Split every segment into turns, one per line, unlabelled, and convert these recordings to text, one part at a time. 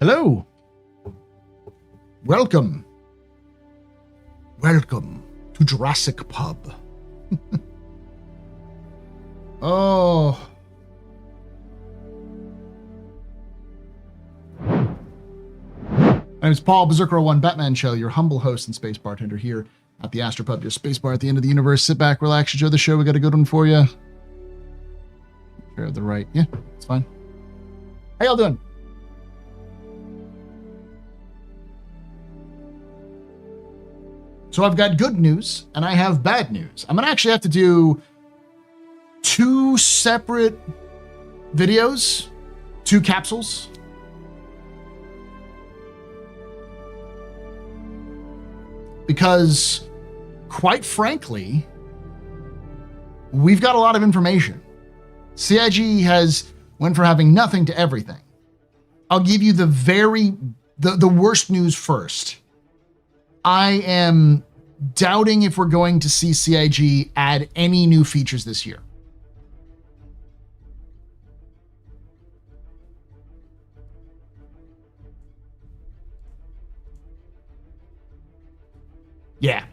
Hello. Welcome. Welcome to Jurassic Pub. Oh. My name is Paul, Berserker01 Batman Show, your humble host and space bartender here at the AstroPub, your space bar at the end of the universe. Sit back, relax, enjoy the show. We got a good one for you. Sure, the right. Yeah, it's fine. How y'all doing? So I've got good news and I have bad news. I'm going to actually have to do two separate videos, two capsules. Because, quite frankly, we've got a lot of information. CIG has went from having nothing to everything. I'll give you the worst news first. I am doubting if we're going to see CIG add any new features this year. Yeah.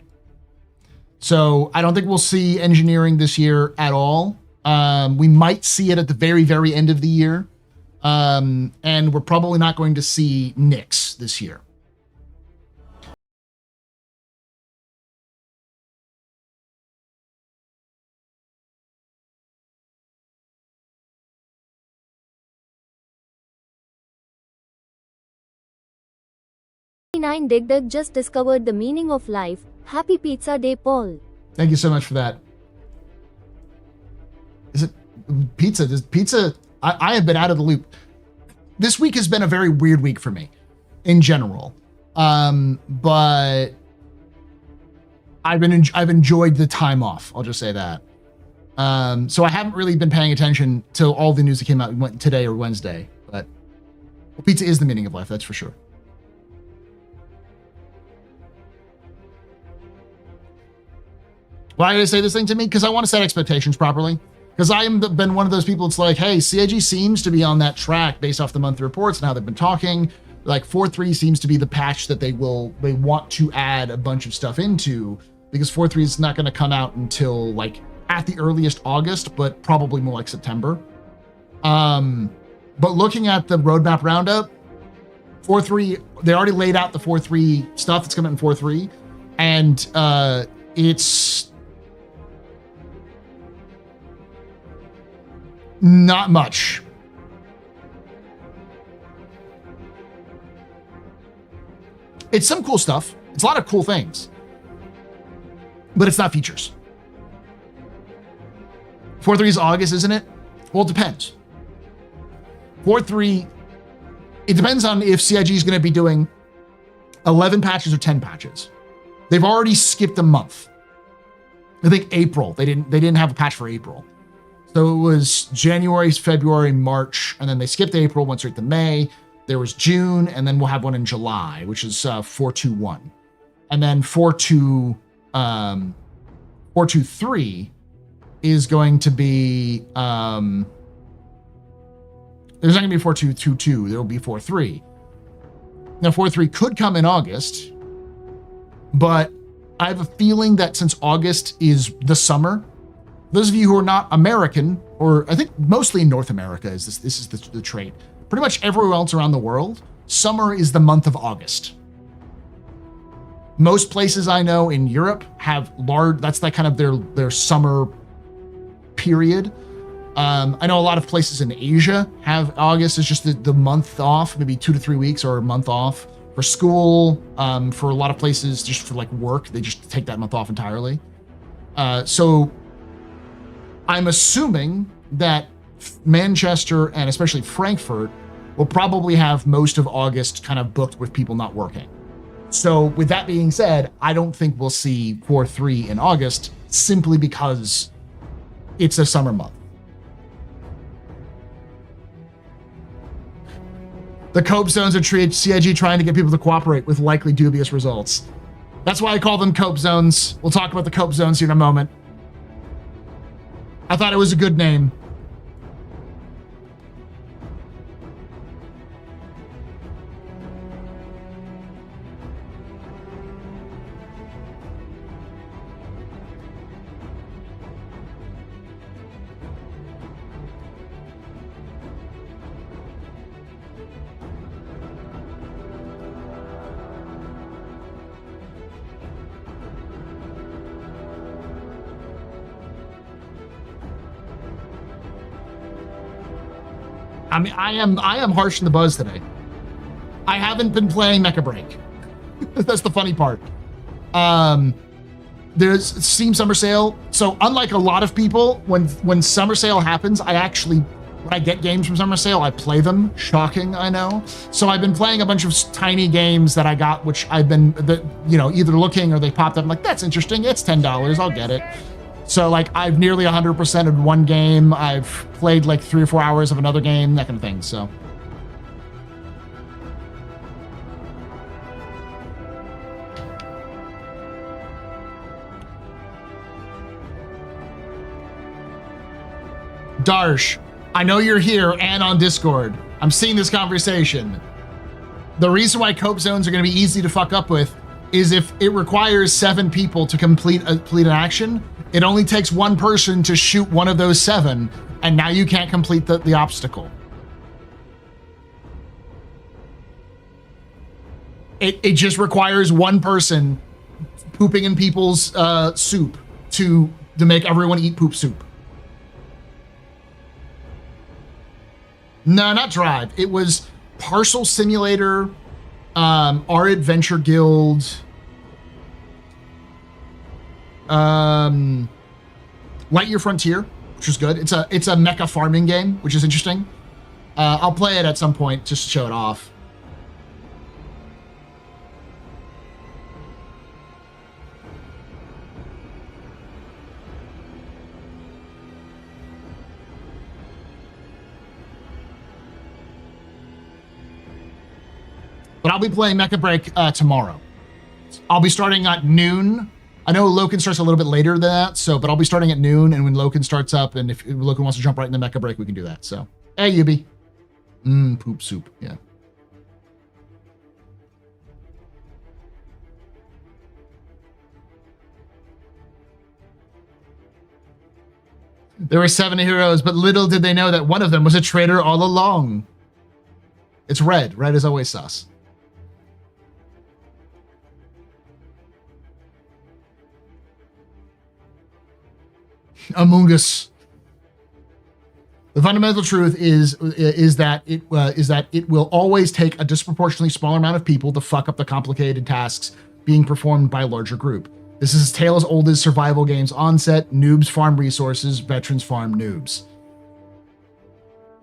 So I don't think we'll see engineering this year at all. We might see it at the very, very end of the year. And we're probably not going to see Nix this year.
Dig just discovered the meaning of life. Happy Pizza Day, Paul.
Thank you so much for that. Is it pizza? I have been out of the loop. This week has been a very weird week for me in general. But I've enjoyed the time off. I'll just say that. So I haven't really been paying attention to all the news that came out today or Wednesday, but pizza is the meaning of life. That's for sure. Why did I say this thing to me? Because I want to set expectations properly. Because I have been one of those people that's like, hey, CIG seems to be on that track based off the monthly reports and how they've been talking. Like 4.3 seems to be the patch that they want to add a bunch of stuff into, because 4.3 is not going to come out until like at the earliest August, but probably more like September. But looking at the roadmap roundup, 4.3, they already laid out the 4.3 stuff that's coming in 4.3, and it's not much. It's some cool stuff. It's a lot of cool things, but it's not features. 4.3 is August, isn't it? Well, it depends. 4.3, it depends on if CIG is going to be doing 11 patches or 10 patches. They've already skipped a month. I think April. They didn't have a patch for April. So it was January, February, March, and then they skipped April, went straight to May. There was June, and then we'll have one in July, which is 4.2.1. And then 4.2.3 is going to be, there's not going to be 4.2.2.2, there will be 4.3. Now 4.3 could come in August, but I have a feeling that since August is the summer, those of you who are not American, or I think mostly in North America this is the trait. Pretty much everywhere else around the world, summer is the month of August. Most places I know in Europe have that's like kind of their summer period. I know a lot of places in Asia have August as just the month off, maybe 2 to 3 weeks or a month off for school. For a lot of places, just for like work, they just take that month off entirely. So I'm assuming that Manchester and especially Frankfurt will probably have most of August kind of booked with people not working. So with that being said, I don't think we'll see 4.3 in August simply because it's a summer month. The cope zones are CIG trying to get people to cooperate with likely dubious results. That's why I call them cope zones. We'll talk about the cope zones here in a moment. I thought it was a good name. I mean, I am harsh in the buzz today. I haven't been playing Mecha Break. That's the funny part. There's Steam Summer Sale. So unlike a lot of people, when Summer Sale happens, when I get games from Summer Sale, I play them. Shocking, I know. So I've been playing a bunch of tiny games that I got, which I've been, either looking or they popped up. I'm like, that's interesting. It's $10. I'll get it. So like I've nearly 100%ed one game. I've played like 3 or 4 hours of another game, that kind of thing. So. Darsh, I know you're here and on Discord. I'm seeing this conversation. The reason why cope zones are going to be easy to fuck up with is if it requires 7 people to complete an action, it only takes 1 person to shoot one of those 7, and now you can't complete the obstacle. It just requires 1 person pooping in people's soup to make everyone eat poop soup. No, not Drive. It was Parcel Simulator, Our Adventure Guild, Lightyear Frontier, which was good. It's a mecha farming game, which is interesting. I'll play it at some point just to show it off. But I'll be playing Mecha Break tomorrow. I'll be starting at noon. I know Loken starts a little bit later than that, but I'll be starting at noon, and when Loken starts up, and if Loken wants to jump right into Mecha Break, we can do that. So, hey, Yubi. Poop soup, yeah. There were 7 heroes, but little did they know that one of them was a traitor all along. It's red. Red is always sus. Among Us. The fundamental truth is that it will always take a disproportionately smaller amount of people to fuck up the complicated tasks being performed by a larger group. This is a tale as old as survival games onset. Noobs farm resources, veterans farm noobs.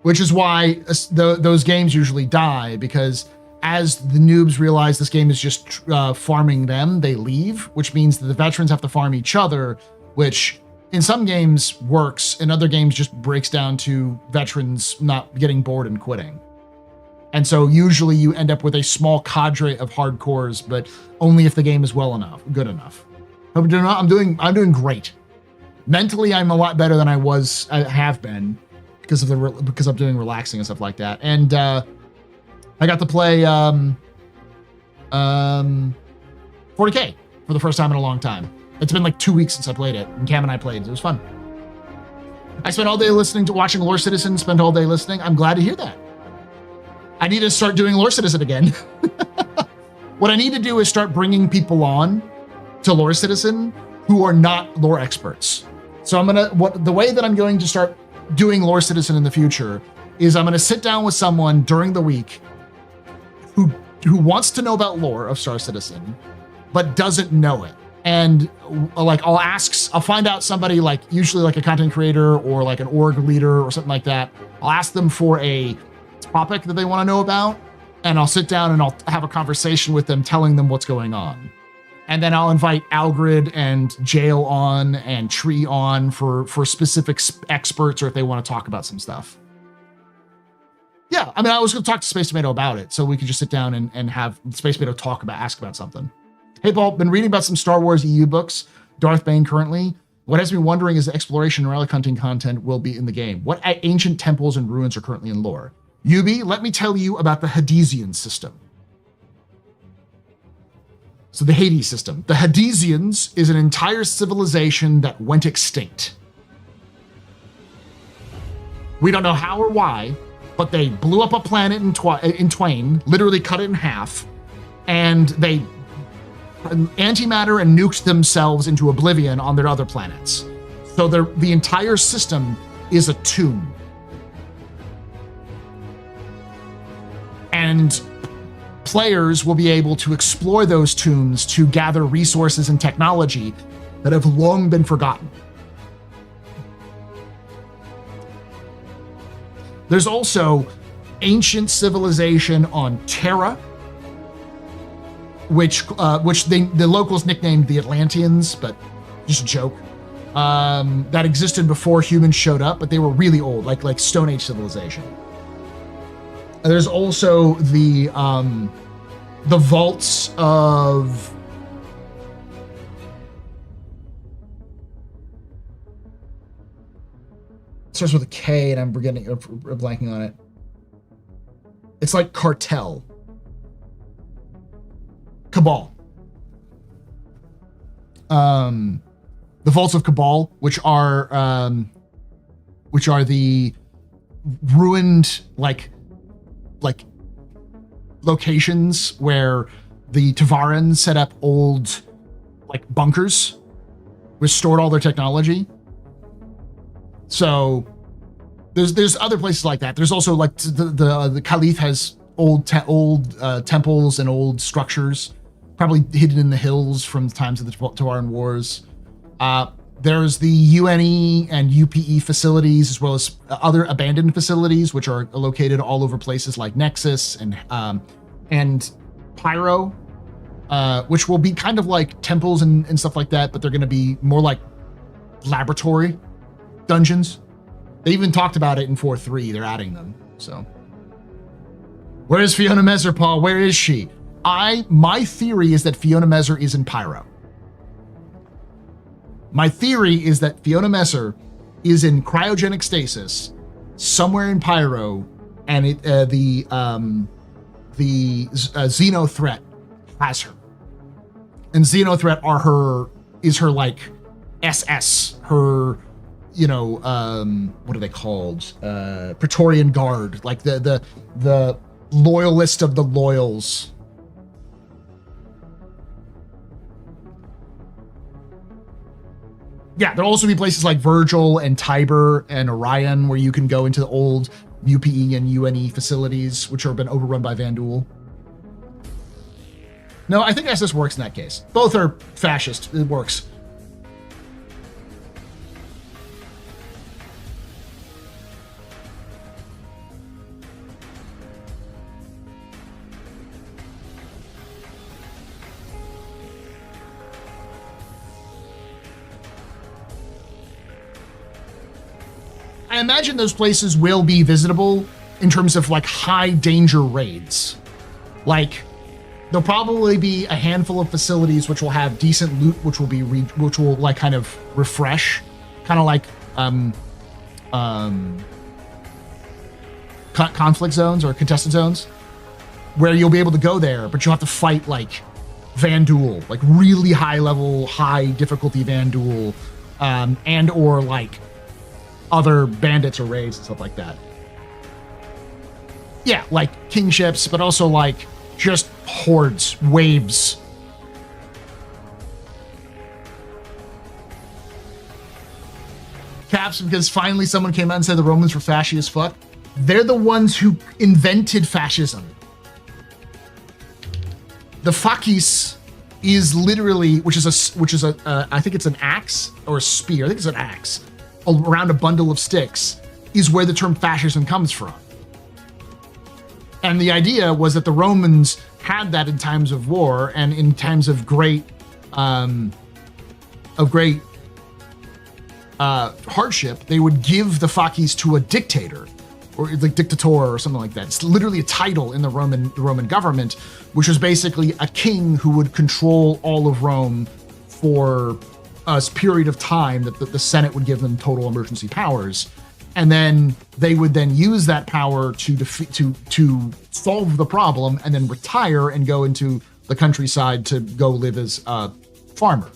Which is why those games usually die, because as the noobs realize this game is just farming them, they leave, which means that the veterans have to farm each other, which in some games works, in other games just breaks down to veterans not getting bored and quitting. And so usually you end up with a small cadre of hardcores, but only if the game is good enough. I'm doing great. Mentally, I'm a lot better than I have been because I'm doing relaxing and stuff like that. And I got to play 40K for the first time in a long time. It's been like 2 weeks since I played it, and Cam and I played. It was fun. I spent all day watching Lore Citizen, spent all day listening. I'm glad to hear that. I need to start doing Lore Citizen again. What I need to do is start bringing people on to Lore Citizen who are not lore experts. So the way that I'm going to start doing Lore Citizen in the future is I'm going to sit down with someone during the week who wants to know about lore of Star Citizen, but doesn't know it. And I'll find out somebody, like usually like a content creator or like an org leader or something like that. I'll ask them for a topic that they want to know about, and I'll sit down and I'll have a conversation with them, telling them what's going on. And then I'll invite Algrid and Jail on and Tree on for specific experts, or if they want to talk about some stuff. Yeah, I mean, I was going to talk to Space Tomato about it, so we could just sit down and have Space Tomato ask about something. Hey, Paul, been reading about some Star Wars EU books, Darth Bane currently. What has me wondering is the exploration and relic hunting content will be in the game. What ancient temples and ruins are currently in lore? Yubi, let me tell you about the Hadesian system. So the Hades system. The Hadesians is an entire civilization that went extinct. We don't know how or why, but they blew up a planet in twain, literally cut it in half, and they antimatter and nuked themselves into oblivion on their other planets. So the entire system is a tomb. and players will be able to explore those tombs to gather resources and technology that have long been forgotten. There's also ancient civilization on Terra, which the locals nicknamed the Atlanteans, but just a joke. That existed before humans showed up, but they were really old, like Stone Age civilization. And there's also the vaults of it starts with a K, and I'm blanking on it. It's like cartel. Cabal. The vaults of Cabal, which are the ruined like locations where the Tavarans set up old like bunkers, which stored all their technology. So there's other places like that. There's also like the Caliph has old temples and old structures, probably hidden in the hills from the times of the Tavaran Wars. There's the UNE and UPE facilities, as well as other abandoned facilities, which are located all over places like Nexus and Pyro, which will be kind of like temples and stuff like that, but they're going to be more like laboratory dungeons. They even talked about it in 4.3. They're adding them. So, where is Fiona Messer, Paul? Where is she? My theory is that Fiona Messer is in Pyro. My theory is that Fiona Messer is in cryogenic stasis somewhere in Pyro, and the Xeno threat has her. And Xeno threat is her like SS, her, you know, what are they called? Praetorian Guard, like the loyalist of the loyals. Yeah, there'll also be places like Virgil and Tiber and Orion where you can go into the old UPE and UNE facilities, which have been overrun by Vanduul. No, I think SS works in that case. Both are fascist. It works. I imagine those places will be visitable in terms of like high danger raids. Like there'll probably be a handful of facilities which will have decent loot, which will like kind of refresh, kind of like conflict zones or contested zones, where you'll be able to go there, but you'll have to fight like Vanduul, like really high level, high difficulty Vanduul, and or like other bandits or raids and stuff like that. Yeah, like kingships, but also like just hordes, waves. Caps, because finally someone came out and said the Romans were fascist as fuck. They're the ones who invented fascism. The fakis is literally, which is a I think it's an axe or a spear. I think it's an axe around a bundle of sticks, is where the term fascism comes from. And the idea was that the Romans had that in times of war and in times of great hardship, they would give the fakis to a dictator, or like dictator or something like that. It's literally a title in the Roman government, which was basically a king who would control all of Rome for a period of time that the Senate would give them total emergency powers. And then they would then use that power to solve the problem and then retire and go into the countryside to go live as a farmer.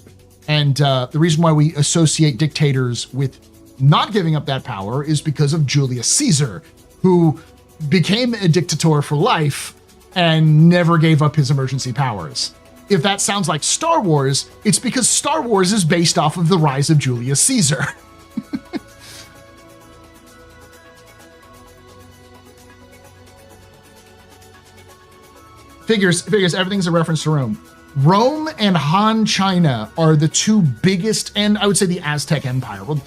And the reason why we associate dictators with not giving up that power is because of Julius Caesar, who became a dictator for life and never gave up his emergency powers. If that sounds like Star Wars, it's because Star Wars is based off of the rise of Julius Caesar. Figures, everything's a reference to Rome. Rome and Han China are the two biggest, and I would say the Aztec Empire. Well,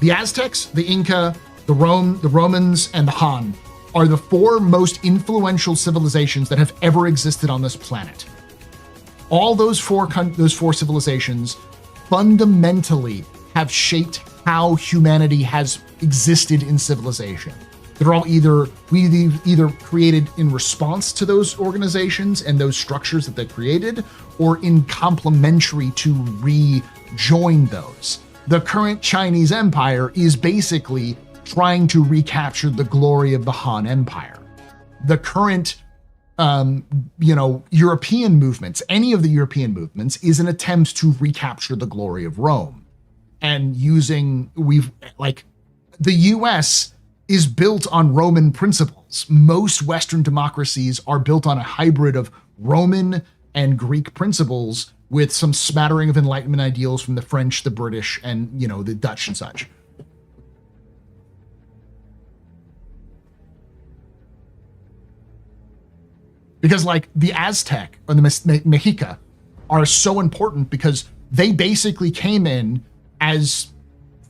the Aztecs, the Inca, the Romans, and the Han are the four most influential civilizations that have ever existed on this planet. All those four civilizations fundamentally have shaped how humanity has existed in civilization. They're all either created in response to those organizations and those structures that they created, or in complementary to rejoin those. The current Chinese Empire is basically trying to recapture the glory of the Han Empire. The current European movements, any of the European movements, is an attempt to recapture the glory of Rome. And the US is built on Roman principles. Most Western democracies are built on a hybrid of Roman and Greek principles with some smattering of Enlightenment ideals from the French, the British, and, the Dutch and such. Because the Aztec or the Mexica are so important because they basically came in as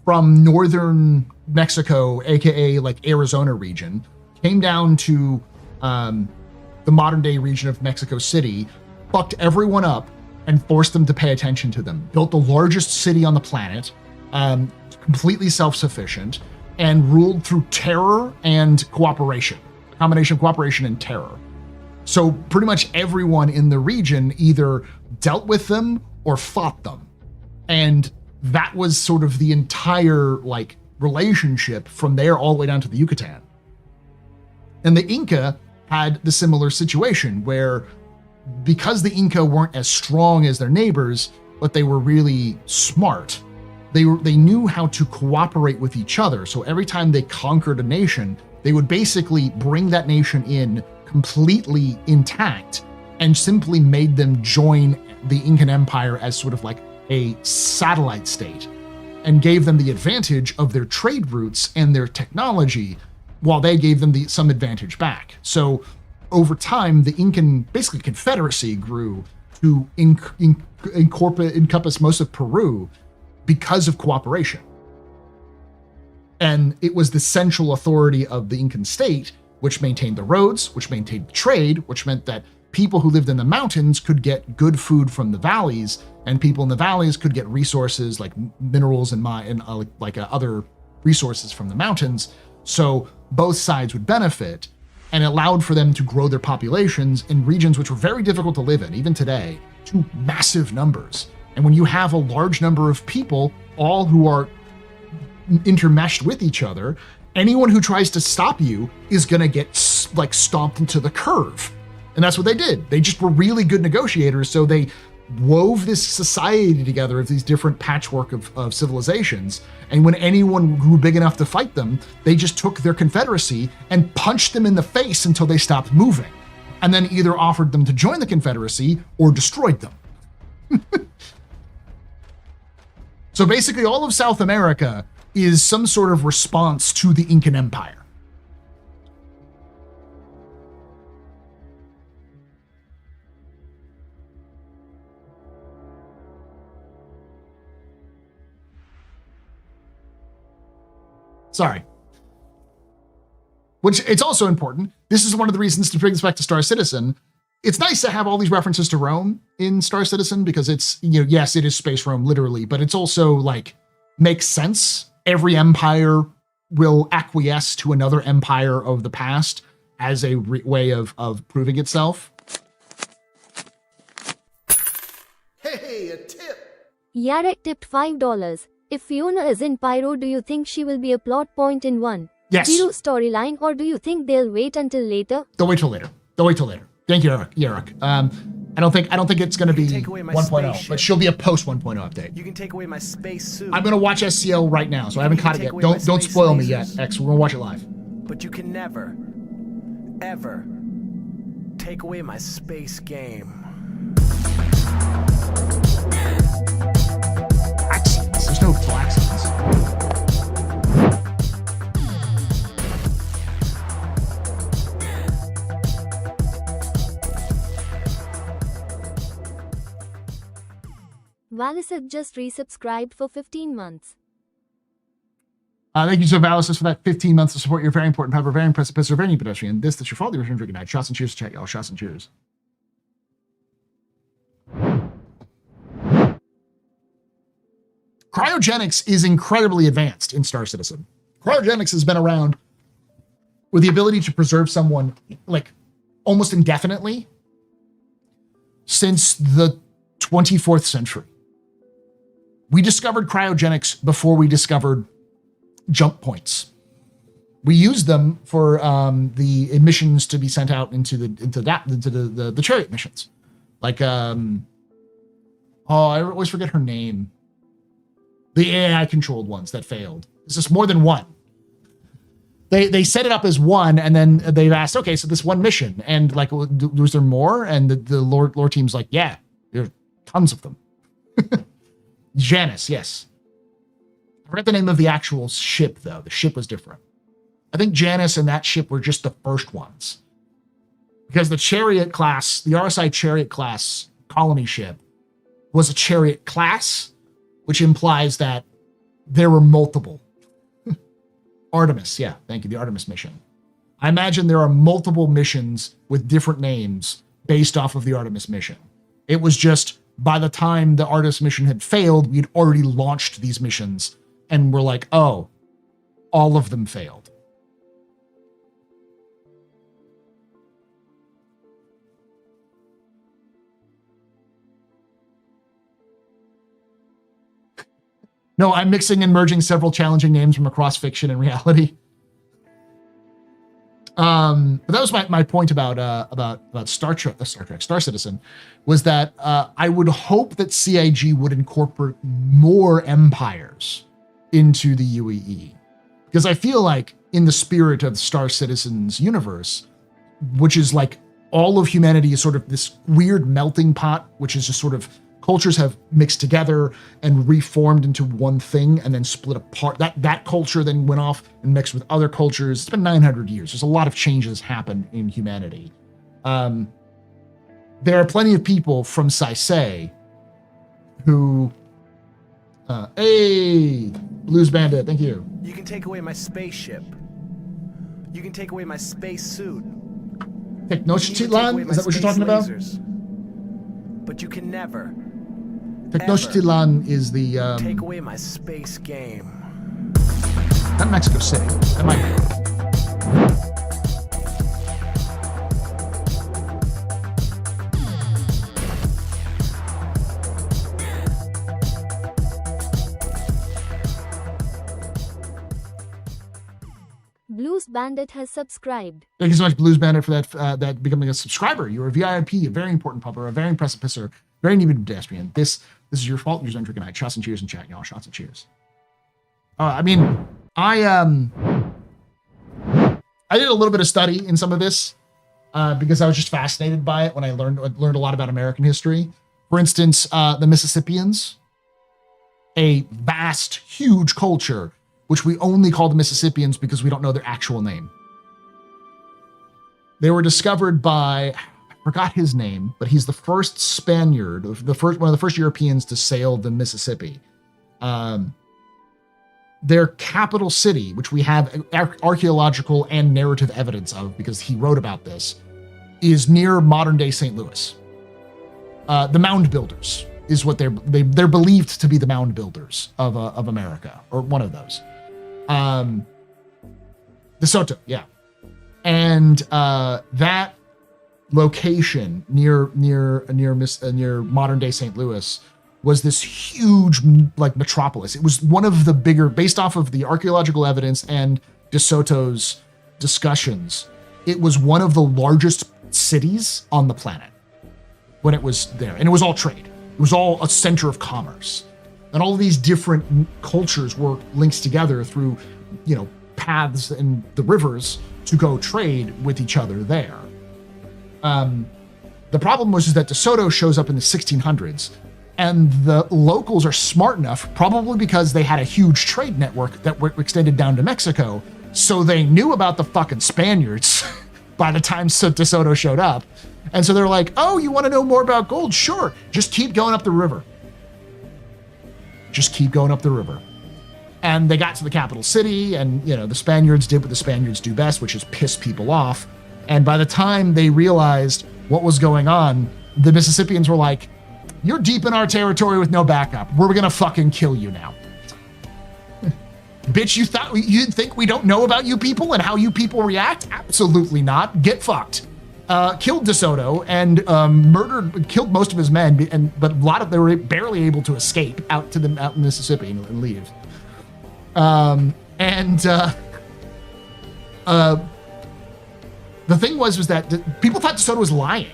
from northern Mexico, aka Arizona region, came down to the modern day region of Mexico City, fucked everyone up, and forced them to pay attention to them. Built the largest city on the planet, completely self-sufficient, and ruled through terror and cooperation. A combination of cooperation and terror. So pretty much everyone in the region either dealt with them or fought them. And that was sort of the entire relationship from there all the way down to the Yucatan. And the Inca had the similar situation where, because the Inca weren't as strong as their neighbors, but they were really smart, they knew how to cooperate with each other. So every time they conquered a nation, they would basically bring that nation in completely intact and simply made them join the Incan Empire as sort of a satellite state, and gave them the advantage of their trade routes and their technology, while they gave them some advantage back. So over time, the Incan basically confederacy grew to encompass most of Peru because of cooperation. And it was the central authority of the Incan state, which maintained the roads, which maintained the trade, which meant that people who lived in the mountains could get good food from the valleys, and people in the valleys could get resources like minerals and other resources from the mountains. So both sides would benefit, and allowed for them to grow their populations in regions which were very difficult to live in, even today, to massive numbers. And when you have a large number of people, all who are intermeshed with each other, anyone who tries to stop you is going to get stomped into the curve. And that's what they did. They just were really good negotiators. So they wove this society together of these different patchwork of civilizations. And when anyone grew big enough to fight them, they just took their confederacy and punched them in the face until they stopped moving. And then either offered them to join the confederacy or destroyed them. So basically all of South America is some sort of response to the Incan Empire. Sorry. Which, it's also important. This is one of the reasons to bring this back to Star Citizen. It's nice to have all these references to Rome in Star Citizen because it's, yes, it is space Rome literally, but it's also makes sense. Every empire will acquiesce to another empire of the past as a way of proving itself.
Hey, a tip!
Yarek tipped $5. If Fiona is in Pyro, do you think she will be a plot point in 1.0
Yes.
storyline, or do you think they'll wait until later?
They'll wait till later. Thank you, Eric. I don't think it's going to be 1.0, but she'll be a post 1.0 update.
You can take away my space suit.
I'm going to watch SCL right now, so I haven't caught it yet. Don't spoil me yet, X. We're going to watch it live.
But you can never, ever take away my space game.
Accents. There's no full accents.
Valicid just resubscribed for 15 months.
Thank you so Valicid for that 15 months of support. You're very important, however, very precipice, or very pedestrian. That's your fault. You're drinking night. Shots and cheers to chat, y'all. Shots and cheers. Cryogenics is incredibly advanced in Star Citizen. Cryogenics has been around with the ability to preserve someone like almost indefinitely since the 24th century. We discovered cryogenics before we discovered jump points. We used them for the emissions to be sent out into the chariot missions. Like I always forget her name. The AI controlled ones that failed. It's just more than one. They set it up as one, and then they've asked, okay, so this one mission, and like, was there more? And the lore team's like, yeah, there are tons of them. Janus, yes. I forgot the name of the actual ship, though. The ship was different. I think Janus and that ship were just the first ones. Because the Chariot class, the RSI Chariot class colony ship was a Chariot class, which implies that there were multiple. Artemis, yeah, thank you, the Artemis mission. I imagine there are multiple missions with different names based off of the Artemis mission. It was just, by the time the Artemis mission had failed, we'd already launched these missions, and we're like, oh, all of them failed. No, I'm mixing and merging several challenging names from across fiction and reality. But that was my point about Star Citizen, was that I would hope that CIG would incorporate more empires into the UEE, because I feel like in the spirit of Star Citizen's universe, which is like all of humanity is sort of this weird melting pot, which is just sort of cultures have mixed together and reformed into one thing and then split apart. That culture then went off and mixed with other cultures. It's been 900 years. There's a lot of changes happen in humanity. There are plenty of people from Saisei who, hey, Blues Bandit, thank you.
You can take away my spaceship. You can take away my space suit.
Technochtilan, is that what you're talking about?
But you can never.
Technochtilan is the
take away my space game.
Not Mexico City. That might be.
Blues Bandit has subscribed.
Thank you so much, Blues Bandit, for that becoming a subscriber. You're a VIP, a very important pupper, a very precipicer, very needed pedestrian. This is your fault. You're drinking night. Shots and cheers in chat, y'all. Shots and cheers. I mean, I did a little bit of study in some of this because I was just fascinated by it when I learned a lot about American history. For instance, the Mississippians, a vast, huge culture, which we only call the Mississippians because we don't know their actual name. They were discovered by, I forgot his name, but he's the first Spaniard, one of the first Europeans to sail the Mississippi. Their capital city, which we have archaeological and narrative evidence of because he wrote about this, is near modern-day St. Louis. The Mound Builders is what they're believed to be the Mound Builders of America, or one of those. DeSoto, yeah. And that location near modern day St. Louis was this huge like metropolis. It was one of the bigger, based off of the archaeological evidence and DeSoto's discussions, it was one of the largest cities on the planet when it was there. And it was all trade. It was all a center of commerce. And all of these different cultures were linked together through, paths in the rivers to go trade with each other there. The problem was that DeSoto shows up in the 1600s, and the locals are smart enough, probably because they had a huge trade network that extended down to Mexico, so they knew about the fucking Spaniards by the time DeSoto showed up. And so they're like, oh, you want to know more about gold? Sure, just keep going up the river. just keep going up the river. And they got to the capital city, and the Spaniards did what the Spaniards do best, which is piss people off. And by the time they realized what was going on, the Mississippians were like, "You're deep in our territory with no backup. We're gonna fucking kill you now." Bitch, you think we don't know about you people and how you people react? Absolutely not. Get fucked. Killed DeSoto and killed most of his men, but a lot of they were barely able to escape out in Mississippi and leave. The thing was that people thought DeSoto was lying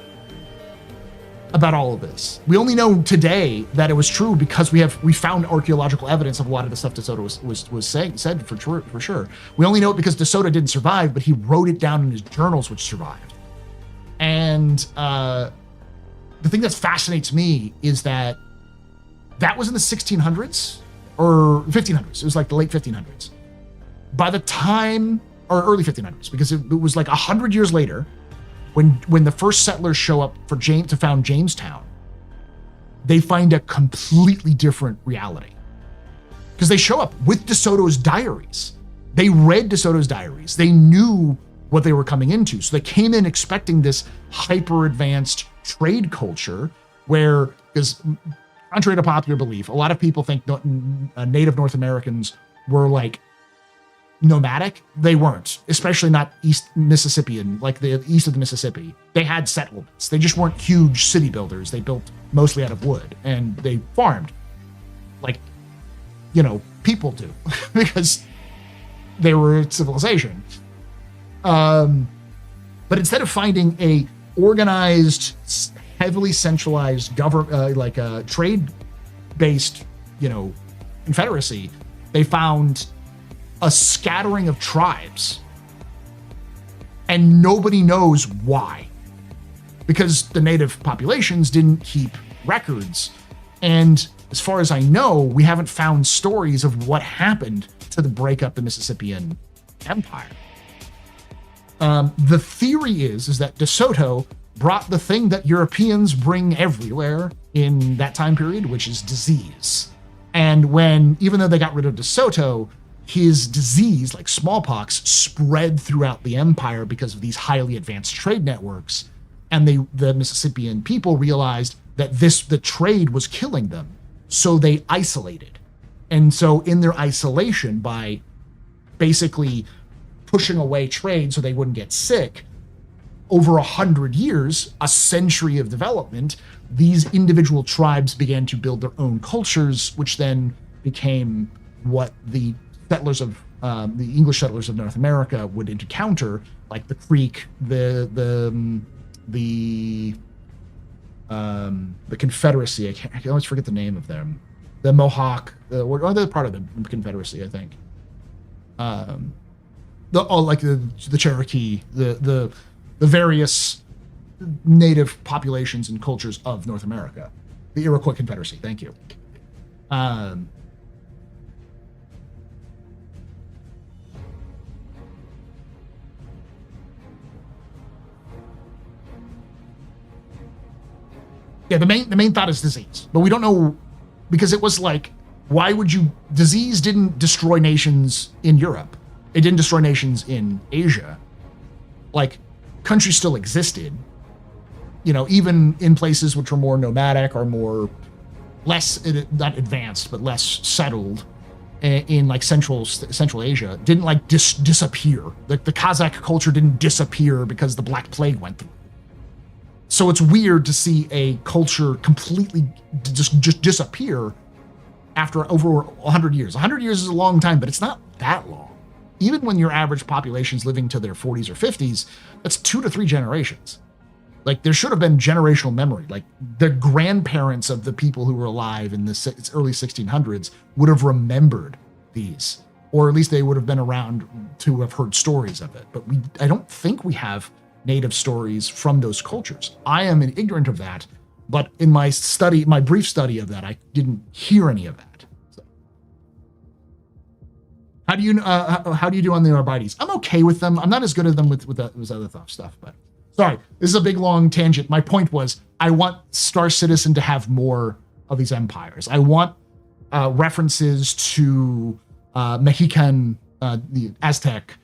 about all of this. We only know today that it was true because we found archaeological evidence of a lot of the stuff DeSoto said for sure. We only know it because DeSoto didn't survive, but he wrote it down in his journals, which survived. And the thing that fascinates me is that was in the 1600s or 1500s. It was like the late 1500s. By the time, or early 1500s, because it was like 100 years later, when the first settlers show up to found Jamestown, they find a completely different reality. Because they show up with DeSoto's diaries. They read DeSoto's diaries. They knew what they were coming into. So they came in expecting this hyper-advanced trade culture where, because contrary to popular belief, a lot of people think Native North Americans were like nomadic. They weren't, especially not East Mississippian, like the east of the Mississippi. They had settlements. They just weren't huge city builders. They built mostly out of wood, and they farmed like, people do because they were a civilization. But instead of finding a organized, heavily centralized government, like a trade-based, confederacy, they found a scattering of tribes, and nobody knows why, because the native populations didn't keep records. And as far as I know, we haven't found stories of what happened to the breakup of the Mississippian Empire. The theory is that DeSoto brought the thing that Europeans bring everywhere in that time period, which is disease. And even though they got rid of DeSoto, his disease, like smallpox, spread throughout the empire because of these highly advanced trade networks. And the Mississippian people realized that the trade was killing them. So they isolated. And so in their isolation, by basically pushing away trade so they wouldn't get sick, over 100 years, a century of development, these individual tribes began to build their own cultures, which then became what the settlers of the English settlers of North America would encounter, like the Creek, the Confederacy. I always forget the name of them. The Mohawk, they're part of the Confederacy, I think. The Cherokee, the various native populations and cultures of North America. The Iroquois Confederacy, thank you. Yeah, the main thought is disease, but we don't know, because it was like, why would disease didn't destroy nations in Europe. It didn't destroy nations in Asia. Like, countries still existed, even in places which were more nomadic or less, not advanced, but less settled in like Central Asia, didn't like disappear. The Kazakh culture didn't disappear because the Black Plague went through. So it's weird to see a culture completely just disappear after over 100 years. 100 years is a long time, but it's not that long. Even when your average population's living to their 40s or 50s, that's 2 to 3 generations. Like, there should have been generational memory. Like, the grandparents of the people who were alive in the early 1600s would have remembered these, or at least they would have been around to have heard stories of it. But I don't think we have native stories from those cultures. I am ignorant of that, but in my brief study of that, I didn't hear any of that. So. How do you do on the Arbites? I'm okay with them. I'm not as good at them with those other stuff, but sorry, this is a big long tangent. My point was, I want Star Citizen to have more of these empires. I want references to Mexican, the Aztec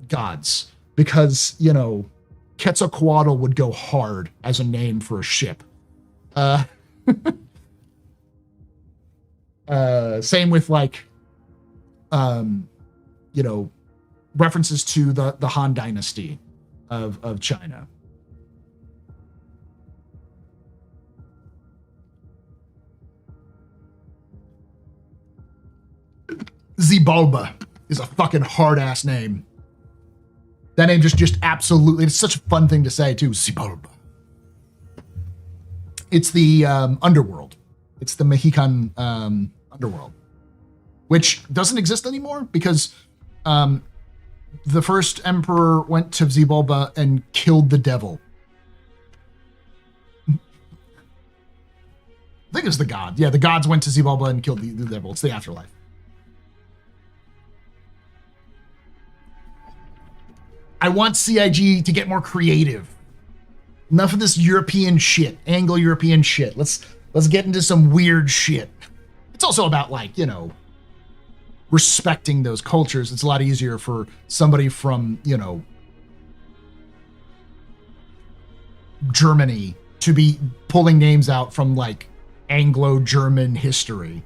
gods, because, you know, Quetzalcoatl would go hard as a name for a ship. Same with like, you know, references to the Han Dynasty of China. Xibalba is a fucking hard ass name. That name just absolutely, it's such a fun thing to say too. Xibalba. It's the underworld. It's the Mexican underworld, which doesn't exist anymore because the first emperor went to Xibalba and killed the devil. I think it was the god. Yeah, the gods went to Xibalba and killed the devil. It's the afterlife. I want CIG to get more creative. Enough of this European shit, Anglo-European shit. Let's get into some weird shit. It's also about, like, you know, respecting those cultures. It's a lot easier for somebody from, you know, Germany to be pulling names out from, like, Anglo-German history.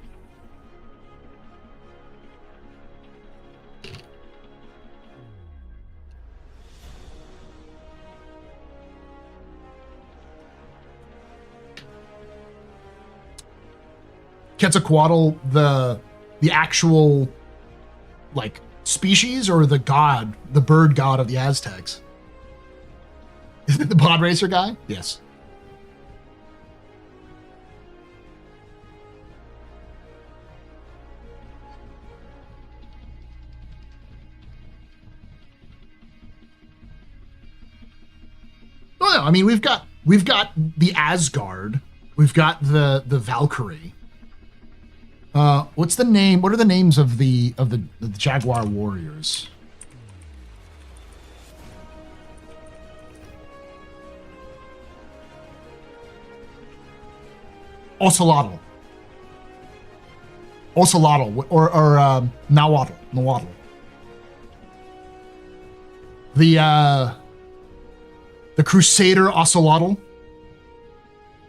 Quetzalcoatl, the actual, like, species, or the god, the bird god of the Aztecs? Is it the pod racer guy? Yes. Oh no, I mean, we've got the Asgard, we've got the Valkyrie. What's the name? What are the names of the Jaguar warriors? Ocelotl, or Nahuatl. The Crusader Ocelotl,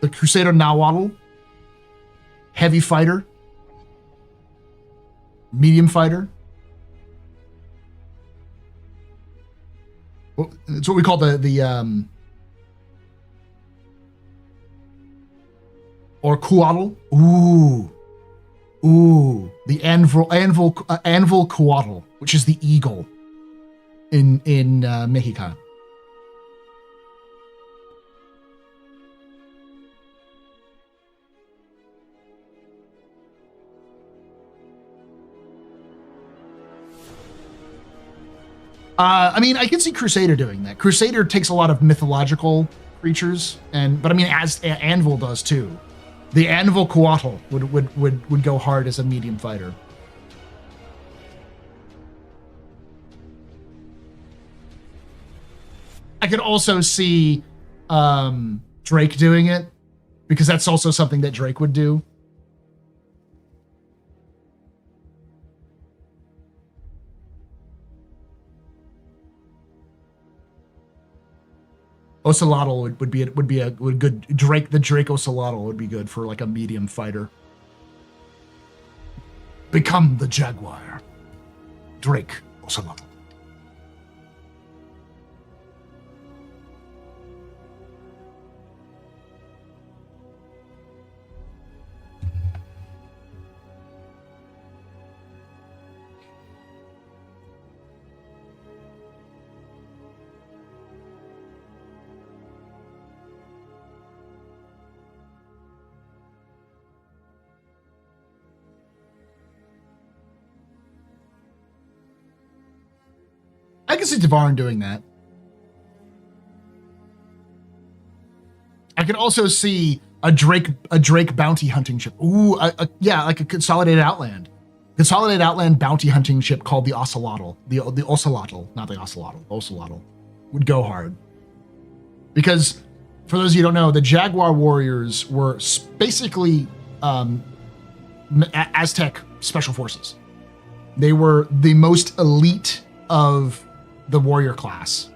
the Crusader Nahuatl, heavy fighter, medium fighter. Well, it's what we call the or Coatl. Ooh, the anvil Coatl, which is the eagle in Mexico. I mean, I can see Crusader doing that. Crusader takes a lot of mythological creatures, but I mean, as Anvil does too. The Anvil Coatl would go hard as a medium fighter. I could also see Drake doing it, because that's also something that Drake would do. Ocelotl would be a good Drake. The Drake Ocelotl would be good for like a medium fighter. Become the Jaguar, Drake Ocelotl. I can see Tavarin doing that. I can also see a Drake bounty hunting ship. Ooh, yeah, like a consolidated Outland. Consolidated Outland bounty hunting ship called the Ocelotl. The Ocelotl, not the Ocelotl. Ocelotl would go hard. Because, for those of you who don't know, the Jaguar warriors were basically Aztec special forces. They were the most elite of the warrior class,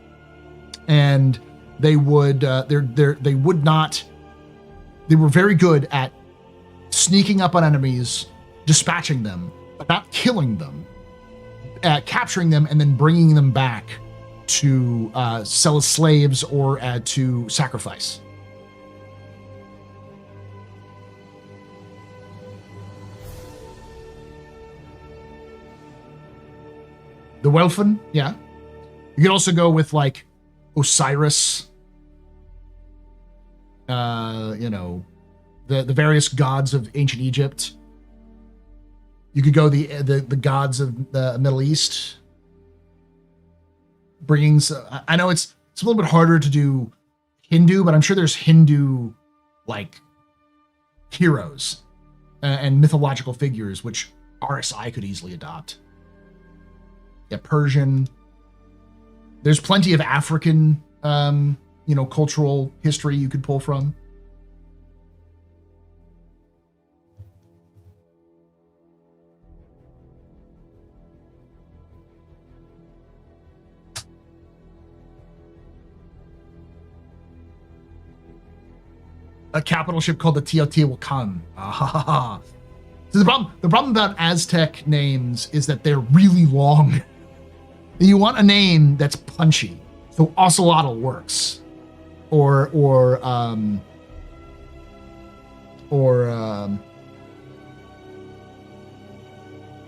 and they would they would not. They were very good at sneaking up on enemies, dispatching them, but not killing them, capturing them, and then bringing them back to sell as slaves or to sacrifice. The Welfen, yeah. You could also go with like Osiris, you know, the various gods of ancient Egypt. You could go the gods of the Middle East. I know it's a little bit harder to do Hindu, but I'm sure there's Hindu like heroes and mythological figures which RSI could easily adopt. Yeah, Persian. There's plenty of African, you know, cultural history you could pull from. A capital ship called the Teotihuacan. Ah. So the problem about Aztec names is that they're really long. You want a name that's punchy. So Ocelotl works. Or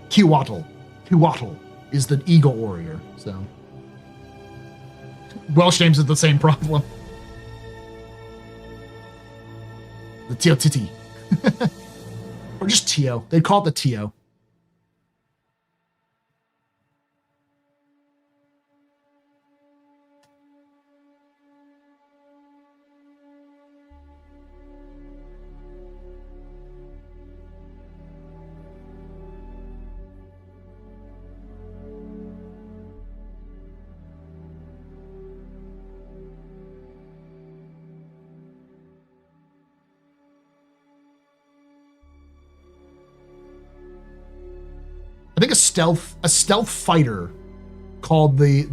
Kiwatl. Kiwatl is the eagle warrior. So Welsh names are the same problem. The Teotiti. Or just Teo. They call it the Teo. I think a stealth fighter called the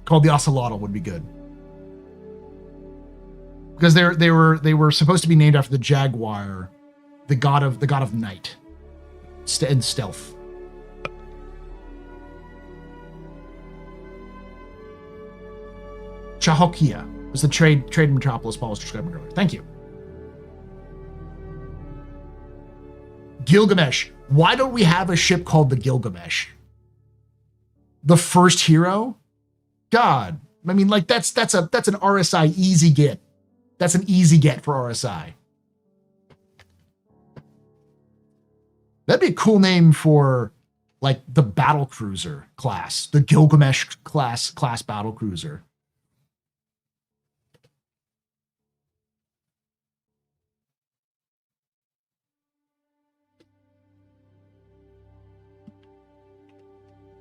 Ocelotl would be good, because they were supposed to be named after the jaguar, the god of night and stealth. Cahokia was the trade metropolis Paul was describing earlier. Thank you. Gilgamesh. Why don't we have a ship called the Gilgamesh? The first hero? God. I mean, like that's an RSI easy get. That's an easy get for RSI. That'd be a cool name for like the battle cruiser class, the Gilgamesh class battle cruiser.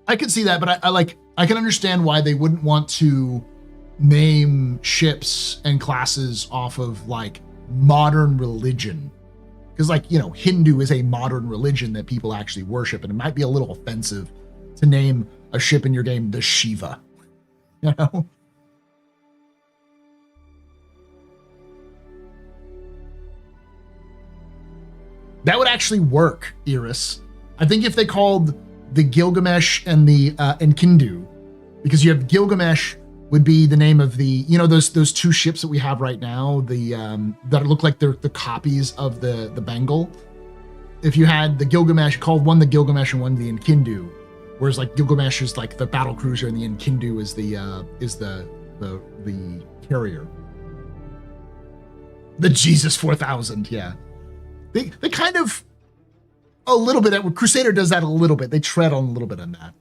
I could see that, but I can understand why they wouldn't want to name ships and classes off of like modern religion. Because like, you know, Hindu is a modern religion that people actually worship, and it might be a little offensive to name a ship in your game the Shiva. You know? That would actually work, Iris. I think if they called the Gilgamesh and the Enkidu, because you have Gilgamesh would be the name of the, you know, those two ships that we have right now, the that look like they're the copies of the Bengal. If you had the Gilgamesh, called one the Gilgamesh and one the Enkidu, whereas like Gilgamesh is like the battle cruiser and the Enkidu is the carrier. The Jesus 4000, yeah. They kind of a little bit. That Crusader does that a little bit. They tread on a little bit on that.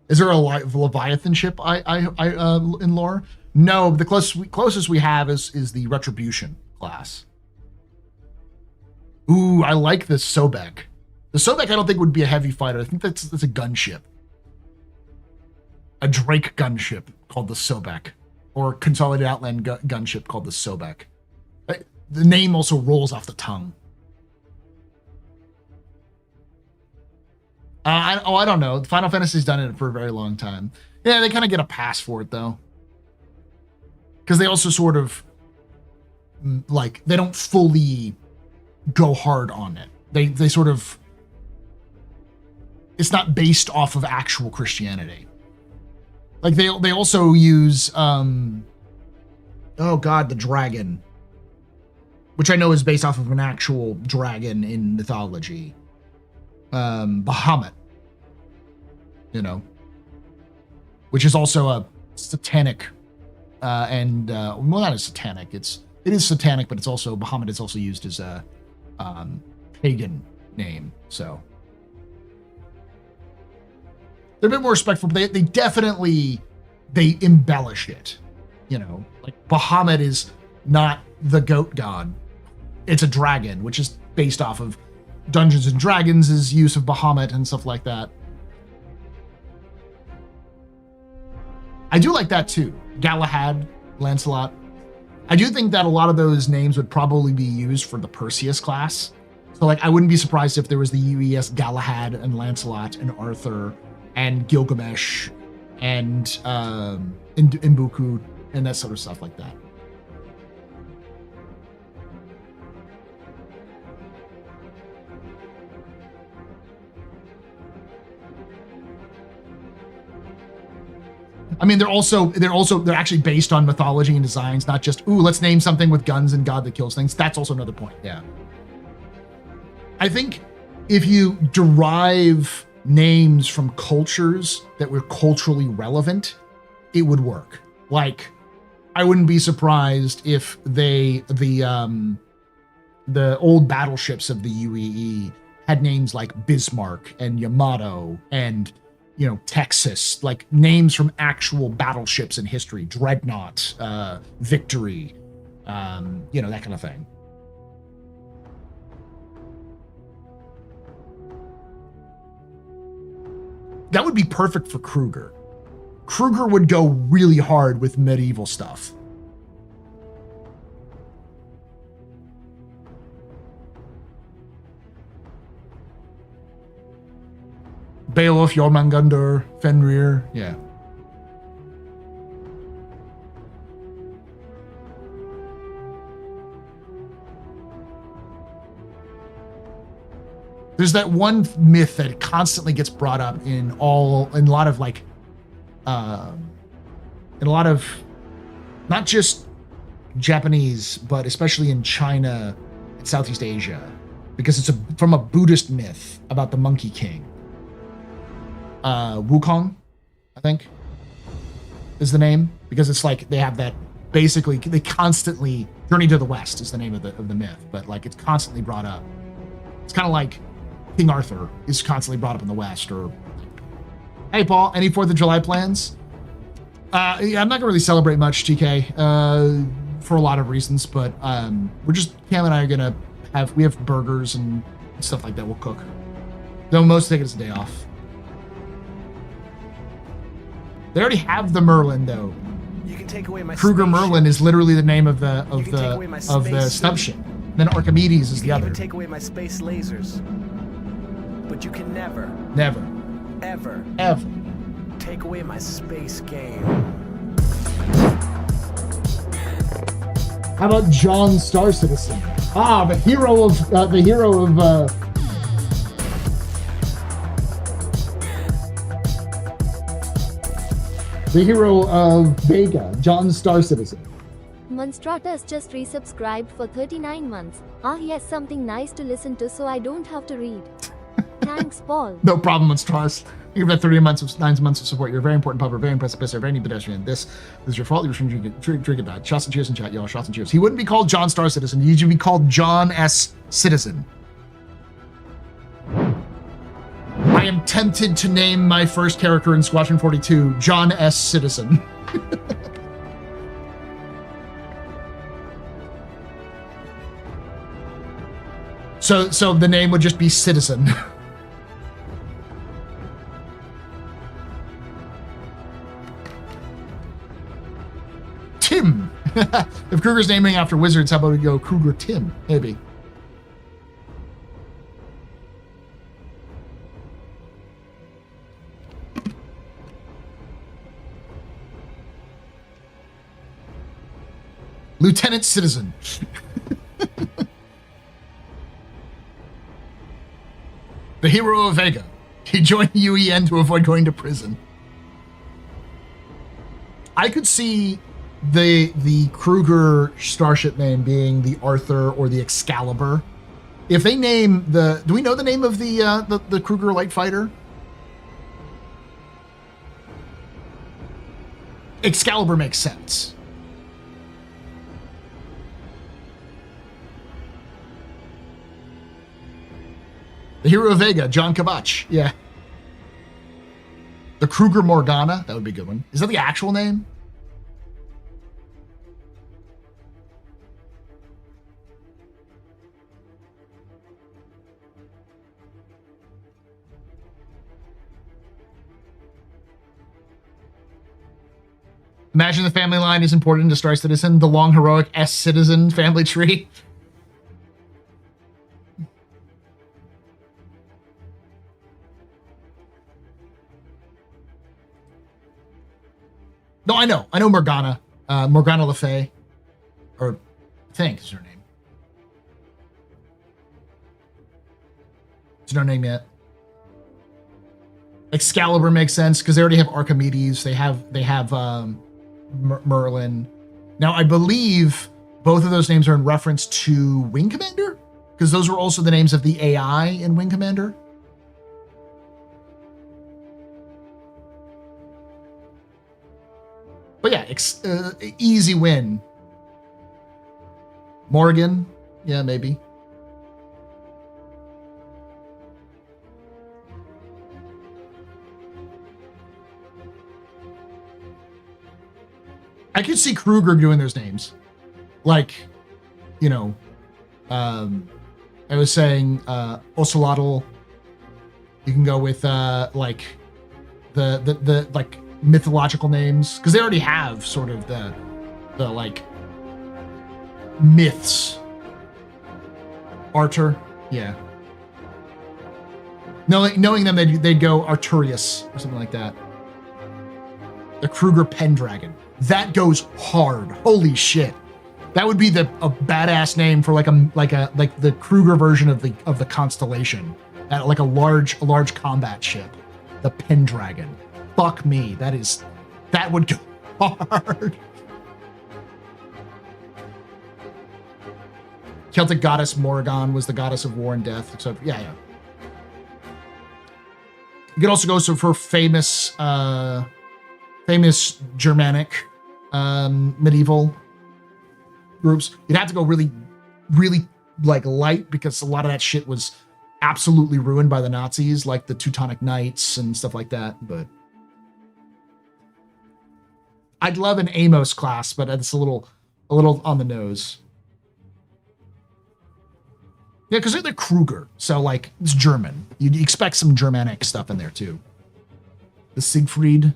Is there a Leviathan ship in lore? No, the closest we have is the Retribution class. Ooh, I like the Sobek. The Sobek I don't think would be a heavy fighter. I think that's a gunship. A Drake gunship called the Sobek, or Consolidated Outland gunship called the Sobek. the name also rolls off the tongue. I don't know. Final Fantasy's done it for a very long time. Yeah, they kind of get a pass for it though, because they also sort of like they don't fully go hard on it. They sort of, it's not based off of actual Christianity. Like they also use oh god, the dragon, which I know is based off of an actual dragon in mythology. Bahamut, you know, which is also a satanic well, not a satanic, it is satanic, but it's also, Bahamut is also used as a pagan name. So they're a bit more respectful, but they definitely, they embellish it, you know, like Bahamut is not the goat god, it's a dragon, which is based off of Dungeons and Dragons' use of Bahamut and stuff like that. I do like that too. Galahad, Lancelot. I do think that a lot of those names would probably be used for the Perseus class. So like, I wouldn't be surprised if there was the UES Galahad and Lancelot and Arthur and Gilgamesh and Mbuku and that sort of stuff like that. I mean, they're actually based on mythology and designs, not just, ooh, let's name something with guns and God that kills things. That's also another point. Yeah. I think if you derive names from cultures that were culturally relevant, it would work. Like, I wouldn't be surprised if the old battleships of the UEE had names like Bismarck and Yamato and, you know, Texas, like names from actual battleships in history, Dreadnought, Victory, you know, that kind of thing. That would be perfect for Kruger. Kruger would go really hard with medieval stuff. Beowulf, Jormungandr, Fenrir, yeah. There's that one myth that constantly gets brought up in a lot of like, in a lot of, not just Japanese, but especially in China and Southeast Asia, because it's from a Buddhist myth about the Monkey King. Wukong, I think, is the name, because it's like they have that, basically they constantly, Journey to the West is the name of the myth, but like it's constantly brought up. It's kind of like King Arthur is constantly brought up in the West. Or, hey Paul, any 4th of July plans? Yeah, I'm not gonna really celebrate much, TK, for a lot of reasons, but we're just, Cam and I are gonna we have burgers and stuff like that we'll cook. They'll most take us a day off. They already have the Merlin though.
You can take away my
Kruger
spaceship.
Merlin is literally the name of the
space
stub ship. Then Archimedes is the
You
other.
can take away my space lasers, but you can never, ever take away my space game.
How about John Star Citizen? Ah, the hero of Vega, John Star Citizen.
Monstratus just resubscribed for 39 months. Ah, yes, something nice to listen to so I don't have to read. Thanks, Paul.
No problem, Monstrous. You've had 9 months of support. You're a very important pub, a very impressive pisser, very neat pedestrian. This is your fault. You shouldn't drink it bad. Shots and cheers in chat, y'all. Shots and cheers. He wouldn't be called John Star Citizen. He should be called John S. Citizen. I am tempted to name my first character in Squadron 42 John S. Citizen. So the name would just be Citizen. Tim. If Kruger's naming after wizards, how about we go Kruger Tim? Maybe. Lieutenant Citizen. The hero of Vega. He joined UEN to avoid going to prison. I could see the Kruger starship name being the Arthur or the Excalibur. If they name the, do we know the name of the Kruger light fighter? Excalibur makes sense. The hero of Vega, John Kabach. Yeah. The Kruger Morgana. That would be a good one. Is that the actual name? Imagine the family line is important to Star Citizen. The long, heroic S-Citizen family tree. No, I know Morgana. Morgana Le Fay. Or, I think is her name. Is her name yet? Excalibur makes sense because they already have Archimedes. They have Merlin. Now, I believe both of those names are in reference to Wing Commander, because those were also the names of the AI in Wing Commander. But yeah, easy win. Morgan, yeah, maybe. I could see Kruger doing those names. Like, you know, I was saying Ocelotl. You can go with like the like mythological names, because they already have sort of the like myths. Artur, yeah. Knowing them, they'd go Arturius or something like that. The Kruger Pendragon. That goes hard. Holy shit. That would be a badass name for like the Kruger version of the Constellation. Like a large combat ship. The Pendragon. Fuck me. That would go hard. Celtic goddess Morrigan was the goddess of war and death. So yeah. You could also go for famous Germanic medieval groups. You'd have to go really like light, because a lot of that shit was absolutely ruined by the Nazis, like the Teutonic Knights and stuff like that. But I'd love an Amos class, but it's a little on the nose. Yeah, because they're Kruger, so like it's German. You'd expect some Germanic stuff in there too. The Siegfried.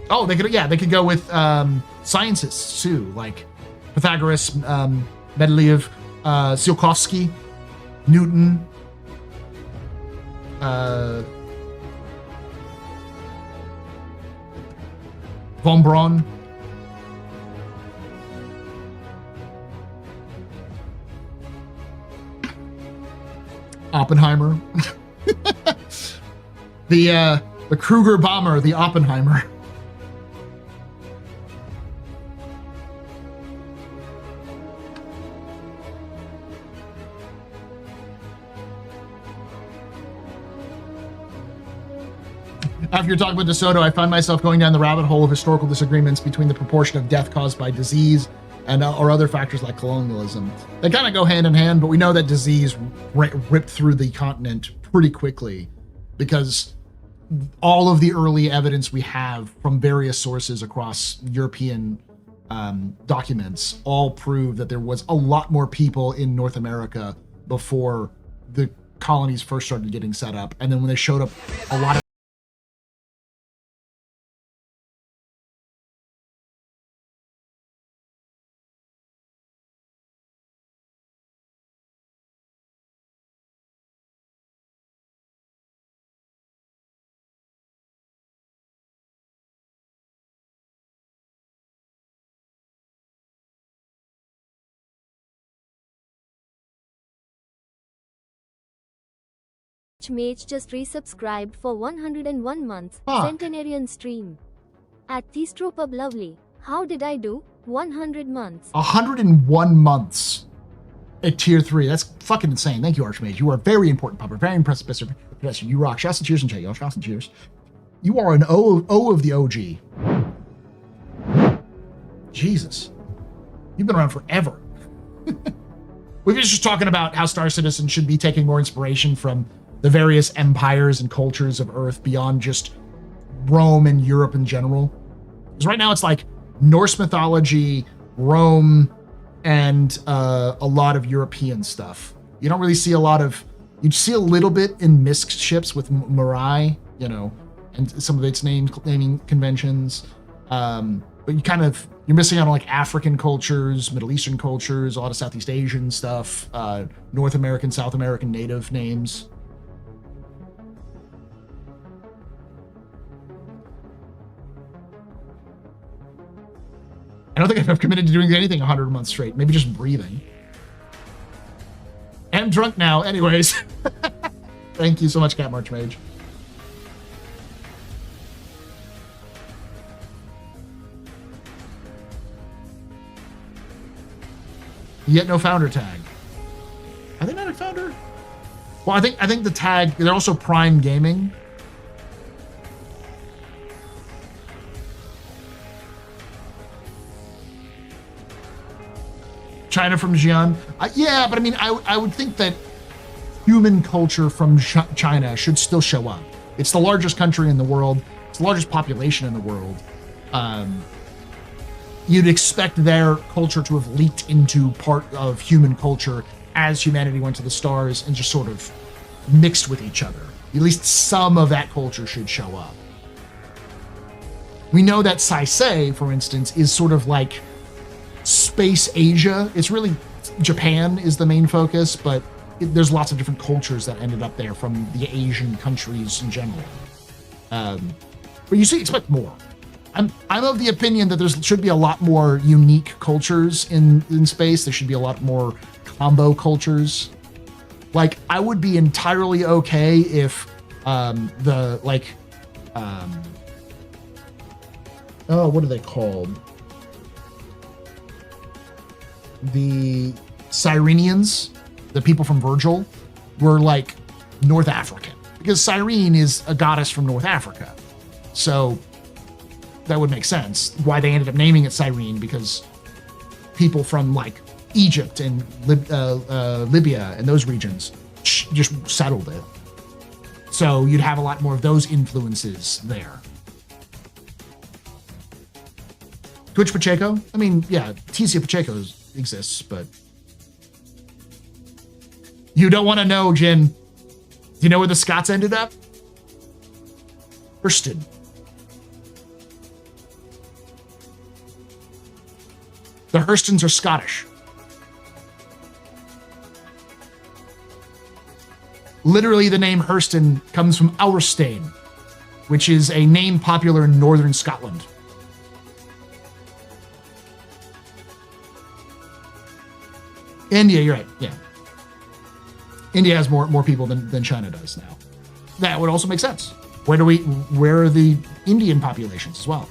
Oh, they could go with scientists too, like Pythagoras, Mendeleev, Tsiolkovsky, Newton, von Braun. Oppenheimer. The Kruger bomber, the Oppenheimer. After you're talking about DeSoto, I find myself going down the rabbit hole of historical disagreements between the proportion of death caused by disease and or other factors like colonialism. They kind of go hand in hand, but we know that disease ripped through the continent pretty quickly, because all of the early evidence we have from various sources across European documents all prove that there was a lot more people in North America before the colonies first started getting set up. And then when they showed up, a lot of
Mage just resubscribed for 101 months.
Fuck.
Centenarian stream. At TheAstroPub lovely. How did I do? 100 months.
101 months at tier 3. That's fucking insane. Thank you, Archmage. You are very important, Pupper. Very impressive, Professor. You rock. Shouts and cheers and chat, y'all. Shouts and cheers. You are an O of the OG. Jesus. You've been around forever. We were just talking about how Star Citizen should be taking more inspiration from the various empires and cultures of Earth beyond just Rome and Europe in general. Because right now it's like Norse mythology, Rome, and a lot of European stuff. You don't really see a lot of... You see a little bit in MISC ships with Mirai, you know, and some of its naming conventions. But you're missing out on like African cultures, Middle Eastern cultures, a lot of Southeast Asian stuff, North American, South American native names. I don't think I've committed to doing anything 100 months straight. Maybe just breathing. I'm drunk now, anyways. Thank you so much, Cat March Mage. Yet no founder tag. Are they not a founder? Well, I think the tag, they're also Prime Gaming. China from Xi'an. Yeah, but I mean, I would think that human culture from China should still show up. It's the largest country in the world. It's the largest population in the world. You'd expect their culture to have leaked into part of human culture as humanity went to the stars and just sort of mixed with each other. At least some of that culture should show up. We know that Saisei, for instance, is sort of like Space Asia. It's really Japan is the main focus, but there's lots of different cultures that ended up there from the Asian countries in general. But you expect more. I'm of the opinion that there should be a lot more unique cultures in space. There should be a lot more combo cultures. Like, I would be entirely okay if what are they called? The Cyrenians, the people from Virgil, were like North African, because Cyrene is a goddess from North Africa. So that would make sense why they ended up naming it Cyrene, because people from like Egypt and Libya and those regions just settled it. So you'd have a lot more of those influences there. Twitch Pacheco? I mean, yeah, Tizia Pacheco exists, but you don't want to know, Jin. Do you know where the Scots ended up? Hurston. The Hurstons are Scottish. Literally, the name Hurston comes from Auerstein, which is a name popular in northern Scotland. India, you're right, yeah. India has more people than China does now. That would also make sense. Where are the Indian populations as well?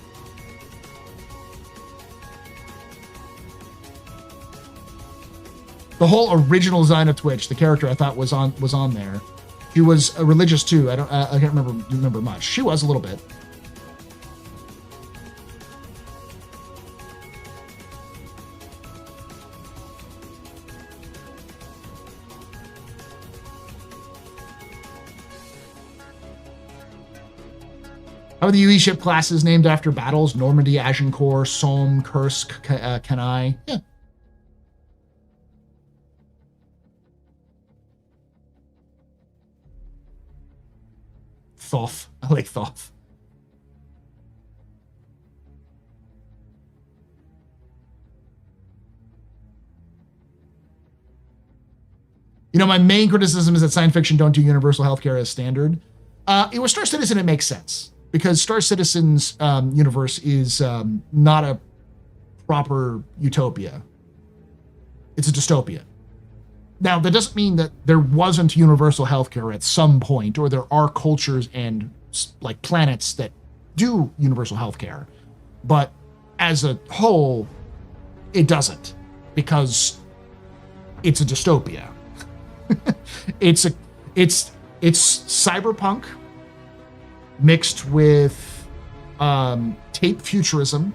The whole original design of Twitch, the character I thought was on there. She was religious too. I can't remember much. She was a little bit. How are the UE ship classes named after battles? Normandy, Agincourt, Somme, Kursk, Kenai. Yeah. Thoth. I like Thoth. You know, my main criticism is that science fiction don't do universal healthcare as standard. With Star Citizen, it makes sense, because Star Citizen's universe is not a proper utopia. It's a dystopia. Now, that doesn't mean that there wasn't universal healthcare at some point, or there are cultures and like planets that do universal healthcare, but as a whole, it doesn't, because it's a dystopia. it's cyberpunk mixed with tape futurism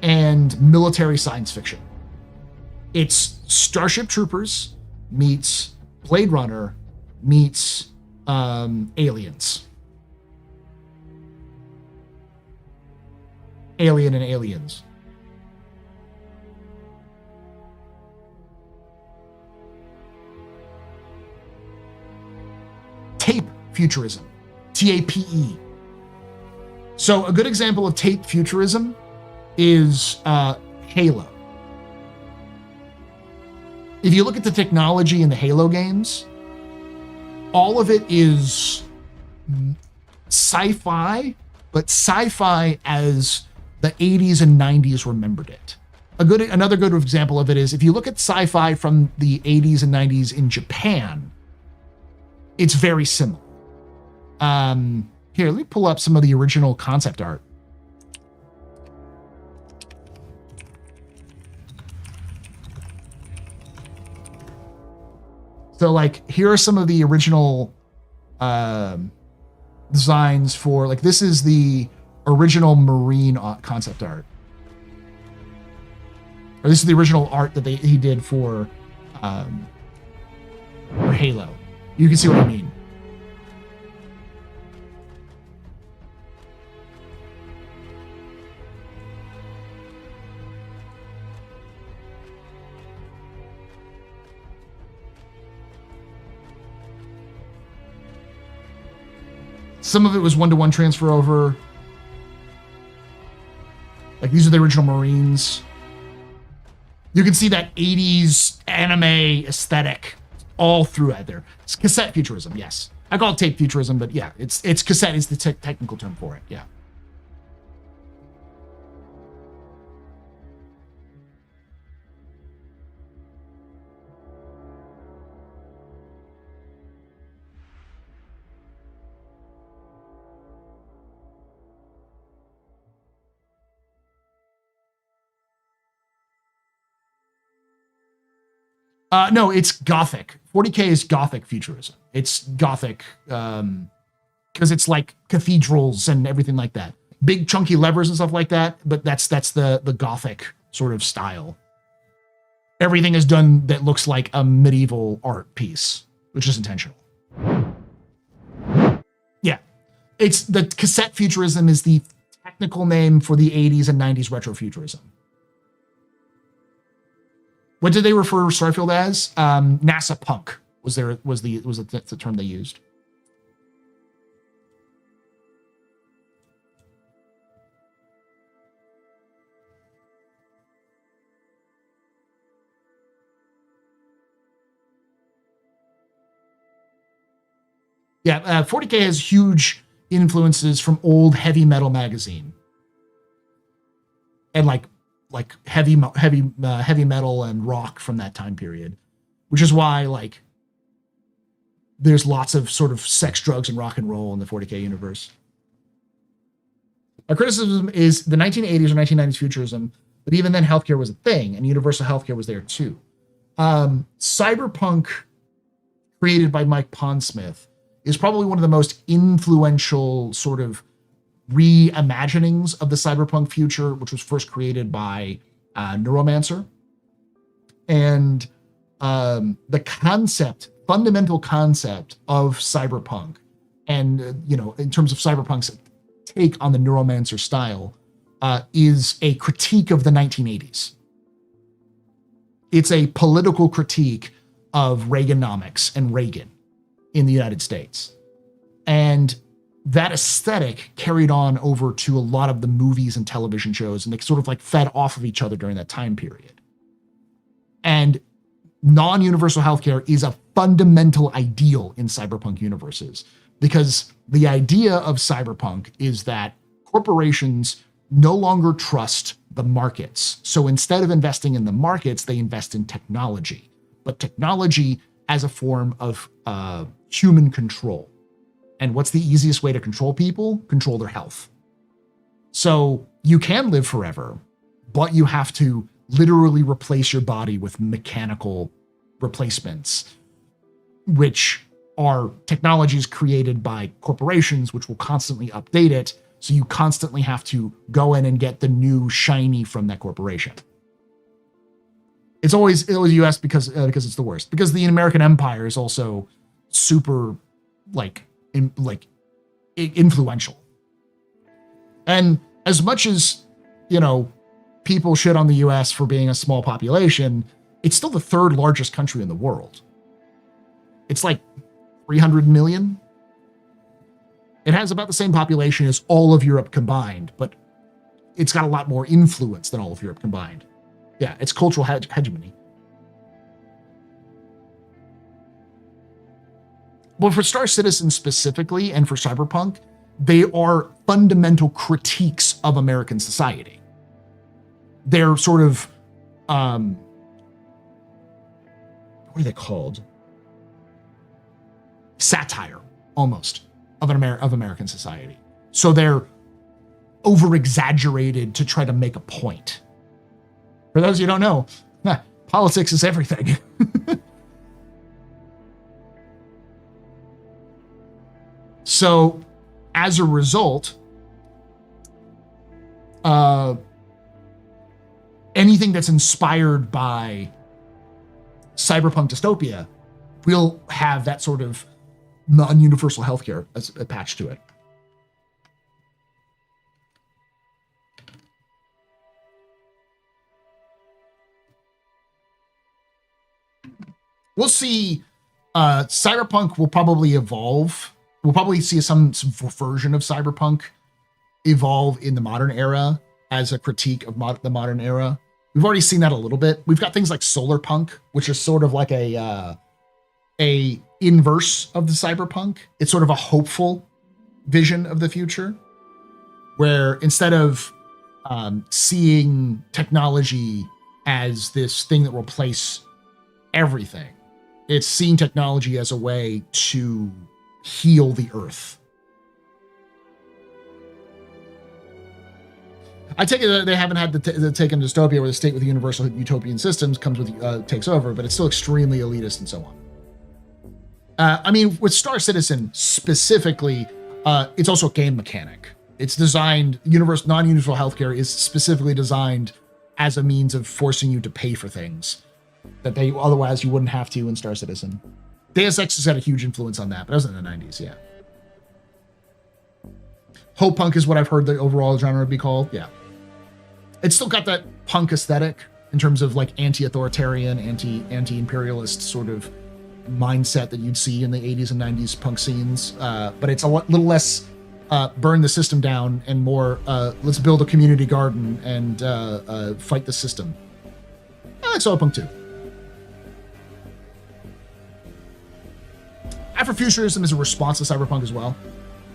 and military science fiction. It's Starship Troopers meets Blade Runner meets Aliens. Alien and Aliens. Tape futurism. TAPE. So a good example of tape futurism is Halo. If you look at the technology in the Halo games, all of it is sci-fi, but sci-fi as the 80s and 90s remembered it. Another good example of it is if you look at sci-fi from the 80s and 90s in Japan, it's very similar. Here, let me pull up some of the original concept art. So, like, here are some of the original designs for, like, this is the original Marine concept art. Or this is the original art that he did for Halo. You can see what I mean. Some of it was one-to-one transfer over. Like, these are the original Marines. You can see that 80s anime aesthetic all throughout there. It's cassette futurism, yes. I call it tape futurism, but yeah, it's cassette is the technical term for it, yeah. No, it's Gothic. 40K is Gothic futurism. It's Gothic because it's like cathedrals and everything like that. Big chunky levers and stuff like that, but that's the Gothic sort of style. Everything is done that looks like a medieval art piece, which is intentional. Yeah. It's the cassette futurism is the technical name for the 80s and 90s retrofuturism. What did they refer Starfield as? NASA punk was the term they used. Yeah, 40K has huge influences from old heavy metal magazine, and like heavy metal and rock from that time period, which is why like there's lots of sort of sex, drugs, and rock and roll in the 40K universe. Our criticism is the 1980s or 1990s futurism, but even then healthcare was a thing and universal healthcare was there too. Cyberpunk, created by Mike Pondsmith, is probably one of the most influential sort of reimaginings of the cyberpunk future, which was first created by Neuromancer. And the fundamental concept of cyberpunk, and in terms of cyberpunk's take on the Neuromancer style, is a critique of the 1980s. It's a political critique of Reaganomics and Reagan in the United States. And that aesthetic carried on over to a lot of the movies and television shows, and they sort of like fed off of each other during that time period. And non-universal healthcare is a fundamental ideal in cyberpunk universes, because the idea of cyberpunk is that corporations no longer trust the markets. So instead of investing in the markets, they invest in technology, but technology as a form of human control. And what's the easiest way to control people? Control their health. So you can live forever, but you have to literally replace your body with mechanical replacements, which are technologies created by corporations, which will constantly update it. So you constantly have to go in and get the new shiny from that corporation. It's always US because it's the worst. Because the American empire is also super influential. And as much as, people shit on the US for being a small population, it's still the third largest country in the world. It's like 300 million. It has about the same population as all of Europe combined, but it's got a lot more influence than all of Europe combined. Yeah, it's cultural hegemony. But for Star Citizen specifically, and for Cyberpunk, they are fundamental critiques of American society. They're sort of, what are they called? Satire, almost, of American society. So they're over-exaggerated to try to make a point. For those who don't know, politics is everything. So, as a result, anything that's inspired by cyberpunk dystopia will have that sort of non-universal healthcare attached to it. We'll see. Cyberpunk will probably evolve. We'll probably see some version of cyberpunk evolve in the modern era as a critique of the modern era. We've already seen that a little bit. We've got things like solar punk, which is sort of like a inverse of the cyberpunk. It's sort of a hopeful vision of the future, where instead of seeing technology as this thing that will replace everything, it's seeing technology as a way to heal the earth. I take it that they haven't had the take in dystopia where the state with universal utopian systems comes with takes over, but it's still extremely elitist and so on. With Star Citizen specifically, it's also a game mechanic. It's designed, non-universal healthcare is specifically designed as a means of forcing you to pay for things that otherwise you wouldn't have to in Star Citizen. Deus Ex has had a huge influence on that, but that was in the 90s, yeah. Hope punk is what I've heard the overall genre would be called, yeah. It's still got that punk aesthetic in terms of like anti-authoritarian, anti-imperialist sort of mindset that you'd see in the 80s and 90s punk scenes, but it's a little less burn the system down and more let's build a community garden and fight the system. I like Solarpunk too. Afrofuturism is a response to cyberpunk as well,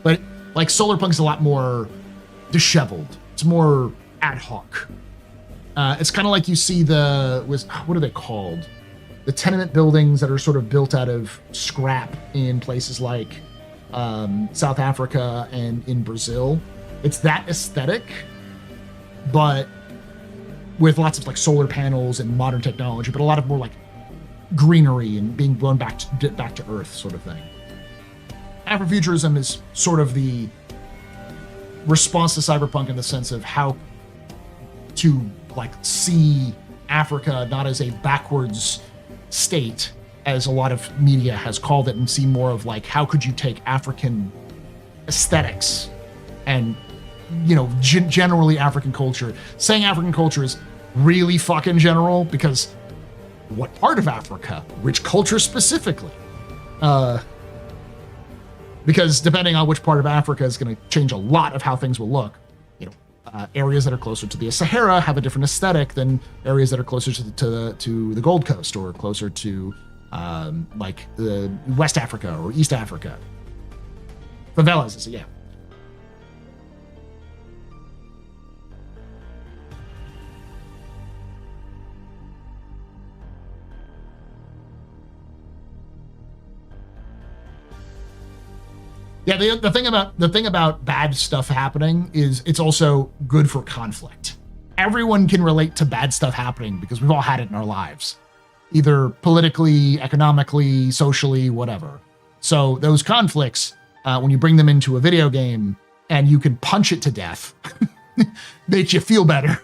but like Solarpunk is a lot more disheveled. It's more ad hoc. It's kind of like you see what are they called? The tenement buildings that are sort of built out of scrap in places like South Africa and in Brazil. It's that aesthetic, but with lots of like solar panels and modern technology, but a lot of more like greenery and being blown back to Earth sort of thing. Afrofuturism is sort of the response to cyberpunk in the sense of how to like see Africa not as a backwards state, as a lot of media has called it, and see more of like how could you take African aesthetics and generally African culture. Saying African culture is really fucking general because what part of Africa? Which culture specifically? Because depending on which part of Africa is going to change a lot of how things will look. Areas that are closer to the Sahara have a different aesthetic than areas that are closer to the Gold Coast or closer to like the West Africa or East Africa. Favelas, yeah. Yeah, the thing about bad stuff happening is it's also good for conflict. Everyone can relate to bad stuff happening because we've all had it in our lives, either politically, economically, socially, whatever. So those conflicts, when you bring them into a video game and you can punch it to death, makes you feel better.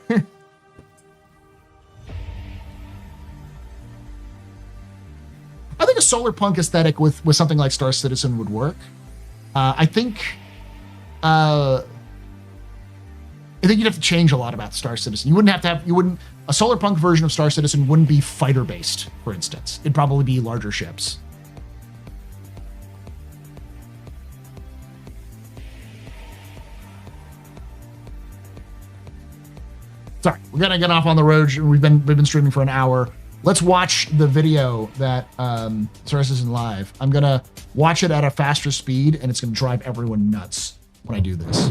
I think a solar punk aesthetic with something like Star Citizen would work. I think you'd have to change a lot about Star Citizen. A solar punk version of Star Citizen wouldn't be fighter based, for instance. It'd probably be larger ships. Sorry, we're gonna get off on the road. We've been streaming for an hour. Let's watch the video that Star Citizen Live. I'm gonna watch it at a faster speed, and it's gonna drive everyone nuts when I do this.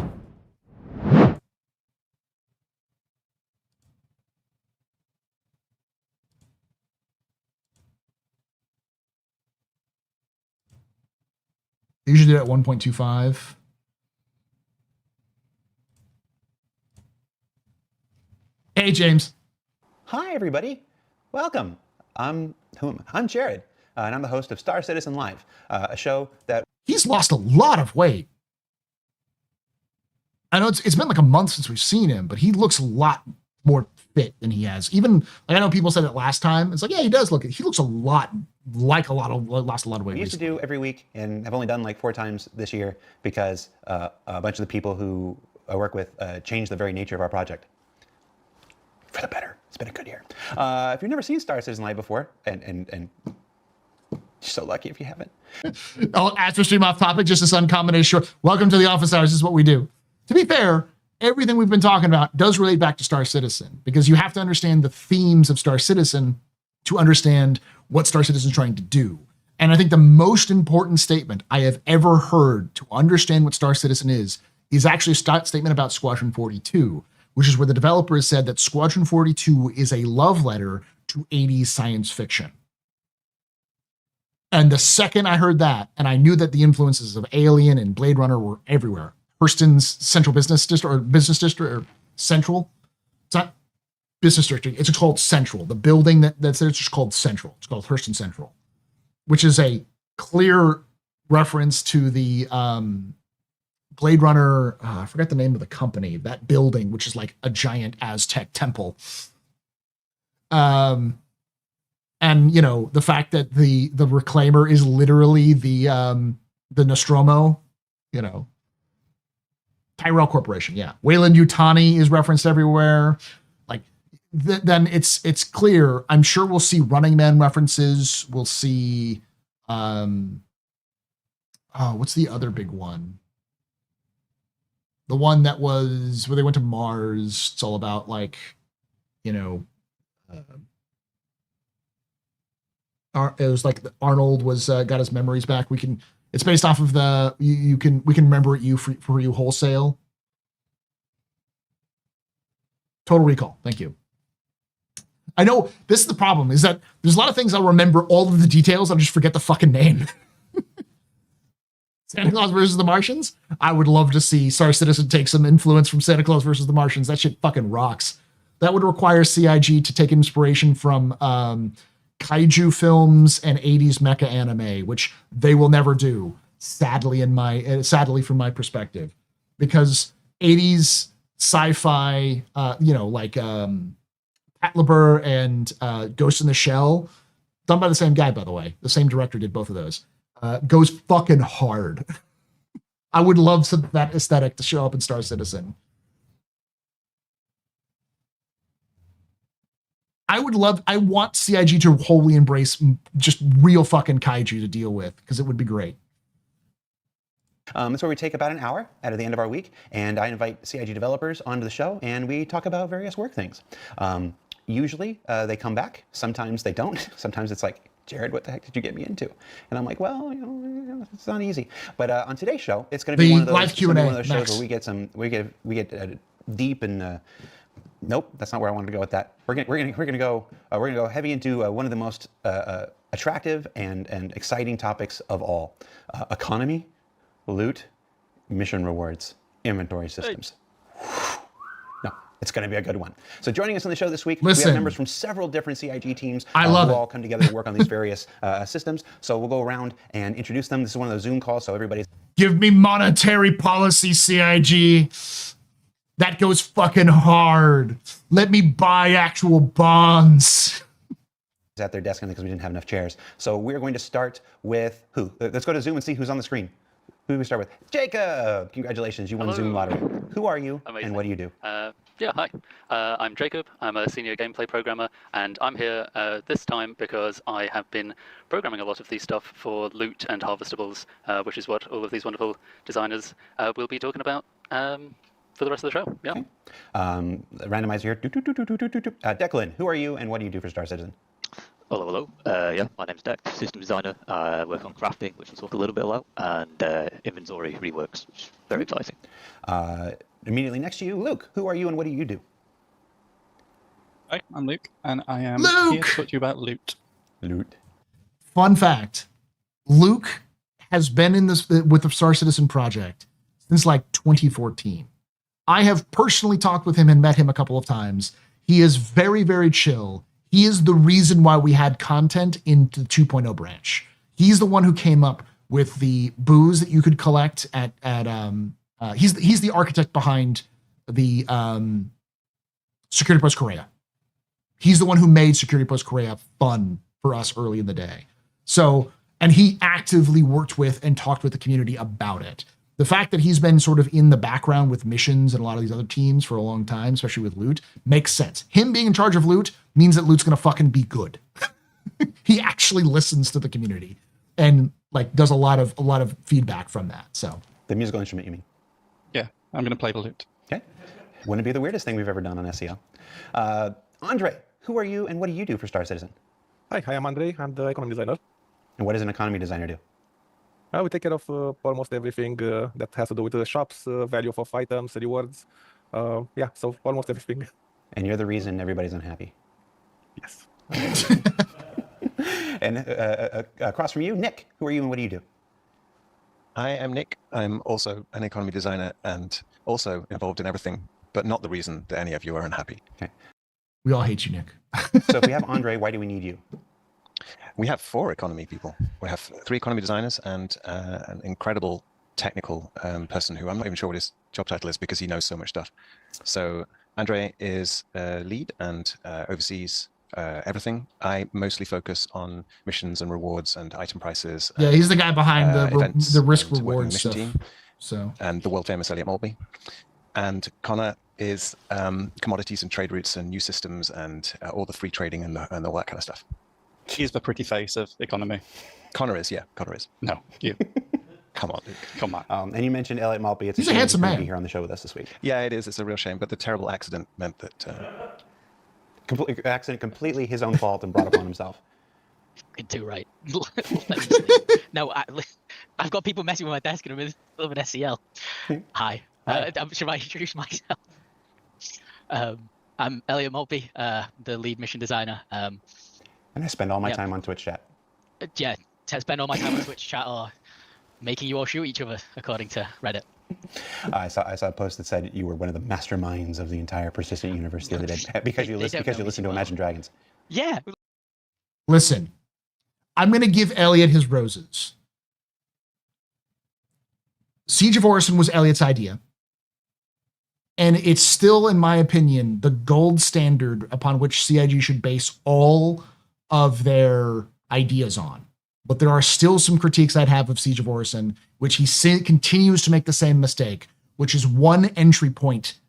I usually do it at 1.25. Hey, James.
Hi, everybody. Welcome. I'm Jared, and I'm the host of Star Citizen Live, a show that...
He's lost a lot of weight. I know it's been like a month since we've seen him, but he looks a lot more fit than he has. Even, like, I know people said it last time. It's like, yeah, he does look, he looks lost a lot of weight.
We used to do every week, and I've only done like 4 times this year because a bunch of the people who I work with changed the very nature of our project. For the better. It's been a good year. If you've never seen Star Citizen Live before, and you're so lucky if you haven't.
Astro stream off topic, just as uncommon as short. Welcome to the office hours. This is what we do. To be fair, everything we've been talking about does relate back to Star Citizen, because you have to understand the themes of Star Citizen to understand what Star Citizen is trying to do. And I think the most important statement I have ever heard to understand what Star Citizen is actually a statement about Squadron 42, which is where the developer has said that Squadron 42 is a love letter to 80s science fiction. And the second I heard that, and I knew that the influences of Alien and Blade Runner were everywhere. Hurston's Central Business District, or Business District, or Central. It's not Business District, it's called Central. The building that's there, it's just called Central. It's called Hurston Central, which is a clear reference to the Blade Runner, I forgot the name of the company, that building, which is like a giant Aztec temple. And, you know, the fact that the Reclaimer is literally the Nostromo, you know, Tyrell Corporation, yeah. Wayland Yutani is referenced everywhere. Like, then it's clear. I'm sure we'll see Running Man references. We'll see, what's the other big one? The one that was where they went to Mars. It's all about, like, you know, it was like Arnold was got his memories back. It's based off of the we can remember it for you wholesale. Total Recall. Thank you. I know this is the problem, is that there's a lot of things I'll remember all of the details. I'll just forget the fucking name. Santa Claus versus the Martians. I would love to see Star Citizen take some influence from Santa Claus versus the Martians. That shit fucking rocks. That would require CIG to take inspiration from kaiju films and 80s mecha anime, which they will never do, sadly from my perspective, because 80s sci-fi, like Patlabor and Ghost in the Shell, done by the same guy, by the way. The same director did both of those. Goes fucking hard. I would love that aesthetic to show up in Star Citizen. I want CIG to wholly embrace just real fucking kaiju to deal with, because it would be great.
It's where we take about an hour out of the end of our week, and I invite CIG developers onto the show, and we talk about various work things. Usually they come back. Sometimes they don't. Sometimes it's like, Jared, what the heck did you get me into? And I'm like, well, it's not easy. But on today's show, it's going to be one of those shows where we get deep and. Nope, that's not where I wanted to go with that. We're gonna go heavy into one of the most attractive and exciting topics of all: economy, loot, mission rewards, inventory systems. No, it's going to be a good one. So joining us on the show this week, we have members from several different CIG teams who all come together to work on these various systems. So we'll go around and introduce them. This is one of those Zoom calls, so everybody's...
Give me monetary policy, CIG. That goes fucking hard. Let me buy actual bonds.
At their desk because we didn't have enough chairs. So we're going to start with who? Let's go to Zoom and see who's on the screen. Who do we start with? Jacob! Congratulations, you won the Zoom lottery. Who are you and what do you do?
Yeah, hi. I'm Jacob. I'm a senior gameplay programmer, and I'm here this time because I have been programming a lot of these stuff for loot and harvestables, which is what all of these wonderful designers will be talking about for the rest of the show. Yeah.
Okay. Randomizer here. Declan, who are you and what do you do for Star Citizen?
Hello. Yeah, my name's Deck, system designer. I work on crafting, which we'll talk a little bit about, and inventory reworks, which is very exciting.
Immediately next to you, Luke, who are you and what do you do?
Hi, I'm Luke, and I am here to talk to you about loot.
Loot.
Fun fact, Luke has been in this with the Star Citizen project since like 2014. I have personally talked with him and met him a couple of times. He is very, very chill. He is the reason why we had content in the 2.0 branch. He's the one who came up with the booze that you could collect at he's the architect behind the Security Post Korea. He's the one who made Security Post Korea fun for us early in the day. So, and he actively worked with and talked with the community about it. The fact that he's been sort of in the background with missions and a lot of these other teams for a long time, especially with loot, makes sense. Him being in charge of loot means that loot's gonna fucking be good. He actually listens to the community and like does a lot of feedback from that. So
the musical instrument, you mean?
Yeah, I'm gonna play the loot.
Okay. Wouldn't be the weirdest thing we've ever done on SEO. Andre, who are you and what do you do for Star Citizen?
Hi, I'm Andre. I'm the economy designer.
And what does an economy designer do?
We take care of almost everything that has to do with the shops, value of items, rewards. Yeah, so almost everything.
And you're the reason everybody's unhappy.
Yes.
And across from you, Nick, who are you and what do you do?
I am Nick. I'm also an economy designer and also involved in everything, but not the reason that any of you are unhappy.
Okay.
We all hate you, Nick.
So if we have Andre, why do we need you?
We have 4 economy people. We have 3 economy designers and an incredible technical person who I'm not even sure what his job title is because he knows so much stuff. So Andre is lead and oversees everything. I mostly focus on missions and rewards and item prices.
Yeah, he's the guy behind the risk reward
mission
stuff.
Team,
so
and the world famous Elliot Maltby. And Connor is commodities and trade routes and new systems and all the free trading and all that kind of stuff.
He's the pretty face of economy.
Connor is, yeah, Connor is.
No, you.
Come on, Luke.
Come on.
And you mentioned Elliot Maltby.
He's a handsome man.
Be here on the show with us this week.
Yeah, it is. It's a real shame, but the terrible accident meant that.
Accident completely his own fault and brought upon himself.
Fucking too right. No, I've got people messing with my desk and I'm in a little bit SEL. Hi. Should I introduce myself? I'm Elliot Maltby, the lead mission designer.
And I spend all my time on Twitch chat.
Yeah, spend all my time on Twitch chat or making you all shoot each other, according to Reddit.
I saw a post that said you were one of the masterminds of the entire persistent universe the other day because you listen to Imagine Dragons.
Yeah.
Listen, I'm going to give Elliot his roses. Siege of Orison was Elliot's idea. And it's still, in my opinion, the gold standard upon which CIG should base all of their ideas on. But there are still some critiques I'd have of Siege of Orison, which he continues to make the same mistake, which is one entry point.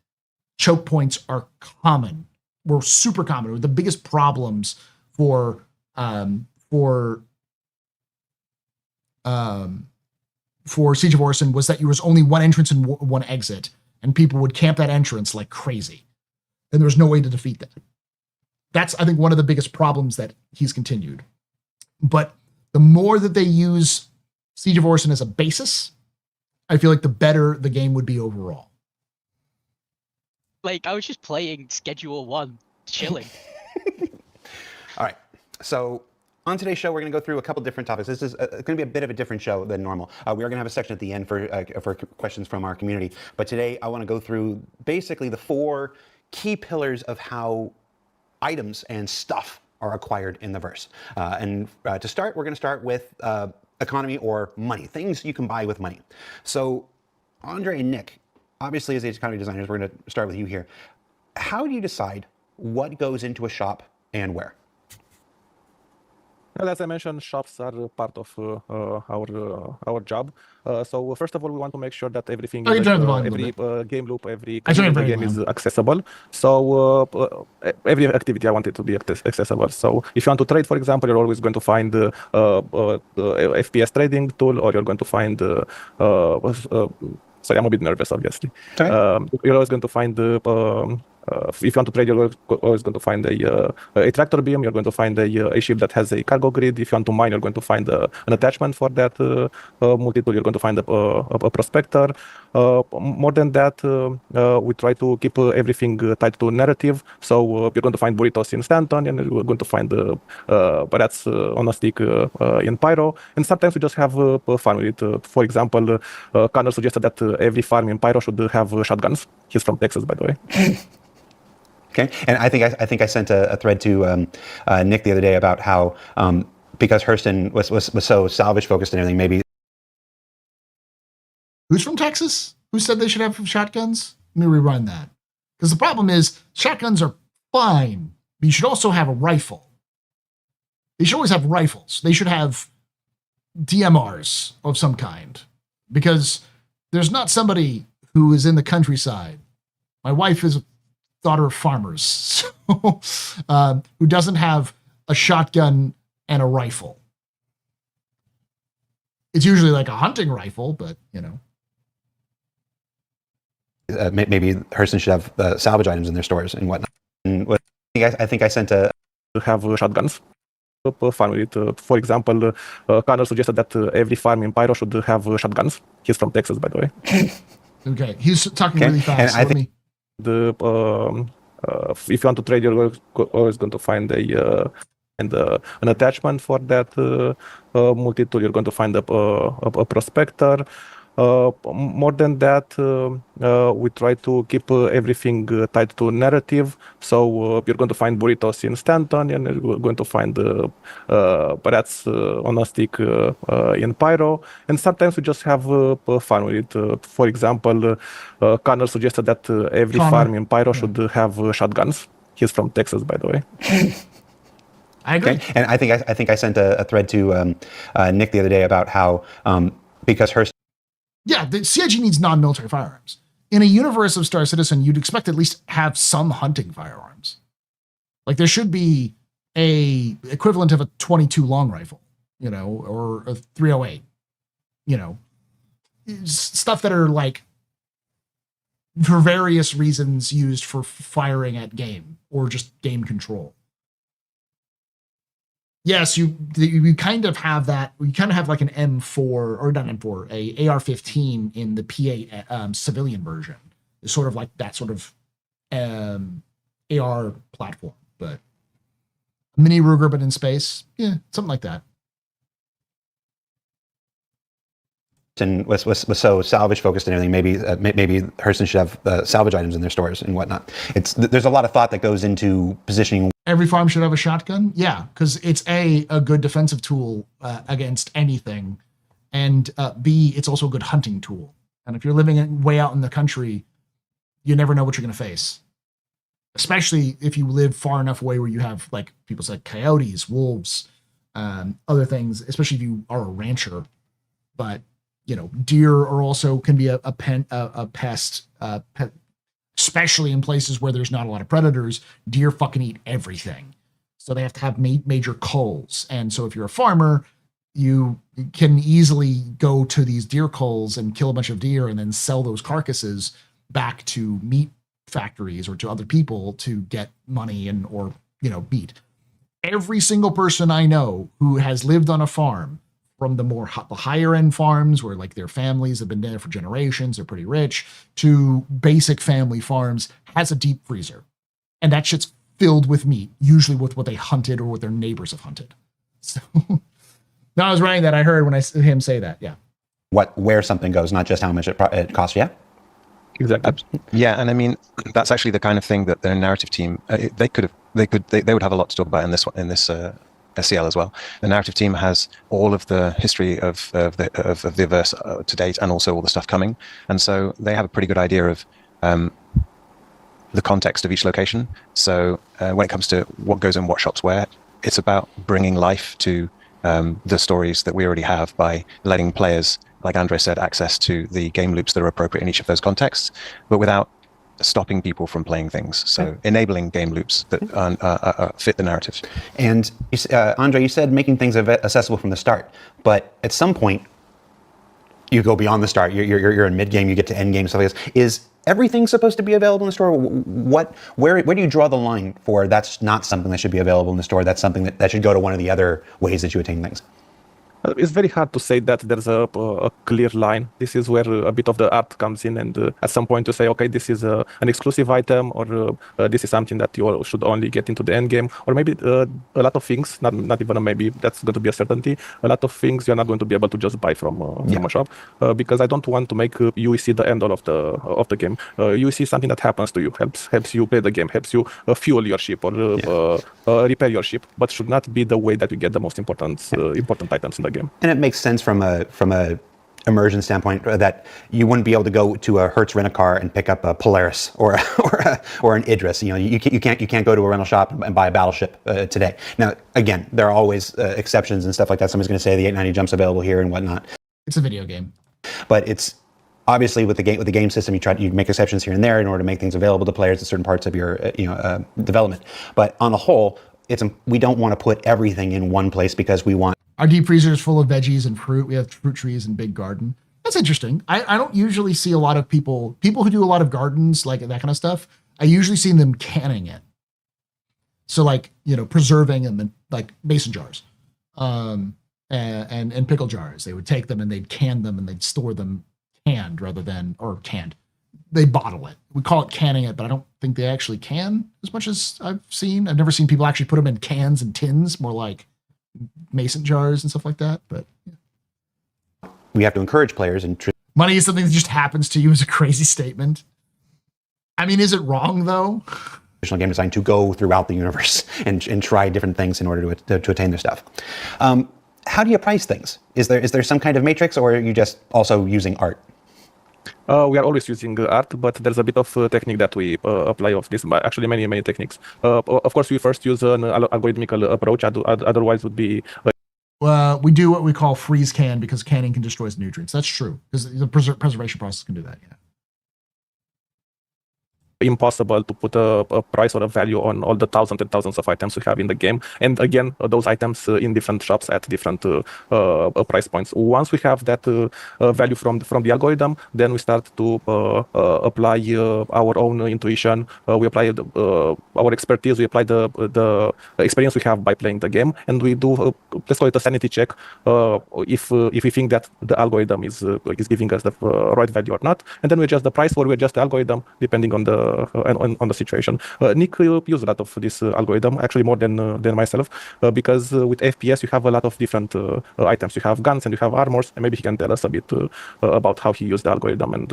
Choke points are common. Were super common. The biggest problems for Siege of Orison was that there was only one entrance and one exit, and people would camp that entrance like crazy, and there was no way to defeat that. That's, I think, one of the biggest problems that he's continued. But the more that they use Siege of Orison as a basis, I feel like the better the game would be overall.
Like, I was just playing Schedule 1, chilling.
All right. So On today's show, we're going to go through a couple different topics. This is going to be a bit of a different show than normal. We are going to have a section at the end for questions from our community. But today, I want to go through basically the 4 key pillars of how items and stuff are acquired in the verse. To start, we're going to start with economy or money, things you can buy with money. So, Andre and Nick, obviously as economy designers, we're going to start with you here. How do you decide what goes into a shop and where?
Well, as I mentioned, shops are part of our job. So first of all, we want to make sure that everything, every game loop, every game is accessible. So every activity I want it to be accessible. So if you want to trade, for example, you're always going to find the FPS trading tool, or you're going to find sorry, I'm a bit nervous, obviously. You're always going to find the if you want to trade, you're always going to find a tractor beam. You're going to find a ship that has a cargo grid. If you want to mine, you're going to find an attachment for that multi-tool. You're going to find a prospector. More than that, we try to keep everything tied to narrative. So you're going to find burritos in Stanton, and you're going to find rats on a stick in Pyro. And sometimes we just have fun with it. For example, Connor suggested that every farm in Pyro should have shotguns. He's from Texas, by the way.
Okay, and I think I sent a thread to Nick the other day about how because Hurston was so salvage focused and everything, maybe.
Who's from Texas? Who said they should have shotguns? Let me rerun that, because the problem is shotguns are fine, but you should also have a rifle. They should always have rifles. They should have DMRs of some kind, because there's not somebody who is in the countryside. My wife is a daughter of farmers, so, who doesn't have a shotgun and a rifle. It's usually like a hunting rifle, but you know.
Maybe Hurston should have salvage items in their stores and whatnot. And I think I sent a
have shotguns. Fun with it. For example, Connor suggested that every farm in Pyro should have shotguns. He's from Texas, by the way.
Okay, he's talking really fast.
And I think if you want to trade, you're always going to find an attachment for that multi-tool. You're going to find a prospector. More than that, we try to keep everything tied to narrative. So you're going to find burritos in Stanton, and you're going to find rats on a stick in Pyro. And sometimes we just have fun with it. For example, Connor suggested that every farm in Pyro should have shotguns. He's from Texas, by the way.
I agree.
Okay. And I think I sent a thread to Nick the other day about how because Hurston.
Yeah, the CIG needs non-military firearms. In a universe of Star Citizen, you'd expect at least have some hunting firearms. Like there should be a equivalent of a 22 long rifle, you know, or a 308, you know, stuff that are like for various reasons used for firing at game or just game control. Yes, you kind of have that. You kind of have like an M4, or not M4, a AR-15 in the PA civilian version. It's sort of like that sort of AR platform, but mini Ruger, but in space. Yeah, something like that.
And was so salvage focused and everything. Maybe Hurston should have salvage items in their stores and whatnot. There's a lot of thought that goes into positioning.
Every farm should have a shotgun. Yeah, because it's a good defensive tool against anything, and B, it's also a good hunting tool. And if you're living way out in the country, you never know what you're going to face. Especially if you live far enough away where you have, like people said, coyotes, wolves, other things. Especially if you are a rancher, but you know, deer are also can be a pest, especially in places where there's not a lot of predators. Deer fucking eat everything, so they have to have major culls. And so if you're a farmer, you can easily go to these deer culls and kill a bunch of deer and then sell those carcasses back to meat factories or to other people to get money and or you know meat. Every single person I know who has lived on a farm, from the higher end farms where like their families have been there for generations, they're pretty rich, to basic family farms, has a deep freezer. And that shit's filled with meat, usually with what they hunted or what their neighbors have hunted. So no, I was writing that. I heard when him say that. Yeah.
Where something goes, not just how much it costs. Yeah.
Exactly.
Yeah, and I mean that's actually the kind of thing that their narrative team they would have a lot to talk about in this SCL as well. The narrative team has all of the history of the verse to date, and also all the stuff coming, and so they have a pretty good idea of the context of each location. So when it comes to what goes in what shops where, it's about bringing life to the stories that we already have by letting players, like Andre said, access to the game loops that are appropriate in each of those contexts, but without stopping people from playing things. So enabling game loops that fit the narrative.
And Andre, you said making things accessible from the start, but at some point you go beyond the start. You're in mid game, you get to end game, stuff like this. Is everything supposed to be available in the store? Where do you draw the line for that's not something that should be available in the store? That's something that should go to one of the other ways that you attain things.
It's very hard to say that there's a clear line. This is where a bit of the art comes in, and at some point to say, okay, this is an exclusive item, or this is something that you should only get into the end game, or maybe a lot of things, not even maybe that's going to be a certainty. A lot of things you're not going to be able to just buy from a shop, because I don't want to make UEC the end all of the game. UEC is something that happens to you, helps you play the game, helps you fuel your ship or repair your ship, but should not be the way that you get the most important items in the game.
And it makes sense from a immersion standpoint that you wouldn't be able to go to a Hertz rent-a-car and pick up a Polaris or an Idris. You know, you can't go to a rental shop and buy a battleship today. Now, again, there are always exceptions and stuff like that. Somebody's going to say the 890 jump's available here and whatnot.
It's a video game,
but it's obviously with the game system, you make exceptions here and there in order to make things available to players at certain parts of your development. But on the whole, we don't want to put everything in one place because we want.
Our deep freezer is full of veggies and fruit. We have fruit trees and big garden. That's interesting. I don't usually see a lot of people who do a lot of gardens, like that kind of stuff. I usually see them canning it. So like, preserving them in like mason jars, and pickle jars. They would take them and they'd can them and they'd store them canned canned. They bottle it. We call it canning it, but I don't think they actually can as much as I've seen. I've never seen people actually put them in cans and tins, more like mason jars and stuff like that. But yeah.
We have to encourage players and
money is something that just happens to you is a crazy statement. I mean, is it wrong though?
Traditional game design to go throughout the universe and try different things in order to attain their stuff. How do you price things? Is there some kind of matrix, or are you just also using art?
We are always using art, but there's a bit of technique that we apply of this, but actually many techniques. Of course, we first use an algorithmical approach, otherwise would be...
we do what we call freeze can, because canning can destroy nutrients. That's true, because the preservation process can do that, yeah.
Impossible to put a price or a value on all the thousands and thousands of items we have in the game, and again those items in different shops at different price points. Once we have that value from the algorithm, then we start to apply our own intuition. We apply our expertise. We apply the experience we have by playing the game, and we do let's call it a sanity check. If we think that the algorithm is giving us the right value or not, and then we adjust the price, or we adjust the algorithm depending on the situation. Nick used a lot of this algorithm, actually more than myself, because with FPS you have a lot of different items. You have guns and you have armors, and maybe he can tell us a bit about how he used the algorithm. And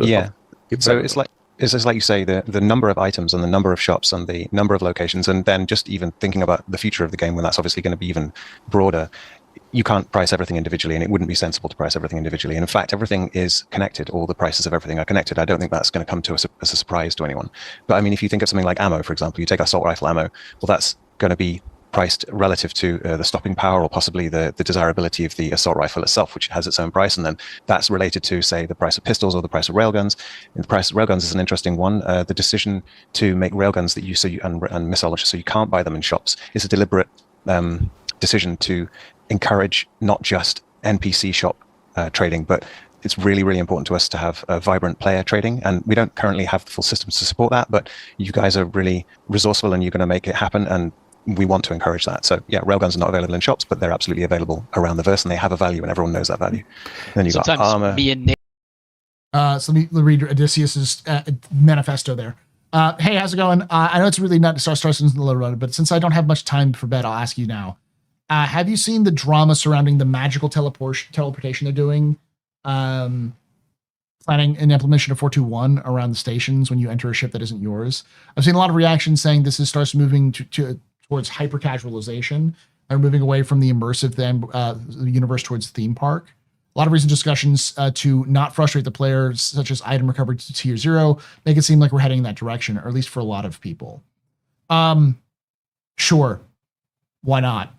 so it's like you say, the number of items and the number of shops and the number of locations, and then just even thinking about the future of the game when that's obviously going to be even broader. You can't price everything individually, and it wouldn't be sensible to price everything individually. And in fact, everything is connected. All the prices of everything are connected. I don't think that's going to come to us as a surprise to anyone. But I mean, if you think of something like ammo, for example, you take assault rifle ammo, well, that's going to be priced relative to the stopping power, or possibly the desirability of the assault rifle itself, which has its own price. And then that's related to, say, the price of pistols or the price of railguns. And the price of railguns is an interesting one. The decision to make railguns that and missile launchers so you can't buy them in shops is a deliberate decision to encourage not just NPC shop trading, but it's really, really important to us to have a vibrant player trading. And we don't currently have the full systems to support that, but you guys are really resourceful and you're going to make it happen. And we want to encourage that. So yeah, railguns are not available in shops, but they're absolutely available around the verse, and they have a value, and everyone knows that value. And then you've got armor.
So let me read Odysseus's manifesto there. Hey, how's it going? I know it's really not Star Citizen, but since I don't have much time for bed, I'll ask you now. Have you seen the drama surrounding the magical teleportation they're doing? Planning an implementation of 421 around the stations when you enter a ship that isn't yours. I've seen a lot of reactions saying this starts moving towards hyper casualization and moving away from the immersive universe towards theme park. A lot of recent discussions to not frustrate the players, such as item recovery to tier 0, make it seem like we're heading in that direction, or at least for a lot of people. Sure. Why not?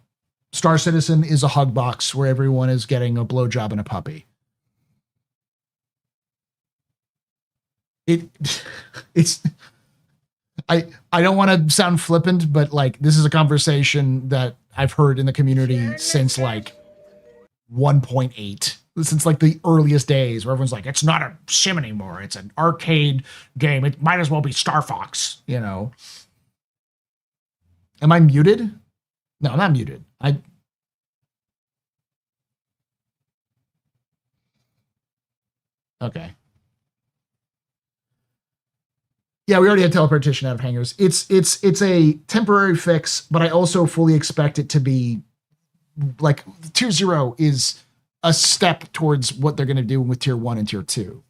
Star Citizen is a hug box where everyone is getting a blowjob and a puppy. I don't want to sound flippant, but like this is a conversation that I've heard in the community since like 1.8, since like the earliest days, where everyone's like, it's not a sim anymore, it's an arcade game, it might as well be Star Fox, you know. Am I muted? No, I'm not muted. Okay. Yeah, we already had teleportation out of hangars. It's a temporary fix, but I also fully expect it to be like tier 0 is a step towards what they're going to do with tier 1 and tier 2.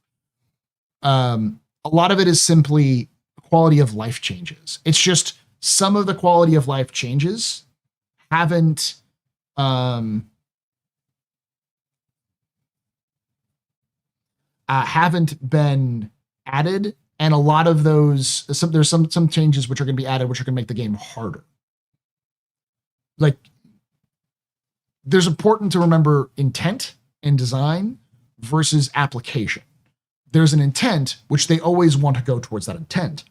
A lot of it is simply quality of life changes. It's just some of the quality of life changes haven't been added, and a lot of those there's some changes which are going to be added which are going to make the game harder. Like, there's important to remember intent and design versus application. There's an intent which they always want to go towards that intent,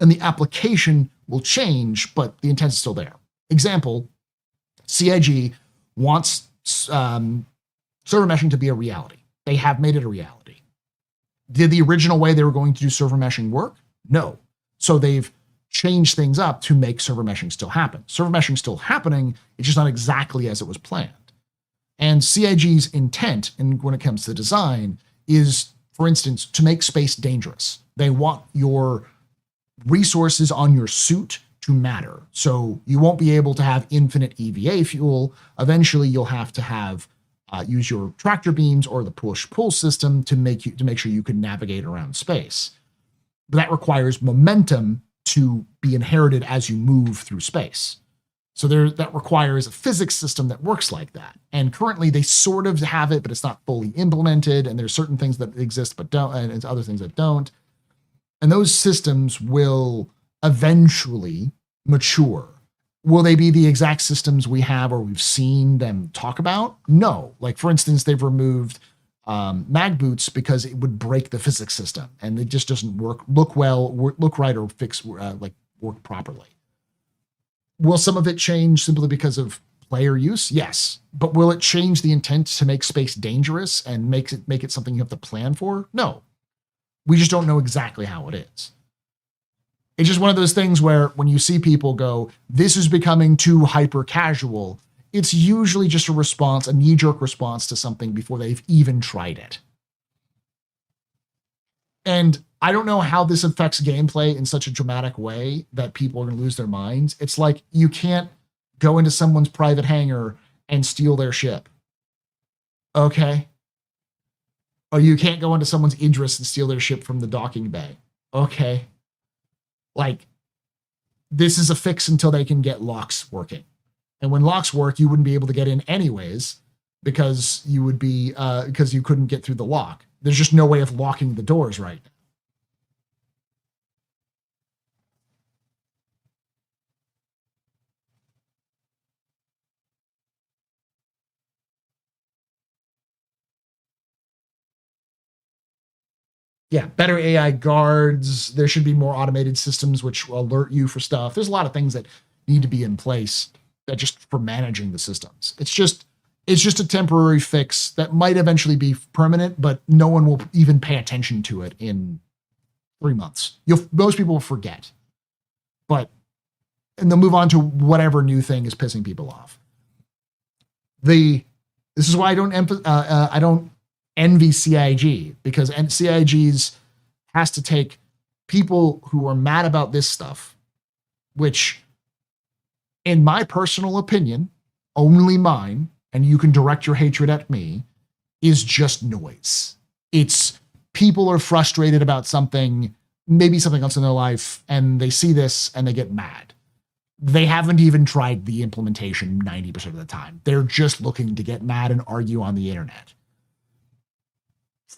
and the application will change, but the intent is still there. Example, CIG wants server meshing to be a reality. They have made it a reality. Did the original way they were going to do server meshing work? No. So they've changed things up to make server meshing still happen. Server meshing still happening, it's just not exactly as it was planned. And CIG's intent, and when it comes to design, is, for instance, to make space dangerous. They want your resources on your suit to matter. So you won't be able to have infinite EVA fuel. Eventually, you'll have to have use your tractor beams or the push-pull system to make sure you can navigate around space. But that requires momentum to be inherited as you move through space. So that requires a physics system that works like that. And currently, they sort of have it, but it's not fully implemented. And there's certain things that exist but don't, and it's other things that don't. And those systems will eventually mature. Will they be the exact systems we have or we've seen them talk about? No. Like, for instance, they've removed mag boots because it would break the physics system, and it just doesn't look right, or work properly. Will some of it change simply because of player use? Yes. But will it change the intent to make space dangerous and make it something you have to plan for? No. We just don't know exactly how it is. It's just one of those things where when you see people go, this is becoming too hyper casual, it's usually just a knee-jerk response to something before they've even tried it. And I don't know how this affects gameplay in such a dramatic way that people are going to lose their minds. It's like you can't go into someone's private hangar and steal their ship. Okay. Or you can't go into someone's Idris and steal their ship from the docking bay. Okay. Like, this is a fix until they can get locks working. And when locks work, you wouldn't be able to get in anyways because you couldn't get through the lock. There's just no way of locking the doors right now. Yeah, better AI guards. There should be more automated systems which will alert you for stuff. There's a lot of things that need to be in place that just for managing the systems. It's just a temporary fix that might eventually be permanent, but no one will even pay attention to it in 3 months. Most people will forget. And they'll move on to whatever new thing is pissing people off. This is why I don't envy CIG, because CIG's has to take people who are mad about this stuff, which, in my personal opinion, only mine, and you can direct your hatred at me, is just noise. It's people are frustrated about something, maybe something else in their life, and they see this and they get mad. They haven't even tried the implementation 90% of the time. They're just looking to get mad and argue on the internet.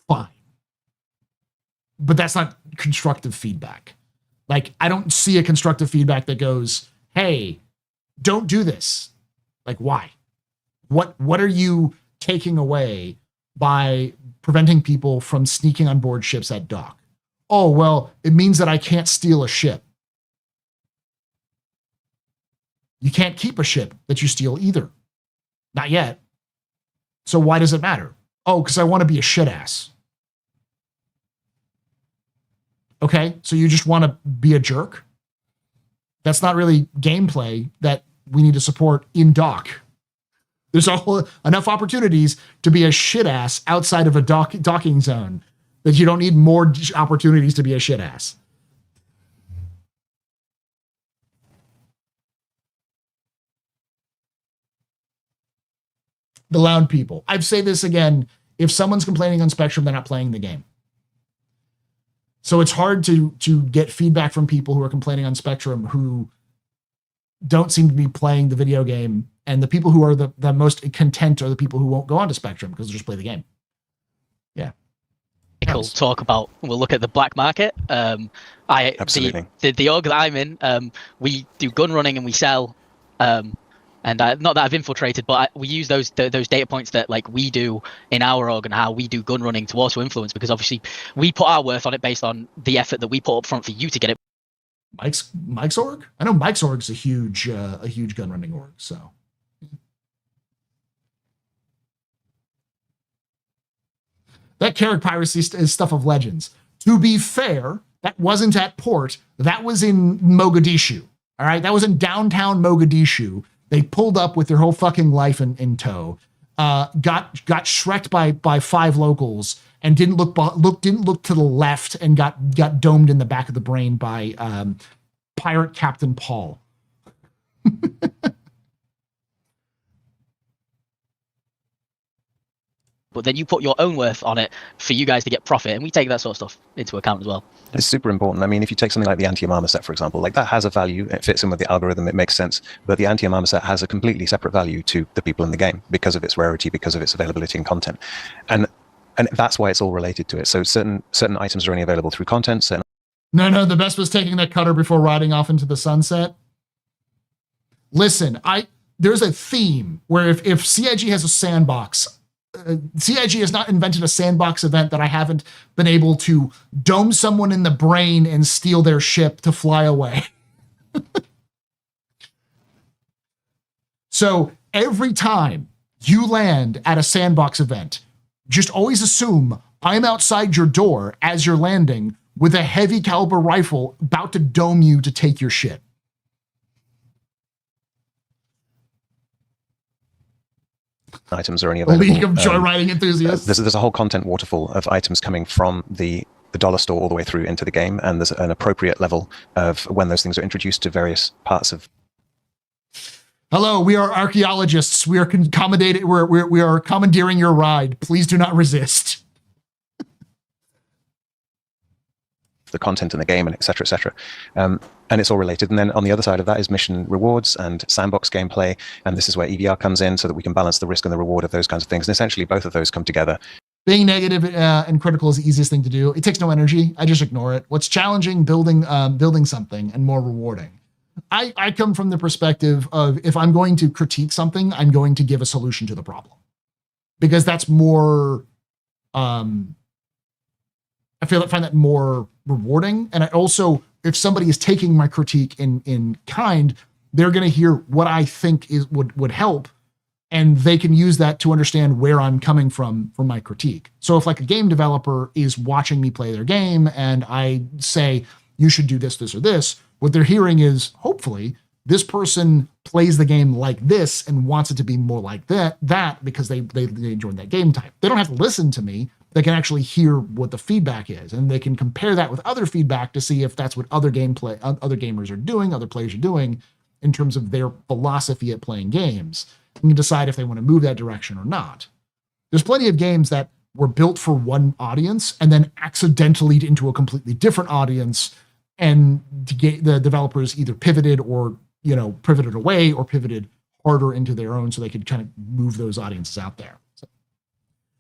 Fine. But that's not constructive feedback. Like, I don't see a constructive feedback that goes, hey, don't do this. Like, why? What are you taking away by preventing people from sneaking on board ships at dock? Oh, well, it means that I can't steal a ship. You can't keep a ship that you steal either. Not yet. So why does it matter? Oh, because I want to be a shit ass. Okay, so you just want to be a jerk? That's not really gameplay that we need to support in dock. There's enough opportunities to be a shit ass outside of a docking zone that you don't need more opportunities to be a shit ass. The loud people. I'd say this again. If someone's complaining on Spectrum, they're not playing the game. So it's hard to get feedback from people who are complaining on Spectrum who don't seem to be playing the video game. And the people who are the most content are the people who won't go onto Spectrum because they just play the game. Yeah.
We'll talk about, we'll look at the black market.
Absolutely.
The org that I'm in, we do gun running and we sell. And not that I've infiltrated, but we use those data points that like we do in our org and how we do gun running to also influence, because obviously we put our worth on it based on the effort that we put up front for you to get it.
Mike's org? I know Mike's org is a huge gun running org. So that Carrick Piracy is stuff of legends. To be fair, that wasn't at port. That was in Mogadishu. All right, that was in downtown Mogadishu. They pulled up with their whole fucking life in tow, got shreked by 5 locals, and didn't look to the left, and got domed in the back of the brain by pirate Captain Paul.
But then you put your own worth on it for you guys to get profit, and we take that sort of stuff into account as well.
It's super important. I mean, if you take something like the anti-armor set, for example, like that has a value. It fits in with the algorithm. It makes sense. But the anti-armor set has a completely separate value to the people in the game because of its rarity, because of its availability and content. And that's why it's all related to it. So certain items are only available through content.
No, the best was taking that cutter before riding off into the sunset. Listen, there's a theme where if CIG has a sandbox, CIG has not invented a sandbox event that I haven't been able to dome someone in the brain and steal their ship to fly away. So every time you land at a sandbox event, just always assume I'm outside your door as you're landing with a heavy caliber rifle about to dome you to take your ship.
Items are only available.
League of Joyriding Enthusiasts.
There's a whole content waterfall of items coming from the dollar store all the way through into the game, and there's an appropriate level of when those things are introduced to various parts of.
Hello, we are archaeologists. We are we are commandeering your ride. Please do not resist.
The content in the game, and et cetera, et cetera. And it's all related. And then on the other side of that is mission rewards and sandbox gameplay. And this is where EVR comes in so that we can balance the risk and the reward of those kinds of things. And essentially both of those come together.
Being negative and critical is the easiest thing to do. It takes no energy. I just ignore it. What's challenging, building something, and more rewarding. I come from the perspective of if I'm going to critique something, I'm going to give a solution to the problem. Because that's more, I find that more rewarding. And I also, if somebody is taking my critique in kind, they're going to hear what I think would help, and they can use that to understand where I'm coming from for my critique. So if like a game developer is watching me play their game and I say, you should do this, this, or this, what they're hearing is, hopefully, this person plays the game like this and wants it to be more like that because they enjoyed that game type. They don't have to listen to me. They can actually hear what the feedback is, and they can compare that with other feedback to see if that's what other gamers are doing, other players are doing in terms of their philosophy at playing games. can decide if they want to move that direction or not. There's plenty of games that were built for one audience and then accidentally into a completely different audience, and the developers either pivoted or, pivoted away or pivoted harder into their own so they could kind of move those audiences out there. So,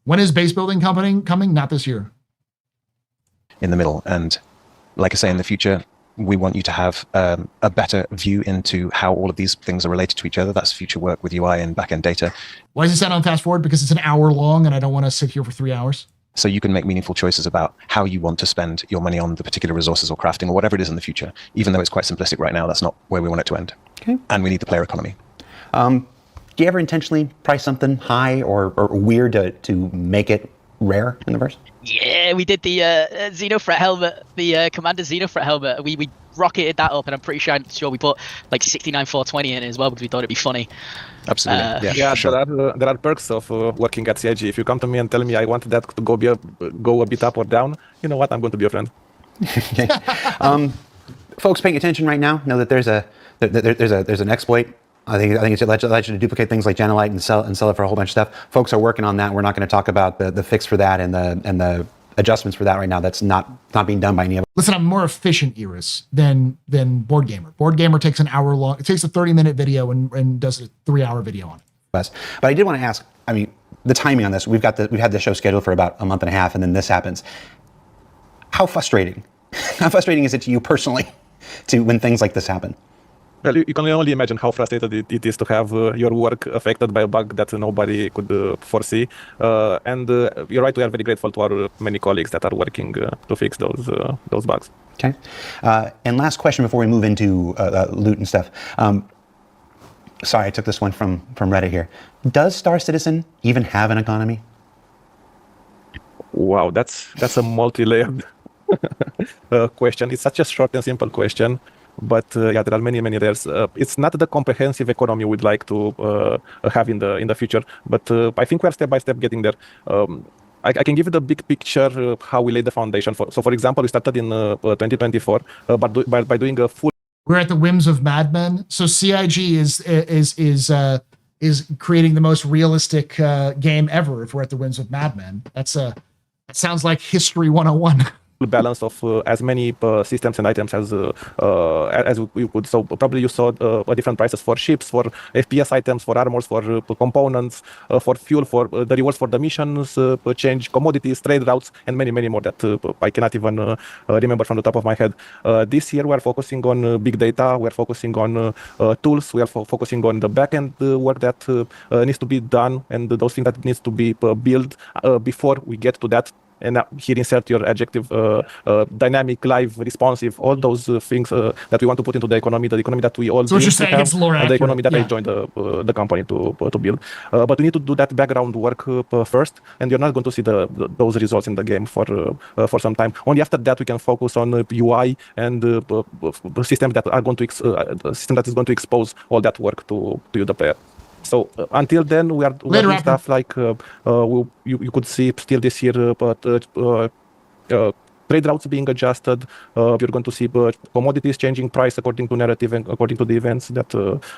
when is base building coming? Not this year.
In the middle. And like I say, in the future, we want you to have a better view into how all of these things are related to each other. That's future work with UI and backend data.
Why is it set on fast forward? Because it's an hour long and I don't want to sit here for 3 hours.
So you can make meaningful choices about how you want to spend your money on the particular resources or crafting or whatever it is in the future. Even though it's quite simplistic right now, that's not where we want it to end.
Okay.
And we need the player economy.
Do you ever intentionally price something high or weird to make it rare in the verse?
Yeah, we did the Xenofret helmet, the Commander Xenofret helmet. We rocketed that up, and I'm pretty sure we put like 69,420 in it as well because we thought it'd be funny.
Absolutely.
Yeah,
sure.
there are perks of working at CIG. If you come to me and tell me I want that to go a bit up or down, you know what? I'm going to be a friend.
Okay. Folks paying attention right now know that there's an exploit. I think it allows you to duplicate things like Genelite and sell it for a whole bunch of stuff. Folks are working on that. We're not going to talk about the fix for that and the adjustments for that right now. That's not being done by any of us.
Listen, I'm more efficient, Iris, than Board Gamer. Board Gamer takes an hour long. It takes a 30-minute video and does a 3-hour video on it.
But I did want to ask. I mean, the timing on this. We've had the show scheduled for about a month and a half, and then this happens. How frustrating? How frustrating is it to you personally, when things like this happen?
Well, you can only imagine how frustrated it is to have your work affected by a bug that nobody could foresee. And you're right, we are very grateful to our many colleagues that are working to fix those bugs.
Okay. And last question before we move into loot and stuff. Sorry, I took this one from Reddit here. Does Star Citizen even have an economy?
Wow, that's a multi-layered question. It's such a short and simple question. But yeah, there are many layers. It's not the comprehensive economy we'd like to have in the future, but I think we're step by step getting there. I can give you the big picture how we laid the foundation. So, for example, we started in 2024 by doing a full.
We're at the whims of madmen. So CIG is creating the most realistic game ever. If we're at the whims of madmen, that sounds like history 101.
Balance of as many systems and items as we could. So probably you saw different prices for ships, for FPS items, for armors, for components, for fuel, for the rewards for the missions, change commodities, trade routes, and many more that I cannot even remember from the top of my head. This year we are focusing on big data. We are focusing on tools. We are focusing on the backend work that needs to be done and those things that needs to be built before we get to that. And here insert your adjective, dynamic, live, responsive, all those things that we want to put into the economy that we all
so just saying
have,
it's lore
the economy that
yeah.
I joined the company to build. But we need to do that background work first, and you're not going to see those results in the game for some time. Only after that we can focus on UI and systems that are going to system that is going to expose all that work to you, the player. So until then, we are doing stuff like you could see still this year, trade routes being adjusted. You're going to see commodities changing price according to narrative and according to the events that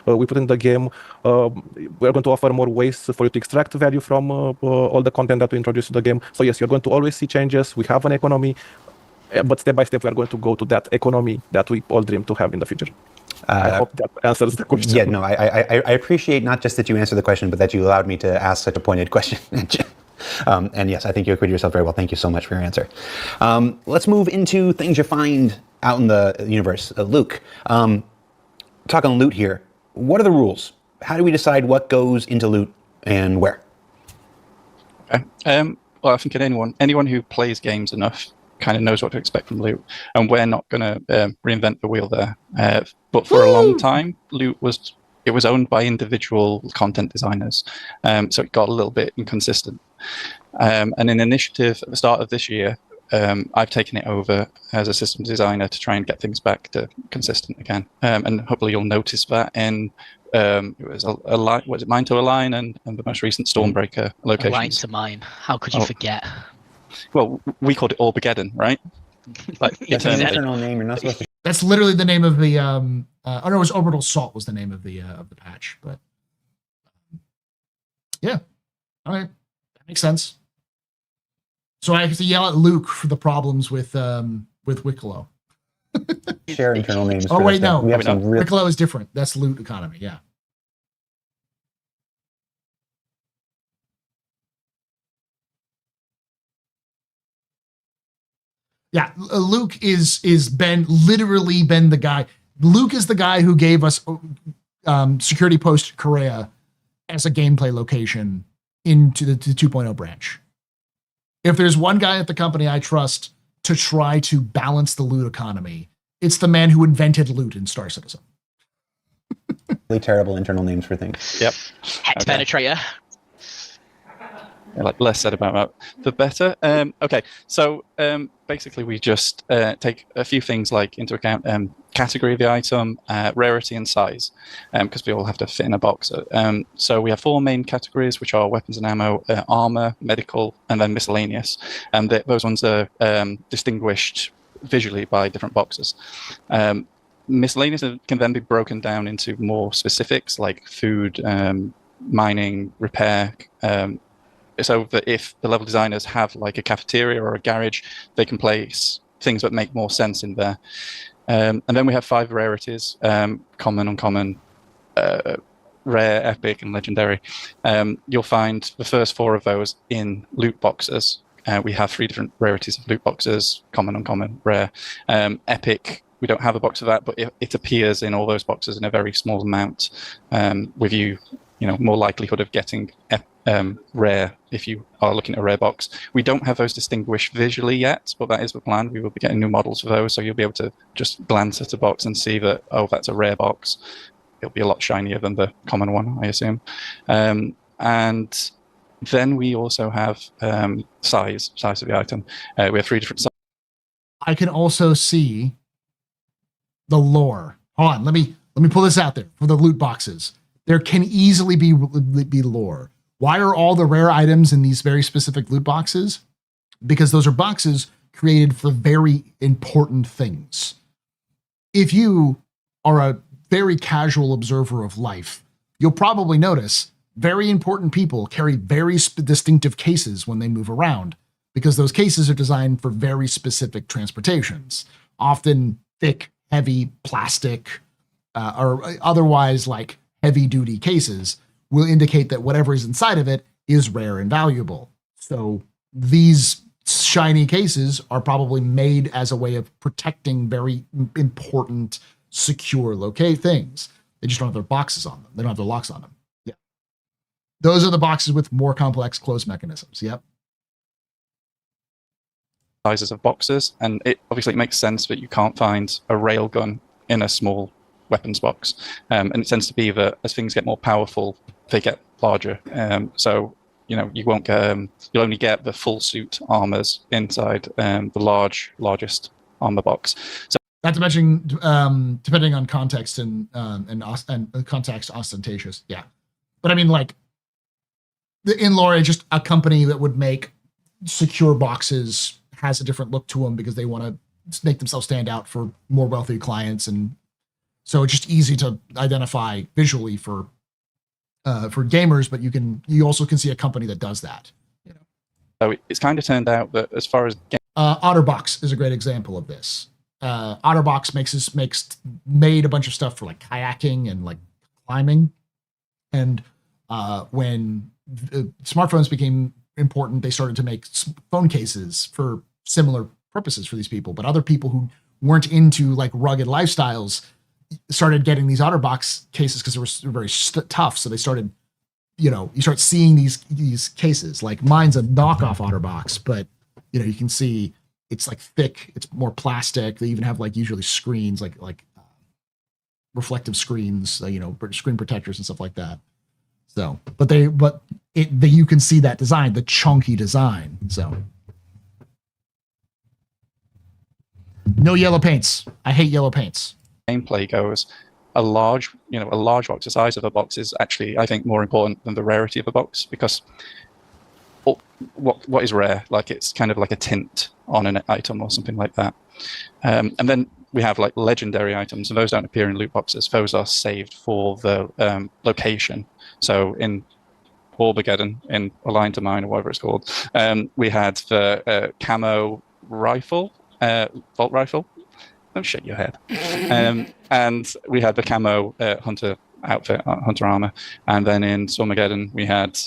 we put in the game. We're going to offer more ways for you to extract value from all the content that we introduce to the game. So yes, you're going to always see changes. We have an economy, but step by step, we are going to go to that economy that we all dream to have in the future. I hope that answers the question.
Yeah, no, I appreciate not just that you answered the question, but that you allowed me to ask such a pointed question. And yes, I think you acquitted yourself very well. Thank you so much for your answer. Let's move into things you find out in the universe. Luke, talk on loot here. What are the rules? How do we decide what goes into loot and where?
Okay. Well, I think anyone who plays games enough kind of knows what to expect from loot, and we're not going to reinvent the wheel there. But for a long time, loot was owned by individual content designers, so it got a little bit inconsistent. And an initiative at the start of this year, I've taken it over as a systems designer to try and get things back to consistent again. And hopefully you'll notice that in it was was it Mine to Align and the most recent Stormbreaker locations.
Align to Mine. How could you forget?
Well, we called it Orbageddon, right? Like,
it's an internal name. You're not supposed to.
That's literally the name of the. Oh no, it was Orbital Salt was the name of the patch, but Yeah. All right. That makes sense. So I have to yell at Luke for the problems with Wicklo.
Share internal names.
Oh
for
wait,
this stuff.
no.
We have some real.
Wicklo is different. That's loot economy. Yeah. Yeah, Luke is literally been the guy. Luke is the guy who gave us Security Post Korea as a gameplay location into the 2.0 branch. If there's one guy at the company I trust to try to balance the loot economy, it's the man who invented loot in Star Citizen.
Really terrible internal names for things.
Yep.
Hex penetrator.
Yeah, like less said about that, the better. Okay, so basically we just take a few things like into account category of the item, rarity and size, because we all have to fit in a box. So we have 4 main categories, which are weapons and ammo, armor, medical, and then miscellaneous. And those ones are distinguished visually by different boxes. Miscellaneous can then be broken down into more specifics like food, mining, repair, so that if the level designers have like a cafeteria or a garage, they can place things that make more sense in there. And then we have 5 rarities, common, uncommon, rare, epic, and legendary. You'll find the first 4 of those in loot boxes. We have 3 different rarities of loot boxes, common, uncommon, rare. Epic, we don't have a box of that, but it appears in all those boxes in a very small amount, with you know, more likelihood of getting rare if you are looking at a rare box. We don't have those distinguished visually yet, but that is the plan. We will be getting new models for those, so you'll be able to just glance at a box and see that, oh, that's a rare box. It'll be a lot shinier than the common one, I assume. And then we also have size of the item. We have 3 different sizes.
I can also see the lore. Hold on, let me pull this out there for the loot boxes. There can easily be lore. Why are all the rare items in these very specific loot boxes? Because those are boxes created for very important things. If you are a very casual observer of life, you'll probably notice very important people carry very distinctive cases when they move around, because those cases are designed for very specific transportations, often thick, heavy plastic, or otherwise like heavy-duty cases will indicate that whatever is inside of it is rare and valuable. So these shiny cases are probably made as a way of protecting very important, secure things. They just don't have their boxes on them. They don't have their locks on them. Yeah. Those are the boxes with more complex close mechanisms. Yep.
Sizes of boxes, and it obviously makes sense that you can't find a railgun in a small weapons box, and it tends to be that as things get more powerful, they get larger. So you know, you won't get you'll only get the full suit armors inside the largest armor box. So
not to mention, depending on context and context, ostentatious. Yeah, but I mean, like in lore, just a company that would make secure boxes has a different look to them because they want to make themselves stand out for more wealthy clients, and so it's just easy to identify visually for gamers. But you also can see a company that does that. You know?
So it's kind of turned out that as far as
Otterbox is a great example of this. Otterbox made a bunch of stuff for like kayaking and like climbing, and when smartphones became important, they started to make phone cases for similar purposes for these people. But other people who weren't into like rugged lifestyles started getting these Otterbox cases because they were very tough. So they started, you start seeing these cases. Like mine's a knockoff Otterbox, but you can see it's like thick, it's more plastic. They even have like usually screens, like reflective screens, screen protectors and stuff like that. So, but you can see that design, the chunky design. So, no yellow paints. I hate yellow paints.
Gameplay goes, a large box, the size of a box is actually, I think, more important than the rarity of a box, because what is rare? Like it's kind of like a tint on an item or something like that. And then we have like legendary items, and those don't appear in loot boxes. Those are saved for the location. So in Orbageddon in Aligned to Mine or whatever it's called. We had the camo rifle, Volt rifle. Don't shake your head. And we had the camo hunter outfit, hunter armor. And then in Stormageddon, we had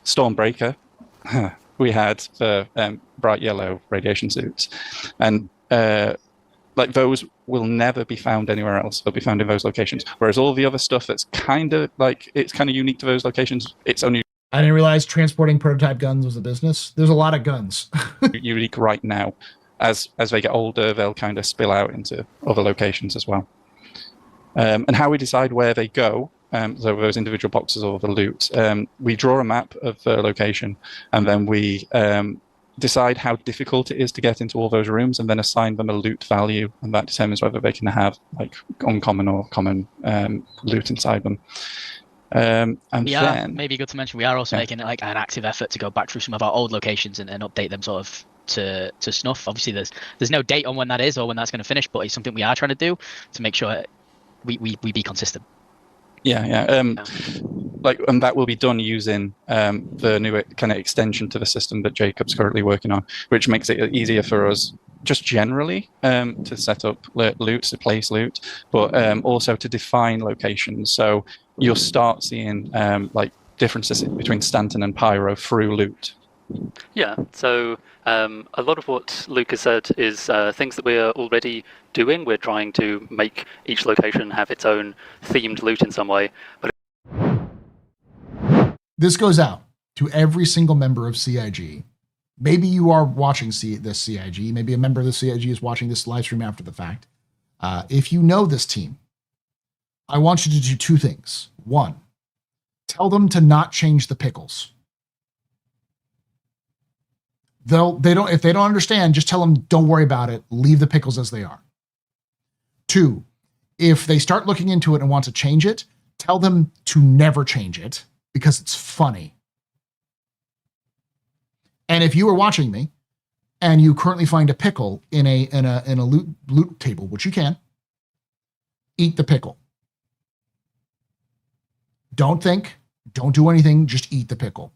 Stormbreaker. We had the bright yellow radiation suits. And like those will never be found anywhere else. They'll be found in those locations. Whereas all the other stuff that's kind of like, it's kind of unique to those locations, it's only...
I didn't realize transporting prototype guns was a business. There's a lot of guns.
unique right now. As they get older, they'll kind of spill out into other locations as well. And how we decide where they go, so those individual boxes or the loot, we draw a map of the location, and then we decide how difficult it is to get into all those rooms, and then assign them a loot value, and that determines whether they can have like uncommon or common loot inside them. And then
maybe good to mention, we are also making like an active effort to go back through some of our old locations and update them sort of to snuff. Obviously, there's no date on when that is or when that's going to finish, but it's something we are trying to do to make sure we be consistent.
Like, and that will be done using the new kind of extension to the system that Jacob's currently working on, which makes it easier for us just generally to set up loot, to place loot, but also to define locations. So you'll start seeing like differences between Stanton and Pyro through loot.
Yeah, so a lot of what Luke has said is things that we're already doing. We're trying to make each location have its own themed loot in some way. But
this goes out to every single member of CIG. Maybe you are watching this CIG. Maybe a member of the CIG is watching this live stream after the fact. If you know this team, I want you to do two things. One, tell them to not change the pickles. If they don't understand, just tell them, don't worry about it. Leave the pickles as they are. Two, if they start looking into it and want to change it, tell them to never change it because it's funny. And if you are watching me and you currently find a pickle in a loot table, which you can, eat the pickle. Don't think, don't do anything, just eat the pickle.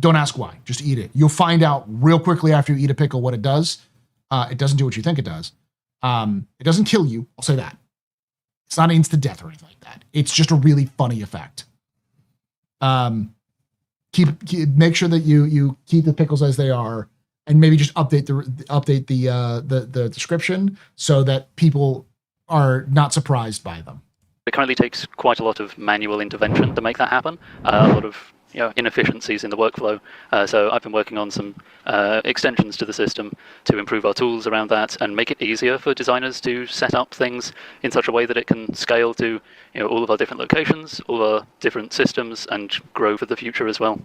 Don't ask why, just eat it. You'll find out real quickly after you eat a pickle what it does. It doesn't do what you think it does. It doesn't kill you, I'll say that. It's not instant death or anything like that. It's just a really funny effect. Make sure that you keep the pickles as they are, and maybe just update the description so that people are not surprised by them.
It currently takes quite a lot of manual intervention to make that happen. A lot of inefficiencies in the workflow. So I've been working on some extensions to the system to improve our tools around that and make it easier for designers to set up things in such a way that it can scale to all of our different locations, all our different systems, and grow for the future as well.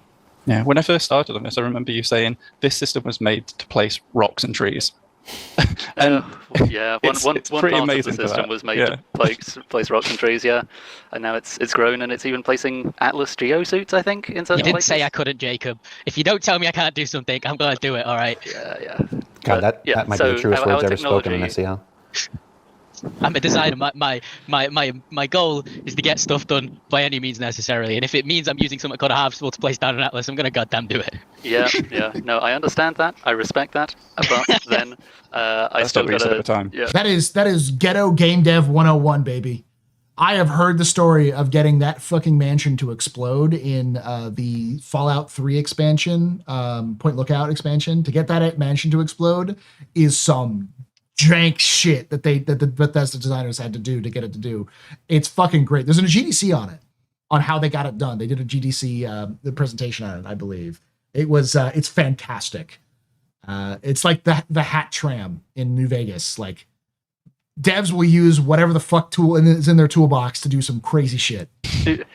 Yeah, when I first started on this, I remember you saying this system was made to place rocks and trees.
And one part of the system was made to place rocks and trees, and now it's grown, and it's even placing Atlas geosuits, I think, in certain
You didn't
places.
say I couldn't, Jacob. If you don't tell me I can't do something, I'm gonna do it. All right.
Yeah.
God, that might be the truest words ever spoken in SEO.
I'm a designer. My goal is to get stuff done by any means necessarily, and if it means I'm using something called a harvestable to place down an atlas, I'm gonna goddamn do it.
Yeah. No, I understand that. I respect that. But then I still gotta. Yeah.
That is ghetto game dev 101, baby. I have heard the story of getting that fucking mansion to explode in the Fallout 3 expansion, Point Lookout expansion. To get that mansion to explode is some jank shit that the Bethesda designers had to do to get it to do. It's fucking great. There's a GDC on it, on how they got it done. They did a GDC the presentation on it, I believe. It was it's fantastic. It's like the hat tram in New Vegas. Like, devs will use whatever the fuck tool is in their toolbox to do some crazy shit.
I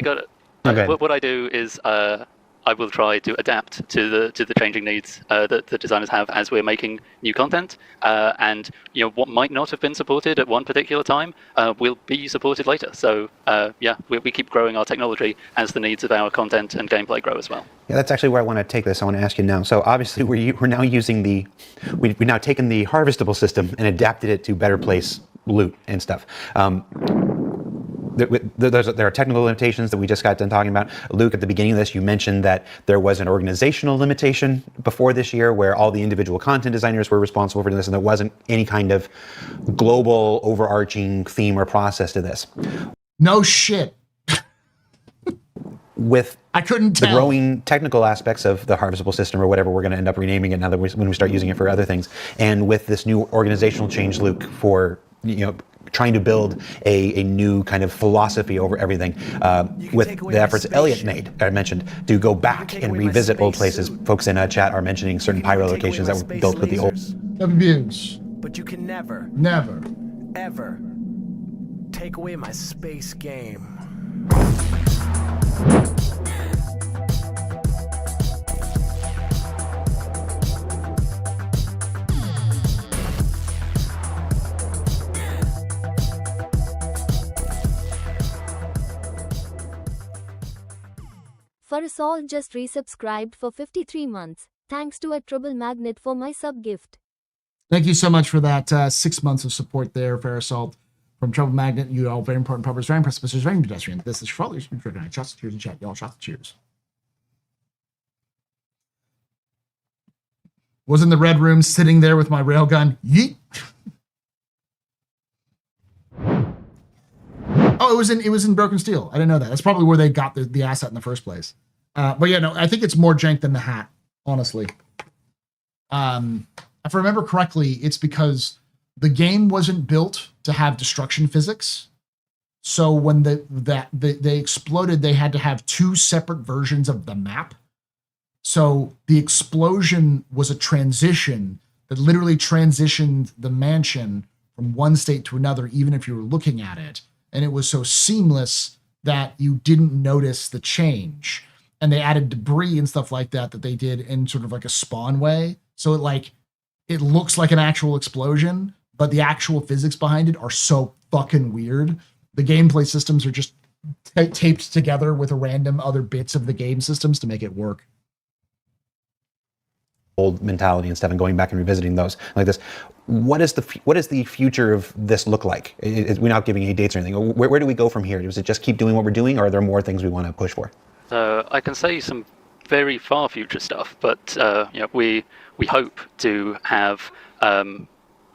got it.
Okay.
What I do is I will try to adapt to the changing needs that the designers have as we're making new content. And what might not have been supported at one particular time will be supported later. So we keep growing our technology as the needs of our content and gameplay grow as well.
Yeah, that's actually where I want to take this. I want to ask you now. So obviously we're now using we've now taken the harvestable system and adapted it to better place loot and stuff. There are technical limitations that we just got done talking about. Luke, at the beginning of this, you mentioned that there was an organizational limitation before this year where all the individual content designers were responsible for this, and there wasn't any kind of global overarching theme or process to this.
No shit.
With
I couldn't tell.
The growing technical aspects of the harvestable system, or whatever we're going to end up renaming it now that when we start using it for other things, and with this new organizational change, Luke, for trying to build a new kind of philosophy over everything, with the efforts Elliot mentioned to go back and revisit old places. Folks in chat are mentioning certain pyro locations that were built with the old.
Abuse.
But you can never, ever take away my space game.
Farasol just resubscribed for 53 months. Thanks to a Trouble Magnet for my sub gift.
Thank you so much for that 6 months of support there, Farasol. From Trouble Magnet, you all very important pubbers, very impressive, very pedestrian. This is for you're drinking shots of cheers in chat. Y'all shots of cheers. Was in the red room sitting there with my railgun. Yeet. Oh, it was in Broken Steel. I didn't know that. That's probably where they got the asset in the first place. But yeah, no, I think it's more jank than the hat, honestly. If I remember correctly, it's because the game wasn't built to have destruction physics. So when they exploded, they had to have two separate versions of the map. So the explosion was a transition that literally transitioned the mansion from one state to another, even if you were looking at it. And it was so seamless that you didn't notice the change. And they added debris and stuff like that they did in sort of like a spawn way. So it looks like an actual explosion, but the actual physics behind it are so fucking weird. The gameplay systems are just taped together with random other bits of the game systems to make it work.
Old mentality and stuff, and going back and revisiting those like this. What is the future of this look like? We're not giving any dates or anything. Where do we go from here? Does it just keep doing what we're doing, or are there more things we want to push for?
I can say some very far future stuff, but we hope to have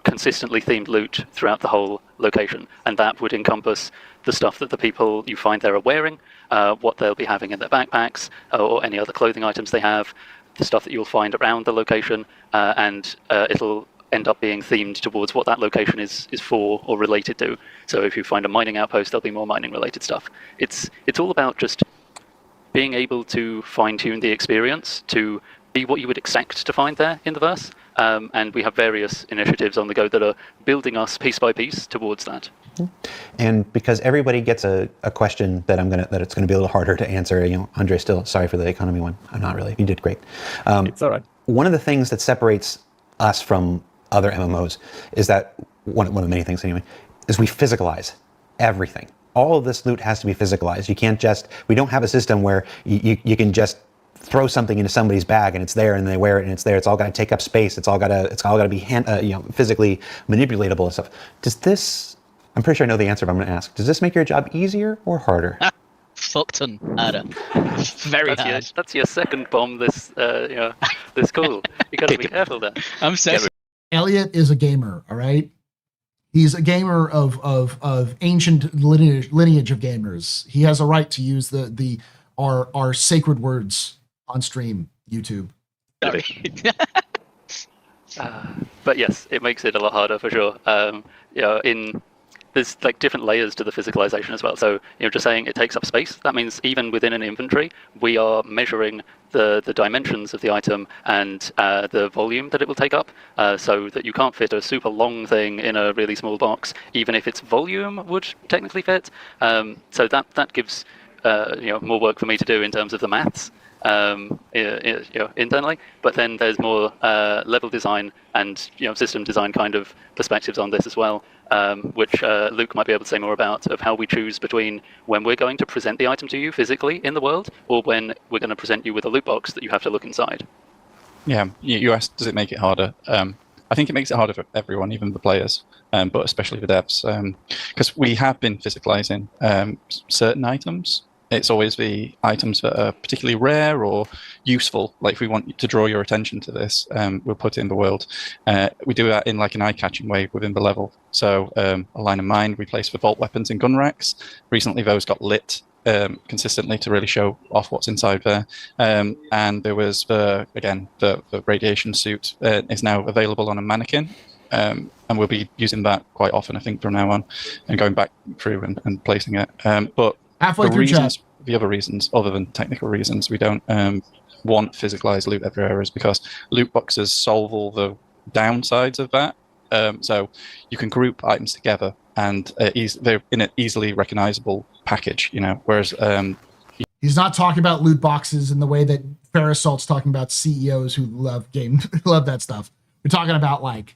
consistently themed loot throughout the whole location, and that would encompass the stuff that the people you find there are wearing, what they'll be having in their backpacks, or any other clothing items they have, the stuff that you'll find around the location, and it'll end up being themed towards what that location is for or related to. So if you find a mining outpost, there'll be more mining related stuff. It's all about just being able to fine-tune the experience to be what you would expect to find there in the verse. And we have various initiatives on the go that are building us piece by piece towards that.
And because everybody gets a question that it's gonna be a little harder to answer, Andre, still sorry for the economy one. I'm not really. You did great.
It's all right.
One of the things that separates us from other MMOs is that one of the many things anyway is we physicalize everything. All of this loot has to be physicalized. You can't we don't have a system where you can just throw something into somebody's bag and it's there and they wear it and it's there. It's all got to take up space. It's all got to be physically manipulatable and stuff. Does this? I'm pretty sure I know the answer, but I'm going to ask. Does this make your job easier or harder?
Fuck ton harder. Very hard.
That's your second bomb this call. You got to be careful there.
I'm sorry.
Elliot is a gamer, all right? He's a gamer of ancient lineage of gamers. He has a right to use our sacred words on stream, YouTube.
But yes, it makes it a lot harder for sure. There's like different layers to the physicalization as well. So just saying it takes up space, that means even within an inventory, we are measuring the dimensions of the item and the volume that it will take up, so that you can't fit a super long thing in a really small box, even if its volume would technically fit. So that gives more work for me to do in terms of the maths. internally. But then there's more level design and system design kind of perspectives on this as well, which Luke might be able to say more about, of how we choose between when we're going to present the item to you physically in the world, or when we're going to present you with a loot box that you have to look inside.
Yeah, you asked, does it make it harder? I think it makes it harder for everyone, even the players, but especially the devs, because we have been physicalizing certain items. It's always the items that are particularly rare or useful. Like if we want to draw your attention to this, we'll put it in the world. We do that in like an eye-catching way within the level. So a line of mine we place for vault weapons and gun racks. Recently those got lit consistently to really show off what's inside there. And there was, the radiation suit is now available on a mannequin. And we'll be using that quite often, I think, from now on, and going back through and placing it. But
halfway through chat.
The other reasons, other than technical reasons, we don't want physicalized loot everywhere is because loot boxes solve all the downsides of that. So you can group items together and they're in an easily recognizable package, whereas
he's not talking about loot boxes in the way that Farasalt's talking about CEOs who love that stuff. We're talking about like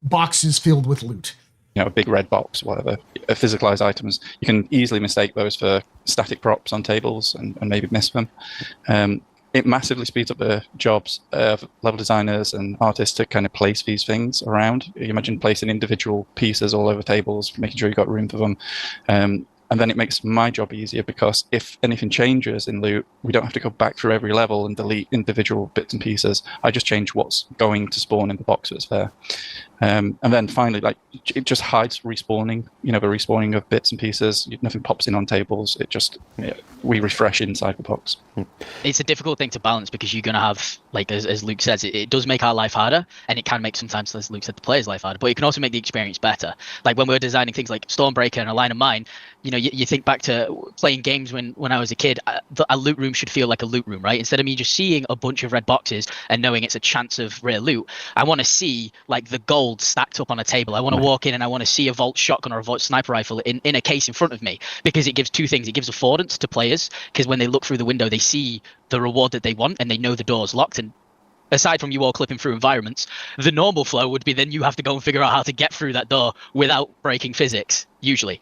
boxes filled with loot.
A big red box, whatever. Physicalized items, you can easily mistake those for static props on tables and maybe miss them. It massively speeds up the jobs of level designers and artists to kind of place these things around. You imagine placing individual pieces all over tables, making sure you've got room for them. And then it makes my job easier because if anything changes in loot, we don't have to go back through every level and delete individual bits and pieces. I just change what's going to spawn in the box that's there. And then finally, like, it just hides respawning, the respawning of bits and pieces. Nothing pops in on tables. It just, we refresh inside the box.
It's a difficult thing to balance because you're going to have, like, as Luke says, it does make our life harder, and it can make sometimes, as Luke said, the player's life harder, but it can also make the experience better. Like when we're designing things like Stormbreaker and A Line of Mine, you think back to playing games when I was a kid, a loot room should feel like a loot room, right? Instead of me just seeing a bunch of red boxes and knowing it's a chance of rare loot, I want to see like the gold stacked up on a table. I want to walk in and I want to see a vault shotgun or a vault sniper rifle in a case in front of me, because it gives two things. It gives affordance to players, because when they look through the window, they see the reward that they want and they know the door's locked. And aside from you all clipping through environments, the normal flow would be then you have to go and figure out how to get through that door without breaking physics, usually.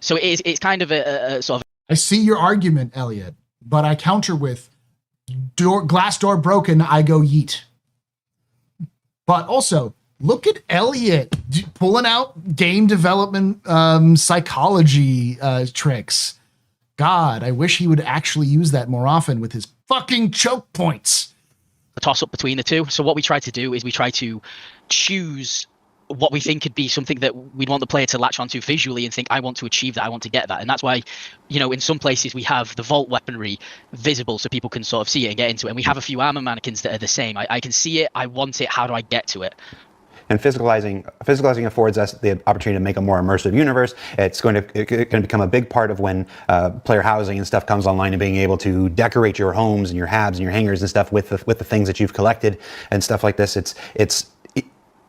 So it's kind of a sort of...
I see your argument, Elliot, but I counter with glass door broken, I go yeet. But also, look at Elliot pulling out game development psychology tricks. God, I wish he would actually use that more often with his fucking choke points.
A toss up between the two. So what we try to do is we try to choose what we think could be something that we'd want the player to latch onto visually and think, I want to achieve that, I want to get that. And that's why, in some places we have the vault weaponry visible so people can sort of see it and get into it. And we have a few armor mannequins that are the same. I can see it, I want it, how do I get to it?
And physicalizing affords us the opportunity to make a more immersive universe. It's going to become a big part of when player housing and stuff comes online, and being able to decorate your homes and your habs and your hangars and stuff with the things that you've collected and stuff like this.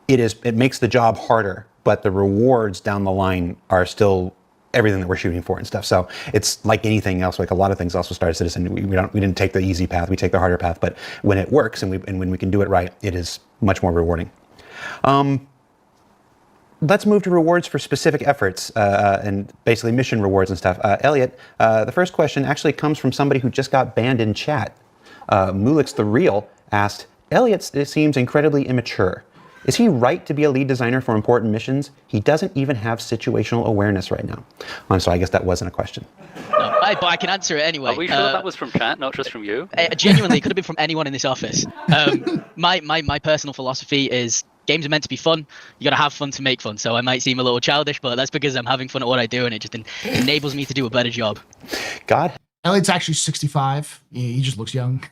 It makes the job harder, but the rewards down the line are still everything that we're shooting for and stuff. So it's like anything else, like a lot of things also Star Citizen. We didn't take the easy path, we take the harder path, but when it works and when we can do it right, it is much more rewarding. Let's move to rewards for specific efforts and basically mission rewards and stuff. Elliot, the first question actually comes from somebody who just got banned in chat. Mulix the Real asked, Elliot seems incredibly immature. Is he right to be a lead designer for important missions? He doesn't even have situational awareness right now. So I guess that wasn't a question.
No, but I can answer it anyway.
Are we sure that was from chat, not just from you?
Genuinely, it could have been from anyone in this office. My personal philosophy is games are meant to be fun. You got to have fun to make fun. So I might seem a little childish, but that's because I'm having fun at what I do, and it just enables me to do a better job.
God.
Elliot's actually 65. He just looks young.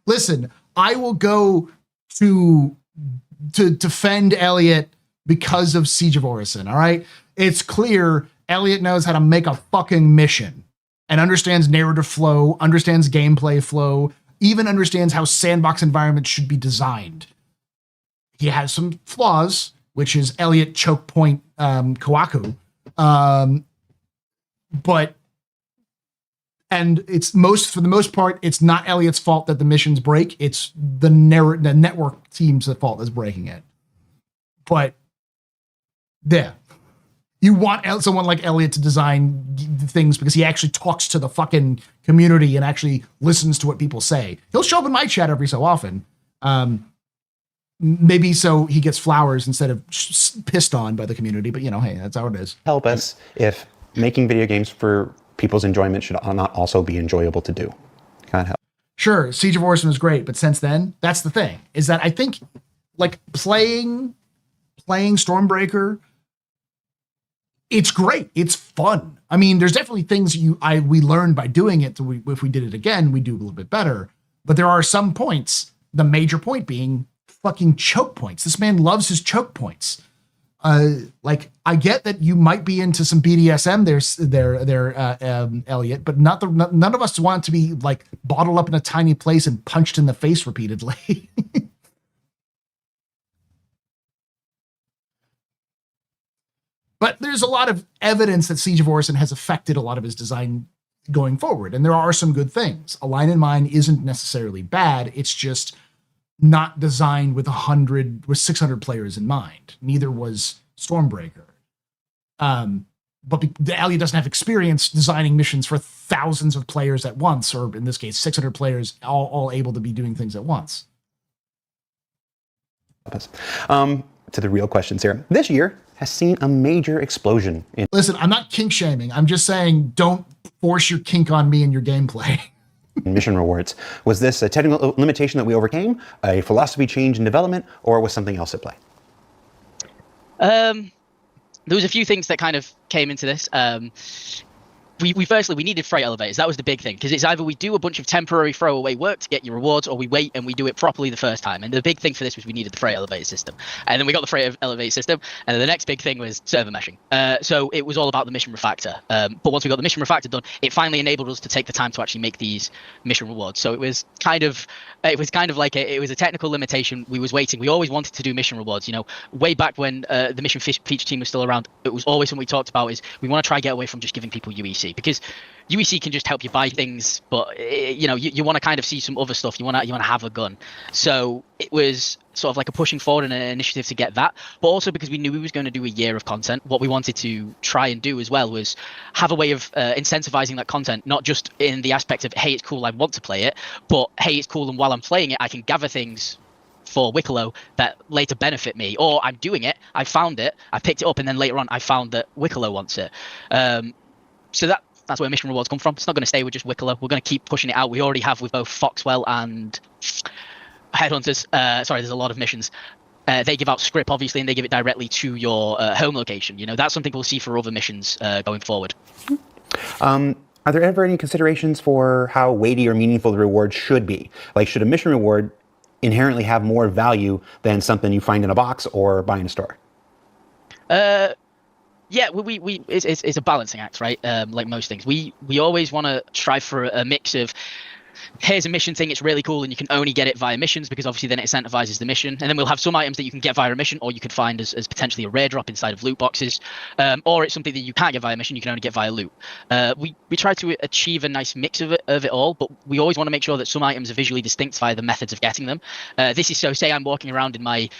Listen, I will go to defend Elliot because of Siege of Orison, all right? It's clear Elliot knows how to make a fucking mission and understands narrative flow, understands gameplay flow, even understands how sandbox environments should be designed. He has some flaws, which is Elliot choke point Kawaku. But And for the most part, it's not Elliot's fault that the missions break. It's the network team's fault that's breaking it. But yeah, you want someone like Elliot to design things because he actually talks to the fucking community and actually listens to what people say. He'll show up in my chat every so often. Maybe so he gets flowers instead of pissed on by the community. But hey, that's how it is.
Help us if making video games for people's enjoyment should not also be enjoyable to do. Can't help.
Sure, Siege of Orson was great, but since then, that's the thing, is that I think like playing Stormbreaker, it's great. It's fun. I mean, there's definitely things we learned by doing it. So if we did it again, we'd do a little bit better. But there are some points, the major point being fucking choke points. This man loves his choke points. Like, I get that you might be into some BDSM there, Elliot, but none of us want to be like bottled up in a tiny place and punched in the face repeatedly. But there's a lot of evidence that Siege of Orison has affected a lot of his design going forward, and there are some good things. A Line in Mine isn't necessarily bad. It's just not designed with 600 players in mind. Neither was Stormbreaker. But Elliot doesn't have experience designing missions for thousands of players at once, or in this case, 600 players all able to be doing things at once.
To the real questions here. This year has seen a major explosion in...
Listen, I'm not kink shaming. I'm just saying don't force your kink on me in your gameplay.
Mission rewards. Was this a technical limitation that we overcame, a philosophy change in development, or was something else at play?
There was a few things that kind of came into this. We needed freight elevators. That was the big thing, because it's either we do a bunch of temporary throwaway work to get your rewards, or we wait and we do it properly the first time. And the big thing for this was we needed the freight elevator system. And then we got the freight elevator system, and then the next big thing was server meshing. So it was all about the mission refactor. But once we got the mission refactor done, it finally enabled us to take the time to actually make these mission rewards. So it was kind of like it was a technical limitation. We was waiting. We always wanted to do mission rewards. Way back when the mission feature team was still around, it was always something we talked about is we want to try and get away from just giving people UEC. Because UEC can just help you buy things, but you want to kind of see some other stuff. You want to have a gun. So it was sort of like a pushing forward and an initiative to get that, but also because we knew we was going to do a year of content. What we wanted to try and do as well was have a way of incentivizing that content, not just in the aspect of, hey, it's cool, I want to play it, but hey, it's cool, and while I'm playing it, I can gather things for Wicklo that later benefit me, or I'm doing it, I found it, I picked it up, and then later on I found that Wicklo wants it. So that's where mission rewards come from. It's not going to stay with just Wicklo. We're going to keep pushing it out. We already have with both Foxwell and Headhunters. Sorry, there's a lot of missions. They give out script, obviously, and they give it directly to your home location. That's something we'll see for other missions going forward.
Are there ever any considerations for how weighty or meaningful the reward should be? Like, should a mission reward inherently have more value than something you find in a box or buy in a store?
Yeah, it's a balancing act, right? Like most things, we always want to try for a mix of, here's a mission thing, it's really cool, and you can only get it via missions because obviously then it incentivizes the mission. And then we'll have some items that you can get via a mission, or you could find as potentially a rare drop inside of loot boxes, or it's something that you can't get via mission, you can only get via loot. We try to achieve a nice mix of it all, but we always want to make sure that some items are visually distinct via the methods of getting them. This is so, say I'm walking around in my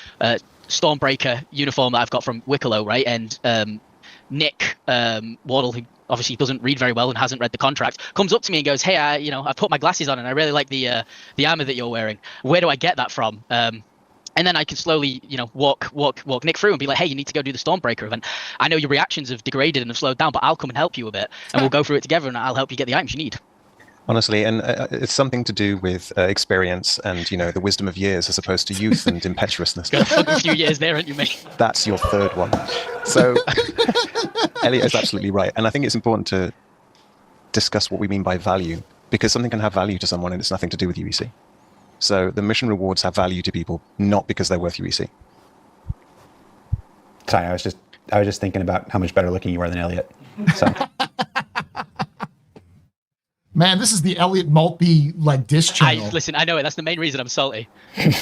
Stormbreaker uniform that I've got from Wicklo, right? And Nick Wardle, who obviously doesn't read very well and hasn't read the contract, comes up to me and goes, hey, I've put my glasses on and I really like the armor that you're wearing. Where do I get that from? And then I can slowly, walk Nick through and be like, hey, you need to go do the Stormbreaker event. I know your reactions have degraded and have slowed down, but I'll come and help you a bit, and we'll go through it together, and I'll help you get the items you need.
Honestly, and it's something to do with experience and, the wisdom of years as opposed to youth and impetuousness.
Got a few years there, aren't you, mate?
That's your third one. So Elliot is absolutely right. And I think it's important to discuss what we mean by value, because something can have value to someone and it's nothing to do with UEC. So the mission rewards have value to people, not because they're worth UEC.
Sorry, I was just thinking about how much better looking you are than Elliot. So.
Man, this is the Elliot Maltby diss channel.
Listen, I know it. That's the main reason I'm salty.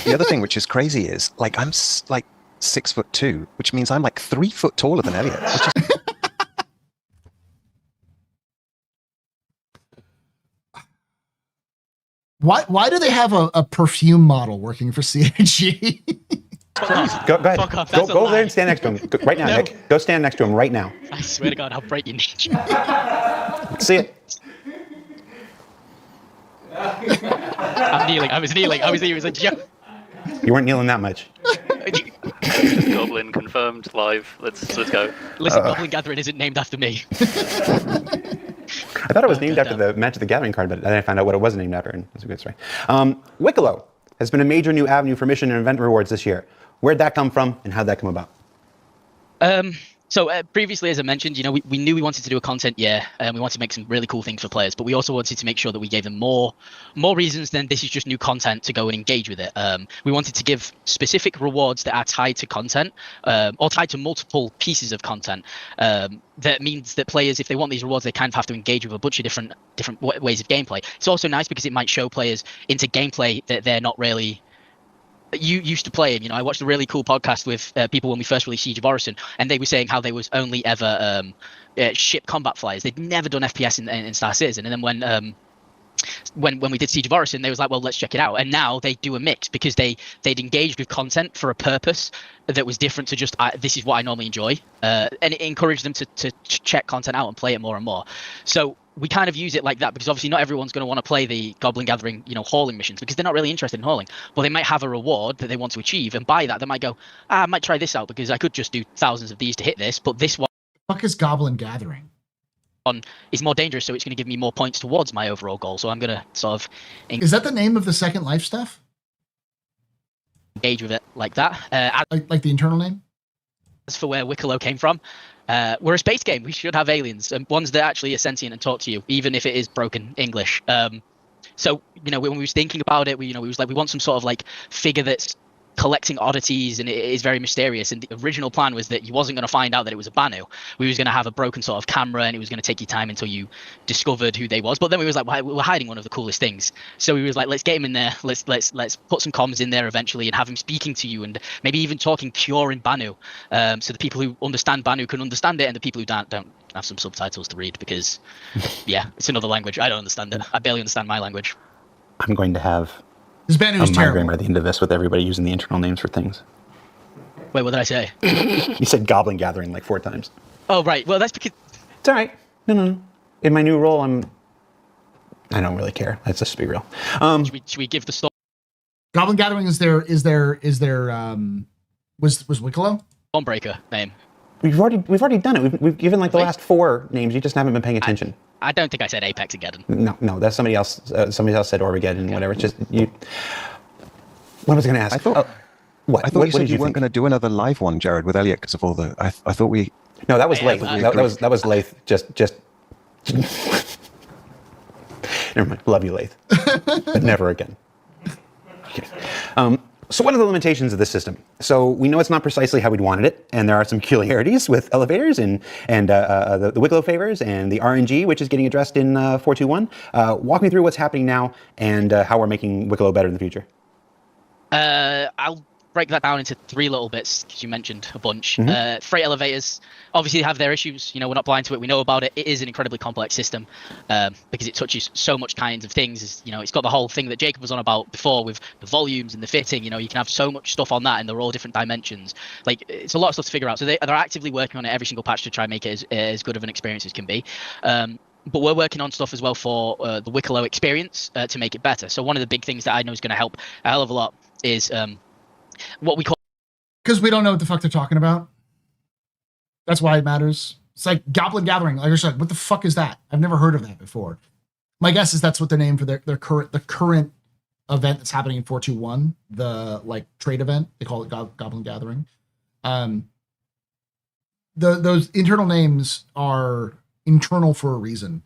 The other thing which is crazy is I'm 6'2", which means I'm 3 foot taller than Elliot.
Why do they have a perfume model working for CIG?
Go ahead.
Fuck off,
Go
that's a
over there
lie.
and stand next to him right now,
No.
Nick. Go stand next to him right now.
I swear to God, I'll break your knee.
See it.
I'm kneeling. I was kneeling. It was a joke.
You weren't kneeling that much.
Goblin confirmed live. Let's go.
Listen, Goblin Gathering isn't named after me.
I thought it was named after the Magic the Gathering card, but then I found out what it was named after, and that's a good story. Wicklo has been a major new avenue for mission and event rewards this year. Where'd that come from, and how'd that come about?
So previously, as I mentioned, we knew we wanted to do a content year, and we wanted to make some really cool things for players, but we also wanted to make sure that we gave them more reasons than this is just new content to go and engage with it. We wanted to give specific rewards that are tied to content, or tied to multiple pieces of content. That means that players, if they want these rewards, they kind of have to engage with a bunch of different ways of gameplay. It's also nice because it might show players into gameplay that they're not really used to playing. I watched a really cool podcast with people when we first released Siege of Orison, and they were saying how they was only ever ship combat flyers. They'd never done FPS in Star Citizen, and then when we did Siege of Orison, they was like, well, let's check it out. And now they do a mix because they'd engaged with content for a purpose that was different to just this is what I normally enjoy, and it encouraged them to check content out and play it more and more. So we kind of use it like that because obviously not everyone's going to want to play the Goblin Gathering, hauling missions because they're not really interested in hauling. But they might have a reward that they want to achieve, and by that they might go, I might try this out because I could just do thousands of these to hit this, but this one.
Fuck is Goblin Gathering?
Is more dangerous, so it's going to give me more points towards my overall goal. So I'm going to sort of.
Is that the name of the Second Life stuff?
Engage with it like that.
Like the internal name?
As for where Wicklo came from, we're a space game. We should have aliens and ones that actually are sentient and talk to you, even if it is broken English. So when we was thinking about it, we was like, we want some sort of like figure that's collecting oddities, and it is very mysterious. And the original plan was that you wasn't going to find out that it was a Banu. We was going to have a broken sort of camera, and it was going to take you time until you discovered who they was. But then we was like, well, we're hiding one of the coolest things. So we was like, let's get him in there. Let's put some comms in there eventually, and have him speaking to you, and maybe even talking pure in Banu. So the people who understand Banu can understand it, and the people who don't have some subtitles to read because, yeah, it's another language. I don't understand it. I barely understand my language.
I'm going to have
this Banu's
migraine by the end of this with everybody using the internal names for things.
Wait, what did I say?
You said Goblin Gathering like 4 times.
Oh, right. Well, that's because...
It's all right. No. In my new role, I don't really care. Let's just be real.
Should we give the story?
Goblin Gathering is there was Wicklo?
Stormbreaker name.
We've already done it. We've given like the last 4 names. You just haven't been paying attention.
I don't think I said Apex Again.
No, that's somebody else. Somebody else said Ormageddon, whatever. It's just you. What was I going to ask?
I thought.
What?
I thought
what
you said
did
you weren't
think?
going to do another live one, Jared, with Elliot because of all the. I thought we.
No, that was Lath. That was Lath. Just. Never mind. Love you, Lath, but never again. Okay. So what are the limitations of this system? So we know it's not precisely how we'd wanted it, and there are some peculiarities with elevators and the Wicklo favors and the RNG, which is getting addressed in 4.2.1. Walk me through what's happening now and how we're making Wicklo better in the future.
I'll break that down into 3 little bits because you mentioned a bunch.
Mm-hmm.
Freight elevators obviously have their issues. We're not blind to it. We know about it. It is an incredibly complex system because it touches so much kinds of things. It's got the whole thing that Jacob was on about before with the volumes and the fitting. You can have so much stuff on that, and they're all different dimensions. Like, it's a lot of stuff to figure out. So they're actively working on it every single patch to try and make it as good of an experience as can be. But we're working on stuff as well for the Wicklo experience to make it better. So one of the big things that I know is going to help a hell of a lot is what we call,
because we don't know what the fuck they're talking about. That's why it matters. It's like Goblin Gathering. Like, you're like, what the fuck is that? I've never heard of that before. My guess is that's what they're named for their current event that's happening in 4.2.1, the like trade event. They call it Goblin Gathering. Those internal names are internal for a reason.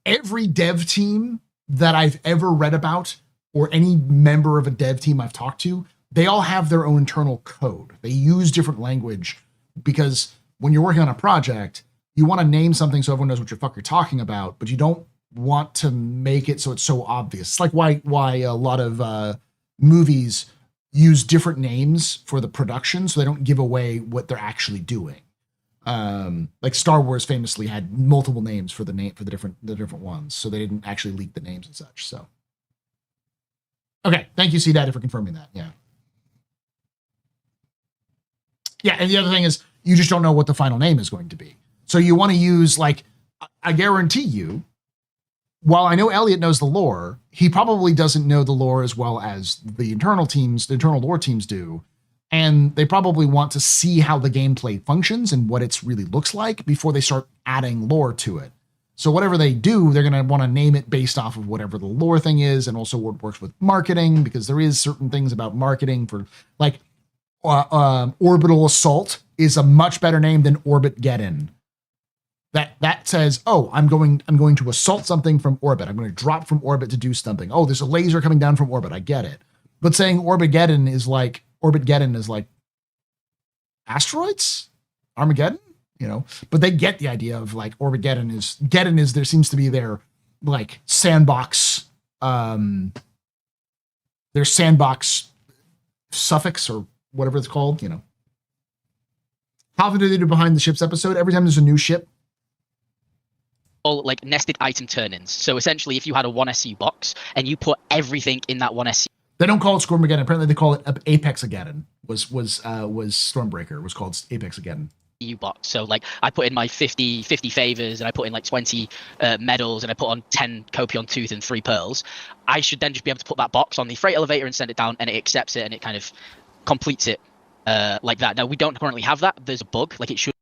Every dev team that I've ever read about, or any member of a dev team I've talked to, they all have their own internal code. They use different language because when you're working on a project, you want to name something so everyone knows what the fuck you're talking about, but you don't want to make it so it's so obvious. It's like why a lot of movies use different names for the production so they don't give away what they're actually doing. Like Star Wars famously had multiple names for the different ones, so they didn't actually leak the names and such. So Okay, thank you, C-Daddy, for confirming that. Yeah. Yeah, and the other thing is you just don't know what the final name is going to be. So you want to use, like, I guarantee you, while I know Elliot knows the lore, he probably doesn't know the lore as well as the internal lore teams do. And they probably want to see how the gameplay functions and what it really looks like before they start adding lore to it. So whatever they do, they're going to want to name it based off of whatever the lore thing is, and also what works with marketing, because there is certain things about marketing for, like, Orbital Assault is a much better name than Orbit-Geddon. That says, oh, I'm going to assault something from orbit. I'm going to drop from orbit to do something. Oh, there's a laser coming down from orbit. I get it. But saying Orbit-Geddon is like asteroids, Armageddon. But they get the idea of, like, Orbit-Geddon is there seems to be their, like, sandbox, their sandbox suffix or whatever it's called, How often do they do behind the ships episode? Every time there's a new ship.
All, like, nested item turn-ins. So essentially, if you had a 1SU box and you put everything in that 1SU.
They don't call it Stormbraker. Apparently they call it Apex-ageddon. Was Stormbreaker was called Apex-ageddon.
Box. So, like, I put in my 50 favors, and I put in, like, 20 medals, and I put on 10 Copion Tooth and 3 pearls. I should then just be able to put that box on the freight elevator and send it down, and it accepts it, and it kind of completes it like that. Now, we don't currently have that. There's a bug. Like, it should.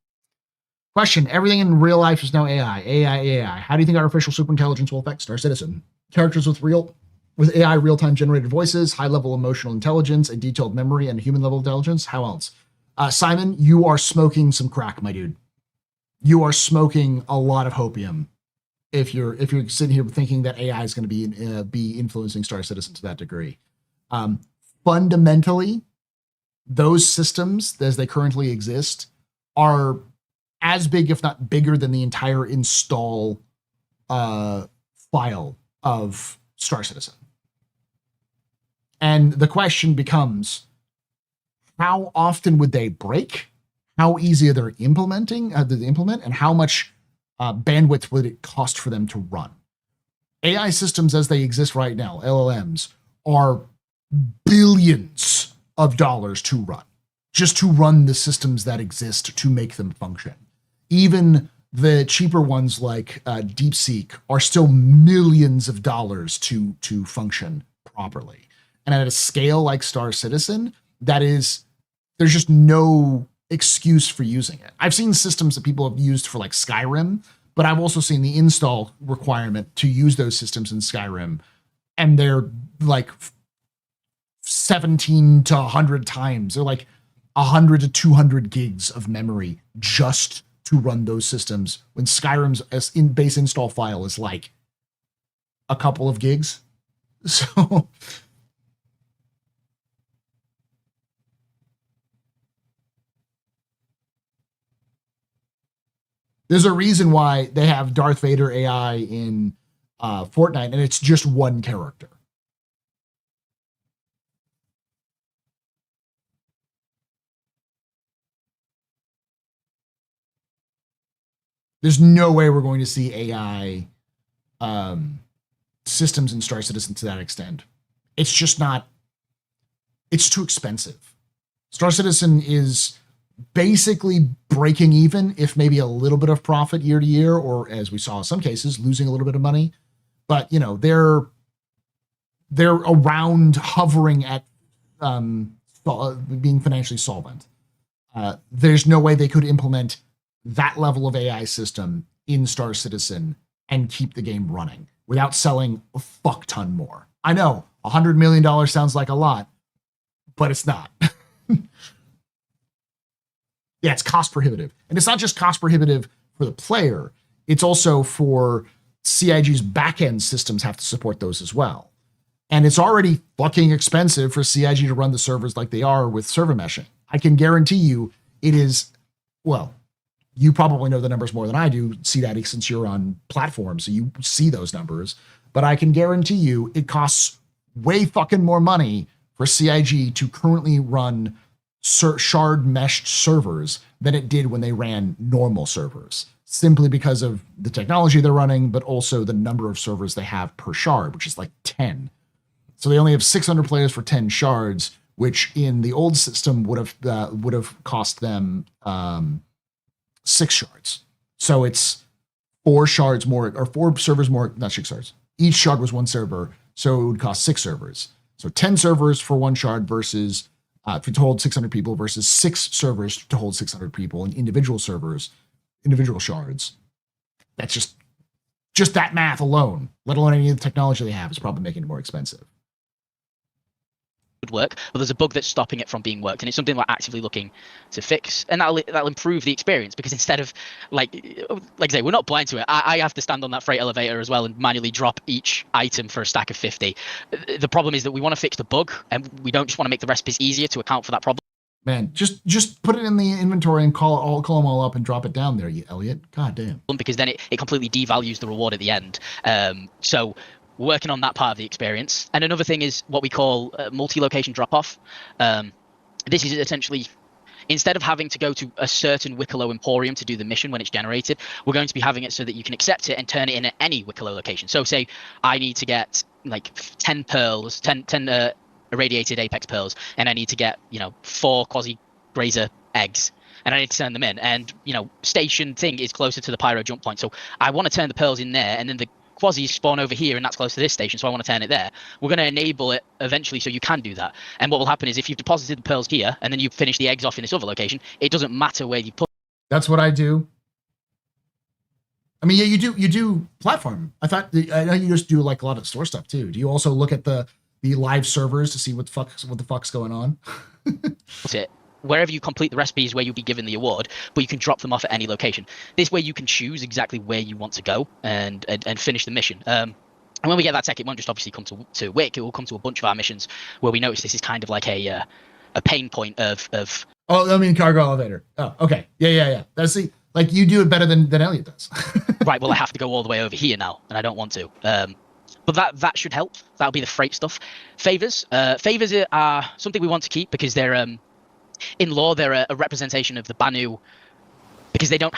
Question: everything in real life is now AI. AI. How do you think artificial superintelligence will affect Star Citizen? Characters with AI real-time generated voices, high-level emotional intelligence, a detailed memory, and human-level intelligence. How else? Simon, you are smoking some crack, my dude. You are smoking a lot of hopium if you're sitting here thinking that AI is going to be influencing Star Citizen to that degree. Fundamentally, those systems as they currently exist are as big, if not bigger, than the entire install file of Star Citizen. And the question becomes, how often would they break? How easy are they implementing? And how much bandwidth would it cost for them to run? AI systems as they exist right now, LLMs, are billions of dollars to run, just to run the systems that exist to make them function. Even the cheaper ones like DeepSeek are still millions of dollars to function properly. And at a scale like Star Citizen, there's just no excuse for using it. I've seen systems that people have used for, like, Skyrim, but I've also seen the install requirement to use those systems in Skyrim, and they're like 17 to 100 times. They're like 100 to 200 gigs of memory just to run those systems, when Skyrim's base install file is like a couple of gigs. So there's a reason why they have Darth Vader AI in Fortnite, and it's just one character. There's no way we're going to see AI systems in Star Citizen to that extent. It's just not, it's too expensive. Star Citizen is basically breaking even, if maybe a little bit of profit year to year, or as we saw in some cases, losing a little bit of money. But, they're around hovering at being financially solvent. There's no way they could implement that level of AI system in Star Citizen and keep the game running without selling a fuck ton more. I know $100 million sounds like a lot, but it's not. Yeah, it's cost prohibitive. And it's not just cost prohibitive for the player, it's also for CIG's backend systems have to support those as well. And it's already fucking expensive for CIG to run the servers like they are with server meshing. I can guarantee you it is, well, you probably know the numbers more than I do, C-Daddy, since you're on platforms, so you see those numbers. But I can guarantee you it costs way fucking more money for CIG to currently run shard meshed servers than it did when they ran normal servers, simply because of the technology they're running, but also the number of servers they have per shard, which is like 10. So they only have 600 players for 10 shards, which in the old system would have cost them 6 shards. So it's 4 shards more, or 4 servers more, not 6 shards. Each shard was 1 server, so it would cost 6 servers. So 10 servers for 1 shard versus to hold 600 people versus 6 servers to hold 600 people, and individual servers, individual shards. That's just that math alone, let alone any of the technology they have, is probably making it more expensive.
Would work, but there's a bug that's stopping it from being worked, and it's something we're actively looking to fix, and that'll improve the experience, because instead of like I say, we're not blind to it. I have to stand on that freight elevator as well and manually drop each item for a stack of 50. The problem is that we want to fix the bug, and we don't just want to make the recipes easier to account for that problem.
Man, just put it in the inventory and call them all up and drop it down there, you Elliot. God damn.
Because then it completely devalues the reward at the end. So working on that part of the experience. And another thing is what we call multi-location drop-off. This is essentially, instead of having to go to a certain Wicklo emporium to do the mission when it's generated, we're going to be having it so that you can accept it and turn it in at any Wicklo location. So say I need to get like 10 pearls, 10 irradiated apex pearls, and I need to get 4 quasi grazer eggs, and I need to turn them in, and station thing is closer to the pyro jump point, so I want to turn the pearls in there, and then the quasis spawn over here, and that's close to this station, so I want to turn it there. We're going to enable it eventually so you can do that. And what will happen is if you've deposited the pearls here and then you finish the eggs off in this other location, it doesn't matter where you put.
That's what I do. I mean, yeah, you do platform. I know you just do like a lot of store stuff too. Do you also look at the live servers to see what the fuck's going on?
That's it. Wherever you complete the recipes where you'll be given the award, but you can drop them off at any location. This way you can choose exactly where you want to go and finish the mission. And when we get that tech, it won't just obviously come to Wick, it will come to a bunch of our missions where we notice this is kind of like a pain point of
Oh, I mean cargo elevator. Oh, okay. Yeah. That's like you do it better than Elliot does.
Right, well I have to go all the way over here now, and I don't want to. But that should help. That'll be the freight stuff. Favors. Favors are something we want to keep because they're in law, they're a representation of the Banu, because they don't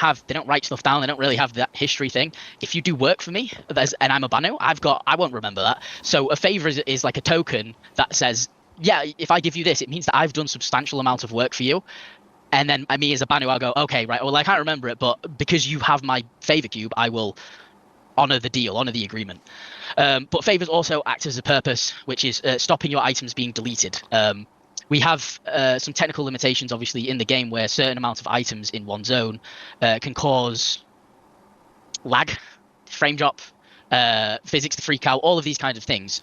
write stuff down. They don't really have that history thing. If you do work for me, and I'm a Banu, I won't remember that. So a favor is like a token that says, yeah, if I give you this, it means that I've done substantial amount of work for you. And then me as a Banu, I'll go, okay, right, well, I can't remember it, but because you have my favor cube, I will honor the deal, honor the agreement. But favors also act as a purpose, which is stopping your items being deleted. We have some technical limitations, obviously, in the game where a certain amount of items in one zone can cause lag, frame drop, physics to freak out, all of these kinds of things.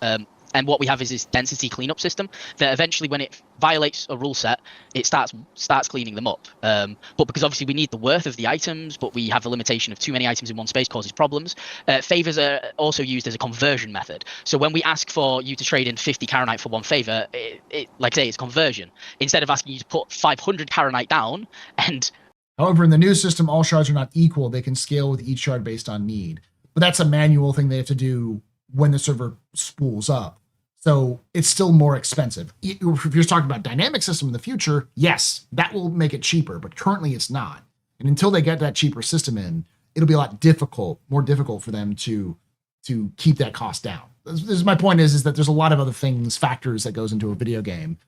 And what we have is this density cleanup system that eventually, when it violates a rule set, it starts cleaning them up. But because obviously we need the worth of the items, but we have a limitation of too many items in one space causes problems. Favors are also used as a conversion method. So when we ask for you to trade in 50 Karanite for 1 favor, it like I say, it's conversion. Instead of asking you to put 500 Karanite down and...
However, in the new system, all shards are not equal. They can scale with each shard based on need. But that's a manual thing they have to do when the server spools up. So it's still more expensive. If you're talking about dynamic system in the future, yes, that will make it cheaper, but currently it's not. And until they get that cheaper system in, it'll be a lot more difficult for them to keep that cost down. This is my point is that there's a lot of other factors that goes into a video game.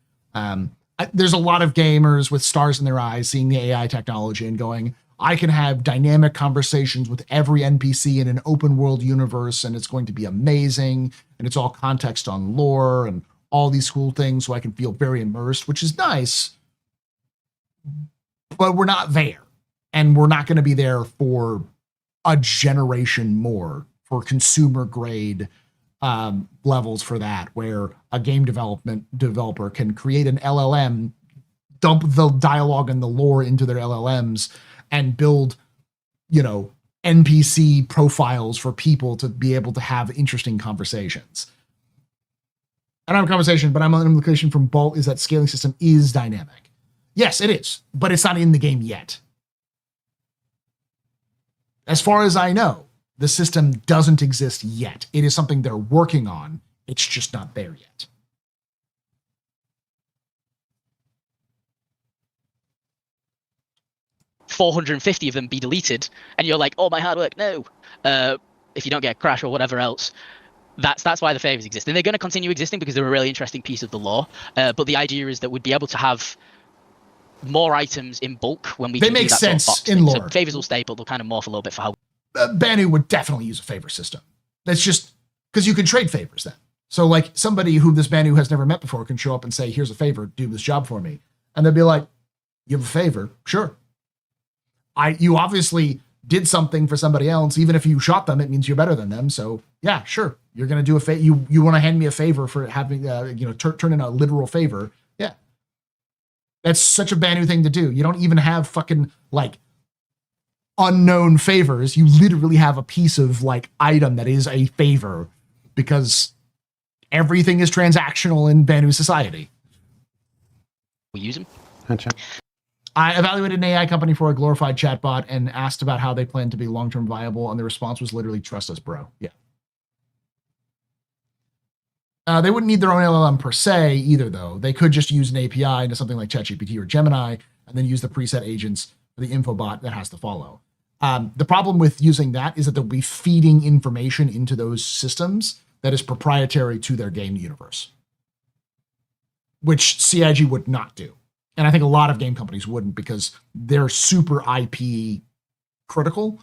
There's a lot of gamers with stars in their eyes seeing the AI technology and going, I can have dynamic conversations with every NPC in an open world universe, and it's going to be amazing. And it's all context on lore and all these cool things, so I can feel very immersed, which is nice. But we're not there. And we're not going to be there for a generation more for consumer grade levels for that, where a game developer can create an LLM, dump the dialogue and the lore into their LLMs, and build, NPC profiles for people to be able to have interesting conversations. I don't have a conversation, but I'm on an implication from Bolt is that scaling system is dynamic. Yes, it is, but it's not in the game yet. As far as I know, the system doesn't exist yet. It is something they're working on. It's just not there yet.
450 of them be deleted, and you're like, oh, my hard work, no. If you don't get a crash or whatever else. That's why the favors exist, and they're going to continue existing because they're a really interesting piece of the law. But the idea is that we'd be able to have more items in bulk when we.
They
can
make
do that
sense
sort of
in lore.
So favors will stay, but they'll kind of morph a little bit for how.
Banu would definitely use a favor system. That's just because you can trade favors then. So like somebody who this Banu has never met before can show up and say, "Here's a favor, do this job for me," and they'll be like, "You have a favor, sure." You obviously did something for somebody else. Even if you shot them, it means you're better than them. So yeah, sure. You're going to do a favor. You want to hand me a favor for having, turn in a literal favor. Yeah. That's such a Banu thing to do. You don't even have fucking like unknown favors. You literally have a piece of like item that is a favor because everything is transactional in Banu society.
We use them.
Gotcha.
I evaluated an AI company for a glorified chatbot and asked about how they plan to be long-term viable, and the response was literally, "Trust us, bro." Yeah. They wouldn't need their own LLM per se either, though. They could just use an API into something like ChatGPT or Gemini, and then use the preset agents for the infobot that has to follow. The problem with using that is that they'll be feeding information into those systems that is proprietary to their game universe, which CIG would not do. And I think a lot of game companies wouldn't because they're super IP critical.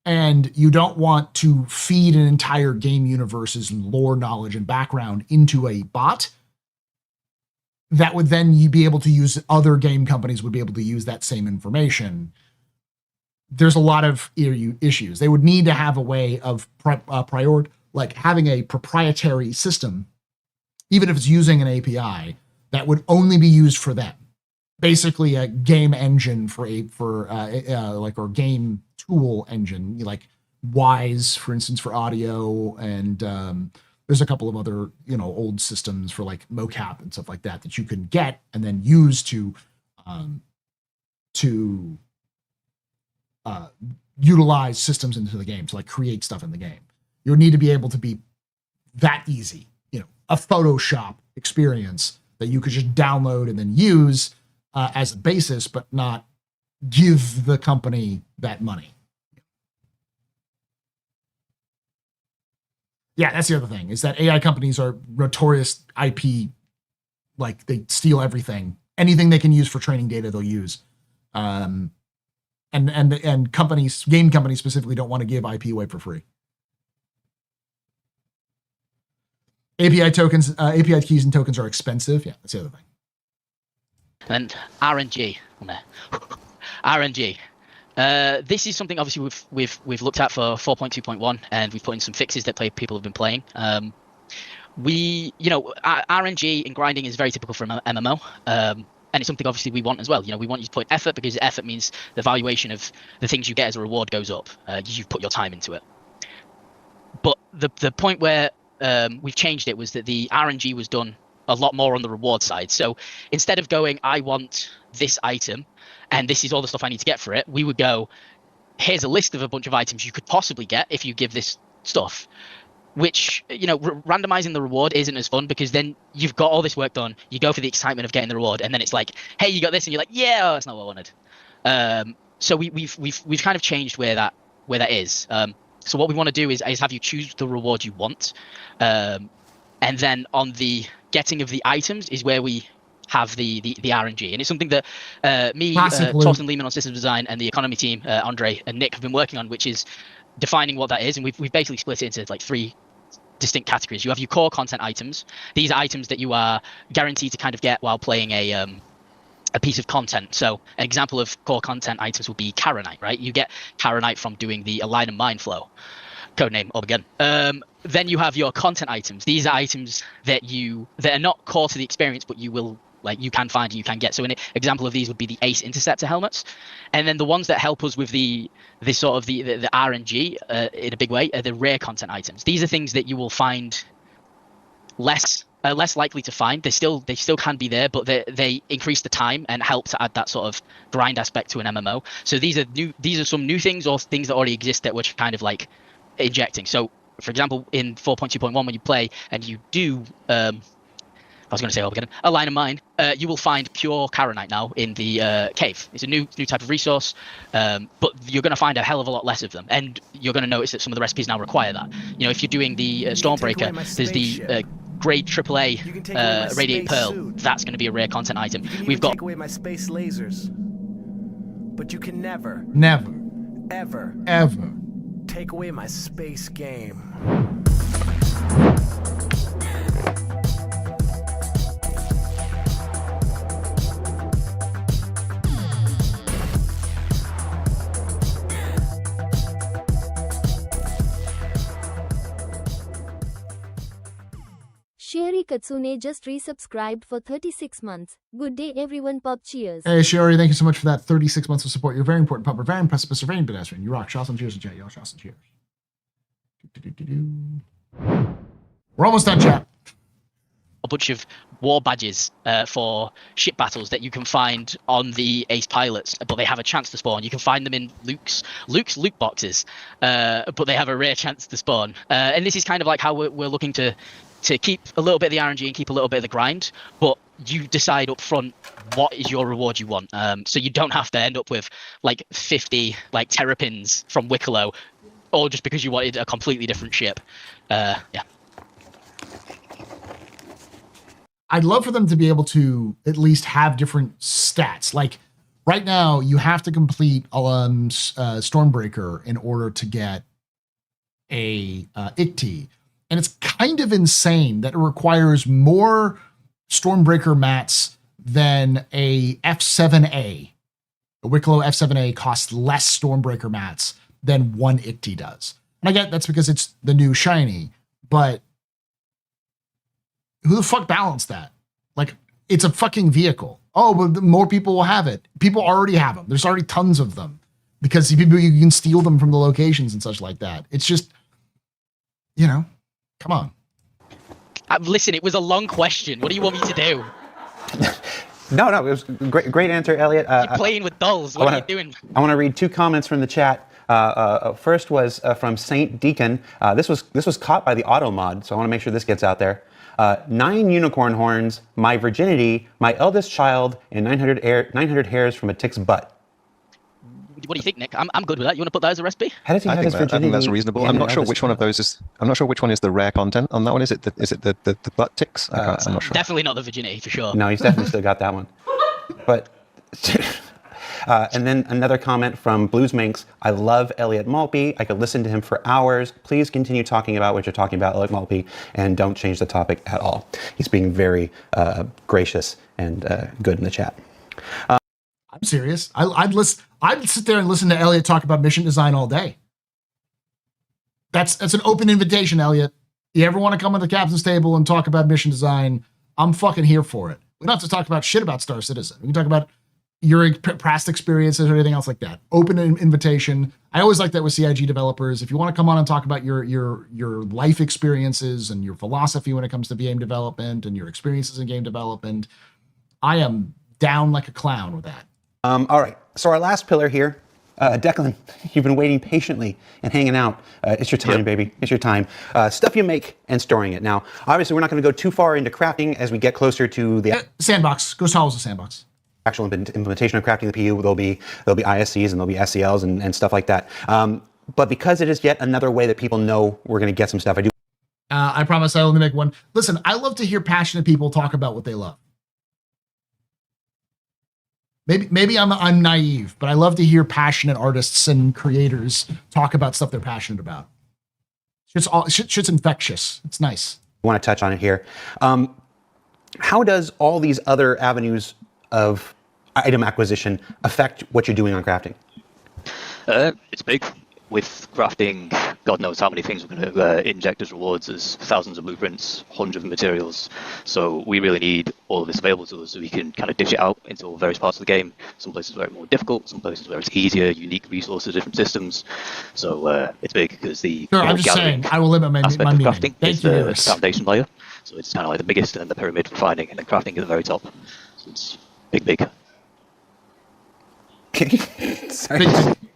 And you don't want to feed an entire game universe's lore knowledge and background into a bot that would then you be able to use, other game companies would be able to use that same information. There's a lot of issues. They would need to have a way of having a proprietary system, even if it's using an API, that would only be used for them. Basically a game engine or game tool engine, like Wise, for instance, for audio. And there's a couple of other, old systems for like mocap and stuff like that you can get and then use to utilize systems into the game to like create stuff in the game. You would need to be able to be that easy, a Photoshop experience that you could just download and then use as a basis, but not give the company that money. Yeah, that's the other thing, is that AI companies are notorious IP, like they steal everything. Anything they can use for training data, they'll use. And companies, game companies specifically, don't want to give IP away for free. API tokens, API keys and tokens are expensive. Yeah, that's the other thing.
And RNG on there. RNG. This is something obviously we've looked at for 4.2.1, and we've put in some fixes that people have been playing. RNG in grinding is very typical for MMO. And it's something obviously we want as well. We want you to put in effort because effort means the valuation of the things you get as a reward goes up. You've put your time into it. But the point where we've changed it was that the RNG was done a lot more on the reward side. So instead of going, I want this item and this is all the stuff I need to get for it, we would go, here's a list of a bunch of items you could possibly get if you give this stuff. Which, randomizing the reward isn't as fun because then you've got all this work done, you go for the excitement of getting the reward, and then it's like, hey, you got this, and you're like, yeah, that's not what I wanted. So we've kind of changed where that is. So what we want to do is have you choose the reward you want, and then on the getting of the items is where we have the RNG, and it's something that Torsten Lehman on systems design and the economy team, Andre and Nick, have been working on, which is defining what that is, and we've basically split it into like 3 distinct categories. You have your core content items. These are items that you are guaranteed to kind of get while playing a piece of content. So an example of core content items would be Karanite, right? You get Karanite from doing the Align and Mind flow, codename Obergun. Then you have your content items. These are items that are not core to the experience, but you can find and you can get. So an example of these would be the Ace Interceptor helmets. And then the ones that help us with the RNG in a big way are the rare content items. These are things that you will find less likely to find. They still can be there, but they increase the time and help to add that sort of grind aspect to an MMO. So these are some new things or things that already exist that we're kind of like injecting. So for example, in 4.2.1, when you play and you do was going to say Armageddon, a line of mine, you will find pure Karenite now in the cave. It's a new type of resource, but you're going to find a hell of a lot less of them, and you're going to notice that some of the recipes now require that. You know, if you're doing the Stormbreaker, there's the grade AAA Radiate Pearl.
Suit.
That's going to be a rare content item.
You can
We've
even
got
take away my space lasers, but you can never,
Ever
take away my space game.
Sherry Katsune just resubscribed for 36 months. Good day everyone, pub cheers.
Hey, Sherry, thank you so much for that 36 months of support. You're a very important pub. We're very impressive, Mr. Very pedestrian. You rock. Shots and cheers in chat, y'all. Shots and cheers. We're almost done, chat.
a bunch of war badges for ship battles that you can find on the Ace pilots, but they have a chance to spawn. You can find them in Luke's loot boxes, but they have a rare chance to spawn. And this is kind of like how we're looking to keep a little bit of the RNG and keep a little bit of the grind, but you decide up front what is your reward you want. So you don't have to end up with like 50 like terrapins from Wicklo, all just because you wanted a completely different ship. Yeah.
I'd love for them to be able to at least have different stats. Like right now, you have to complete Stormbreaker in order to get a ICT. And it's kind of insane that it requires more Stormbreaker mats than a F7A. A Wicklo F7A costs less Stormbreaker mats than one ICT does. And I get that's because it's the new shiny, but who the fuck balanced that? Like, it's a fucking vehicle. Oh, but more people will have it. People already have them. There's already tons of them because you can steal them from the locations and such like that. It's just, you know, come on.
Listen, it was a long question. What do you want me to do?
No, it was great answer, Elliot.
You're playing with dolls. What are you doing?
I want to read two comments from the chat. First was from Saint Deacon. This was caught by the auto mod, so I want to make sure this gets out there. 9 unicorn horns, my virginity, my eldest child, and 900 hairs from a tick's butt.
What do you think, Nick? I'm good with that. You want to put that as a recipe?
How does he have his virginity?
I think that's reasonable. I'm not sure which one of those is. I'm not sure which one is the rare content on that one. Is it the butt ticks? I'm not sure.
Definitely not the virginity for sure.
No, he's definitely still got that one. But. And then another comment from Blues Minx. I love Elliot Maltby. I could listen to him for hours. Please continue talking about what you're talking about, Elliot Maltby, and don't change the topic at all. He's being very gracious and good in the chat.
I'm serious. I'd sit there and listen to Elliot talk about mission design all day. That's an open invitation, Elliot. You ever want to come on the captain's table and talk about mission design? I'm fucking here for it. We don't have to talk about shit about Star Citizen. We can talk about your past experiences or anything else like that. Open invitation. I always like that with CIG developers. If you want to come on and talk about your life experiences and your philosophy when it comes to game development and your experiences in game development, I am down like a clown with that.
All right. So our last pillar here, Declan, you've been waiting patiently and hanging out. It's your time, baby. It's your time. Stuff you make and storing it. Now, obviously, we're not going to go too far into crafting as we get closer to the
sandbox. Go solve the sandbox.
Actual implementation of crafting the PU. There'll be ISCs and there'll be SCLs and stuff like that. But because it is yet another way that people know we're going to get some stuff,
I promise I only make one. Listen, I love to hear passionate people talk about what they love. Maybe I'm naive, but I love to hear passionate artists and creators talk about stuff they're passionate about. Shit's infectious. It's nice.
I want to touch on it here. How does all these other avenues of item acquisition affect what you're doing on crafting?
It's big. With crafting, God knows how many things we're going to inject as rewards. There's thousands of blueprints, hundreds of materials. So we really need all of this available to us so we can kind of dish it out into various parts of the game. Some places where it's more difficult, some places where it's easier, unique resources, different systems. So it's big because the
I'm just saying, I will limit my meaning.
Crafting is the foundation layer. So it's kind of like the biggest and the pyramid for finding, and then crafting at the very top. So it's big.
Sorry.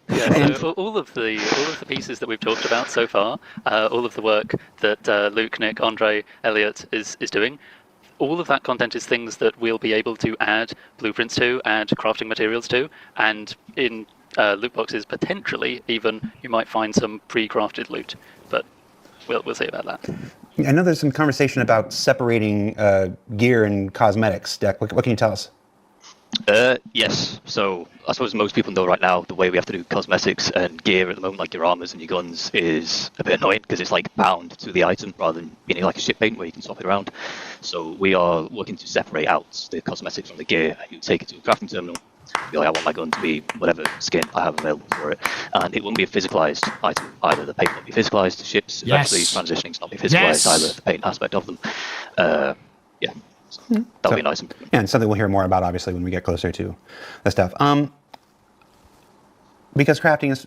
Yeah, so all of the pieces that we've talked about so far, all of the work that Luke, Nick, Andre, Elliot is doing, all of that content is things that we'll be able to add blueprints to, add crafting materials to, and in loot boxes, potentially even, you might find some pre-crafted loot, but we'll see about that.
I know there's some conversation about separating gear and cosmetics. Deck, what can you tell us?
Yes. So I suppose most people know right now the way we have to do cosmetics and gear at the moment, like your armors and your guns, is a bit annoying because it's like bound to the item rather than being like a ship paint where you can swap it around. So we are looking to separate out the cosmetics from the gear. You take it to a crafting terminal. Be like, I want my gun to be whatever skin I have available for it, and it won't be a physicalized item either. The paint won't be physicalized. The ships eventually transitioning to not be physicalized either. The paint aspect of them. Yeah. So that'll be a nice improvement.
Yeah, and something we'll hear more about, obviously, when we get closer to the stuff. Because crafting is,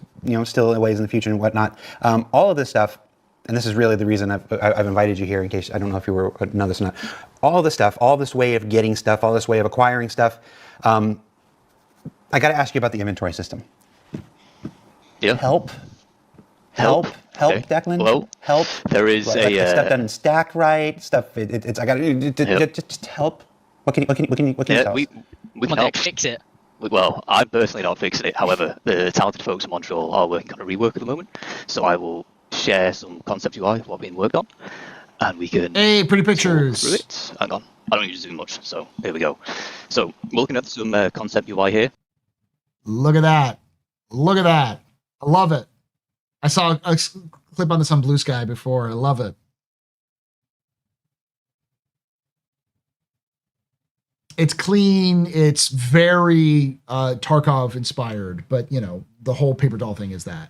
still in ways in the future and whatnot. All of this stuff, and this is really the reason I've invited you here, in case I don't know if you know this or not. All of this stuff, all this way of getting stuff, all this way of acquiring stuff. I got to ask you about the inventory system.
Yeah.
Help,
okay.
Declan.
Well,
help.
There is
stuff done and stacked right. Stuff. I got to just help. What can you tell us?
We can help
fix it.
Well, I'm personally not fixing it. However, the talented folks in Montreal are working on a rework at the moment, so I will share some concept UI of what being worked on, and we can.
Hey, pretty pictures.
Through it. Hang on. I don't use Zoom much, so here we go. So we're looking at some concept UI here.
Look at that. Look at that. I love it. I saw a clip on this on Blue Sky before. I love it. It's clean. It's very Tarkov inspired, but the whole paper doll thing is that.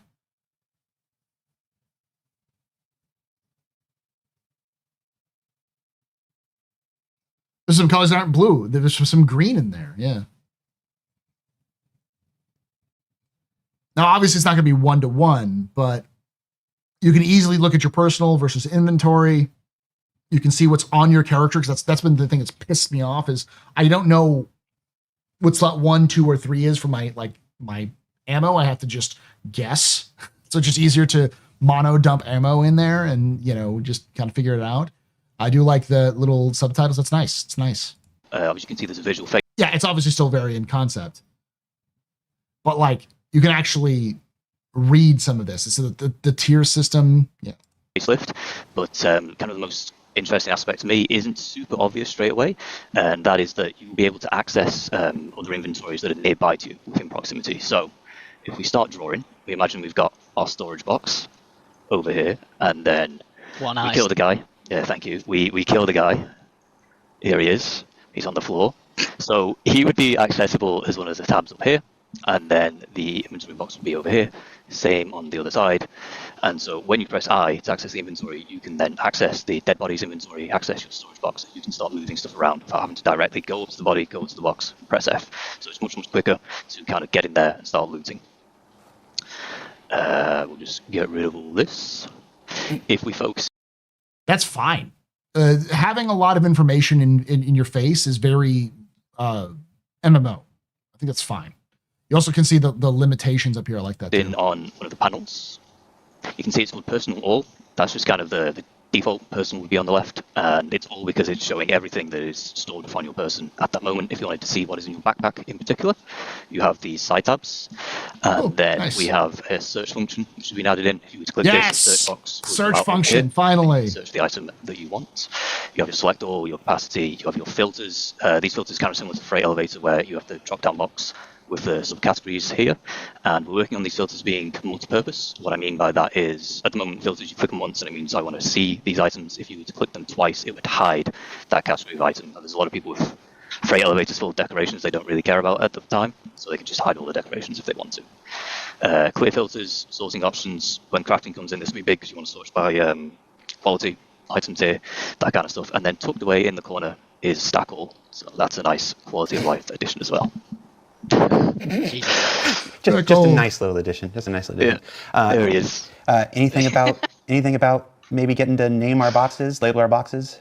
There's some colors that aren't blue. There's some green in there. Yeah. Now, obviously, it's not going to be one-to-one, but you can easily look at your personal versus inventory. You can see what's on your character, because that's been the thing that's pissed me off, is I don't know what slot 1, 2, or 3 is for my ammo. I have to just guess. So it's just easier to mono dump ammo in there and just kind of figure it out. I do like the little subtitles. That's nice. It's nice.
As you can see, there's a visual face.
Yeah, it's obviously still very in concept, but you can actually read some of this. So the tier system, yeah.
Facelift, but kind of the most interesting aspect to me isn't super obvious straight away, and that is that you'll be able to access other inventories that are nearby to you within proximity. So if we start drawing, we imagine we've got our storage box over here, and then we kill the guy. Yeah, thank you. We kill the guy. Here he is. He's on the floor. So he would be accessible as one of the tabs up here, and then the inventory box would be over here. Same on the other side. And so when you press I to access the inventory, you can then access the dead bodies inventory, access your storage box. You can start moving stuff around without having to directly go up to the body, go up to the box, press F. So it's much, much quicker to kind of get in there and start looting. We'll just get rid of all this. If we focus.
That's fine. Having a lot of information in your face is very MMO. I think that's fine. You also can see the limitations up here. I like that.
On one of the panels, you can see it's called personal all. That's just kind of the default person would be on the left, and it's all because it's showing everything that is stored upon your person at that moment. If you wanted to see what is in your backpack in particular, you have these side tabs, and then we have a search function which has been added in. If you were to click this, the search box
search function, finally
search the item that you want. You have your select all, your opacity, you have your filters. These filters are kind of similar to Freight Elevator, where you have the drop down box with the subcategories here, and we're working on these filters being multi-purpose. What I mean by that is, at the moment, filters, you click them once and it means I want to see these items. If you were to click them twice, it would hide that category of item. And there's a lot of people with Freight Elevators full of decorations they don't really care about at the time, so they can just hide all the decorations if they want to. Clear filters, sorting options. When crafting comes in, this will be big because you want to sort by quality, items here, that kind of stuff. And then tucked away in the corner is stack all. So that's a nice quality of life addition as well.
just a nice little addition. Just a nice little addition.
There he is.
Anything about maybe getting to name our boxes, label our boxes?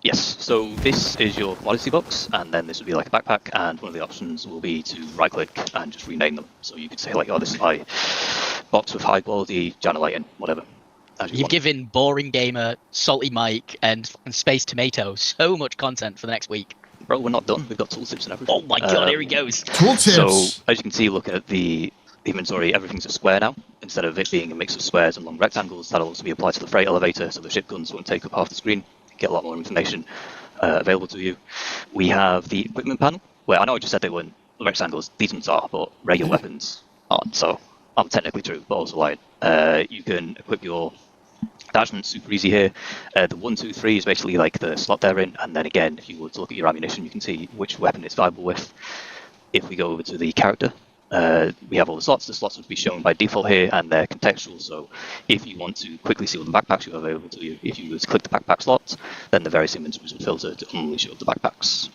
Yes. So this is your commodity box, and then this would be like a backpack, and one of the options will be to right-click and just rename them. So you could say like, oh, this is my box with high quality Janolighting, whatever.
You've given Boring Gamer, Salty Mike, and Space Tomato so much content for the next week.
Bro, we're not done. We've got tooltips and everything.
Oh my god, here he goes.
Tooltips!
So, as you can see, looking at the inventory, everything's a square now. Instead of it being a mix of squares and long rectangles, that'll also be applied to the freight elevator, so the ship guns won't take up half the screen. Get a lot more information available to you. We have the equipment panel, where I know I just said they weren't rectangles. These ones are, but regular weapons aren't. So, I'm technically true, but also lying. You can equip your attachments super easy here. The 1, 2, 3 is basically like the slot they're in, and then again, if you were to look at your ammunition, you can see which weapon it's viable with. If we go over to the character, we have all the slots. The slots would be shown by default here, and they're contextual. So if you want to quickly see all the backpacks you have available to you, if you were to click the backpack slot, then the various inventories would filter to only show the backpacks.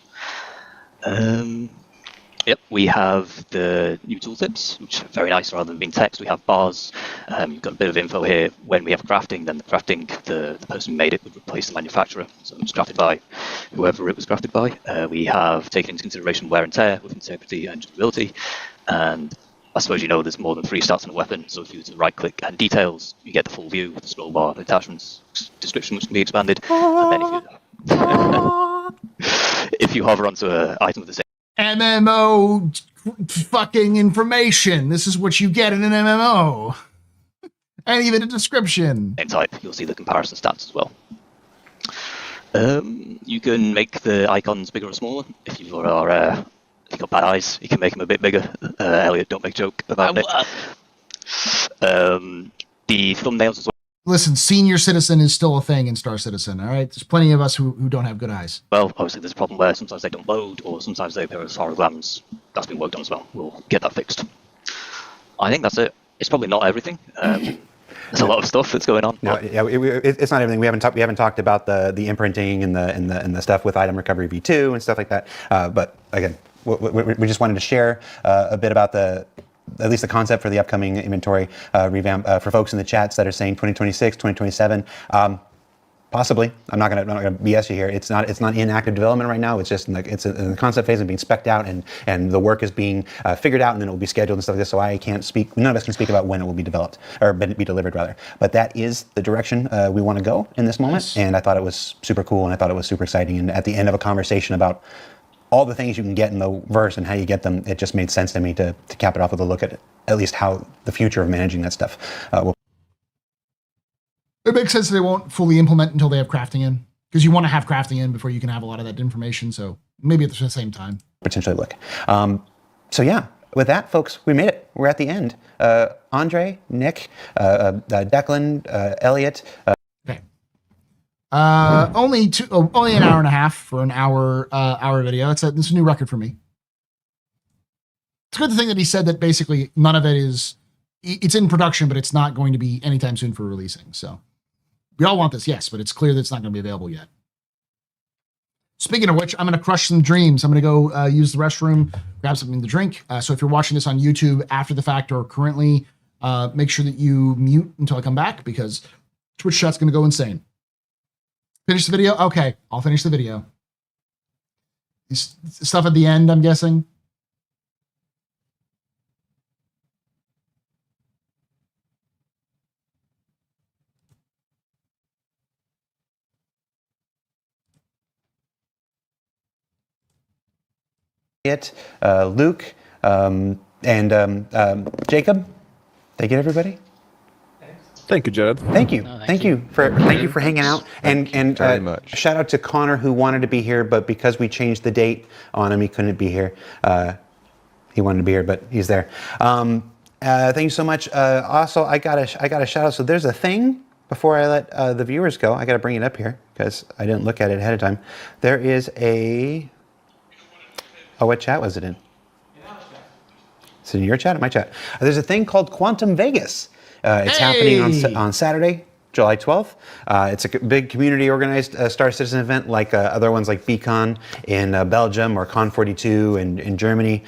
Yep, we have the new tooltips, which are very nice. Rather than being text, we have bars. You've got a bit of info here. When we have crafting, then the crafting, the person who made it would replace the manufacturer. So it's crafted by whoever it was crafted by. We have taken into consideration wear and tear with integrity and durability. And I suppose you know there's more than 3 stats on a weapon. So if you were to right click and details, you get the full view with the scroll bar, the attachments, description, which can be expanded. And then if you hover onto an item with the same
MMO fucking information. This is what you get in an MMO. And even a description.
same type, you'll see the comparison stats as well. You can make the icons bigger or smaller. If you've got bad eyes, you can make them a bit bigger. Elliot, don't make a joke about it. The thumbnails as well.
Listen, senior citizen is still a thing in Star Citizen, all right? There's plenty of us who don't have good eyes.
Well, obviously there's a problem where sometimes they don't load, or sometimes they appear as holograms. That's been worked on as well. We'll get that fixed. I think that's it. It's probably not everything. There's a lot of stuff that's going on.
No, yeah, it's not everything. We haven't talked about the imprinting and the stuff with item recovery v2 and stuff like that. But again, we just wanted to share a bit about at least the concept for the upcoming inventory revamp for folks in the chats that are saying 2026, 2027. Possibly. I'm not gonna BS you here. It's not in active development right now. It's just in the concept phase and being specced out, and the work is being figured out, and then it will be scheduled and stuff like this. So I can't speak. None of us can speak about when it will be developed or be delivered rather. But that is the direction we want to go in this moment. Nice. And I thought it was super cool, and I thought it was super exciting. And at the end of a conversation about all the things you can get in the verse and how you get them, it just made sense to me to cap it off with a look at least how the future of managing that stuff will.
It makes sense that they won't fully implement until they have crafting in, because you want to have crafting in before you can have a lot of that information. So maybe at the same time.
Potentially look. So yeah, with that, folks, we made it. We're at the end. Andre, Nick, Declan, Elliot.
Okay. Only an hour and a half for an hour video. This is a new record for me. It's good to think that he said that basically none of it is. It's in production, but it's not going to be anytime soon for releasing. So we all want this, yes, but it's clear that it's not going to be available yet. Speaking of which, I'm going to crush some dreams. I'm going to go use the restroom, grab something to drink. So if you're watching this on YouTube after the fact or currently, make sure that you mute until I come back, because Twitch chat's going to go insane. Finish the video? Okay, I'll finish the video. Stuff at the end, I'm guessing.
Luke, and Jacob. Thank you, everybody.
Thank you, Jared.
Thank you. Thank you for hanging out. And
very much.
Shout out to Connor, who wanted to be here, but because we changed the date on him, he couldn't be here. He wanted to be here, but he's there. Thank you so much. Also, I got a shout out. So there's a thing before I let the viewers go. I got to bring it up here because I didn't look at it ahead of time. There is a. Oh, what chat was it in? Is it in your chat or my chat? There's a thing called Quantum Vegas. It's happening on Saturday, July 12th. It's a big community organized Star Citizen event like other ones like BCon in Belgium or Con 42 in Germany.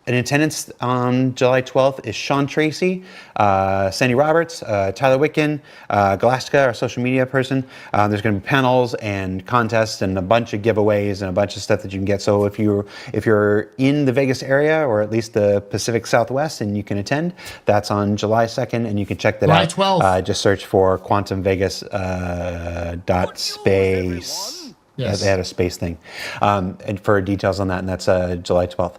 In attendance on July 12th is Sean Tracy, Sandy Roberts, Tyler Witkin, Galactica, our social media person. There's going to be panels and contests and a bunch of giveaways and a bunch of stuff that you can get. So if you're in the Vegas area or at least the Pacific Southwest and you can attend, that's on July 2nd, and you can check that
July
out.
12th.
Just search for Quantum Vegas dot space.
Yes.
They had a space thing. And for details on that, and that's July 12th.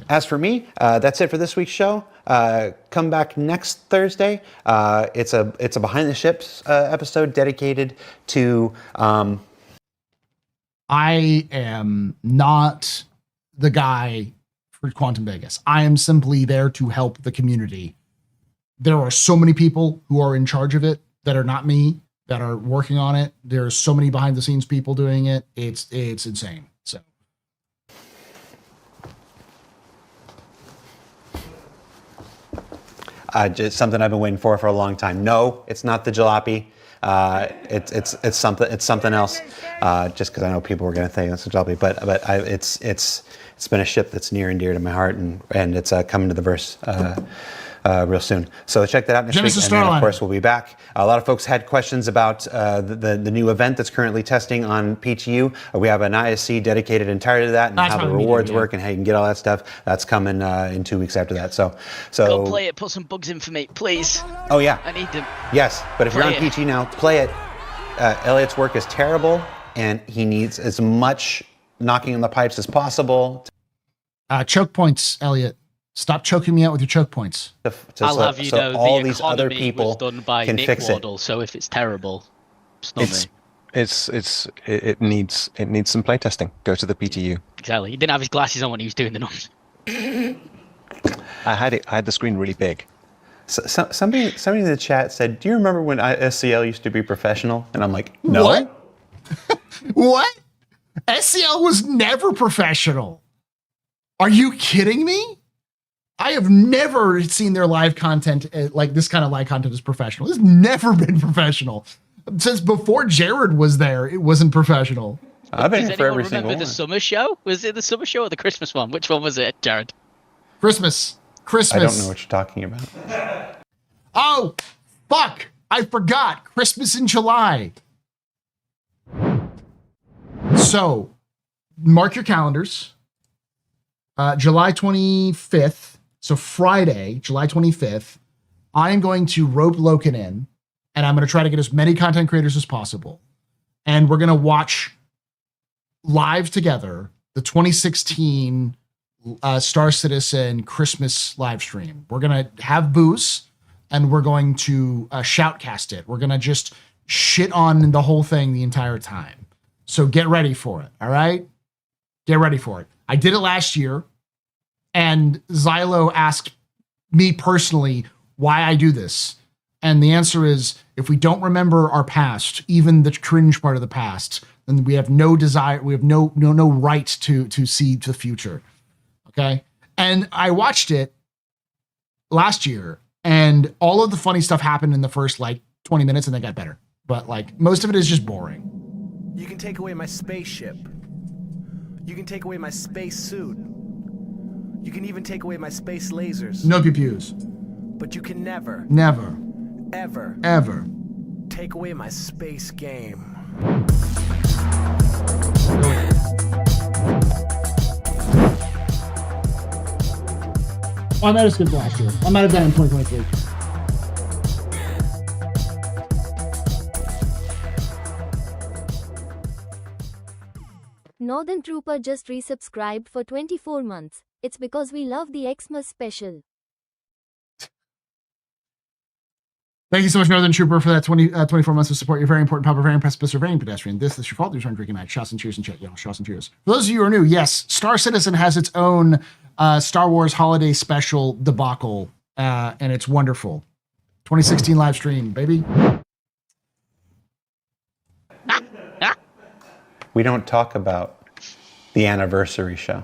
As for me, that's it for this week's show. Come back next Thursday. It's a behind the ships episode dedicated to.
I am not the guy for Quantum Vegas. I am simply there to help the community. There are so many people who are in charge of it that are not me, that are working on it. There's so many behind the scenes people doing it. It's insane. So
just something I've been waiting for a long time. No, it's not the jalopy. It's something else. Just because I know people were going to think it's a jalopy, but it's been a ship that's near and dear to my heart, and it's coming to the verse. Real soon. So check that out next week. And then, of course, we'll be back. A lot of folks had questions about the new event that's currently testing on PTU. We have an ISC dedicated entirely to that, and how the rewards work and how you can get all that stuff. That's coming in 2 weeks after that. So
go play it. Put some bugs in for me, please.
Oh yeah.
I need them.
Yes, but if you're on PT now, play it. Elliot's work is terrible, and he needs as much knocking on the pipes as possible.
Choke points, Elliot. Stop choking me out with your choke points.
I'll have you know
all
the
these other
economy
people
was done by
can
Nick
fix it.
Waddle, so if it's terrible, it's not me.
It needs some playtesting. Go to the PTU.
Exactly. He didn't have his glasses on when he was doing the numbers.
I had the screen really big.
So, somebody in the chat said, "Do you remember when SCL used to be professional?" And I'm like, "No."
What? What? SCL was never professional. Are you kidding me? I have never seen their live content like this kind of live content is professional. It's never been professional. Since before Jared was there, it wasn't professional.
I've been
Does
here for every
anyone
single
remember
one.
the summer show? Was it the summer show or the Christmas one? Which one was it, Jared?
Christmas.
I don't know what you're talking about.
Oh, fuck. I forgot. Christmas in July. So, mark your calendars. July 25th, so Friday, July 25th, I am going to rope Loken in, and I'm going to try to get as many content creators as possible. And we're going to watch live together the 2016 Star Citizen Christmas live stream. We're going to have booze, and we're going to shoutcast it. We're going to just shit on the whole thing the entire time. So get ready for it, all right? Get ready for it. I did it last year, and Xylo asked me personally why I do this. And the answer is, if we don't remember our past, even the cringe part of the past, then we have no desire, we have no right to see the future. Okay? And I watched it last year, and all of the funny stuff happened in the first 20 minutes, and then got better. But most of it is just boring.
You can take away my spaceship. You can take away my space suit. You can even take away my space lasers.
No pew-pews.
But you can never,
ever
take away my space game.
I might have skipped last year. I might have done it in 2023.
Northern Trooper just resubscribed for 24 months. It's because we love the Xmas special.
Thank you so much, Northern Trooper, for that 24 months of support. You're very important, Papa, very precipice, very pedestrian. This is your fault. You're trying to drink a night. Shots and cheers and chat, y'all. Shots and cheers. For those of you who are new, yes, Star Citizen has its own Star Wars holiday special debacle, and it's wonderful. 2016 live stream, baby.
We don't talk about the anniversary show.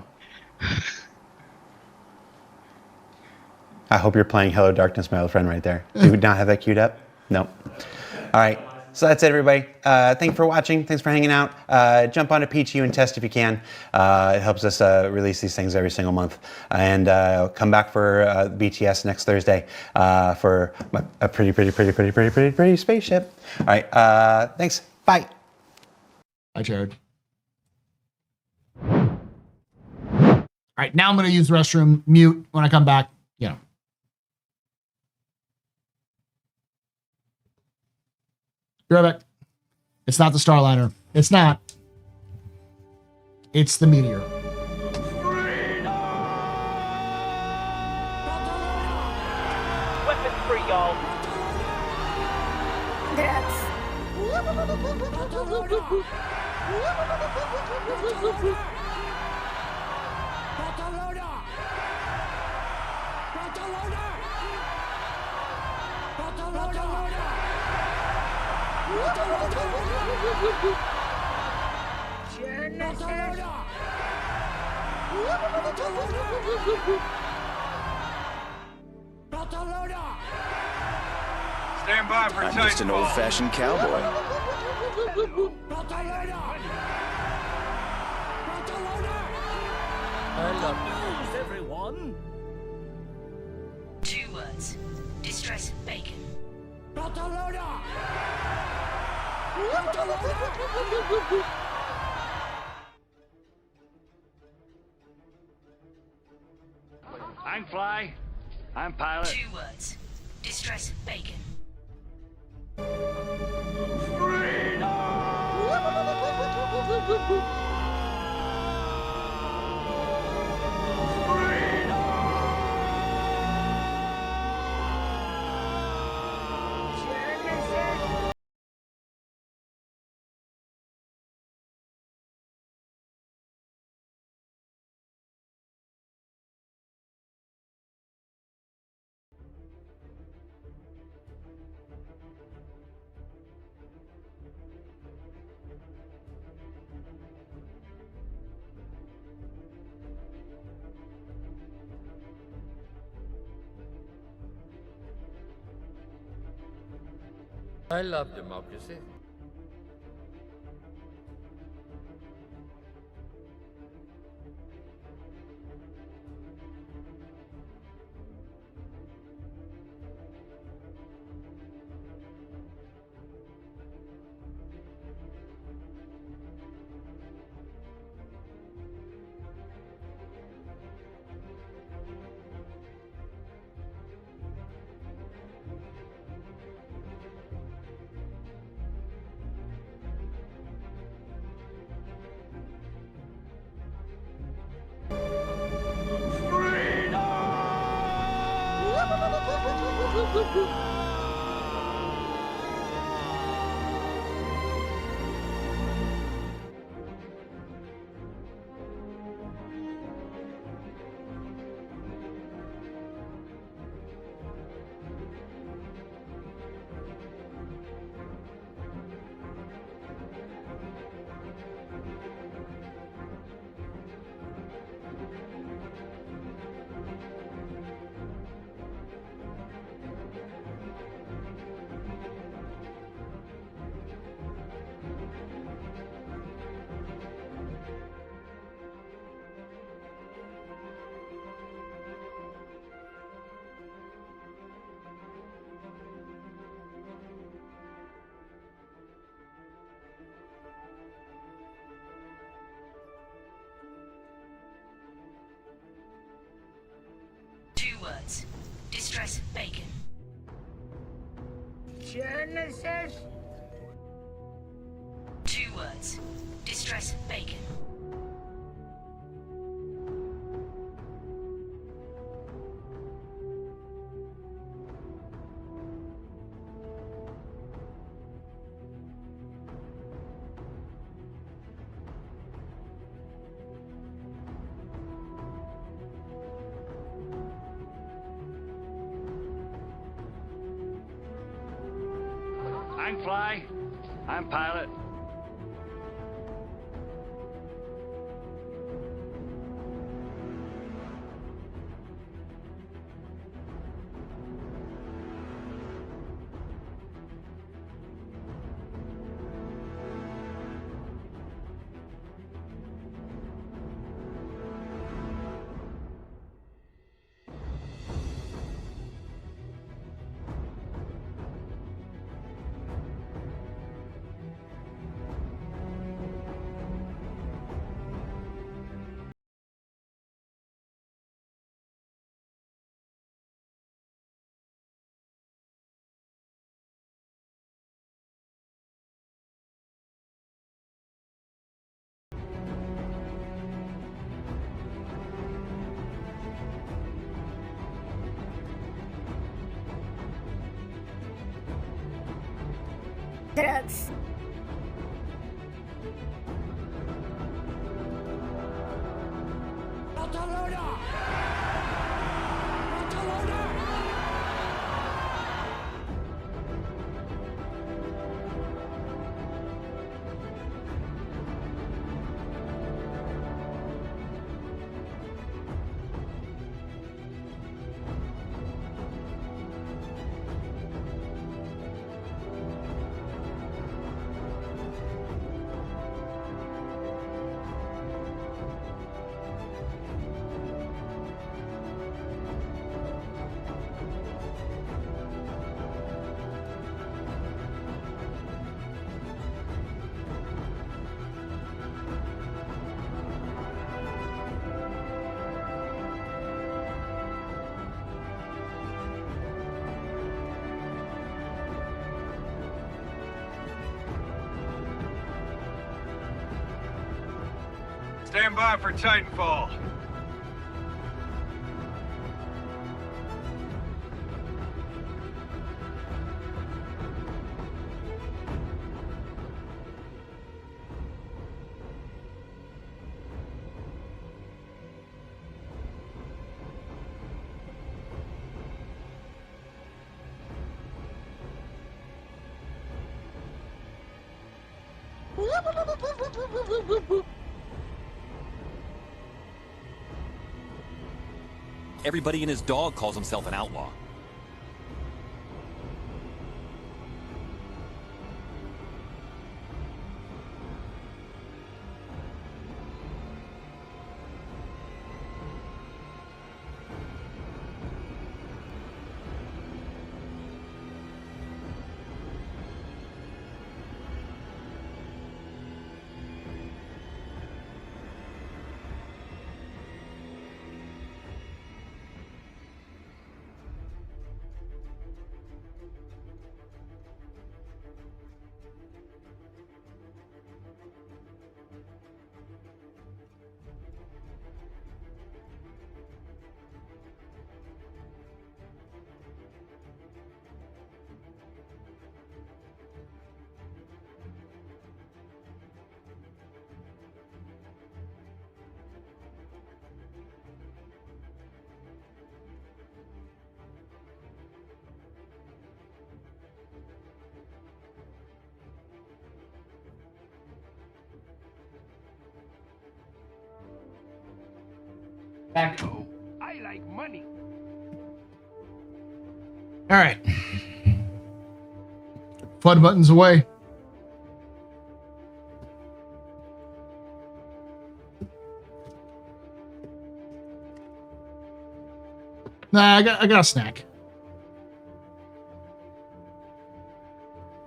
I hope you're playing Hello Darkness, my old friend, right there. Do we not have that queued up? No. All right. So that's it, everybody. Thanks for watching. Thanks for hanging out. Jump onto PTU and test if you can. It helps us release these things every single month. And come back for BTS next Thursday for a pretty spaceship. All right. Thanks. Bye.
Bye, Jared. All right, now I'm going to use the restroom. Mute when I come back. You know. Be right back. It's not the Starliner. It's not. It's the meteor.
Weapons free, y'all.
Stand by for
I'm just an old-fashioned cowboy.
I love news, everyone.
2 words. Distress bacon.
I'm Fly. I'm Pilot.
2 words. Distress bacon.
I love democracy.
Words. Distress bacon.
Genesis.
2 words. Distress bacon.
I'm Fly. I'm Pilot.
Drugs.
Stand by for Titanfall.
Everybody and his dog calls himself an outlaw.
Back.
I like money.
All right. Flood buttons away. Nah, I got a snack.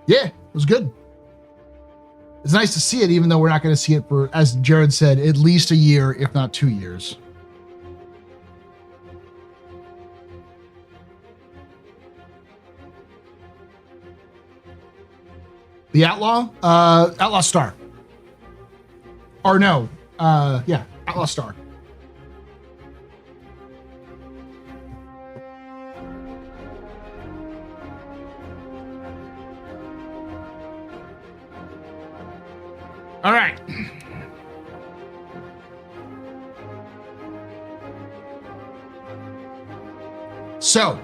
Yeah, it was good. It's nice to see it, even though we're not going to see it for, as Jared said, at least a year, if not 2 years. The Outlaw Star. Or no, yeah, Outlaw Star. All right. So,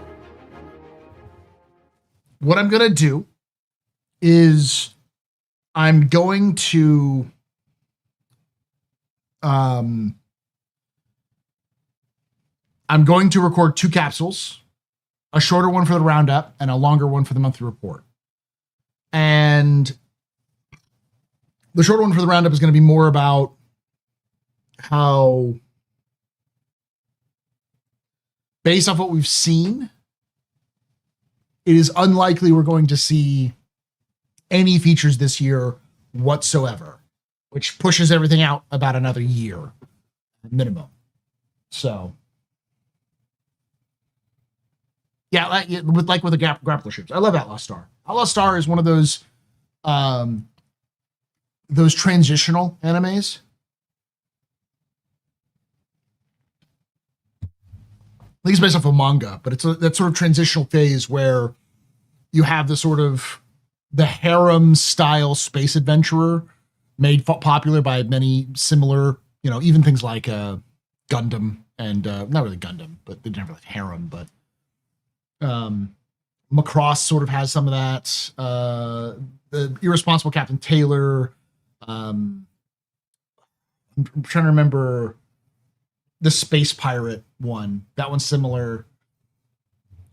what I'm going to do is I'm going to record 2 capsules, a shorter one for the roundup and a longer one for the monthly report. And the shorter one for the roundup is going to be more about how, based off what we've seen, it is unlikely we're going to see any features this year whatsoever, which pushes everything out about another year minimum. So, yeah, with the grappler ships. I love Outlaw Star. Outlaw Star is one of those transitional animes. I think it's based off a manga, but it's that sort of transitional phase where you have the sort of the harem style space adventurer made popular by many similar, even things like Gundam and not really Gundam, but they didn't have like harem, but Macross sort of has some of that. The Irresponsible Captain Taylor. I'm trying to remember the Space Pirate one. That one's similar.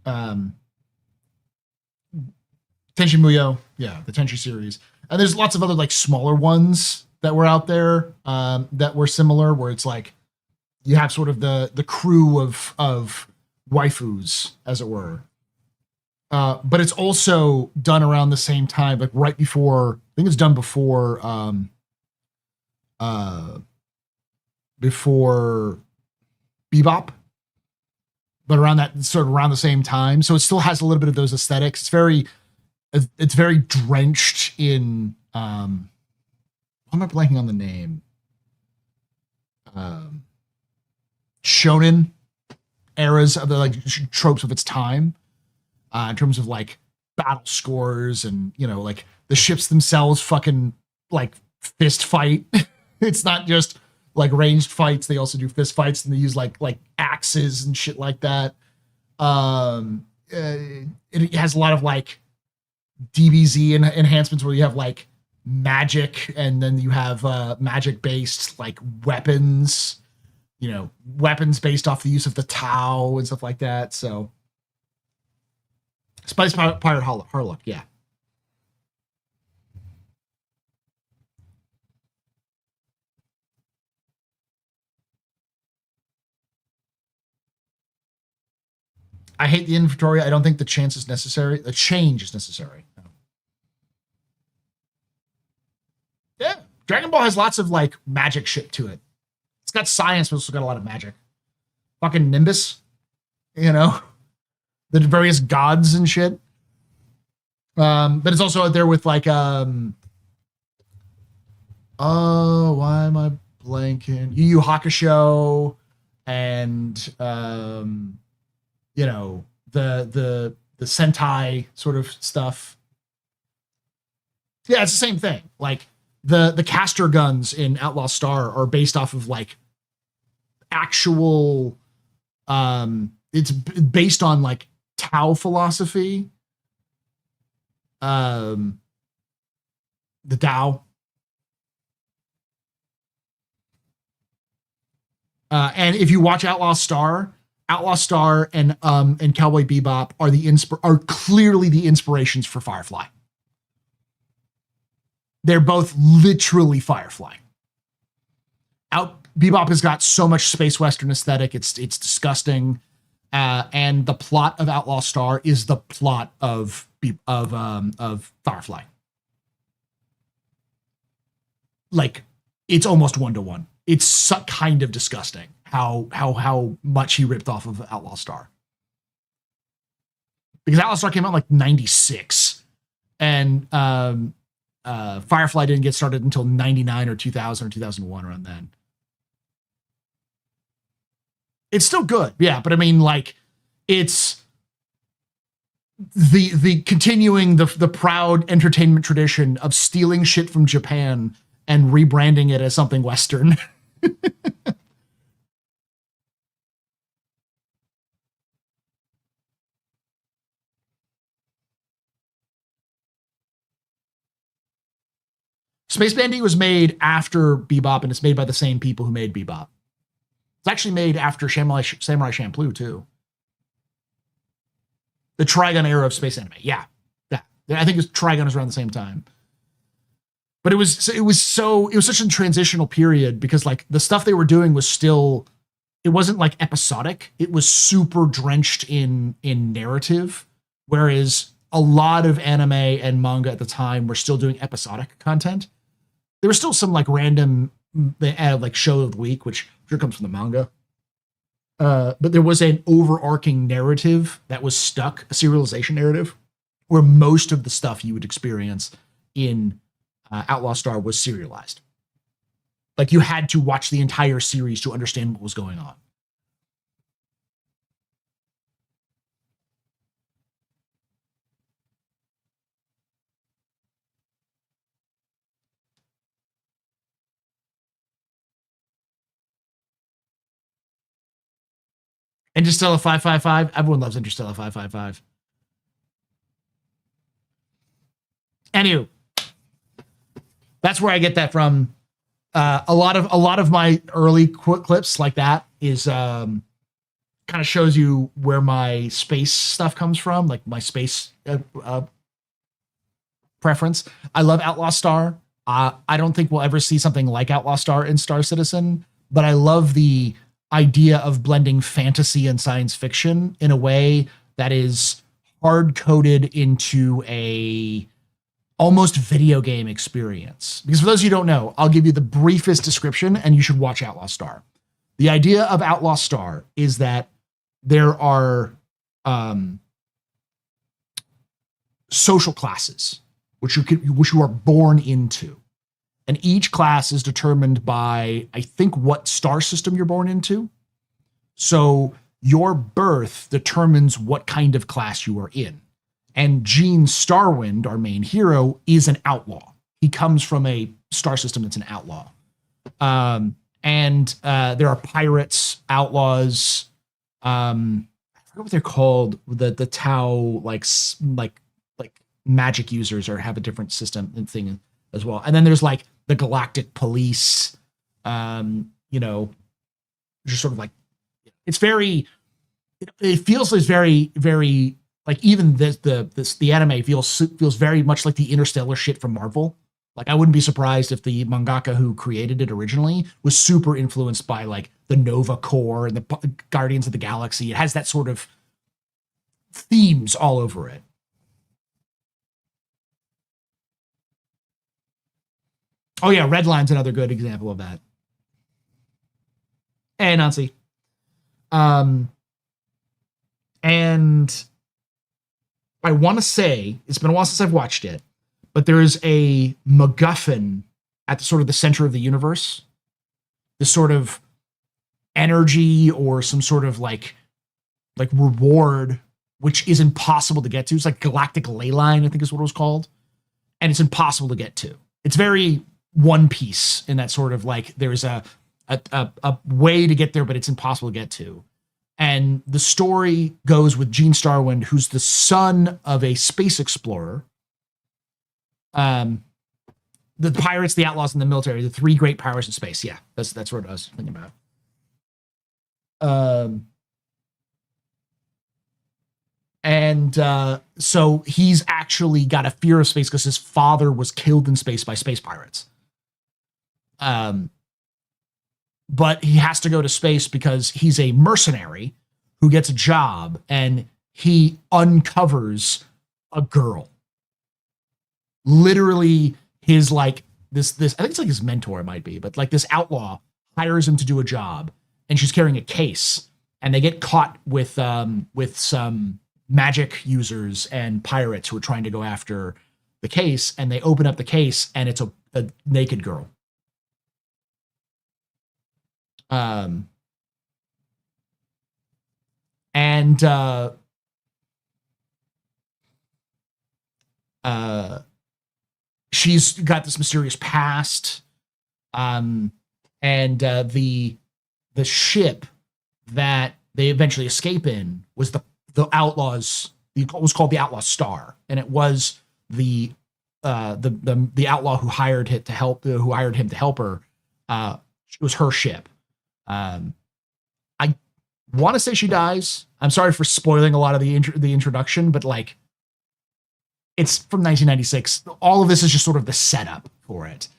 Tenchi Muyo, yeah, the Tenchi series. And there's lots of other like smaller ones that were out there that were similar, where it's like you have sort of the crew of waifus, as it were. But it's also done around the same time, like right before, I think it's done before Bebop, but around the same time. So it still has a little bit of those aesthetics. It's very drenched in, why am I blanking on the name? Shonen eras of the like tropes of its time. In terms of like battle scores and like the ships themselves fucking like fist fight. It's not just like ranged fights. They also do fist fights, and they use like axes and shit like that. It has a lot of like DBZ enhancements where you have like magic, and then you have magic based like weapons, weapons based off the use of the Tau and stuff like that. So Spice Pirate Harlock, yeah. I hate the inventory. I don't think the change is necessary. The change is necessary. No. Yeah, Dragon Ball has lots of like magic shit to it. It's got science, but it's also got a lot of magic. Fucking Nimbus, the various gods and shit. But it's also out there with like why am I blanking? Yu Yu Hakusho and the Sentai sort of stuff. Yeah, it's the same thing. Like the caster guns in Outlaw Star are based off of like actual it's based on like Tao philosophy. The Tao. And if you watch Outlaw Star and Cowboy Bebop are clearly the inspirations for Firefly. They're both literally Firefly. Bebop has got so much space western aesthetic, it's disgusting. And the plot of Outlaw Star is the plot of Firefly. Like it's almost 1-to-1. It's kind of disgusting how much he ripped off of Outlaw Star. Because Outlaw Star came out in like 96, and Firefly didn't get started until 99 or 2000 or 2001, around then. It's still good, yeah, but I mean, like, it's the continuing the proud entertainment tradition of stealing shit from Japan and rebranding it as something Western. Space Bandy was made after Bebop, and it's made by the same people who made Bebop. It's actually made after Samurai Champloo, too. The Trigun era of space anime. Yeah. I think Trigun was around the same time. But it was such a transitional period, because like the stuff they were doing was still, it wasn't like episodic. It was super drenched in narrative, whereas a lot of anime and manga at the time were still doing episodic content. There was still some like random like show of the week, which sure comes from the manga. But there was an overarching narrative that was stuck, a serialization narrative, where most of the stuff you would experience in Outlaw Star was serialized. Like you had to watch the entire series to understand what was going on. Interstellar 555. Everyone loves Interstellar 555. Anywho, that's where I get that from. A lot of my early clips like that is kind of shows you where my space stuff comes from, like my space preference. I love Outlaw Star. I don't think we'll ever see something like Outlaw Star in Star Citizen, but I love the idea of blending fantasy and science fiction in a way that is hard-coded into a almost video game experience. Because for those of you who don't know, I'll give you the briefest description and you should watch Outlaw Star. The idea of Outlaw Star is that there are social classes which you are born into. And each class is determined by, I think, what star system you're born into. So your birth determines what kind of class you are in. And Gene Starwind, our main hero, is an outlaw. He comes from a star system that's an outlaw. And there are pirates, outlaws. I forget what they're called. The Tau like magic users or have a different system and thing as well. And then there's like the Galactic Police. Just sort of like it's very. It feels like very very. Like even the anime feels very much like the interstellar shit from Marvel. Like I wouldn't be surprised if the mangaka who created it originally was super influenced by like the Nova Corps and the Guardians of the Galaxy. It has that sort of themes all over it. Oh yeah, Redline's another good example of that. Hey, Nancy. And I want to say, it's been a while since I've watched it, but there is a MacGuffin at the sort of the center of the universe. This sort of energy or some sort of like reward, which is impossible to get to. It's like galactic ley line, I think is what it was called. And it's impossible to get to. It's very One Piece in that sort of like, there's a way to get there, but it's impossible to get to. And the story goes with Gene Starwind, who's the son of a space explorer. The pirates, the outlaws, and the military, the three great powers in space. Yeah, that's what I was thinking about. So he's actually got a fear of space because his father was killed in space by space pirates. But he has to go to space because he's a mercenary who gets a job and he uncovers a girl. Literally his like this I think it's like his mentor, it might be, but like this outlaw hires him to do a job and she's carrying a case and they get caught with some magic users and pirates who are trying to go after the case, and they open up the case and it's a naked girl. She's got this mysterious past. The ship that they eventually escape in was the outlaws. It was called the Outlaw Star, and it was the outlaw who hired him to help her. It was her ship. I want to say she dies. I'm sorry for spoiling a lot of the introduction, but like, it's from 1996. All of this is just sort of the setup for it.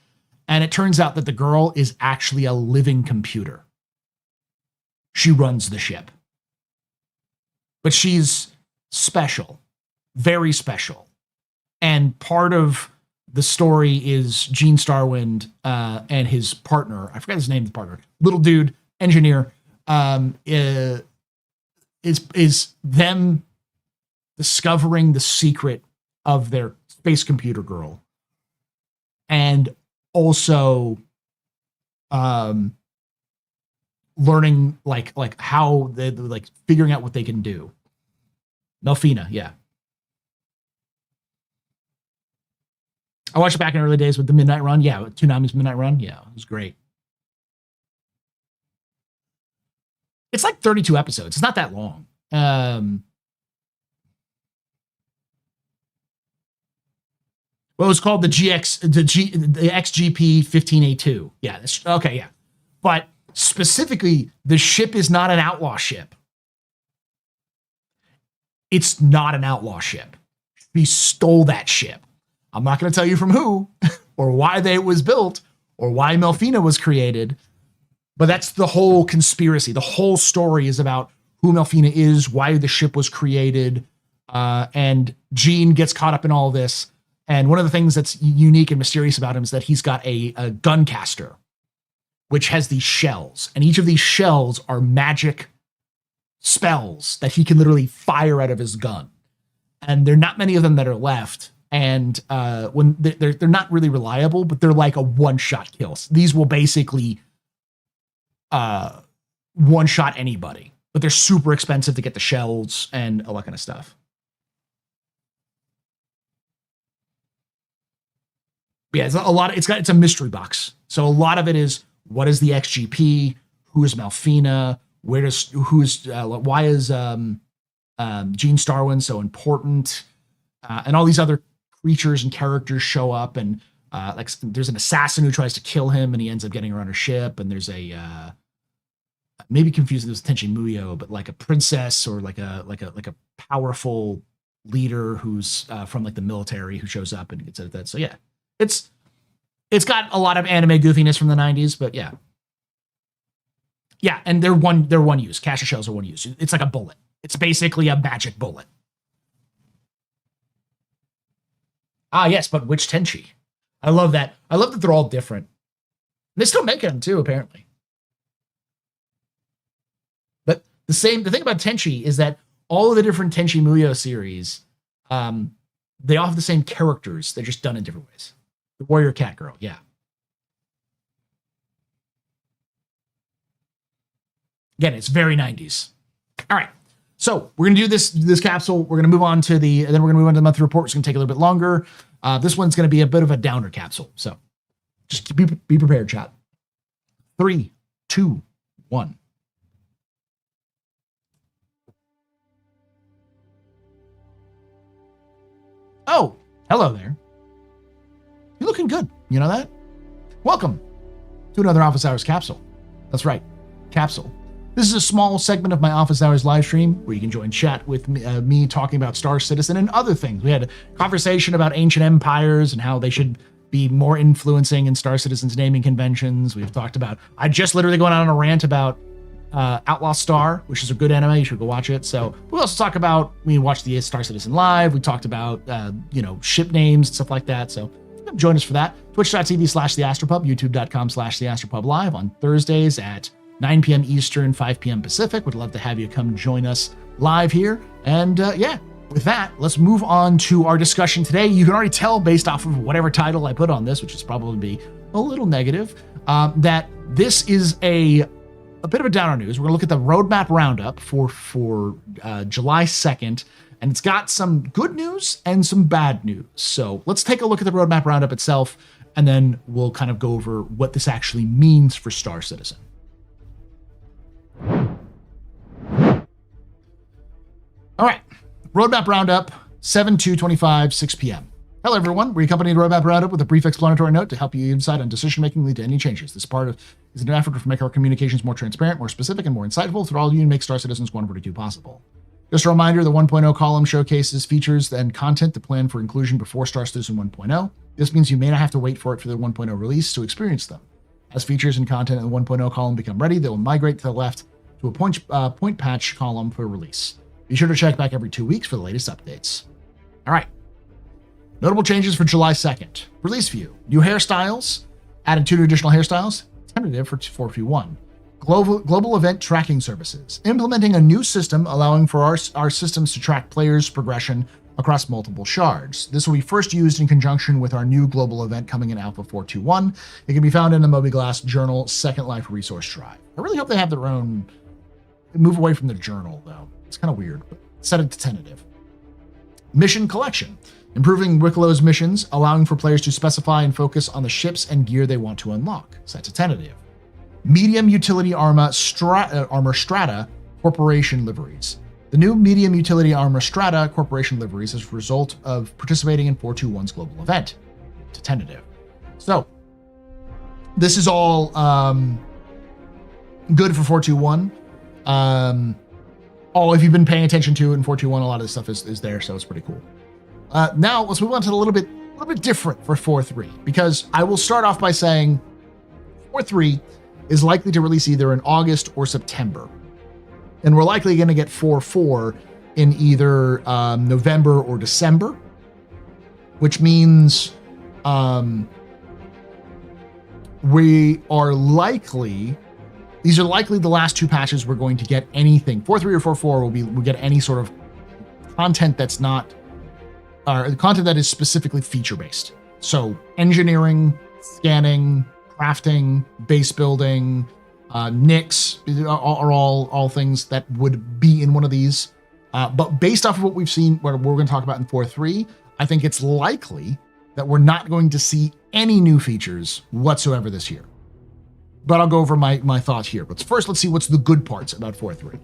And it turns out that the girl is actually a living computer. She runs the ship. But she's special, very special. And part of the story is Gene Starwind and his partner, I forgot his name, the partner, little dude, engineer, is them discovering the secret of their space computer girl, and also learning like how they like figuring out what they can do. Melfina, yeah. I watched it back in the early days with the Midnight Run. Yeah, with Toonami's Midnight Run. Yeah, it was great. It's like 32 episodes. It's not that long. Well, it was called the XGP 15A2. Yeah, okay, yeah. But specifically, the ship is not an outlaw ship. It's not an outlaw ship. He stole that ship. I'm not going to tell you from who or why it was built or why Melfina was created, but that's the whole conspiracy. The whole story is about who Melfina is, why the ship was created, and Gene gets caught up in all this. And one of the things that's unique and mysterious about him is that he's got a gun caster, which has these shells. And each of these shells are magic spells that he can literally fire out of his gun. And there are not many of them that are left. And when they're not really reliable, but they're like a one-shot kill. These will basically one-shot anybody. But they're super expensive to get the shells and all that kind of stuff. Yeah, it's a lot. It's a mystery box. So a lot of it is, what is the XGP? Who is Melfina? Why is Gene Starwin so important? And all these other creatures and characters show up, and like there's an assassin who tries to kill him, and he ends up getting her on a ship. And there's a maybe confusing this with Tenchi Muyo, but like a princess or like a powerful leader who's from like the military who shows up and gets at that. So yeah. It's got a lot of anime goofiness from the 90s, but yeah. Yeah, and they're one use. Caster shells are one use. It's like a bullet. It's basically a magic bullet. Ah, yes, but which Tenchi? I love that. I love that they're all different. They still make them too, apparently. But the thing about Tenchi is that all of the different Tenchi Muyo series, they all have the same characters. They're just done in different ways. The warrior cat girl, yeah. Again, it's very 90s. All right, so we're gonna do this capsule. We're gonna move on to then we're gonna move on to the monthly report. It's gonna take a little bit longer. This one's gonna be a bit of a downer capsule. So just be prepared, chat. 3, 2, 1. Oh, hello there. You're looking good. You know that? Welcome to another Office Hours capsule. That's right, capsule. This is a small segment of my Office Hours live stream where you can join chat with me talking about Star Citizen and other things. We had a conversation about ancient empires and how they should be more influencing in Star Citizen's naming conventions. We've talked about, I just literally going on a rant about Outlaw Star, which is a good anime. You should go watch it. So we also talk about, we watched the Star Citizen live. We talked about, ship names and stuff like that. So join us for that. Twitch.tv/TheAstroPub, YouTube.com/TheAstroPub live on Thursdays at 9 p.m. Eastern, 5 p.m. Pacific. Would love to have you come join us live here. And with that, let's move on to our discussion today. You can already tell based off of whatever title I put on this, which is probably be a little negative, that this is a bit of a downer news. We're going to look at the roadmap roundup for July 2nd. And it's got some good news and some bad news. So let's take a look at the roadmap roundup itself, and then we'll kind of go over what this actually means for Star Citizen. All right, roadmap roundup, 7/2/25, 6 p.m. Hello, everyone. We accompany the roadmap roundup with a brief explanatory note to help you insight on decision-making lead to any changes. This part is an effort to make our communications more transparent, more specific, and more insightful for all of you and make Star Citizen's 142 possible. Just a reminder, the 1.0 column showcases features and content to plan for inclusion before Star Citizen 1.0. This means you may not have to wait for it for the 1.0 release to experience them. As features and content in the 1.0 column become ready, they will migrate to the left to a point patch column for release. Be sure to check back every 2 weeks for the latest updates. All right. Notable changes for July 2nd. Release view. New hairstyles. Added 2 additional hairstyles. Tentative for 4Q1. Global event tracking services. Implementing a new system allowing for our systems to track players' progression across multiple shards. This will be first used in conjunction with our new global event coming in Alpha 4.2.1. It can be found in the Mobiglass Journal Second Life resource drive. I really hope they have their own... Move away from the journal, though. It's kind of weird, but set it to tentative. Mission collection. Improving Wicklo's missions, allowing for players to specify and focus on the ships and gear they want to unlock. Set to tentative. medium utility armor strata corporation liveries. The new medium utility armor strata corporation liveries is a result of participating in 421's global event. To tentative. So this is all good for 421. If you've been paying attention to it in 421, a lot of this stuff is there, so it's pretty cool. Now let's move on to a little bit different for 4.3, because I will start off by saying 4.3 is likely to release either in August or September. And we're likely going to get 4.4 in either November or December, which means these are likely the last two patches we're going to get anything. 4.3 or 4.4 we'll get any sort of content that's not content that is specifically feature-based. So engineering, scanning, crafting, base building, NICs are all things that would be in one of these. But based off of what we've seen, what we're going to talk about in 4.3, I think it's likely that we're not going to see any new features whatsoever this year. But I'll go over my thoughts here. But first, let's see what's the good parts about 4.3.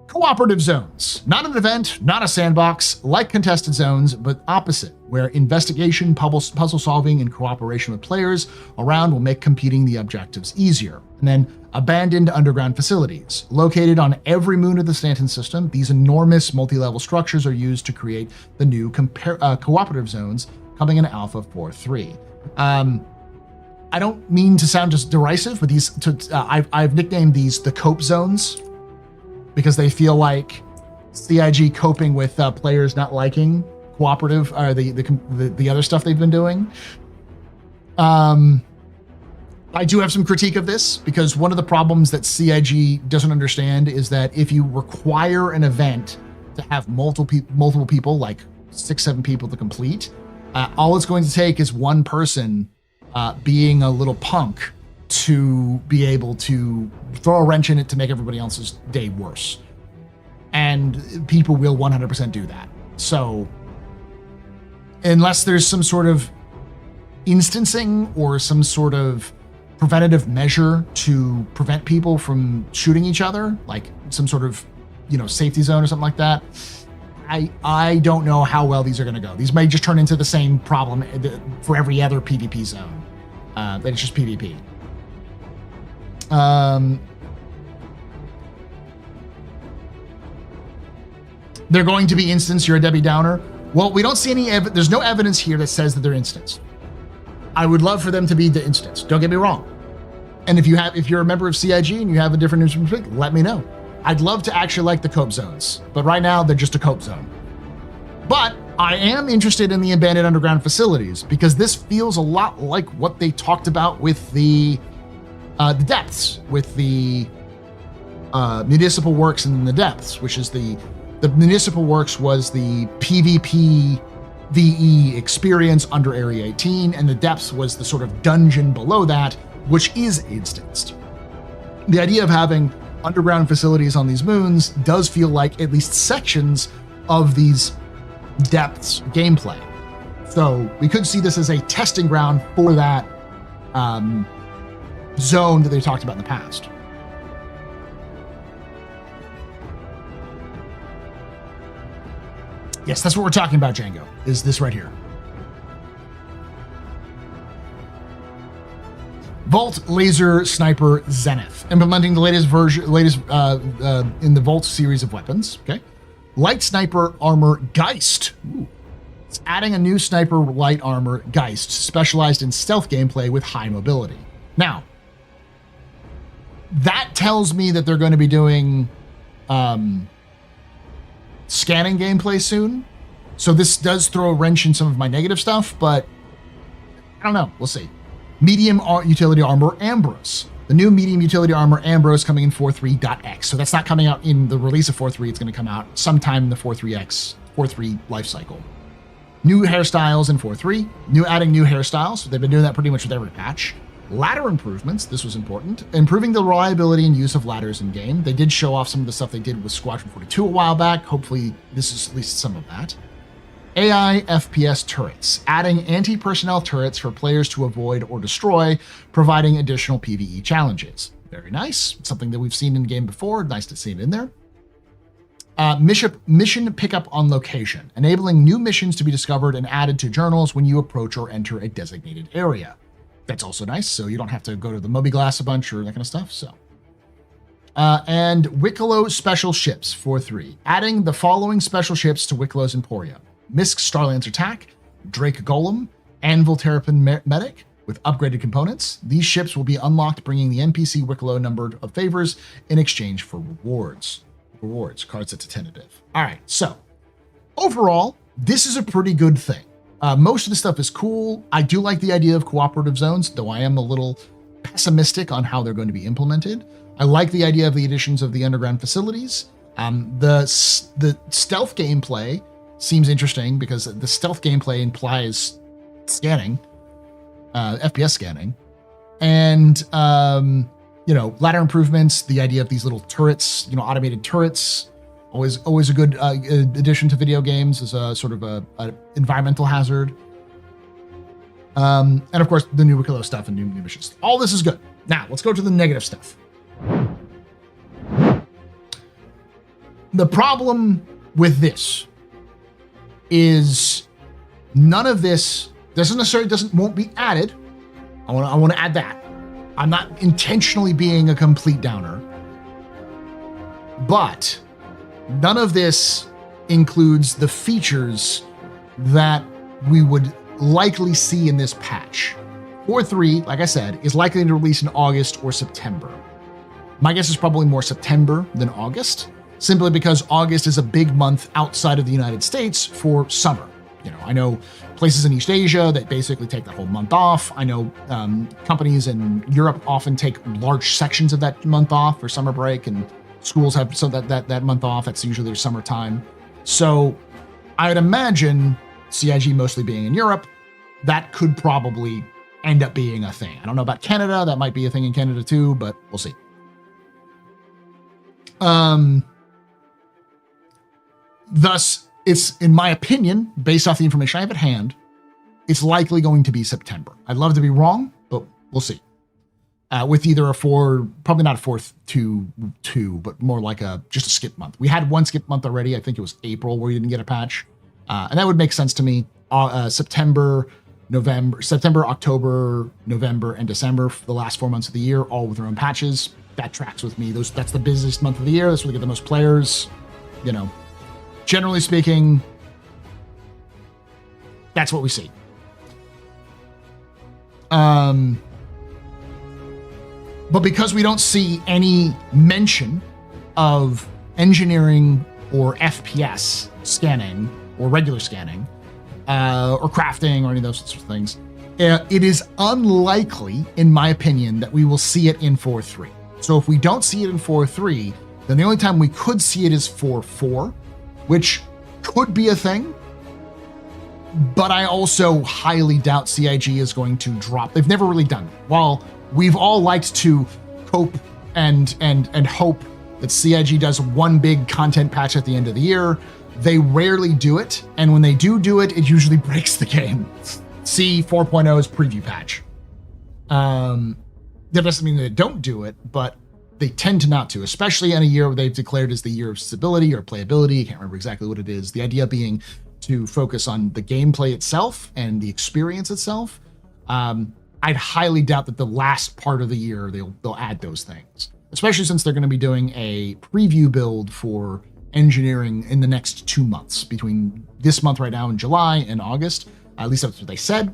Cooperative zones. Not an event, not a sandbox, like contested zones, but opposite, where investigation, puzzle solving, and cooperation with players around will make competing the objectives easier. And then abandoned underground facilities. Located on every moon of the Stanton system, these enormous multi-level structures are used to create the new cooperative zones coming in Alpha 4.3. I don't mean to sound just derisive, but I've nicknamed these the cope zones, because they feel like CIG coping with players not liking cooperative or the other stuff they've been doing. I do have some critique of this, because one of the problems that CIG doesn't understand is that if you require an event to have multiple people, like 6-7 people to complete, all it's going to take is one person being a little punk to be able to throw a wrench in it to make everybody else's day worse. And people will 100% do that. So unless there's some sort of instancing or some sort of preventative measure to prevent people from shooting each other, like some sort of, safety zone or something like that, I don't know how well these are going to go. These may just turn into the same problem for every other PvP zone. That it's just PvP. They're going to be instanced. You're a Debbie Downer. Well, we don't see any there's no evidence here that says that they're instanced. I would love for them to be the instance. Don't get me wrong. And if you're a member of CIG and you have a different instrument, let me know. I'd love to actually like the cope zones, but right now they're just a cope zone. But I am interested in the abandoned underground facilities, because this feels a lot like what they talked about with the depths, with the municipal works and the depths, which is the municipal works was the PvP VE experience under Area 18, and the depths was the sort of dungeon below that, which is instanced. The idea of having underground facilities on these moons does feel like at least sections of these depths gameplay. So we could see this as a testing ground for that zone that they talked about in the past. Yes, that's what we're talking about, Django, is this right here. Volt Laser Sniper Zenith, implementing the latest in the Volt series of weapons. Okay, Light Sniper Armor Geist. Ooh. It's adding a new sniper light armor Geist, specialized in stealth gameplay with high mobility. Now, that tells me that they're going to be doing scanning gameplay soon. So this does throw a wrench in some of my negative stuff, but I don't know. We'll see. Medium utility armor Ambrose. The new medium utility armor Ambrose coming in 4.3.x. So that's not coming out in the release of 4.3. It's going to come out sometime in the 4.3 life cycle. New hairstyles in 4.3. Adding new hairstyles. So they've been doing that pretty much with every patch. Ladder improvements. This was important. Improving the reliability and use of ladders in game. They did show off some of the stuff they did with Squadron 42 a while back. Hopefully this is at least some of that. AI FPS turrets, adding anti-personnel turrets for players to avoid or destroy, providing additional PvE challenges. Very nice. Something that we've seen in the game before. Nice to see it in there. Mission pickup on location, enabling new missions to be discovered and added to journals when you approach or enter a designated area. That's also nice, so you don't have to go to the Moby Glass a bunch or that kind of stuff. So, and Wicklo special ships 4-3, adding the following special ships to Wicklo's Emporium: Misk Starlancer Attack, Drake Golem, Anvil Terrapin Medic with upgraded components. These ships will be unlocked, bringing the NPC Wicklo number of favors in exchange for rewards. Cards that's a tentative. All right, so overall, this is a pretty good thing. Most of the stuff is cool. I do like the idea of cooperative zones, though I am a little pessimistic on how they're going to be implemented. I like the idea of the additions of the underground facilities. The stealth gameplay seems interesting because the stealth gameplay implies scanning, FPS scanning, and ladder improvements. The idea of these little turrets, automated turrets, always a good addition to video games as a sort of a environmental hazard. And of course, the new Wicklo stuff and new missions. All this is good. Now, let's go to the negative stuff. The problem with this is none of this won't be added. I want to add that. I'm not intentionally being a complete downer, but none of this includes the features that we would likely see in this patch. 4.3, like I said, is likely to release in August or September. My guess is probably more September than August, simply because August is a big month outside of the United States for summer. I know places in East Asia that basically take the whole month off. I know companies in Europe often take large sections of that month off for summer break, and schools have that month off. That's usually their summertime. So I would imagine CIG mostly being in Europe, that could probably end up being a thing. I don't know about Canada. That might be a thing in Canada too, but we'll see. Thus, it's, in my opinion, based off the information I have at hand, it's likely going to be September. I'd love to be wrong, but we'll see. With either probably not a 4.2, but more like just a skip month. We had one skip month already. I think it was April where we didn't get a patch. And that would make sense to me. September, October, November, and December, for the last 4 months of the year, all with their own patches. That tracks with me. That's the busiest month of the year. That's where they get the most players. Generally speaking, that's what we see. But because we don't see any mention of engineering or FPS scanning or regular scanning or crafting or any of those sorts of things, it is unlikely, in my opinion, that we will see it in 4.3. So if we don't see it in 4.3, then the only time we could see it is 4.4, which could be a thing. But I also highly doubt CIG is going to drop. They've never really done it. While we've all liked to cope and hope that CIG does one big content patch at the end of the year, they rarely do it. And when they do it, it usually breaks the game. See 4.0's preview patch. That doesn't mean they don't do it, but they tend to not to, especially in a year where they've declared as the year of stability or playability. I can't remember exactly what it is. The idea being to focus on the gameplay itself and the experience itself. I'd highly doubt that the last part of the year they'll add those things, especially since they're going to be doing a preview build for engineering in the next 2 months, between this month right now in July and August. At least that's what they said.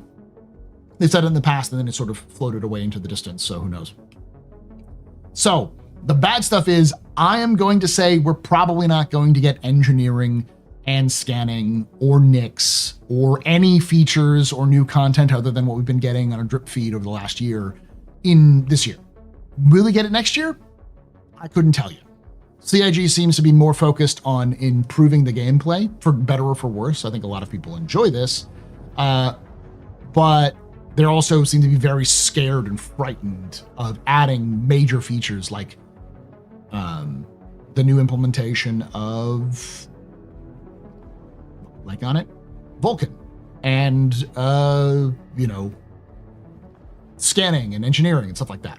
They've said it in the past, and then it sort of floated away into the distance, so who knows. So the bad stuff is, I am going to say we're probably not going to get engineering and scanning or NICs or any features or new content other than what we've been getting on a drip feed over the last year in this year. Will we get it next year? I couldn't tell you. CIG seems to be more focused on improving the gameplay, for better or for worse. I think a lot of people enjoy this. But they also seem to be very scared and frightened of adding major features like the new implementation of, like on it, Vulcan and, you know, scanning and engineering and stuff like that.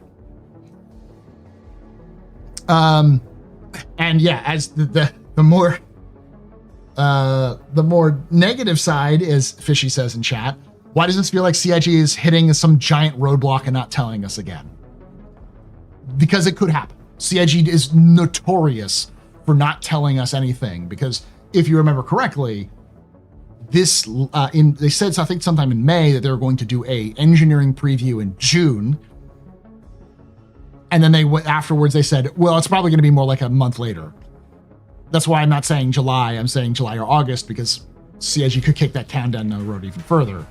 And yeah, as the more negative side, as Fishy says in chat, why does this feel like CIG is hitting some giant roadblock and not telling us again? Because it could happen. CIG is notorious for not telling us anything, because if you remember correctly, this they said, I think sometime in May, that they were going to do a engineering preview in June, and then afterwards they said, well, it's probably going to be more like a month later. That's why I'm not saying July, I'm saying July or August, because CIG could kick that can down the road even further.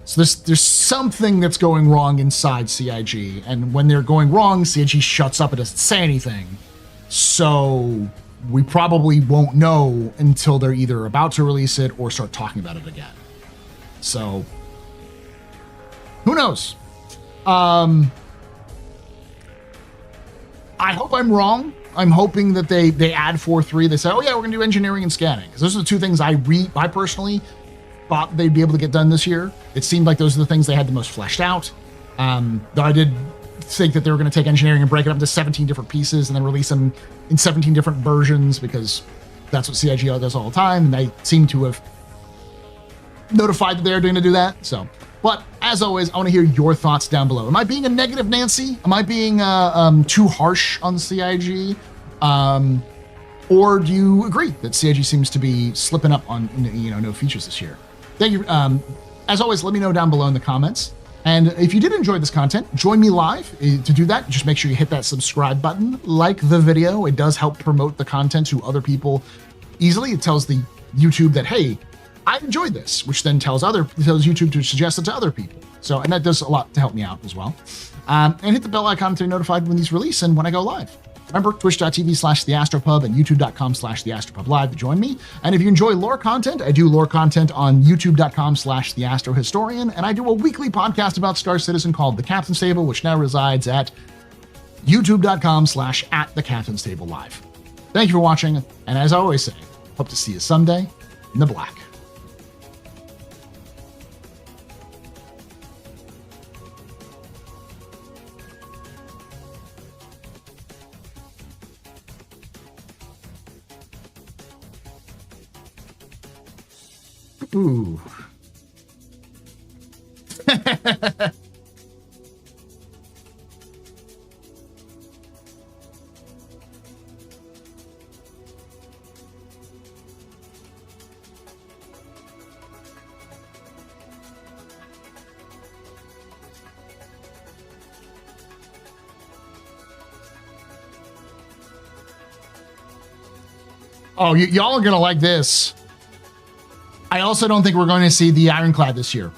So there's something that's going wrong inside CIG, and when they're going wrong, CIG shuts up and doesn't say anything. So we probably won't know until they're either about to release it or start talking about it again. So who knows? I hope I'm wrong. I'm hoping that they add 4.3. They say, oh yeah, we're gonna do engineering and scanning. Because those are the two things I personally thought they'd be able to get done this year. It seemed like those are the things they had the most fleshed out. Though I did think that they were going to take engineering and break it up into 17 different pieces and then release them in 17 different versions, because that's what CIG does all the time, and they seem to have notified that they're going to do that. So, but as always, I want to hear your thoughts down below. Am I being a negative Nancy? Am I being too harsh on CIG? Or do you agree that CIG seems to be slipping up on, you know, no features this year? Thank you. As always, let me know down below in the comments. And if you did enjoy this content, join me live. To do that, just make sure you hit that subscribe button, like the video. It does help promote the content to other people easily. It tells the YouTube that, hey, I enjoyed this, which then tells YouTube to suggest it to other people. So, and that does a lot to help me out as well. And hit the bell icon to be notified when these release and when I go live. Remember, twitch.tv/TheAstroPub and youtube.com/TheAstroPub Live to join me. And if you enjoy lore content, I do lore content on youtube.com/TheAstroHistorian. And I do a weekly podcast about Star Citizen called The Captain's Table, which now resides at youtube.com/@TheCaptain'sTable Live. Thank you for watching. And as I always say, hope to see you someday in the black. Ooh. Oh, y'all are gonna like this. I also don't think we're going to see the Ironclad this year.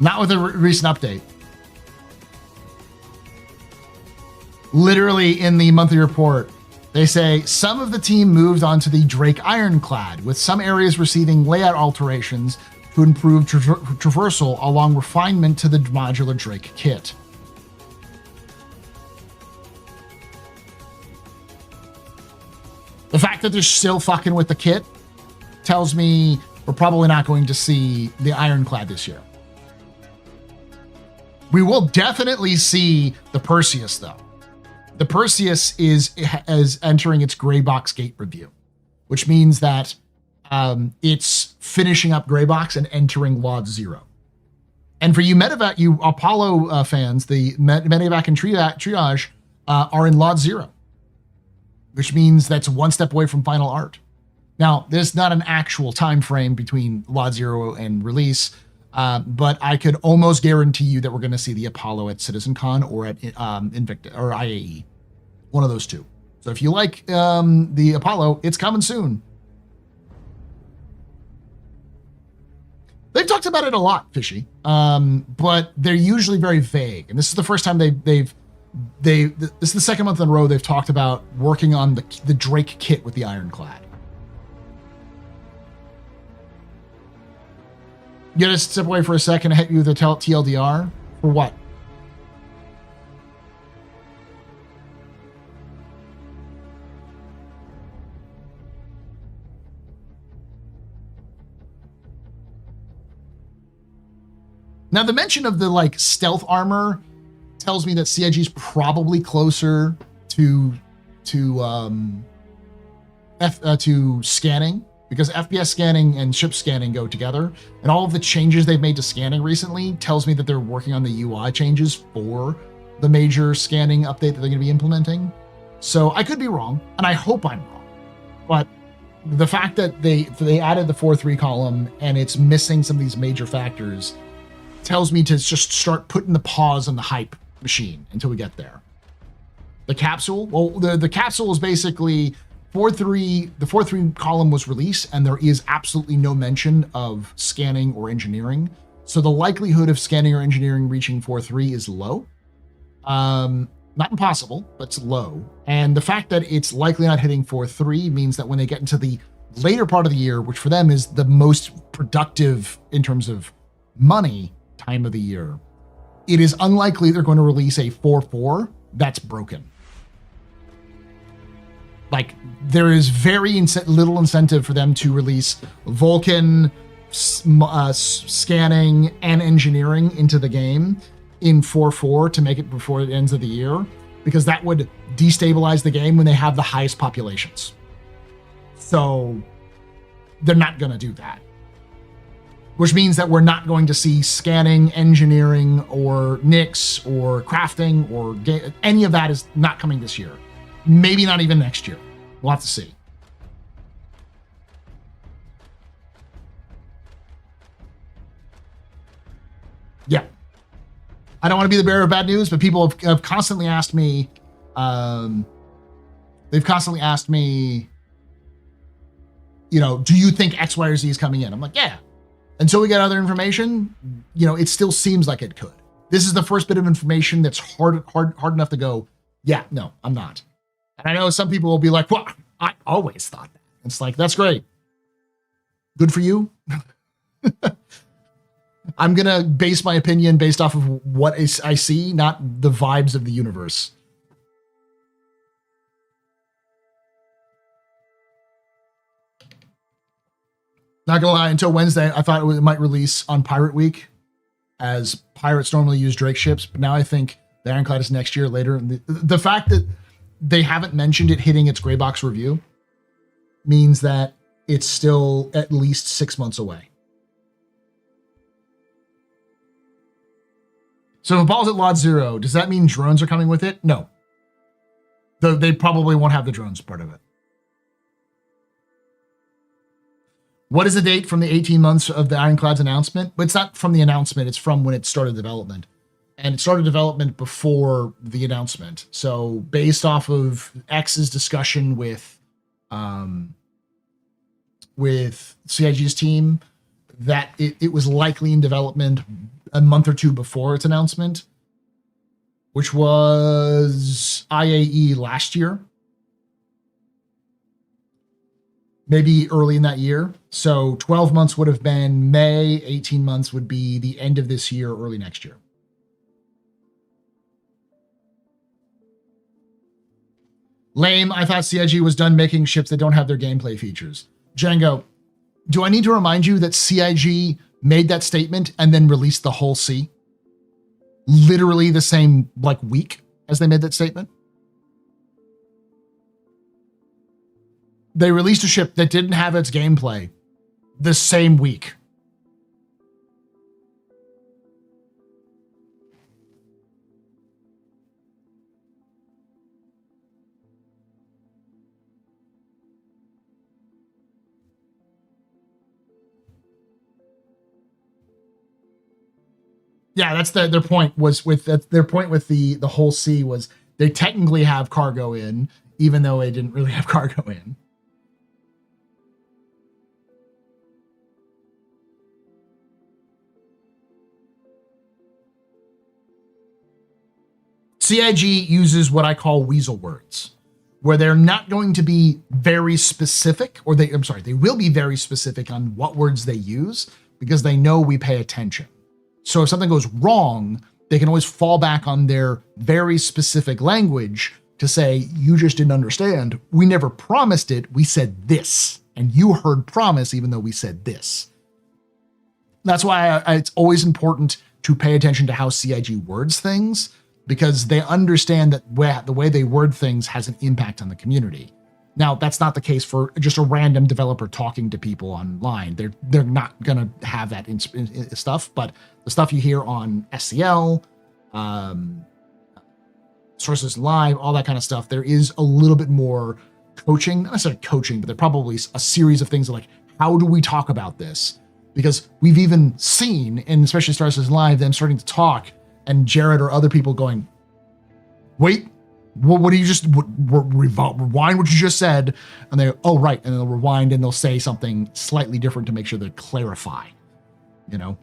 Not with a recent update. Literally in the monthly report, they say some of the team moved onto the Drake Ironclad, with some areas receiving layout alterations to improve traversal along refinement to the modular Drake kit. The fact that they're still fucking with the kit tells me we're probably not going to see the Ironclad this year. We will definitely see the Perseus, though. The Perseus is entering its gray box gate review, which means that it's finishing up gray box and entering Laud 0. And for you medevac, you Apollo fans, the medevac and triage are in Laud 0. Which means that's one step away from final art. Now, there's not an actual time frame between Laud 0 and release, but I could almost guarantee you that we're going to see the Apollo at CitizenCon or at Invicta or IAE, one of those two. So if you like the Apollo, it's coming soon. They've talked about it a lot, Fishy, but they're usually very vague, and this is the first time this is the second month in a row they've talked about working on the Drake kit with the Ironclad. You gotta step away for a second and hit you with the TLDR? For what? Now, the mention of the like stealth armor tells me that CIG is probably closer to scanning, because FPS scanning and ship scanning go together, and all of the changes they've made to scanning recently tells me that they're working on the UI changes for the major scanning update that they're going to be implementing. So I could be wrong, and I hope I'm wrong, but the fact that they added the 4.3 column and it's missing some of these major factors tells me to just start putting the pause on the hype machine until we get there. The capsule, well, the capsule is basically 4.3. The 4.3 column was released, and there is absolutely no mention of scanning or engineering. So the likelihood of scanning or engineering reaching 4.3 is low. Not impossible, but it's low. And the fact that it's likely not hitting 4.3 means that when they get into the later part of the year, which for them is the most productive in terms of money time of the year, it is unlikely they're going to release a 4.4 that's broken. Like, there is very little incentive for them to release Vulkan, scanning, and engineering into the game in 4.4 to make it before it ends of the year, because that would destabilize the game when they have the highest populations. So they're not going to do that, which means that we're not going to see scanning, engineering, or NICs, or crafting, or any of that is not coming this year. Maybe not even next year. We'll have to see. Yeah. I don't want to be the bearer of bad news, but people have constantly asked me, they've constantly asked me, you know, do you think X, Y, or Z is coming in? I'm like, yeah. Until we get other information, you know, it still seems like it could. This is the first bit of information that's hard enough to go, yeah, no, I'm not. And I know some people will be like, well, I always thought that. It's like, that's great. Good for you. I'm going to base my opinion based off of what I see, not the vibes of the universe. Not gonna lie, until Wednesday, I thought it might release on Pirate Week, as pirates normally use Drake ships, but now I think the Ironclad is next year later. And the fact that they haven't mentioned it hitting its gray box review means that it's still at least 6 months away. So if Ball's at Lot Zero, does that mean drones are coming with it? No. Though they probably won't have the drones part of it. What is the date from the 18 months of the Ironclad's announcement? But it's not from the announcement, it's from when it started development. And it started development before the announcement. So based off of X's discussion with CIG's team, that it was likely in development a month or two before its announcement, which was IAE last year. Maybe early in that year. So 12 months would have been May, 18 months would be the end of this year, early next year. Lame, I thought CIG was done making ships that don't have their gameplay features. Django, do I need to remind you that CIG made that statement and then released the whole C? Literally the same week as they made that statement? They released a ship that didn't have its gameplay the same week. Yeah, that's their point was with their point with the whole C was they technically have cargo in, even though they didn't really have cargo in. CIG uses what I call weasel words, where they're not going to be very specific, or they will be very specific on what words they use because they know we pay attention. So if something goes wrong, they can always fall back on their very specific language to say, you just didn't understand. We never promised it. We said this, and you heard promise even though we said this. That's why it's always important to pay attention to how CIG words things, because they understand that the way they word things has an impact on the community. Now, that's not the case for just a random developer talking to people online. They're not gonna have that stuff, but the stuff you hear on SCL, Sources Live, all that kind of stuff, there is a little bit more coaching, not necessarily coaching, but there probably a series of things like, how do we talk about this? Because we've even seen, and especially Star Citizen Live, them starting to talk, and Jared or other people going, wait, what do you just rewind what you just said? And they, oh, right. And they'll rewind and they'll say something slightly different to make sure they clarify, you know?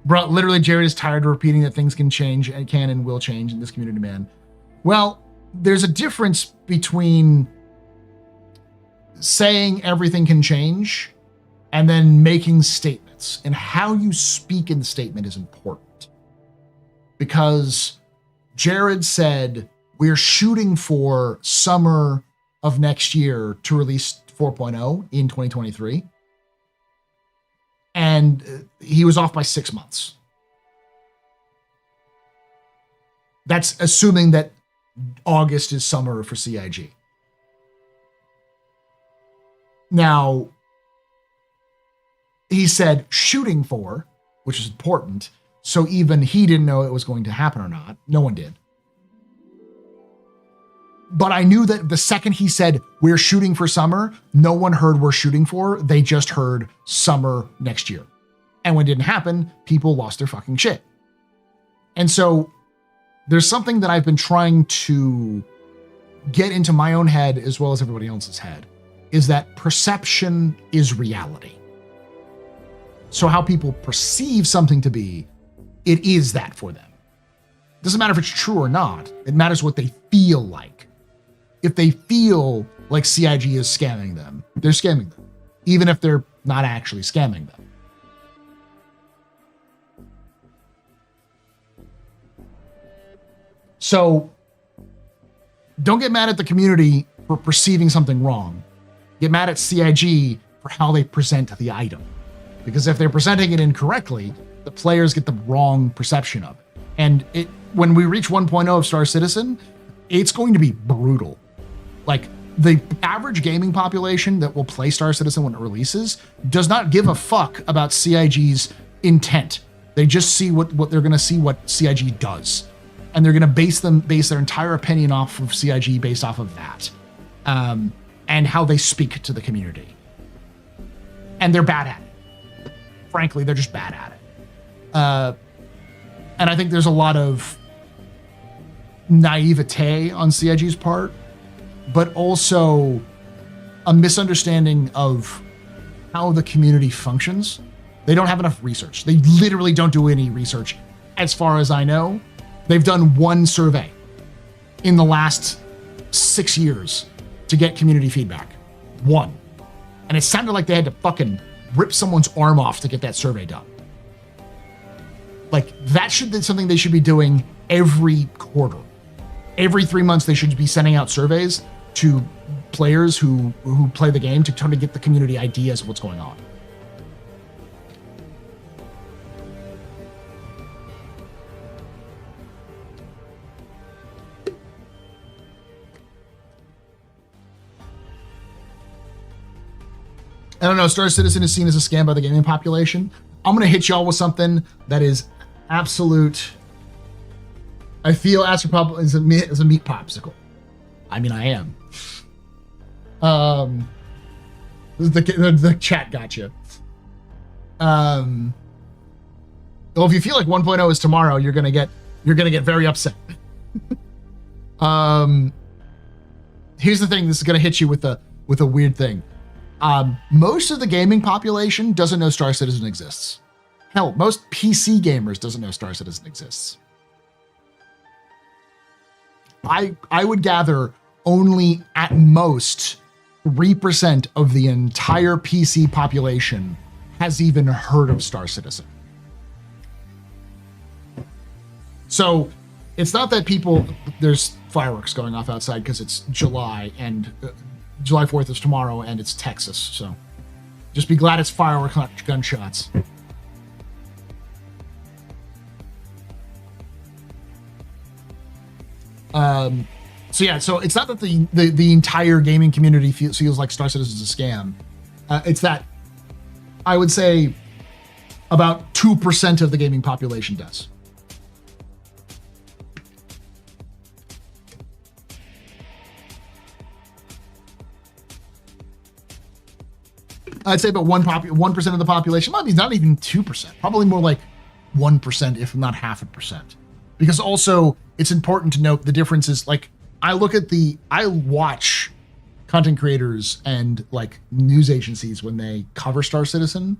Bro, literally, Jared is tired of repeating that things can change and can and will change in this community, man. Well, there's a difference between saying everything can change and then making statements, and how you speak in the statement is important. Because Jared said, we're shooting for summer of next year to release 4.0 in 2023. And he was off by 6 months. That's assuming that August is summer for CIG. Now, he said shooting for, which is important, so even he didn't know it was going to happen or not. No one did. But I knew that the second he said, we're shooting for summer, no one heard we're shooting for. They just heard summer next year. And when it didn't happen, people lost their fucking shit. And so there's something that I've been trying to get into my own head as well as everybody else's head, is that perception is reality. So how people perceive something to be, it is that for them. It doesn't matter if it's true or not. It matters what they feel like. If they feel like CIG is scamming them, they're scamming them, even if they're not actually scamming them. So don't get mad at the community for perceiving something wrong. Get mad at CIG for how they present the item. Because if they're presenting it incorrectly, the players get the wrong perception of it. And when we reach 1.0 of Star Citizen, it's going to be brutal. Like, the average gaming population that will play Star Citizen when it releases does not give a fuck about CIG's intent. They just see what they're going to see what CIG does. And they're going to base their entire opinion off of CIG based off of that. And how they speak to the community. And they're bad at it. Frankly, they're just bad at it. And I think there's a lot of naivete on CIG's part, but also a misunderstanding of how the community functions. They don't have enough research. They literally don't do any research. As far as I know, they've done one survey in the last 6 years to get community feedback. One. And it sounded like they had to fucking rip someone's arm off to get that survey done. Like, that should be something they should be doing every quarter. Every 3 months, they should be sending out surveys to players who play the game to try to get the community ideas of what's going on. I don't know, Star Citizen is seen as a scam by the gaming population. I'm going to hit y'all with something that is absolute. I feel AstroPub is a meat popsicle. I mean, I am. The chat got you. Well, if you feel like 1.0 is tomorrow, you're gonna get very upset. Here's the thing. This is gonna hit you with a weird thing. Most of the gaming population doesn't know Star Citizen exists. Hell, most PC gamers doesn't know Star Citizen exists. I would gather only at most 3% of the entire PC population has even heard of Star Citizen. So it's not that there's fireworks going off outside because it's July and July 4th is tomorrow and it's Texas. So just be glad it's fireworks, not gunshots. So it's not that the entire gaming community feels like Star Citizen is a scam. It's that I would say about 2% of the gaming population does. I'd say about 1% of the population. Might be not even 2%. Probably more like 1%, if not 0.5%. Because also it's important to note the differences. Like I watch content creators and like news agencies when they cover Star Citizen,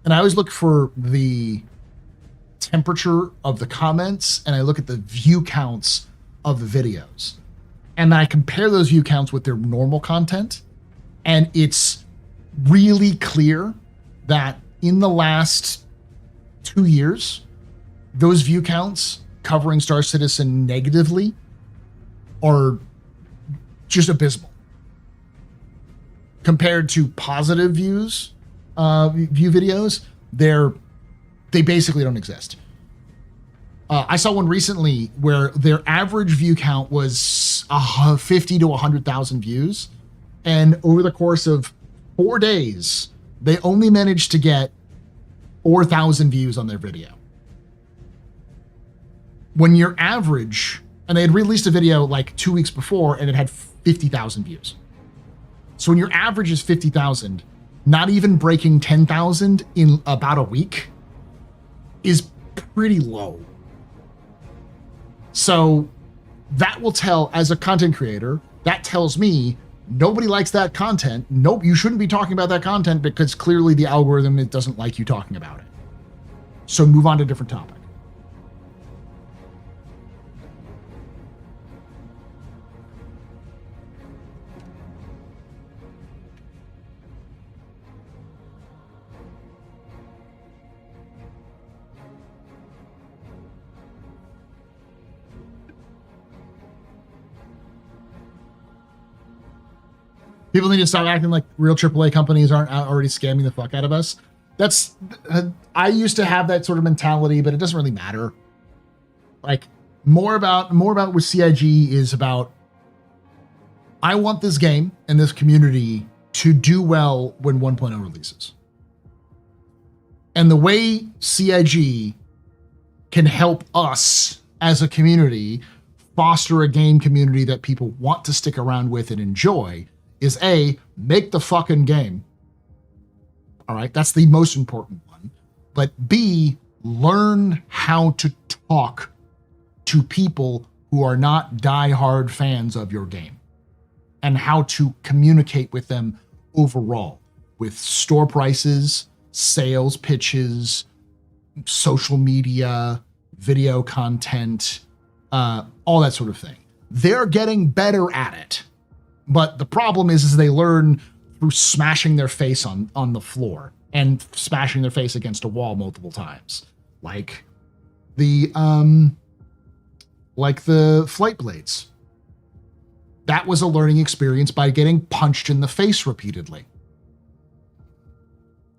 and I always look for the temperature of the comments and I look at the view counts of the videos, and then I compare those view counts with their normal content, and it's really clear that in the last 2 years, those view counts covering Star Citizen negatively are just abysmal compared to positive view videos. They basically don't exist. I saw one recently where their average view count was 50 to 100,000 views, and over the course of 4 days, they only managed to get 4,000 views on their video. When your average, and they had released a video like 2 weeks before and it had 50,000 views. So when your average is 50,000, not even breaking 10,000 in about a week is pretty low. So that will tell, as a content creator, that tells me nobody likes that content. Nope, you shouldn't be talking about that content because clearly the algorithm doesn't like you talking about it. So move on to a different topic. People need to stop acting like real AAA companies aren't already scamming the fuck out of us. I used to have that sort of mentality, but it doesn't really matter. Like more about with CIG is about, I want this game and this community to do well when 1.0 releases. And the way CIG can help us as a community foster a game community that people want to stick around with and enjoy is A, make the fucking game. All right, that's the most important one. But B, learn how to talk to people who are not diehard fans of your game and how to communicate with them overall with store prices, sales pitches, social media, video content, all that sort of thing. They're getting better at it. But the problem is they learn through smashing their face on the floor and smashing their face against a wall multiple times. Like the flight blades. That was a learning experience by getting punched in the face repeatedly.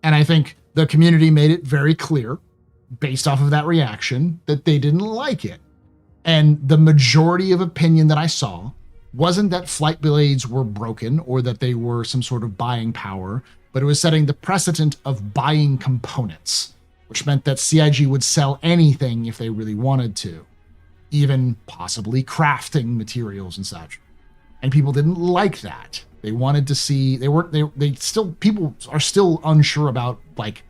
And I think the community made it very clear, based off of that reaction, that they didn't like it. And the majority of opinion that I saw wasn't that flight blades were broken or that they were some sort of buying power, but it was setting the precedent of buying components, which meant that CIG would sell anything if they really wanted to, even possibly crafting materials and such. And people didn't like that. They wanted to see, people are still unsure about like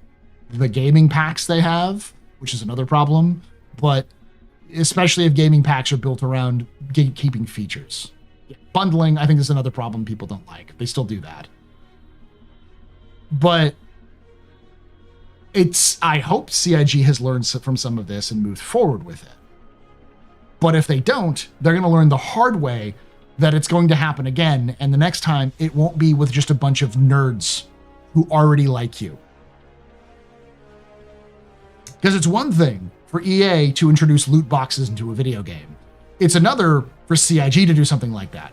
the gaming packs they have, which is another problem, but especially if gaming packs are built around gatekeeping features. Bundling, I think, is another problem people don't like. They still do that. But I hope CIG has learned from some of this and moved forward with it. But if they don't, they're going to learn the hard way that it's going to happen again. And the next time, it won't be with just a bunch of nerds who already like you. Because it's one thing for EA to introduce loot boxes into a video game. it's another for CIG to do something like that.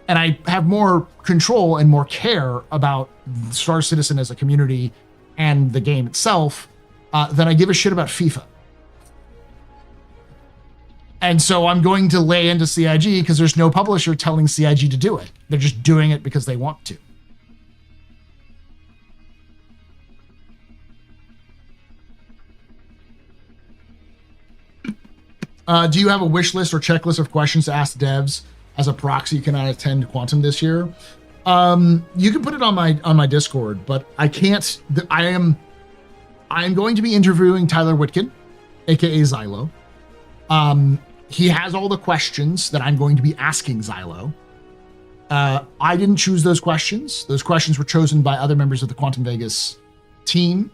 And I have more control and more care about Star Citizen as a community and the game itself than I give a shit about FIFA. And so I'm going to lay into CIG because there's no publisher telling CIG to do it. They're just doing it because they want to. Do you have a wish list or checklist of questions to ask devs as a proxy you cannot attend Quantum this year? You can put it on my Discord, but I can't. I'm going to be interviewing Tyler Whitkin, aka Xylo. He has all the questions that I'm going to be asking Xylo. I didn't choose those questions. Those questions were chosen by other members of the Quantum Vegas team.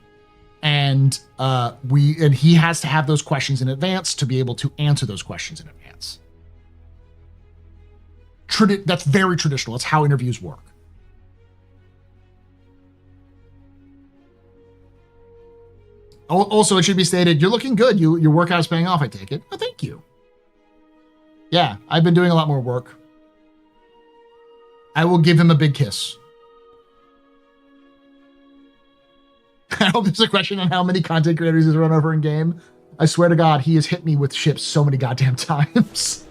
And he has to have those questions in advance to be able to answer those questions in advance. That's very traditional. That's how interviews work. Also, it should be stated, you're looking good. Your workout's paying off, I take it. Oh, thank you. Yeah, I've been doing a lot more work. I will give him a big kiss. I hope there's a question on how many content creators he's run over in game. I swear to God, he has hit me with ships so many goddamn times.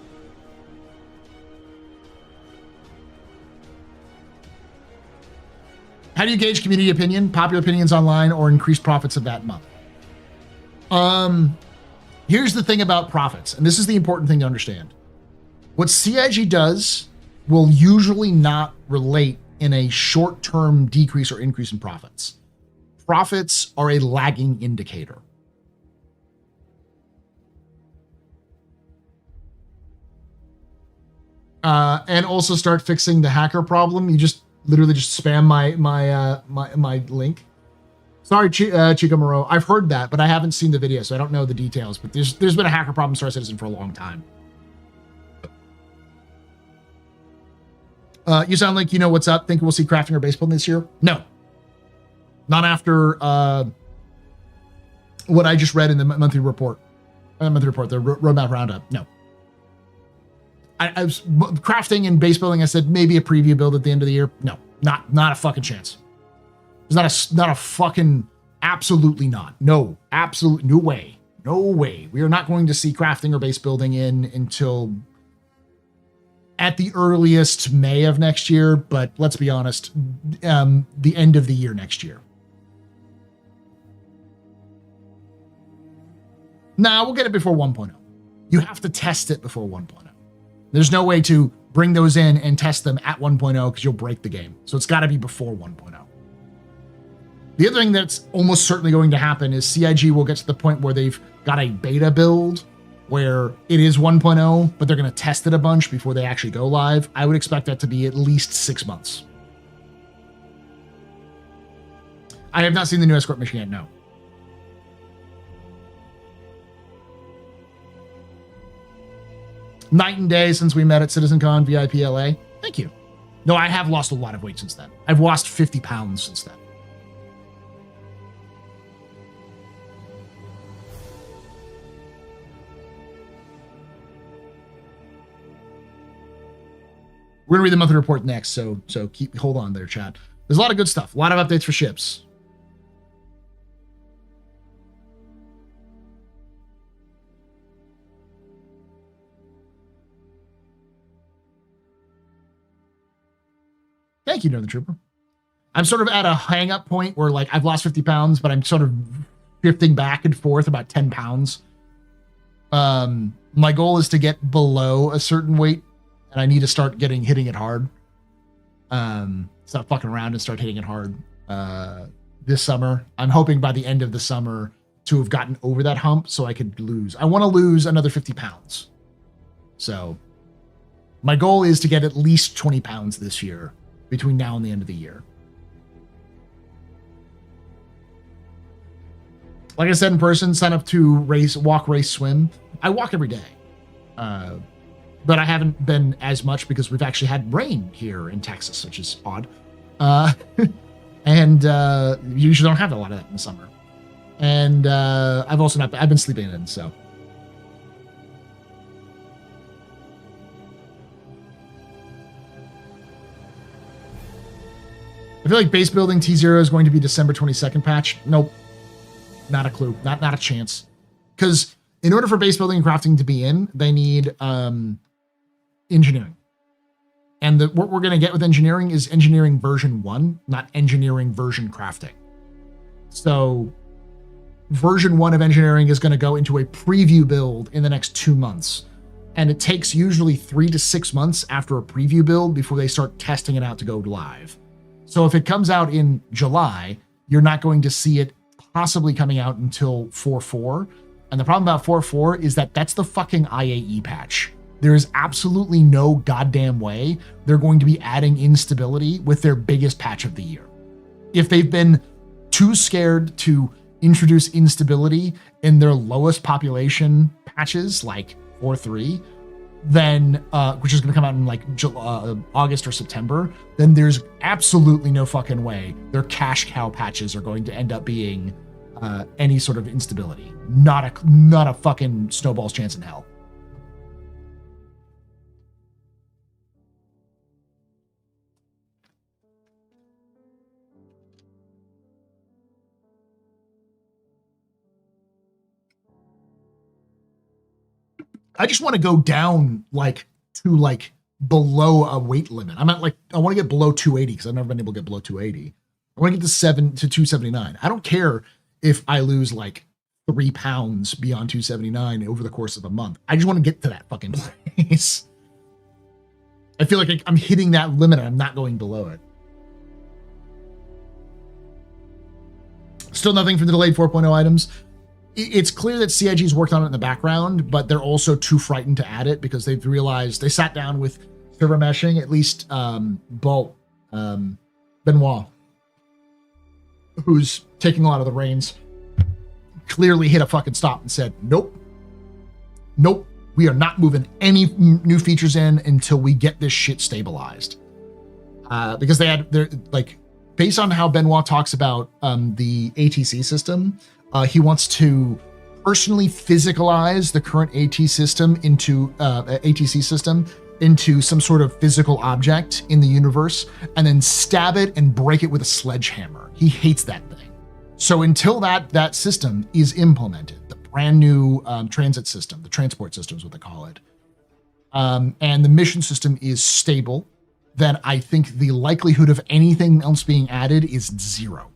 How do you gauge community opinion, popular opinions online, or increased profits of that month? Here's the thing about profits, and this is the important thing to understand. What CIG does will usually not relate in a short-term decrease or increase in profits. Profits are a lagging indicator. And also start fixing the hacker problem. You just literally just spam my link. Sorry, Chico Moreau. I've heard that, but I haven't seen the video, so I don't know the details. But there's been a hacker problem in Star Citizen for a long time. You sound like you know what's up. Think we'll see crafting or base building this year? No. Not after what I just read in the monthly report. The roadmap roundup. No. I was crafting and base building. I said maybe a preview build at the end of the year. No, not a fucking chance. There's not a fucking, absolutely not. No, absolute, no way. No way. We are not going to see crafting or base building until at the earliest May of next year. But let's be honest, the end of the year next year. Nah, we'll get it before 1.0. You have to test it before 1.0. There's no way to bring those in and test them at 1.0 because you'll break the game. So it's got to be before 1.0. The other thing that's almost certainly going to happen is CIG will get to the point where they've got a beta build where it is 1.0, but they're going to test it a bunch before they actually go live. I would expect that to be at least 6 months. I have not seen the new escort mission yet, no. Night and day since we met at CitizenCon VIP LA. Thank you. No, I have lost a lot of weight since then. I've lost 50 pounds since then. We're gonna read the monthly report next, so hold on there, chat. There's a lot of good stuff, a lot of updates for ships. Thank you, Northern Trooper. I'm sort of at a hang-up point where, like, I've lost 50 pounds, but I'm sort of drifting back and forth about 10 pounds. My goal is to get below a certain weight, and I need to start hitting it hard. Stop fucking around and start hitting it hard this summer. I'm hoping by the end of the summer to have gotten over that hump so I could lose. I want to lose another 50 pounds. So my goal is to get at least 20 pounds this year between now and the end of the year. Like I said in person, sign up to walk, race, swim. I walk every day. But I haven't been as much because we've actually had rain here in Texas, which is odd. And you usually don't have a lot of that in the summer. And I've been sleeping in, so. feel like base building T0 is going to be December 22nd patch. Nope. Not a clue. Not a chance. Because in order for base building and crafting to be in, they need engineering. And what we're going to get with engineering is engineering version 1, not engineering version crafting. So version 1 of engineering is going to go into a preview build in the next 2 months. And it takes usually 3 to 6 months after a preview build before they start testing it out to go live. So if it comes out in July, you're not going to see it possibly coming out until 4.4. And the problem about 4.4 is that that's the fucking IAE patch. There is absolutely no goddamn way they're going to be adding instability with their biggest patch of the year. If they've been too scared to introduce instability in their lowest population patches, like 4.3, then which is going to come out in like August or September, then there's absolutely no fucking way their cash cow patches are going to end up being any sort of instability. Not a fucking snowball's chance in hell. I just want to go down to below a weight limit. I'm at I want to get below 280 because I've never been able to get below 280. I want to get to 279. I don't care if I lose 3 pounds beyond 279 over the course of a month. I just want to get to that fucking place. I feel like I'm hitting that limit and I'm not going below it. Still nothing from the delayed 4.0 items. It's clear that CIG's worked on it in the background, but they're also too frightened to add it because they've realized they sat down with server meshing, at least Benoit, who's taking a lot of the reins, clearly hit a fucking stop and said, nope, we are not moving any new features in until we get this shit stabilized. Because they're based on how Benoit talks about the ATC system, he wants to personally physicalize the current ATC system into some sort of physical object in the universe and then stab it and break it with a sledgehammer. He hates that thing. So until that system is implemented, the brand new transit system, the transport system is what they call it, and the mission system is stable, then I think the likelihood of anything else being added is 0.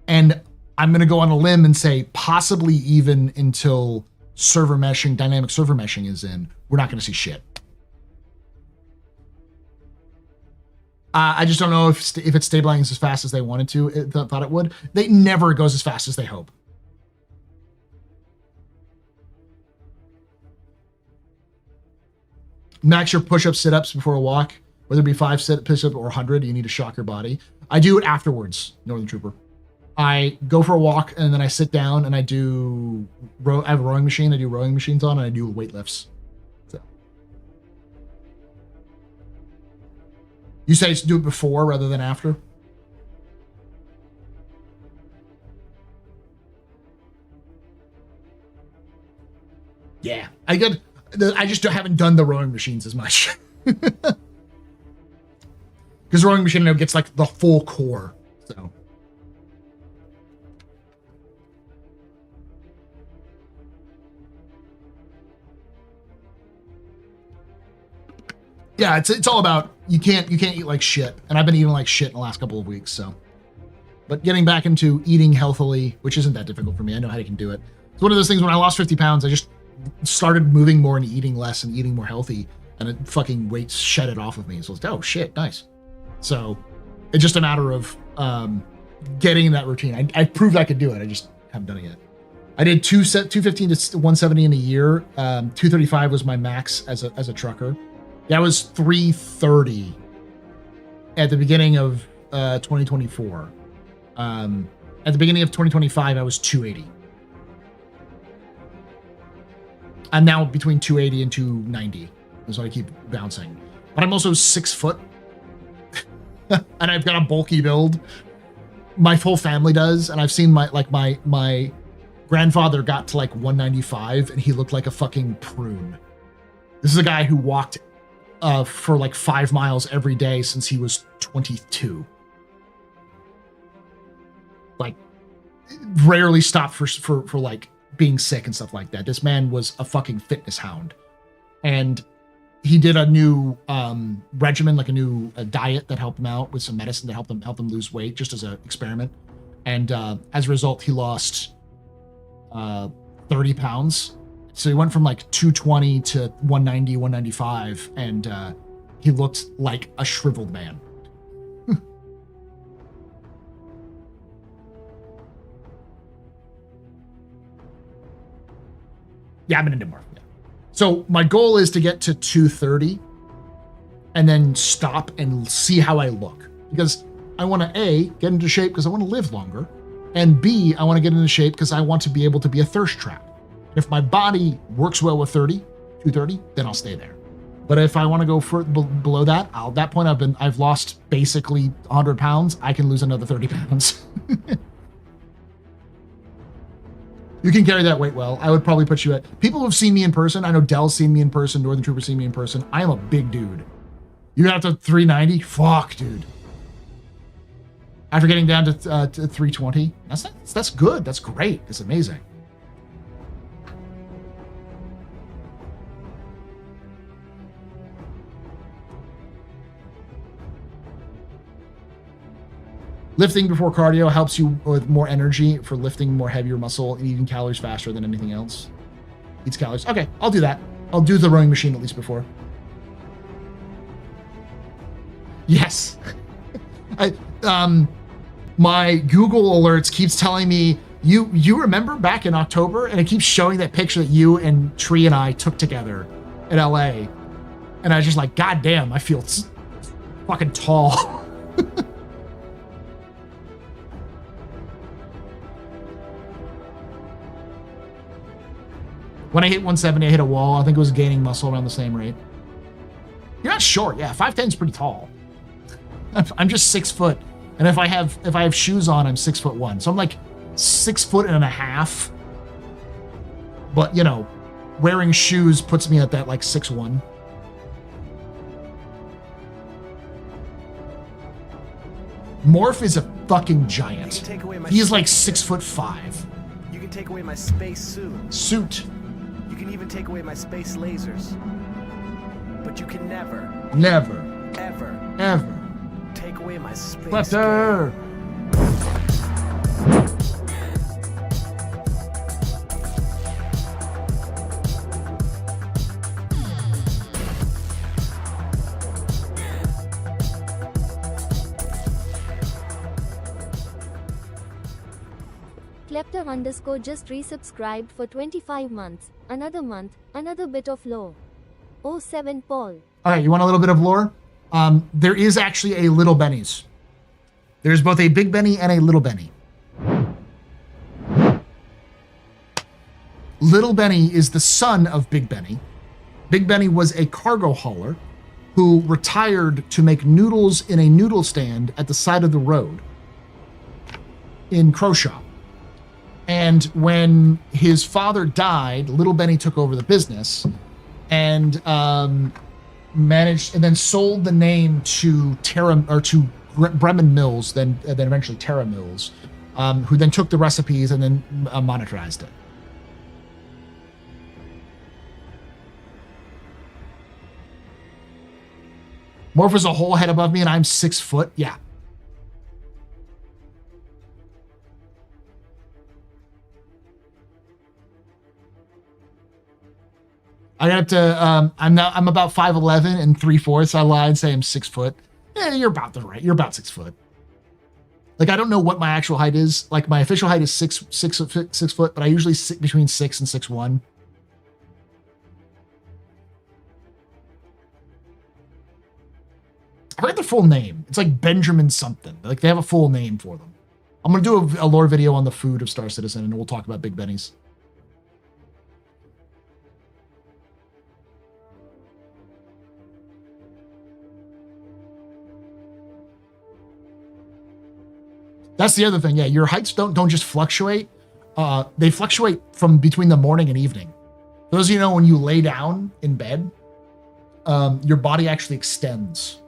And I'm going to go on a limb and say possibly even until server meshing, dynamic server meshing is in, we're not going to see shit. I just don't know if it's stabilizing as fast as they wanted to, thought it would. It never goes as fast as they hope. Max your push-ups, sit-ups before a walk, whether it be 5 push-ups or 100, you need to shock your body. I do it afterwards, Northern Trooper. I go for a walk and then I sit down and I have a rowing machine. I do rowing machines on and I do weight lifts. So you say do it before rather than after? Yeah, I just haven't done the rowing machines as much. Because rowing machine gets the full core. So. Yeah, it's all about you can't eat like shit, and I've been eating like shit in the last couple of weeks. So, but getting back into eating healthily, which isn't that difficult for me. I know how I can do it. It's one of those things. When I lost 50 pounds, I just started moving more and eating less and eating more healthy, and it fucking weight shed it off of me. So it's oh shit, nice. So it's just a matter of getting in that routine. I proved I could do it. I just haven't done it yet. I did 215 to 170 in a year. 235 was my max as a trucker. That was 330 at the beginning of 2024. At the beginning of 2025, I was 280. I'm now between 280 and 290. That's why I keep bouncing. But I'm also 6 foot. And I've got a bulky build. My whole family does. And I've seen my grandfather got to 195 and he looked like a fucking prune. This is a guy who walked for like 5 miles every day since he was 22. Like, rarely stopped for like being sick and stuff like that. This man was a fucking fitness hound. And he did a new regimen, like a new diet that helped him out with some medicine to help him lose weight, just as an experiment. And as a result, he lost 30 pounds. So he went from like 220 to 190, 195, and he looked like a shriveled man. Yeah, I'm into more. Yeah. So my goal is to get to 230 and then stop and see how I look. Because I want to A, get into shape because I want to live longer. And B, I want to get into shape because I want to be able to be a thirst trap. If my body works well with 230, then I'll stay there. But if I want to go below that, at that point I've lost basically 100 pounds. I can lose another 30 pounds. You can carry that weight well. I would probably put you at... People who've seen me in person, I know Dell's seen me in person, Northern Trooper's seen me in person. I am a big dude. You got to 390? Fuck, dude. After getting down to 320, that's good. That's great. It's amazing. Lifting before cardio helps you with more energy for lifting more heavier muscle and eating calories faster than anything else. Eats calories. Okay, I'll do that. I'll do the rowing machine at least before. Yes. My Google alerts keeps telling me, you remember back in October? And it keeps showing that picture that you and Tree and I took together in LA. And I was just like, God damn, I feel fucking tall. When I hit 170, I hit a wall. I think it was gaining muscle around the same rate. You're not short. Yeah, 5'10" is pretty tall. I'm just 6 foot. And if I have shoes on, I'm 6'1". So I'm like 6 foot and a half. But, you know, wearing shoes puts me at that like 6'1". Morph is a fucking giant. He's like 6'5".
You can take away my space suit. You can even take away my space lasers. But you can never, ever take away my space.
Butter.
Klepter _ just resubscribed for 25 months. Another month, another bit of lore. 07 Paul.
All right, you want a little bit of lore? There is actually a Little Benny's. There's both a Big Benny and a Little Benny. Little Benny is the son of Big Benny. Big Benny was a cargo hauler who retired to make noodles in a noodle stand at the side of the road in Croshaw. And when his father died, Little Benny took over the business and managed and then sold the name to Bremen Mills, then eventually Terra Mills, who then took the recipes and then monetized it. Morph is a whole head above me and I'm 6 foot. Yeah. I got up to, I'm about 5'11" and 3/4. I lie and say I'm 6 foot. Yeah, you're about right. You're about 6 foot. Like, I don't know what my actual height is. Like, my official height is six foot, but I usually sit between 6 and 6'1". I forget the full name. It's like Benjamin something. Like, they have a full name for them. I'm going to do a lore video on the food of Star Citizen, and we'll talk about Big Benny's. That's the other thing. Yeah, your heights don't just fluctuate. They fluctuate from between the morning and evening. Those of you know, when you lay down in bed, your body actually extends.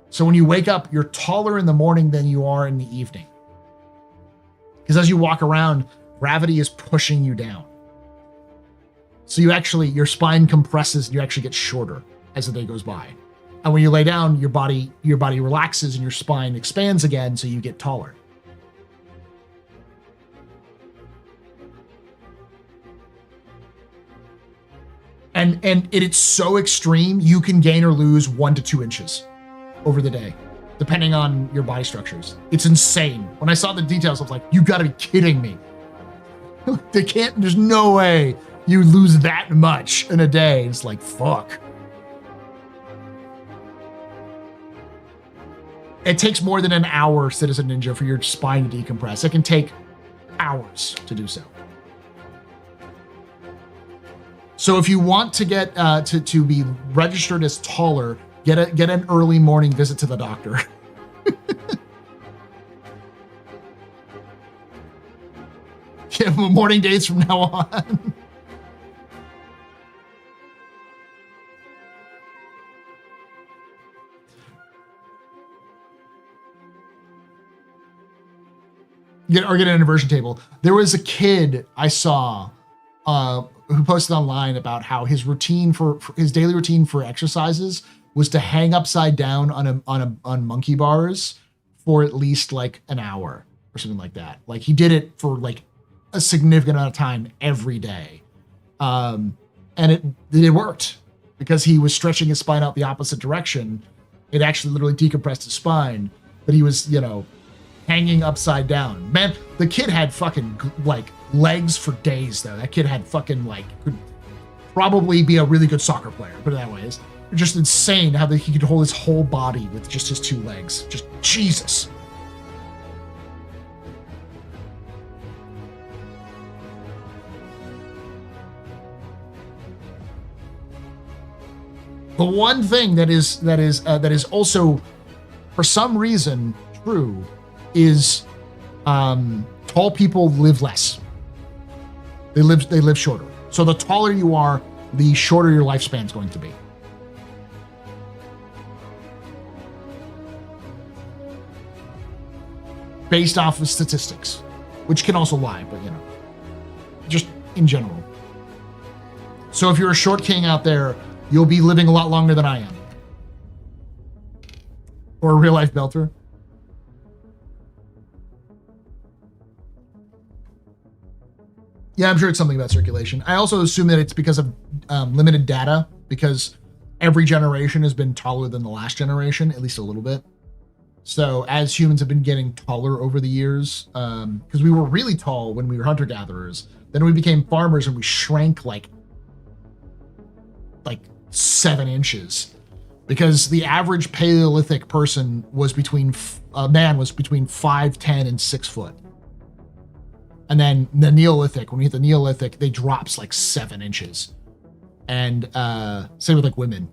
So when you wake up, you're taller in the morning than you are in the evening. Because as you walk around, gravity is pushing you down. So your spine compresses and you actually get shorter as the day goes by. And when you lay down, your body relaxes and your spine expands again, so you get taller. And it's so extreme, you can gain or lose 1 to 2 inches over the day, depending on your body structures. It's insane. When I saw the details, I was like, you gotta be kidding me. There's no way you lose that much in a day. It's like, fuck. It takes more than an hour, Citizen Ninja, for your spine to decompress. It can take hours to do so. So if you want to get to be registered as taller, get an early morning visit to the doctor. Yeah, morning dates from now on. Get an inversion table. There was a kid I saw who posted online about how his routine for his daily routine for exercises was to hang upside down on monkey bars for at least like an hour or something like that. Like he did it for like a significant amount of time every day. And it worked because he was stretching his spine out the opposite direction. It actually literally decompressed his spine, but he was, hanging upside down. Man, the kid had fucking like legs for days though. That kid had fucking could probably be a really good soccer player, put it that way. It's just insane how he could hold his whole body with just his 2 legs. Just Jesus. The one thing that is also for some reason true is tall people live less. They live shorter. So the taller you are, the shorter your lifespan is going to be. Based off of statistics, which can also lie, but just in general. So if you're a short king out there, you'll be living a lot longer than I am. Or a real life belter. Yeah, I'm sure it's something about circulation. I also assume that it's because of limited data, because every generation has been taller than the last generation, at least a little bit. So as humans have been getting taller over the years, because we were really tall when we were hunter-gatherers, then we became farmers and we shrank like 7 inches, because the average Paleolithic person was between 5'10" and 6 foot. And then the Neolithic, when we hit the Neolithic, they drops 7 inches. And same with women.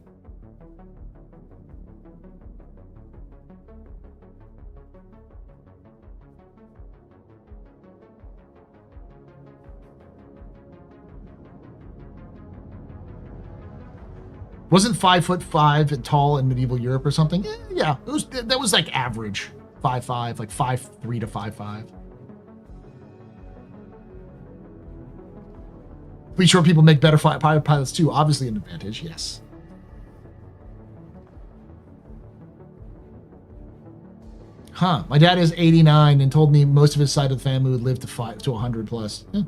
Wasn't 5'5" and tall in medieval Europe or something? Yeah, that was average 5'5", 5'3" to 5'5". Be sure people make better pilots too. Obviously an advantage, yes. Huh. My dad is 89 and told me most of his side of the family would live to 100 plus. Yeah.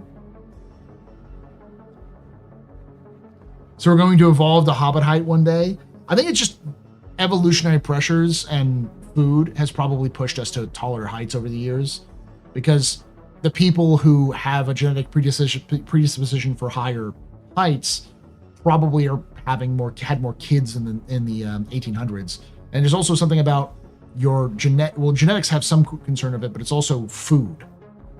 So we're going to evolve to hobbit height one day. I think it's just evolutionary pressures and food has probably pushed us to taller heights over the years, because the people who have a genetic predisposition for higher heights probably had more kids in the 1800s. And there's also something about your genetics have some concern of it, but it's also food,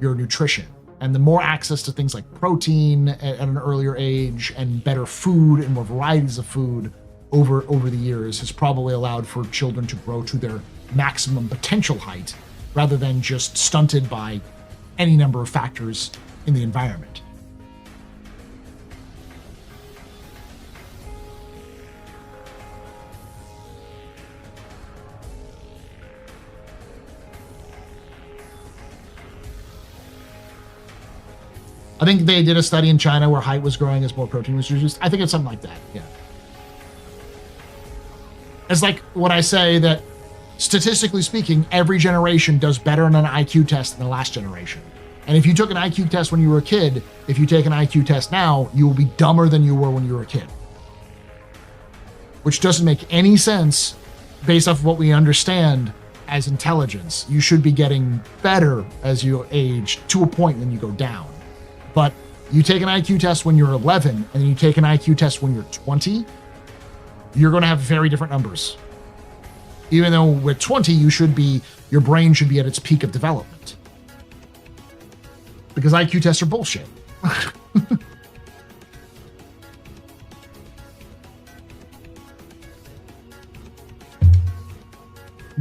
your nutrition. And the more access to things like protein at an earlier age and better food and more varieties of food over the years has probably allowed for children to grow to their maximum potential height rather than just stunted by any number of factors in the environment. I think they did a study in China where height was growing as more protein was used. I think it's something like that. Yeah. It's like when I say that statistically speaking, every generation does better on an IQ test than the last generation. And if you took an IQ test when you were a kid, if you take an IQ test now, you will be dumber than you were when you were a kid. Which doesn't make any sense based off of what we understand as intelligence. You should be getting better as you age to a point, and then you go down. But you take an IQ test when you're 11, and then you take an IQ test when you're 20, you're going to have very different numbers. Even though with 20, your brain should be at its peak of development. Because IQ tests are bullshit.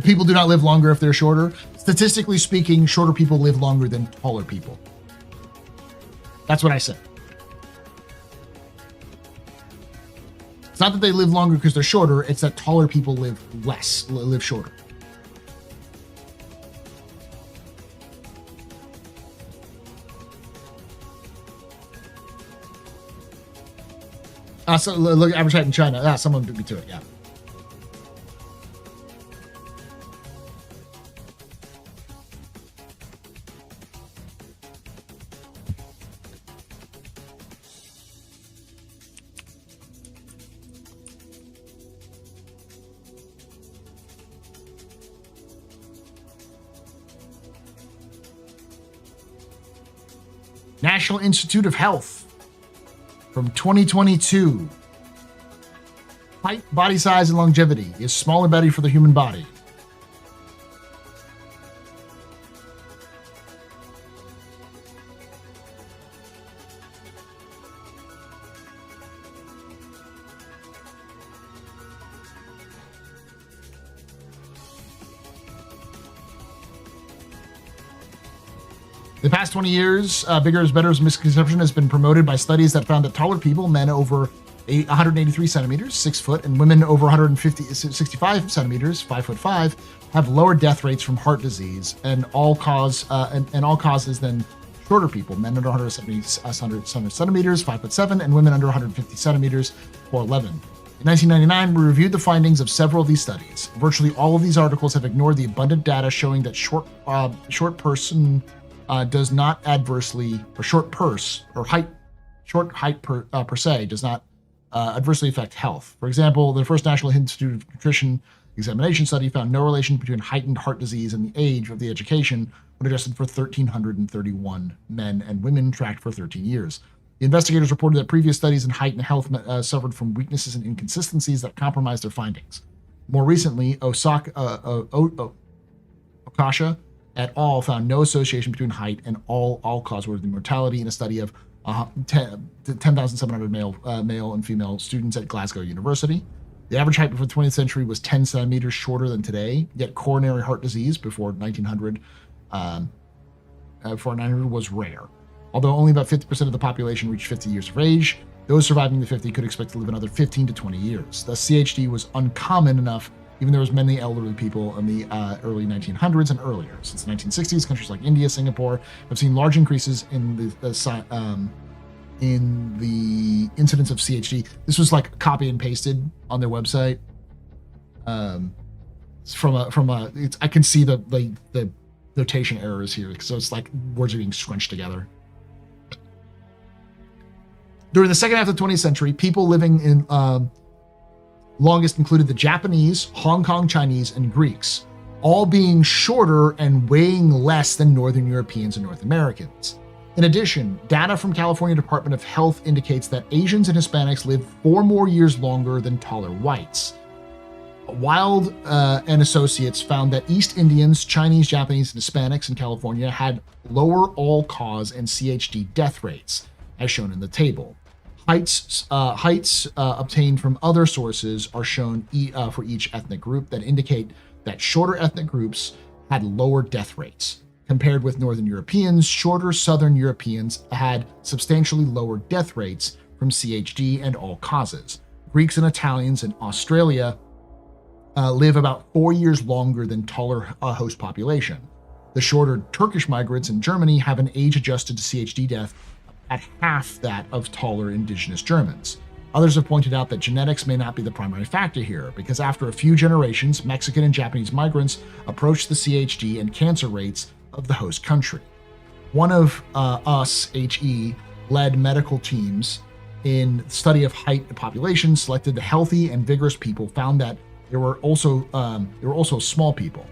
People do not live longer if they're shorter. Statistically speaking, shorter people live longer than taller people. That's what I said. It's not that they live longer because they're shorter, it's that taller people live shorter. So look, average height in China. Someone beat me to it, yeah. National Institute of Health from 2022. Height, body size, and longevity is small and better for the human body. The past 20 years, bigger is better misconception has been promoted by studies that found that taller people, men over 183 centimeters, 6 foot, and women over 65 centimeters, 5'5", have lower death rates from heart disease and all causes than shorter people, men under 170 centimeters, 5'7", and women under 150 centimeters, 4'11". In 1999, we reviewed the findings of several of these studies. Virtually all of these articles have ignored the abundant data showing that short height per se does not adversely affect health. For example, the first National Institute of Nutrition examination study found no relation between heightened heart disease and the age of the education when adjusted for 1,331 men and women tracked for 13 years. The investigators reported that previous studies in height and health suffered from weaknesses and inconsistencies that compromised their findings. More recently, Okasha et al. Found no association between height and all-cause mortality in a study of 10,700 male and female students at Glasgow University. The average height before the 20th century was 10 centimeters shorter than today, yet coronary heart disease before 1900 was rare. Although only about 50% of the population reached 50 years of age, those surviving the 50 could expect to live another 15 to 20 years. Thus, CHD was uncommon enough. Even there was many elderly people in the early 1900s and earlier. Since the 1960s, countries like India, Singapore have seen large increases in the incidence of CHD. This was like copy and pasted on their website. I can see the notation errors here, so it's like words are being scrunched together. During the second half of the 20th century, people living in longest included the Japanese, Hong Kong Chinese, and Greeks, all being shorter and weighing less than Northern Europeans and North Americans. In addition, data from California Department of Health indicates that Asians and Hispanics live 4 more years longer than taller whites. Wild and Associates found that East Indians, Chinese, Japanese, and Hispanics in California had lower all-cause and CHD death rates, as shown in the table. Heights obtained from other sources are shown for each ethnic group that indicate that shorter ethnic groups had lower death rates. Compared with Northern Europeans, shorter Southern Europeans had substantially lower death rates from CHD and all causes. Greeks and Italians in Australia live about 4 years longer than taller host population. The shorter Turkish migrants in Germany have an age-adjusted to CHD death at half that of taller indigenous Germans. Others have pointed out that genetics may not be the primary factor here, because after a few generations, Mexican and Japanese migrants approached the CHD and cancer rates of the host country. One of us, HE, led medical teams in study of height and population, selected the healthy and vigorous people, found that there were also small people.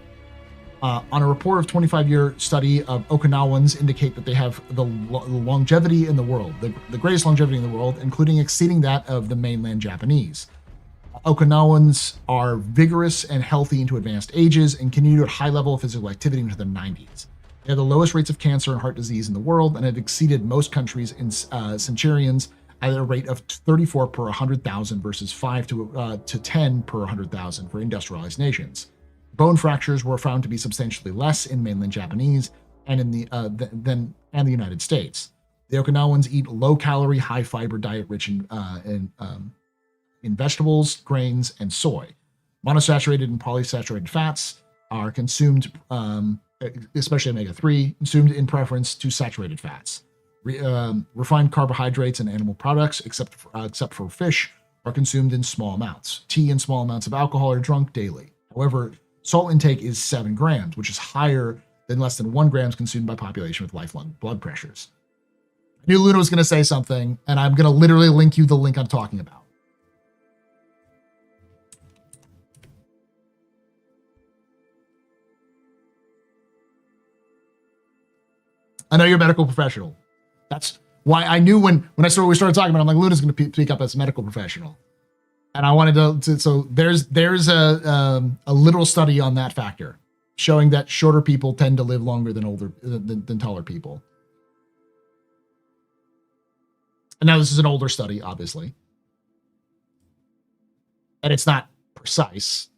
On a report of 25-year study of Okinawans indicate that they have the longevity in the world, the greatest longevity in the world, including exceeding that of the mainland Japanese. Okinawans are vigorous and healthy into advanced ages and continue at high level of physical activity into their 90s. They have the lowest rates of cancer and heart disease in the world and have exceeded most countries in centurions at a rate of 34 per 100,000 versus 5 to 10 per 100,000 for industrialized nations. Bone fractures were found to be substantially less in mainland Japanese and in the the United States. The Okinawans eat low-calorie, high-fiber diet rich in vegetables, grains, and soy. Monosaturated and polysaturated fats are consumed, especially omega-3, consumed in preference to saturated fats. Refined carbohydrates and animal products, except for fish, are consumed in small amounts. Tea and small amounts of alcohol are drunk daily. However, salt intake is 7 grams, which is higher than less than 1 grams consumed by population with lifelong blood pressures. I knew Luna was going to say something, and I'm going to literally link you the link I'm talking about. I know you're a medical professional. That's why I knew when we started talking about it, I'm like, Luna's going to speak up as a medical professional. And I wanted to so there's a literal study on that factor showing that shorter people tend to live longer than taller people. And now this is an older study, obviously. And it's not precise.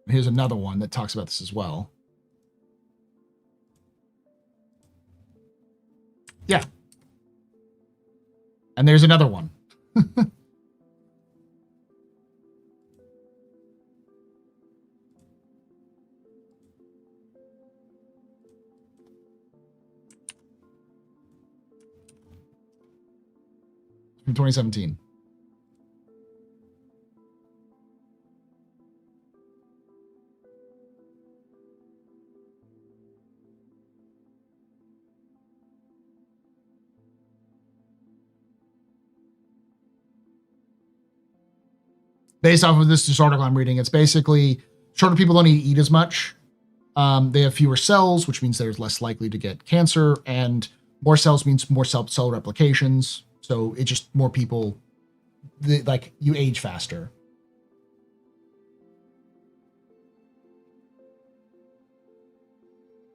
Here's another one that talks about this as well. Yeah. And there's another one. From 2017. Based off of this article I'm reading, it's basically shorter people don't eat as much. They have fewer cells, which means they're less likely to get cancer, and more cells means more cell replications. So it's just more people, you age faster.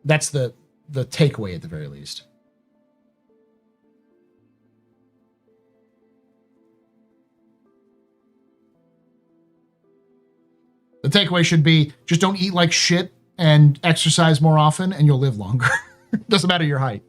That's the takeaway at the very least. The takeaway should be just don't eat like shit and exercise more often and you'll live longer. Doesn't matter your height.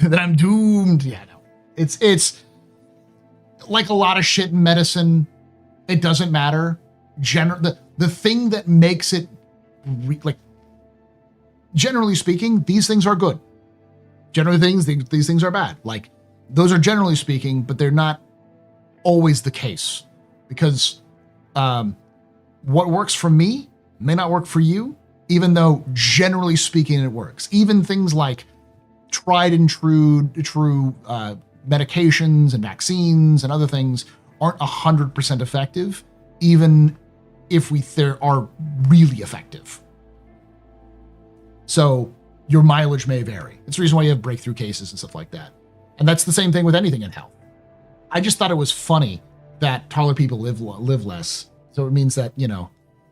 That I'm doomed. Yeah, no. It's like a lot of shit in medicine. It doesn't matter. The thing that makes it generally speaking, these things are good. Generally these things are bad. Like those are generally speaking, but they're not always the case because what works for me may not work for you, even though generally speaking it works. Even things like tried and true medications and vaccines and other things aren't 100% effective, even if they are really effective. So your mileage may vary. It's the reason why you have breakthrough cases and stuff like that. And that's the same thing with anything in health. I just thought it was funny that taller people live less. So it means that,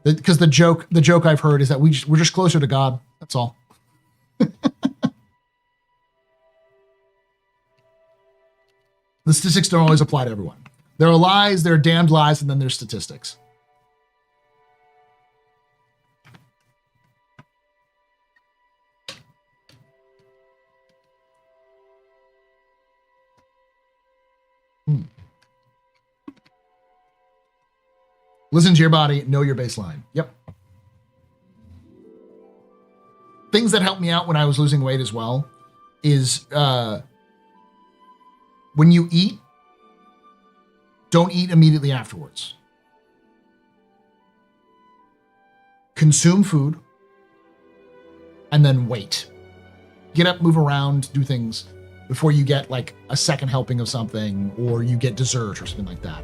because the joke I've heard is that we're just closer to God. That's all. The statistics don't always apply to everyone. There are lies, there are damned lies, and then there's statistics. Listen to your body, know your baseline. Yep. Things that helped me out when I was losing weight as well is when you eat, don't eat immediately afterwards. Consume food and then wait. Get up, move around, do things before you get like a second helping of something or you get dessert or something like that.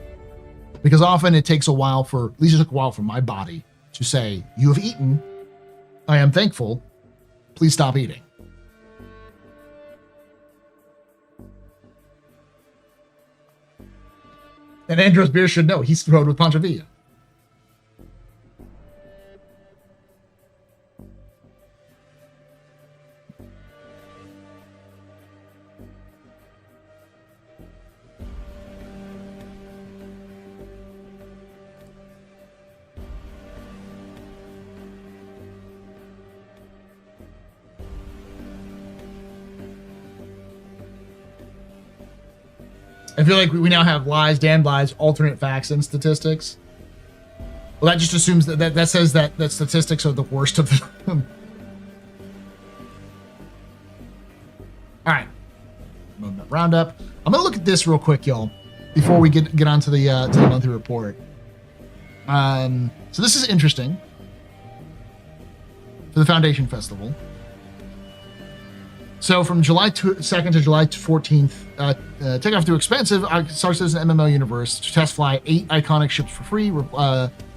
Because often it takes a while at least it took a while for my body to say, you have eaten, I am thankful, please stop eating. And Andros Beer should know, he's rode with Pancho Villa. I feel like we now have lies, damned lies, alternate facts, and statistics. Well, that just assumes that says that statistics are the worst of them. All right, roundup. I'm gonna look at this real quick, y'all, before we get on to the monthly report. So this is interesting for the Foundation Festival. So from July 2nd to July 14th, take off to expensive Star Citizen MMO universe to test fly 8 iconic ships for free,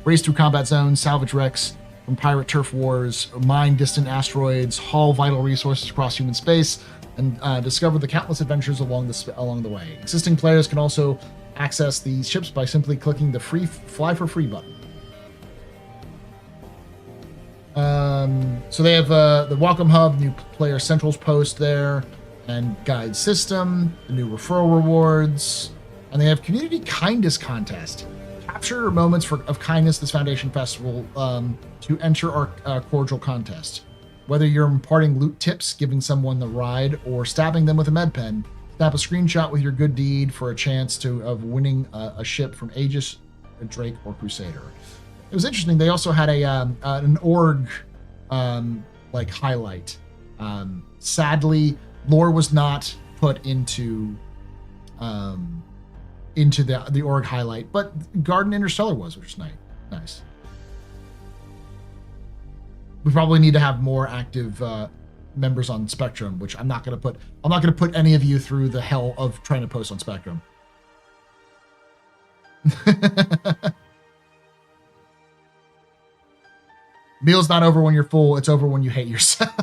race through combat zones, salvage wrecks from pirate turf wars, mine distant asteroids, haul vital resources across human space, and discover the countless adventures along the way. Existing players can also access these ships by simply clicking the Fly for Free button. So they have the Welcome Hub, new player centrals post there, and guide system, the new referral rewards, and they have community kindness contest. Capture moments of kindness this Foundation Festival to enter our cordial contest. Whether you're imparting loot tips, giving someone the ride, or stabbing them with a med pen, snap a screenshot with your good deed for a chance of winning a ship from Aegis, Drake, or Crusader. It was interesting. They also had an org highlight. Sadly, lore was not put into the org highlight, but Garden Interstellar was, which is nice. We probably need to have more active members on Spectrum, which I'm not going to put any of you through the hell of trying to post on Spectrum. Meal's not over when you're full, it's over when you hate yourself.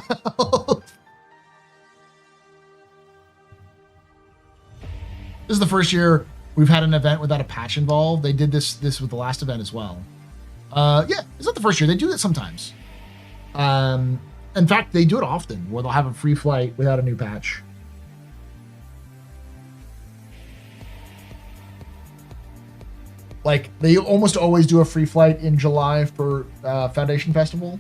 This is the first year we've had an event without a patch involved. They did this with the last event as well. Yeah, it's not the first year. They do that sometimes. In fact, they do it often, where they'll have a free flight without a new patch. Like, they almost always do a free flight in July for Foundation Festival.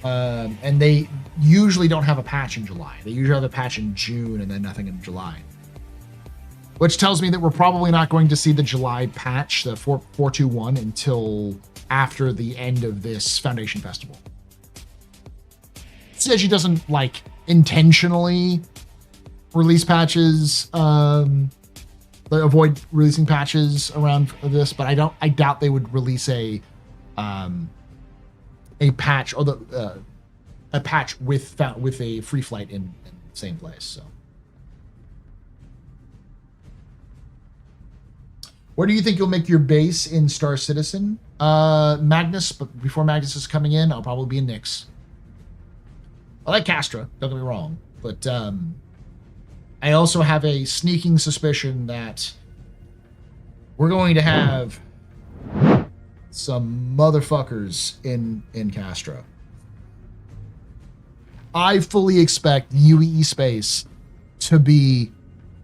And they usually don't have a patch in July. They usually have a patch in June and then nothing in July. Which tells me that we're probably not going to see the July patch, the 4.421, until after the end of this Foundation Festival. CIG doesn't, intentionally release patches, they avoid releasing patches around this, but I doubt they would release a patch or a patch with a free flight in the same place. So, where do you think you'll make your base in Star Citizen? Magnus, but before Magnus is coming in, I'll probably be in Nyx. I like Castra, don't get me wrong, but I also have a sneaking suspicion that we're going to have some motherfuckers in Castra. I fully expect UEE space to be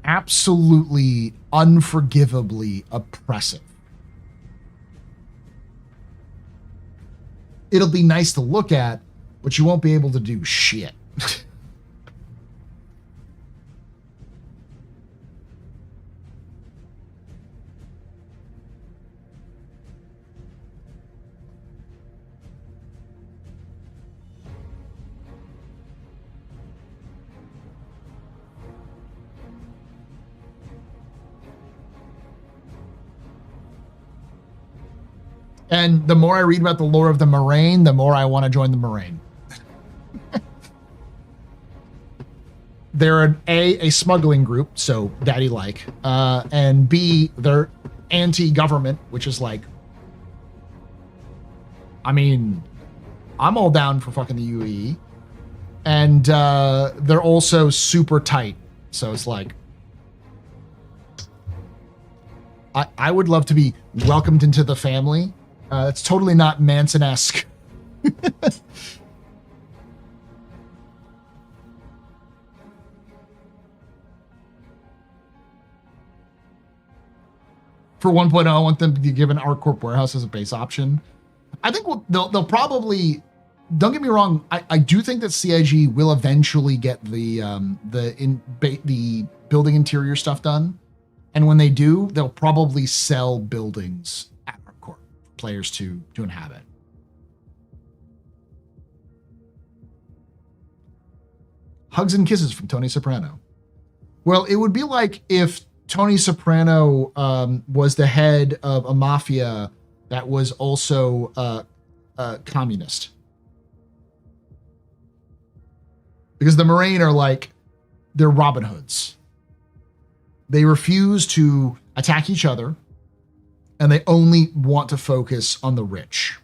absolutely unforgivably oppressive. It'll be nice to look at, but you won't be able to do shit. And the more I read about the lore of the Moraine, the more I want to join the Moraine. They're a smuggling group, so daddy-like, and B, they're anti-government, which is like, I mean, I'm all down for fucking the UAE, and they're also super tight, so it's like, I would love to be welcomed into the family. It's totally not Manson-esque. For 1.0, I want them to give an ArcCorp warehouse as a base option. I think they'll probably, don't get me wrong, I do think that CIG will eventually get the building interior stuff done. And when they do, they'll probably sell buildings at ArcCorp for players to inhabit. Hugs and kisses from Tony Soprano. Well, it would be like if Tony Soprano was the head of a mafia that was also communist. Because the Moraine are like, they're Robin Hoods. They refuse to attack each other, and they only want to focus on the rich.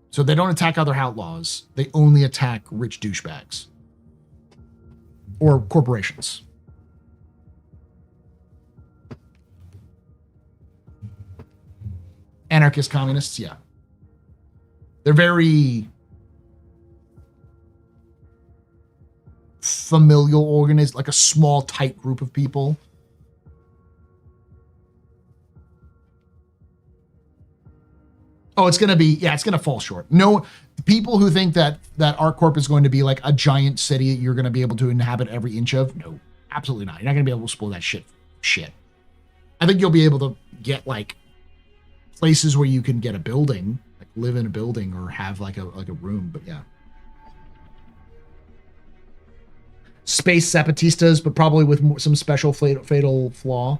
So they don't attack other outlaws. They only attack rich douchebags. Or corporations. Anarchist communists, yeah. They're very familial organized, like a small, tight group of people. Oh, it's gonna be, yeah, it's gonna fall short. No, people who think that ArcCorp is going to be like a giant city you're gonna be able to inhabit every inch of, no, absolutely not. You're not gonna be able to explore that shit. I think you'll be able to get like places where you can get a building, like live in a building or have like a room, but yeah. Space Zapatistas, but probably with some special fatal flaw.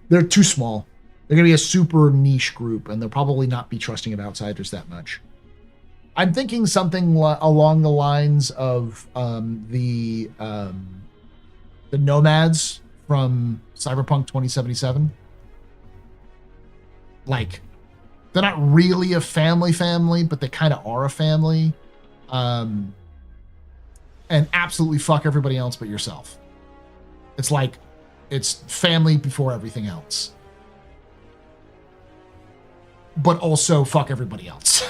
They're too small. They're going to be a super niche group, and they'll probably not be trusting of outsiders that much. I'm thinking something along the lines of the nomads from Cyberpunk 2077. Like, they're not really a family, but they kind of are a family. And absolutely fuck everybody else but yourself. It's like, it's family before everything else. But also fuck everybody else.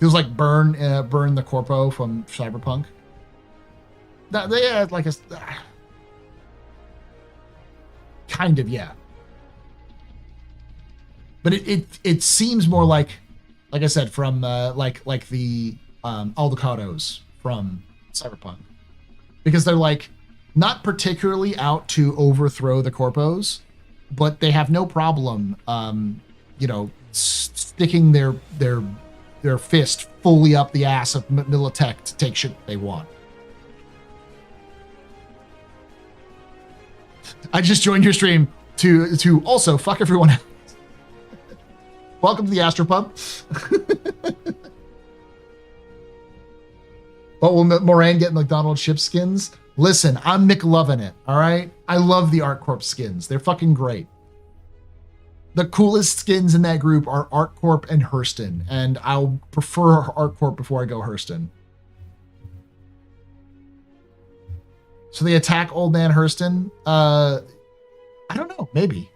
Feels like Burn the Corpo from Cyberpunk. They had like a... kind of, yeah. But it seems more like I said, from like the Aldecados from Cyberpunk, because they're like not particularly out to overthrow the corpos, but they have no problem, sticking their fist fully up the ass of Militech to take shit they want. I just joined your stream to also fuck everyone else. Welcome to the AstroPub. But will Moran get McDonald's ship skins? Listen, I'm McLovin' it, all right? I love the ArcCorp skins. They're fucking great. the coolest skins in that group are ArtCorp and Hurston, and I'll prefer ArtCorp before I go Hurston. So they attack Old Man Hurston? I don't know, maybe.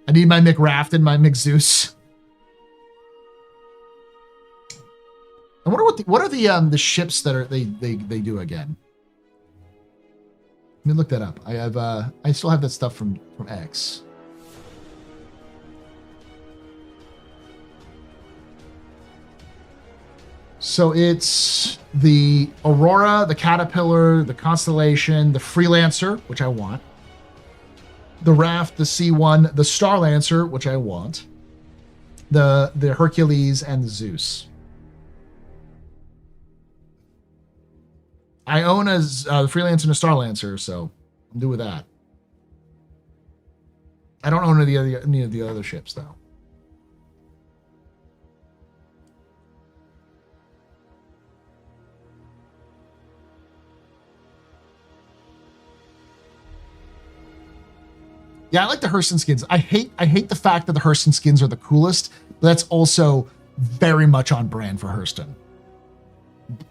I need my McRaft and my McZeus. I wonder what are the ships that are they do again. Let me look that up. I still have that stuff from X. So it's the Aurora, the Caterpillar, the Constellation, the Freelancer, which I want. The Raft, the C1, the Starlancer, which I want. The Hercules and the Zeus. I own a Freelancer and a Starlancer, so I'm good with that. I don't own any of the other ships, though. Yeah, I like the Hurston skins. I hate the fact that the Hurston skins are the coolest, but that's also very much on brand for Hurston.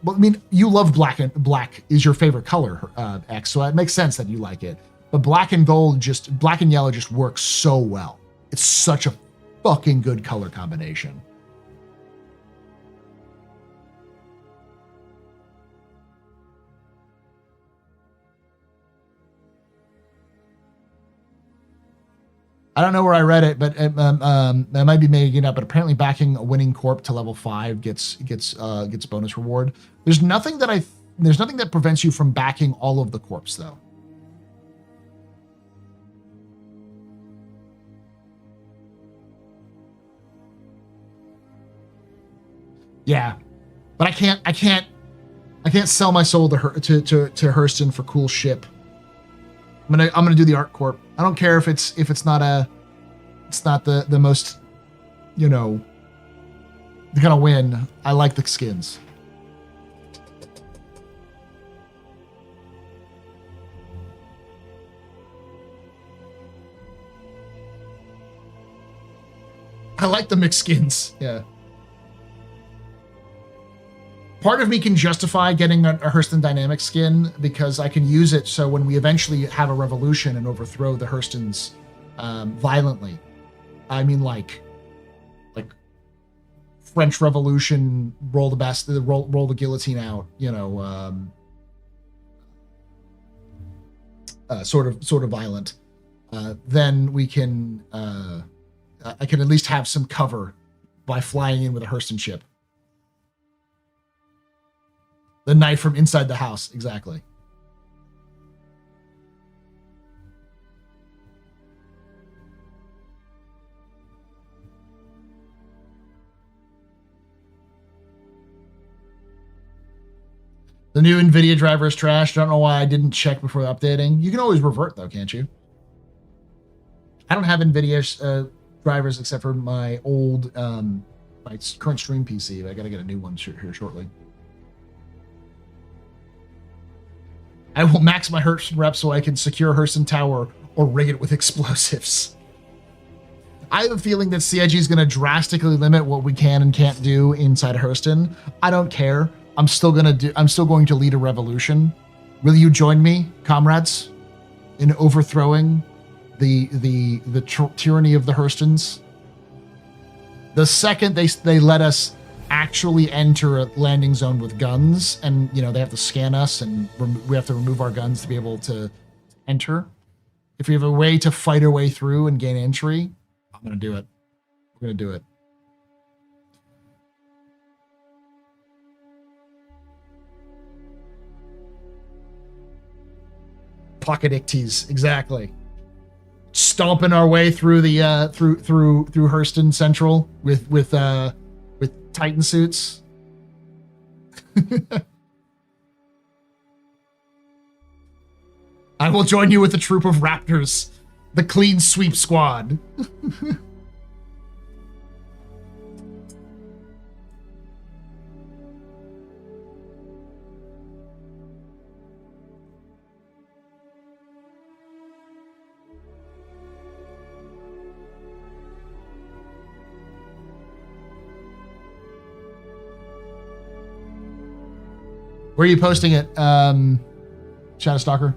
Well, I mean, you love black is your favorite color, X, so it makes sense that you like it. But black and yellow just works so well. It's such a fucking good color combination. I don't know where I read it, but I might be making it up. But apparently, backing a winning corp to level 5 gets bonus reward. There's nothing that prevents you from backing all of the corps, though. Yeah, but I can't sell my soul to Hurston for cool ship. I'm gonna do the Art Corp. I don't care if it's not the most, you know, they're gonna win. I like the skins. I like the mixed skins. Yeah. Part of me can justify getting a Hurston Dynamic skin because I can use it so when we eventually have a revolution and overthrow the Hurstons violently. I mean, like French Revolution, roll the guillotine out, you know, sort of violent. Then we can, I can at least have some cover by flying in with a Hurston ship. The knife from inside the house, exactly. The new NVIDIA driver is trash. Don't know why I didn't check before updating. You can always revert, though, can't you? I don't have NVIDIA drivers except for my old, my current stream PC. I got to get a new one here shortly. I will max my Hurston rep so I can secure Hurston Tower or rig it with explosives. I have a feeling that CIG is going to drastically limit what we can and can't do inside Hurston. I don't care. I'm still going to lead a revolution. Will you join me, comrades, in overthrowing the tyranny of the Hurstons? The second they let us actually enter a landing zone with guns, and you know they have to scan us, and we have to remove our guns to be able to enter. If we have a way to fight our way through and gain entry, I'm gonna do it. We're gonna do it. Pocket icties, exactly. Stomping our way through the through Hurston Central with Titan suits. I will join you with a troop of raptors, the clean sweep squad. Where are you posting it, Shadowstalker?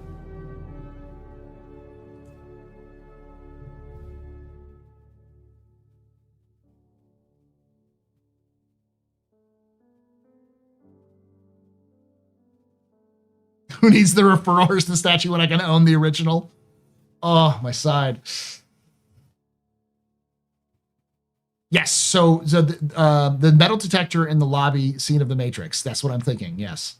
Who needs the referrals to statue when I can own the original? Oh, my side. Yes, so the metal detector in the lobby scene of The Matrix. That's what I'm thinking, yes.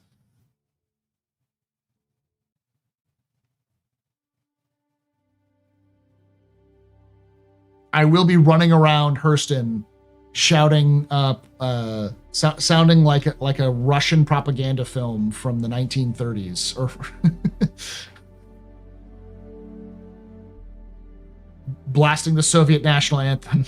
I will be running around Hurston shouting, sounding like a Russian propaganda film from the 1930s. Or blasting the Soviet national anthem.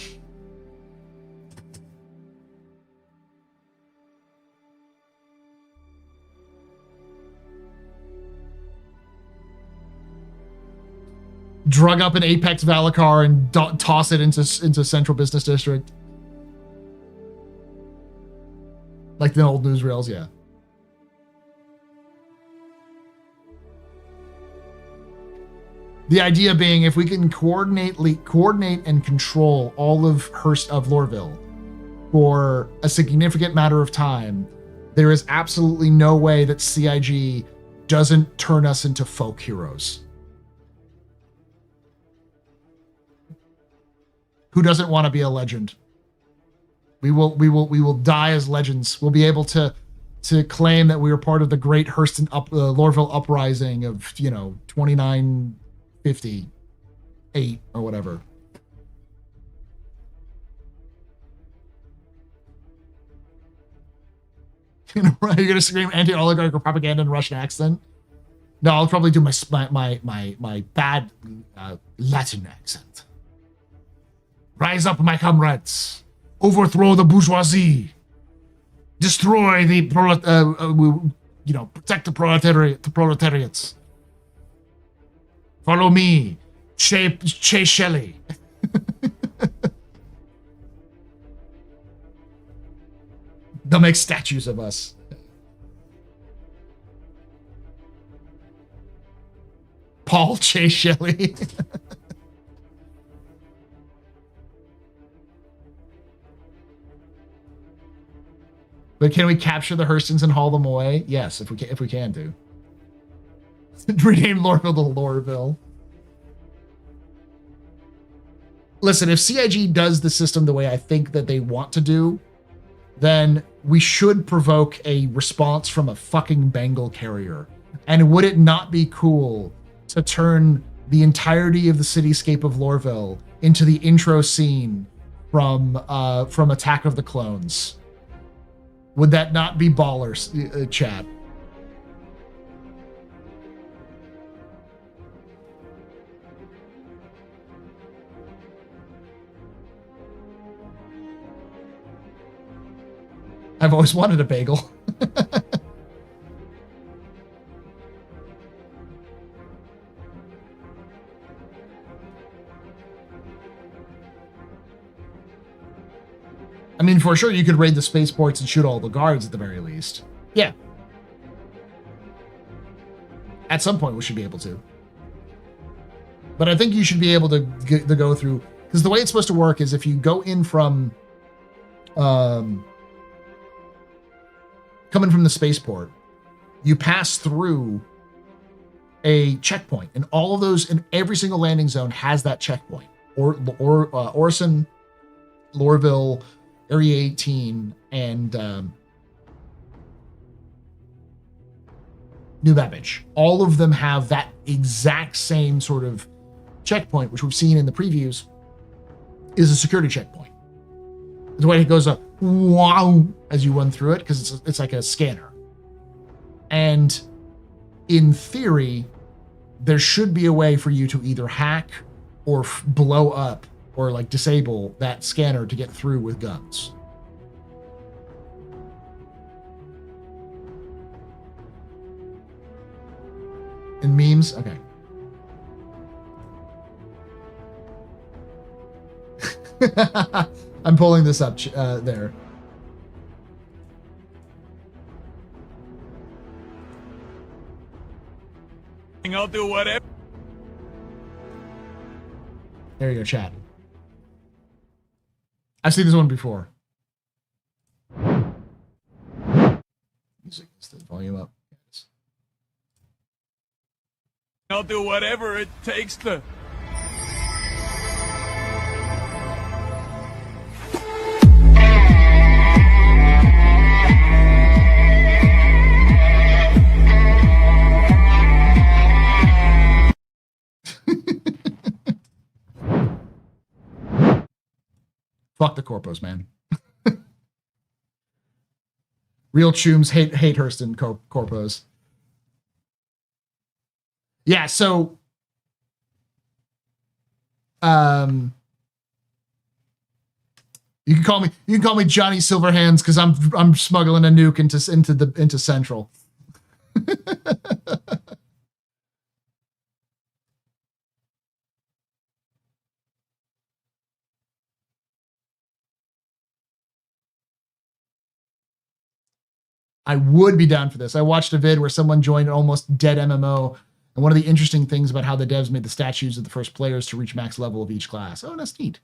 Drug up an Apex Valacar and toss it into Central Business District. Like the old newsreels, yeah. The idea being, if we can coordinate and control all of Lorville for a significant matter of time, there is absolutely no way that CIG doesn't turn us into folk heroes. Who doesn't want to be a legend? We will die as legends. We'll be able to claim that we were part of the great Lorville uprising of 2958 or whatever. You're gonna scream anti-oligarch or propaganda in Russian accent? No, I'll probably do my bad Latin accent. Rise up, my comrades. Overthrow the bourgeoisie. Destroy the protect the proletariats. Follow me, Che Shelley. They'll make statues of us. Paul Che Shelley. But can we capture the Hurstons and haul them away? Yes, if we can do. Rename Lorville to Lorville. Listen, if CIG does the system the way I think that they want to do, then we should provoke a response from a fucking Bengal carrier. And would it not be cool to turn the entirety of the cityscape of Lorville into the intro scene from Attack of the Clones? Would that not be ballers, chat? I've always wanted a bagel. I mean, for sure, you could raid the spaceports and shoot all the guards at the very least. Yeah. At some point, we should be able to. But I think you should be able to go through... Because the way it's supposed to work is if you go in from... coming from the spaceport, you pass through a checkpoint. And all of those... And every single landing zone has that checkpoint. Orson, Lorville... Area 18, and New Babbage. All of them have that exact same sort of checkpoint, which we've seen in the previews, is a security checkpoint. The way it goes up, wow, as you run through it, because it's like a scanner. And in theory, there should be a way for you to either hack or blow up or like disable that scanner to get through with guns. And memes? Okay. I'm pulling this up there.
I'll do whatever.
There you go, chat. I've seen this one before. Music is the volume up.
I'll do whatever it takes to.
Fuck the corpos, man. Real chooms hate Hurston corpos. Yeah, so you can call me Johnny Silverhands because I'm smuggling a nuke into Central. I would be down for this. I watched a vid where someone joined an almost dead MMO, and one of the interesting things about how the devs made the statues of the first players to reach max level of each class. Oh, that's neat.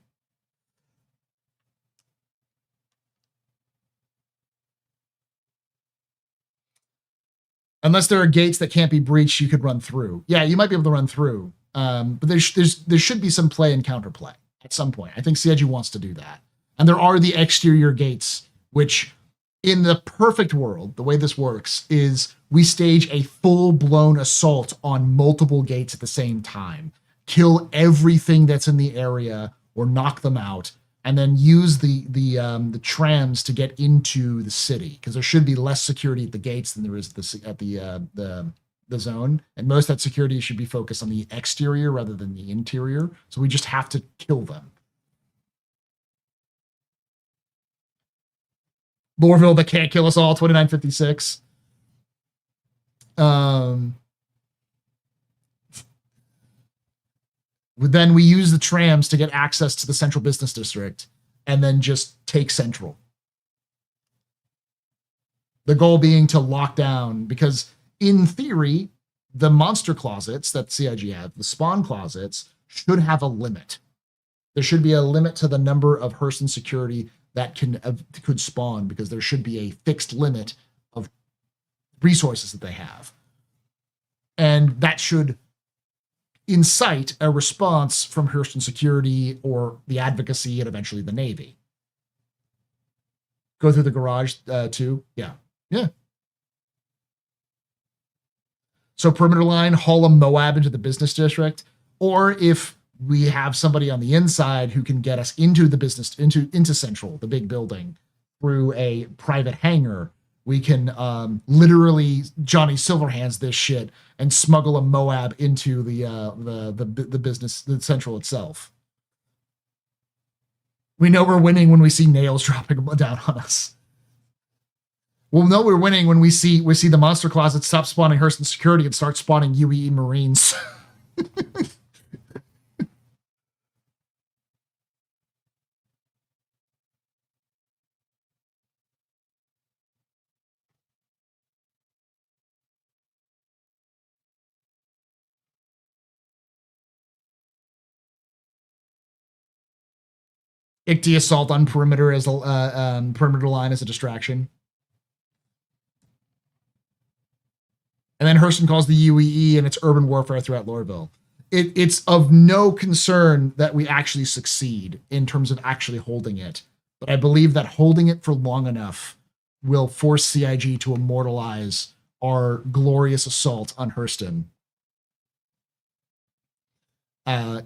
Unless there are gates that can't be breached, you could run through. Yeah, you might be able to run through, but there should be some play and counterplay at some point. I think CIG wants to do that, and there are the exterior gates, which, in the perfect world, the way this works is we stage a full-blown assault on multiple gates at the same time, kill everything that's in the area or knock them out, and then use the trams to get into the city, because there should be less security at the gates than there is at the zone, and most of that security should be focused on the exterior rather than the interior. So we just have to kill them. Lorville that can't kill us all, 2956. Then we use the trams to get access to the central business district and then just take Central. The goal being to lock down, because in theory, the monster closets that CIG have, the spawn closets, should have a limit. There should be a limit to the number of Hurston security that could spawn, because there should be a fixed limit of resources that they have. And that should incite a response from Hurston security or the advocacy and eventually the Navy. Go through the garage too. Yeah. So perimeter line, haul a Moab into the business district, or if we have somebody on the inside who can get us into the business, into Central, the big building, through a private hangar, we can literally Johnny Silverhands this shit and smuggle a Moab into the business, the Central itself. We know we're winning when we see nails dropping down on us. We'll know we're winning when we see the monster closet stop spawning Hurston security and start spawning UE Marines. Icti assault on perimeter as a perimeter line as a distraction. And then Hurston calls the UEE and it's urban warfare throughout Lorville. It's of no concern that we actually succeed in terms of actually holding it. But I believe that holding it for long enough will force CIG to immortalize our glorious assault on Hurston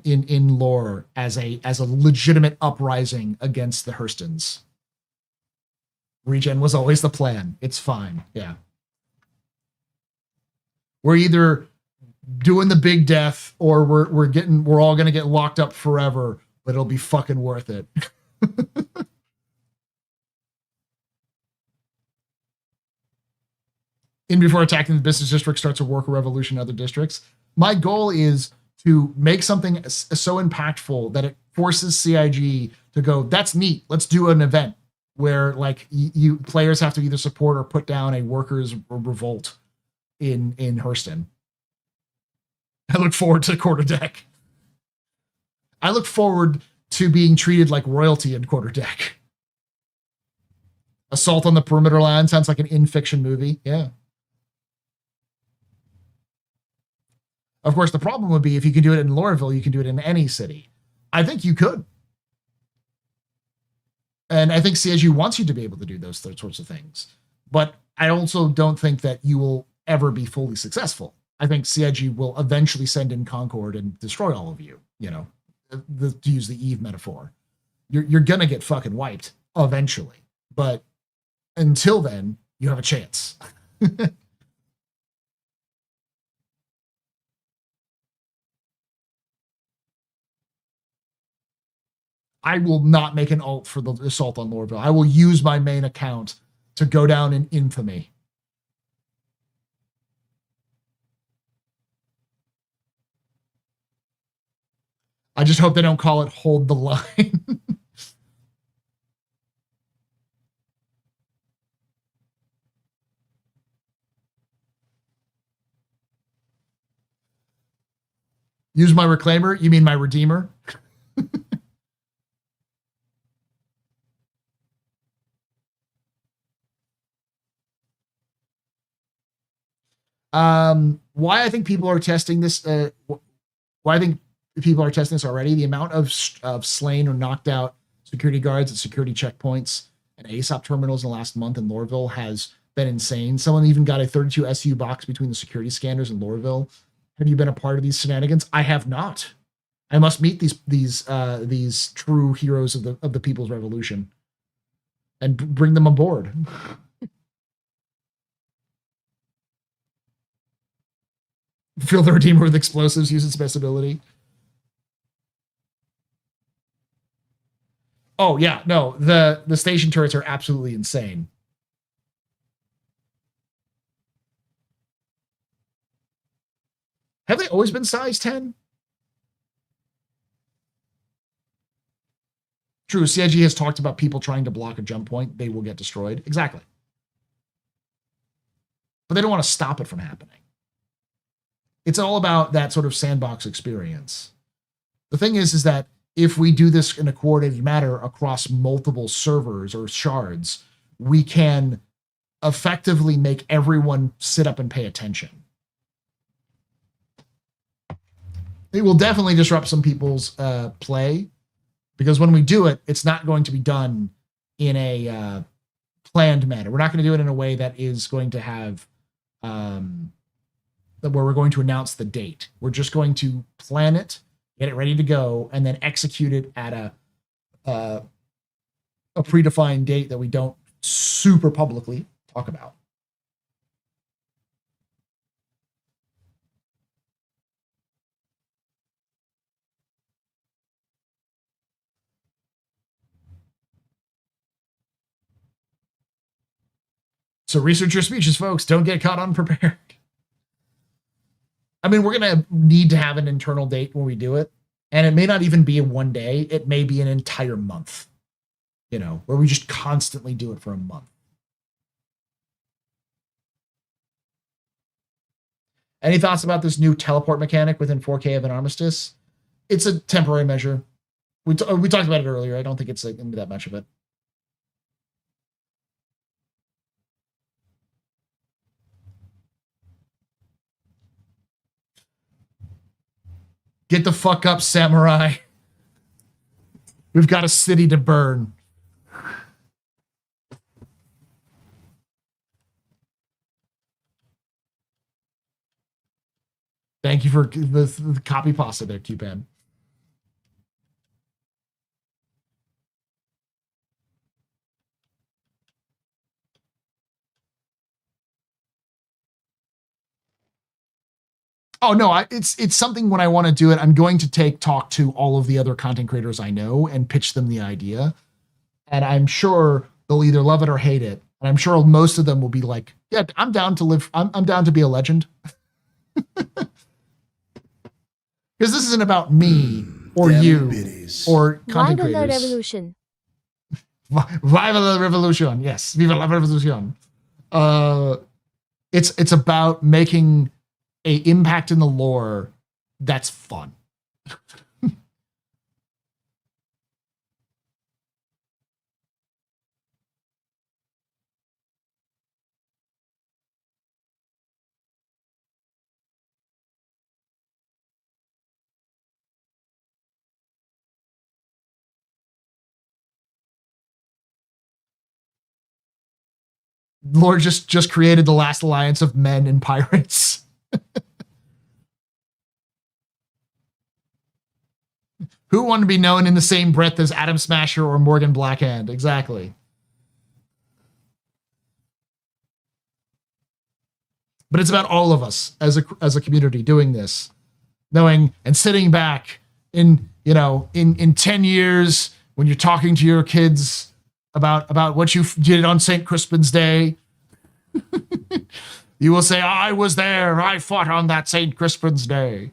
in lore as a legitimate uprising against the Hurstons. Regen was always the plan. It's fine. Yeah. We're either doing the big death or we're all gonna get locked up forever, but it'll be fucking worth it. In before attacking the business district starts a worker revolution in other districts. My goal is to make something so impactful that it forces CIG to go, that's neat, let's do an event where like you players have to either support or put down a workers revolt in Hurston. I look forward to Quarter Deck. I look forward to being treated like royalty in Quarter Deck. Assault on the Perimeter Line sounds like an in-fiction movie. Yeah. Of course, the problem would be if you can do it in Lorville, you can do it in any city. I think you could. And I think CSU wants you to be able to do those sorts of things. But I also don't think that you will ever be fully successful. I think CIG will eventually send in Concord and destroy all of you, you know, to use the Eve metaphor. You're going to get fucking wiped eventually. But until then, you have a chance. I will not make an alt for the assault on Lorville. I will use my main account to go down in infamy. I just hope they don't call it Hold the Line. Use my reclaimer? You mean my redeemer? Why I think people are testing this, why I think people are testing this already, the amount of slain or knocked out security guards at security checkpoints and ASOP terminals in the last month in Lorville has been insane. Someone even got a 32 SU box between the security scanners in Lorville. Have you been a part of these shenanigans? I have not. I must meet these true heroes of the People's Revolution and bring them aboard. Fill the Redeemer with explosives, use its best ability. Oh, yeah, no, the station turrets are absolutely insane. Have they always been size 10? True, CIG has talked about people trying to block a jump point. They will get destroyed. Exactly. But they don't want to stop it from happening. It's all about that sort of sandbox experience. The thing is that if we do this in a coordinated manner across multiple servers or shards, we can effectively make everyone sit up and pay attention. It will definitely disrupt some people's play, because when we do it, it's not going to be done in a planned manner. We're not going to do it in a way that is going to have where we're going to announce the date. We're just going to plan it, get it ready to go, and then execute it at a predefined date that we don't super publicly talk about. So research your speeches, folks. Don't get caught unprepared. I mean, we're going to need to have an internal date when we do it. And it may not even be in one day. It may be an entire month, you know, where we just constantly do it for a month. Any thoughts about this new teleport mechanic within 4K of an armistice? It's a temporary measure. We talked about it earlier. I don't think it's into that much of it. Get the fuck up, samurai. We've got a city to burn. Thank you for the copy pasta there, Cuban. Oh no, it's something when I want to do it, I'm going to talk to all of the other content creators I know and pitch them the idea. And I'm sure they'll either love it or hate it. And I'm sure most of them will be like, yeah, I'm down to live. I'm down to be a legend. Because this isn't about me or you or content creators.
Viva la revolution.
Viva la revolution. Yes. Viva la revolution. It's about making a impact in the lore that's fun. Lord just created the last alliance of men and pirates. Who wanted to be known in the same breath as Adam Smasher or Morgan Blackhand? Exactly. But it's about all of us as a community doing this, knowing and sitting back in 10 years when you're talking to your kids about what you did on St. Crispin's Day. You will say, I was there. I fought on that St. Crispin's Day.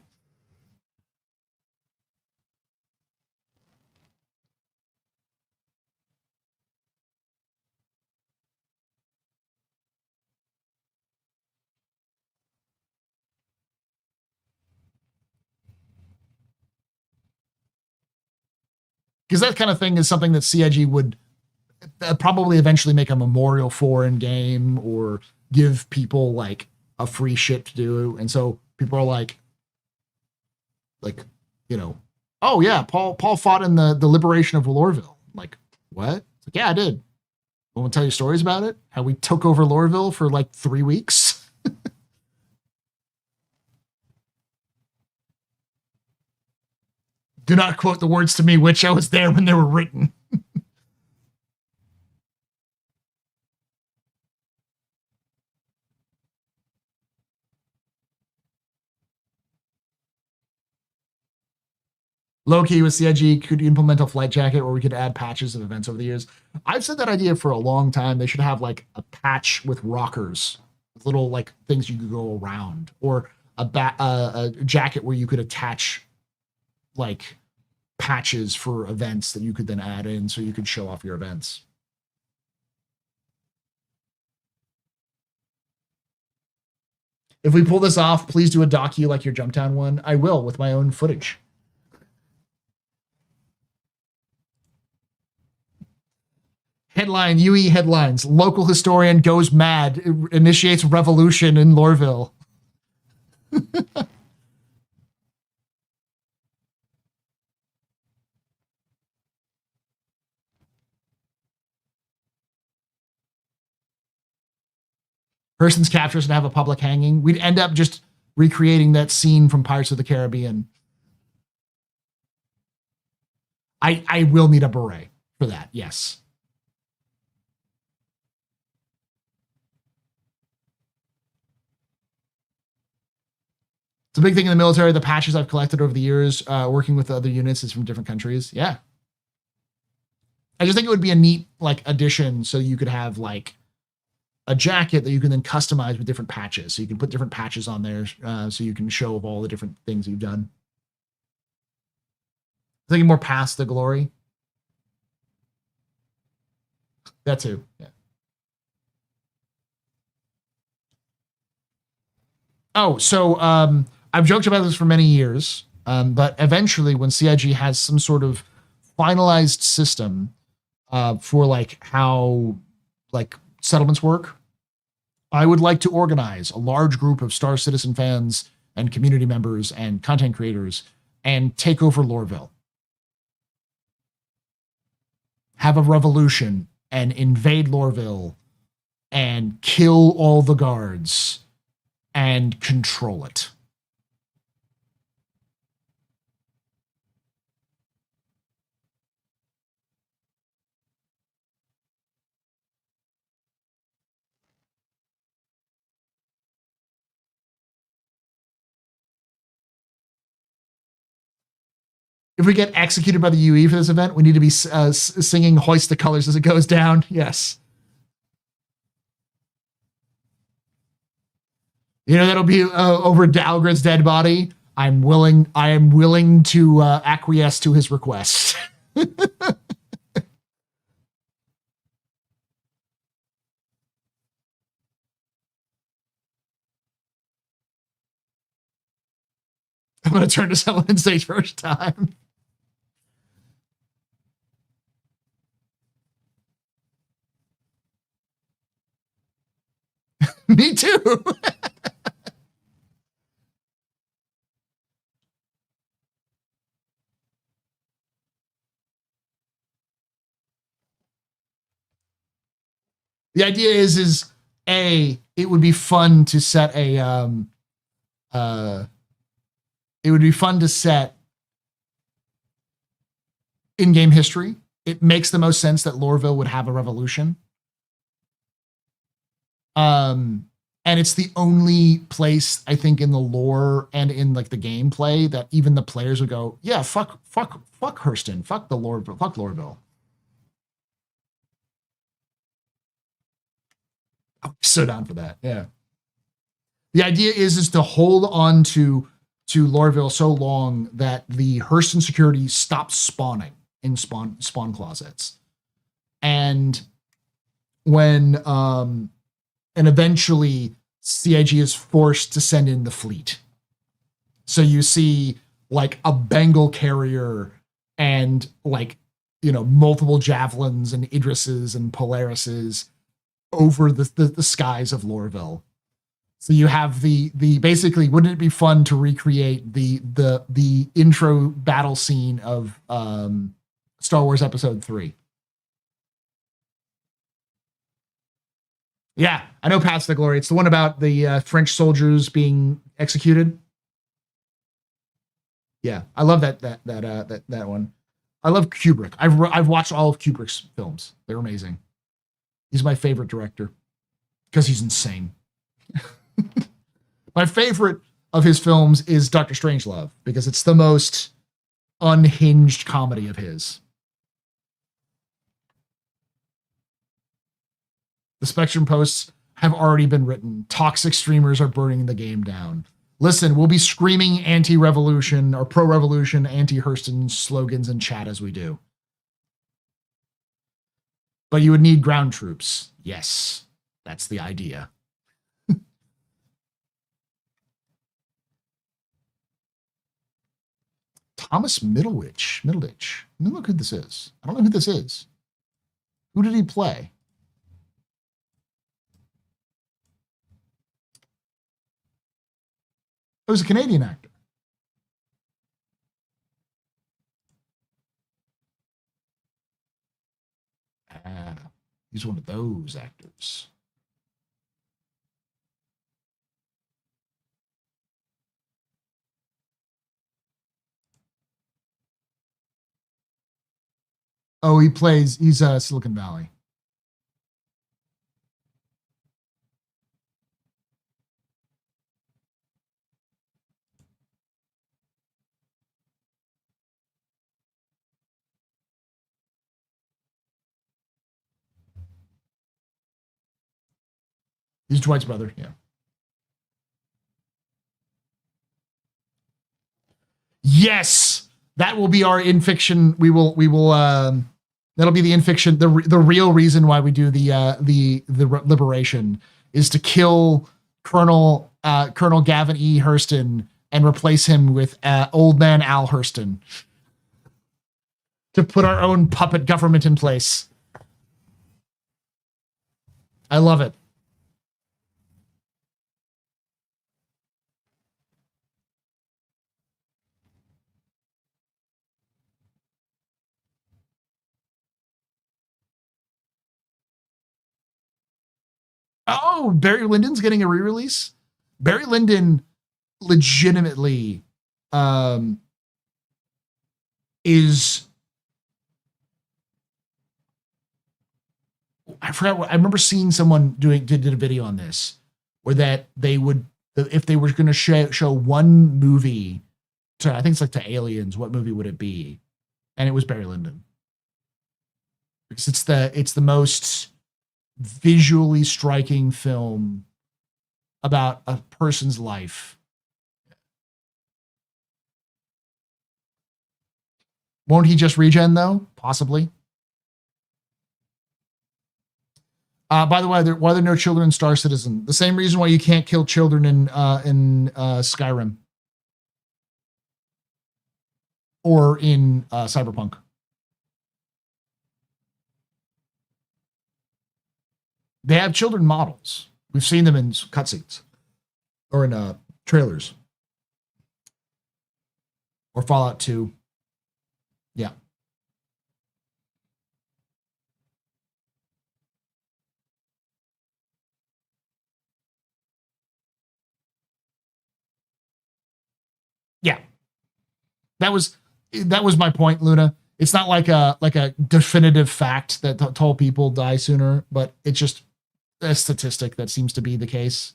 Because that kind of thing is something that CIG would probably eventually make a memorial for in game or give people like a free shit to do. And so people are like, oh yeah, Paul fought in the liberation of Lorville. Like, what? It's like, yeah, I did. Want to tell you stories about it? How we took over Lorville for like 3 weeks? Do not quote the words to me, which I was there when they were written. Low-key with CIG, could you implement a flight jacket where we could add patches of events over the years? I've said that idea for a long time. They should have like a patch with rockers, with little like things you could go around, or a jacket where you could attach like patches for events that you could then add in so you could show off your events. If we pull this off, please do a docu like your Jumptown one. I will, with my own footage. Headline, UE headlines. Local historian goes mad, initiates revolution in Lorville. Person's captures and have a public hanging. We'd end up just recreating that scene from Pirates of the Caribbean. I will need a beret for that, yes. It's a big thing in the military. The patches I've collected over the years, working with other units, is from different countries. Yeah. I just think it would be a neat like addition, so you could have like a jacket that you can then customize with different patches. So you can put different patches on there, so you can show of all the different things you've done. Thinking more past the glory. That too. Yeah. Oh, so I've joked about this for many years, but eventually when CIG has some sort of finalized system for like how like settlements work, I would like to organize a large group of Star Citizen fans and community members and content creators and take over Lorville. Have a revolution and invade Lorville and kill all the guards and control it. If we get executed by the UE for this event, we need to be singing Hoist the Colors as it goes down. Yes. That'll be over Dalgrid's dead body. I am willing to acquiesce to his request. I'm gonna turn to someone and say first time. Me too. The idea is it would be fun to set in-game history. It makes the most sense that Lorville would have a revolution. And it's the only place I think in the lore and in like the gameplay that even the players would go, yeah, fuck Hurston, fuck Lorville. I'm so down for that. Yeah. The idea is to hold on to Lorville so long that the Hurston security stops spawning in spawn closets. And when and eventually CIG is forced to send in the fleet. So you see like a Bengal carrier and like, you know, multiple javelins and Idrises and Polarises over the skies of Lorville. So you have the basically, wouldn't it be fun to recreate the intro battle scene of Star Wars Episode 3? Yeah, I know Paths to Glory. It's the one about the French soldiers being executed. Yeah, I love that one. I love Kubrick. I've watched all of Kubrick's films. They're amazing. He's my favorite director because he's insane. My favorite of his films is Dr. Strangelove because it's the most unhinged comedy of his. The Spectrum posts have already been written. Toxic streamers are burning the game down. Listen, we'll be screaming anti-revolution or pro-revolution, anti-Hurston slogans in chat as we do. But you would need ground troops. Yes, that's the idea. Thomas Middleditch. Let me look who this is. I don't know who this is. Who did he play? It was a Canadian actor. He's one of those actors. Oh, he's Silicon Valley. He's Dwight's brother, yeah. Yes, that will be our in fiction. We will that'll be the in fiction. The real reason why we do the liberation is to kill Colonel Gavin E. Hurston and replace him with old man Al Hurston to put our own puppet government in place. I love it. Oh, Barry Lyndon's getting a re-release. Barry Lyndon legitimately is. I forgot what I remember seeing someone did a video on this where that they would, if they were going to show one movie to, I think it's like to aliens, what movie would it be? And it was Barry Lyndon. Because it's the most visually striking film about a person's life. Won't he just regen though? Possibly. By the way, why are there no children in Star Citizen? The same reason why you can't kill children in Skyrim. or in Cyberpunk. They have children models. We've seen them in cutscenes or in trailers or Fallout 2. Yeah. Yeah. That was my point, Luna. It's not like a definitive fact that tall people die sooner, but it's just a statistic that seems to be the case.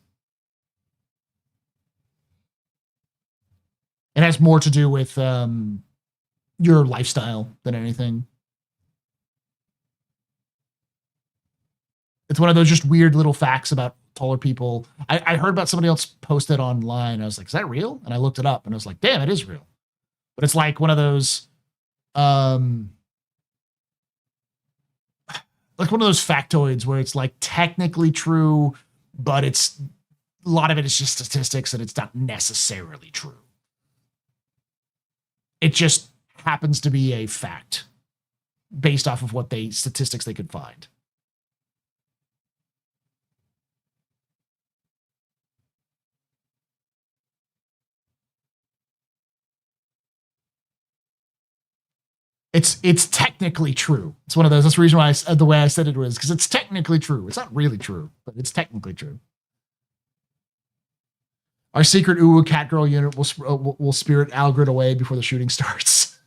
It has more to do with your lifestyle than anything. It's one of those just weird little facts about taller people. I heard about somebody else post it online. I was like, is that real? And I looked it up and I was like, damn, it is real. But it's like one of those factoids where it's like technically true, but it's a lot of it is just statistics and it's not necessarily true. It just happens to be a fact based off of what statistics they could find. It's technically true. It's one of those. That's the reason why the way I said it was because it's technically true. It's not really true, but it's technically true. Our secret Uwu Catgirl unit will spirit Algrid away before the shooting starts.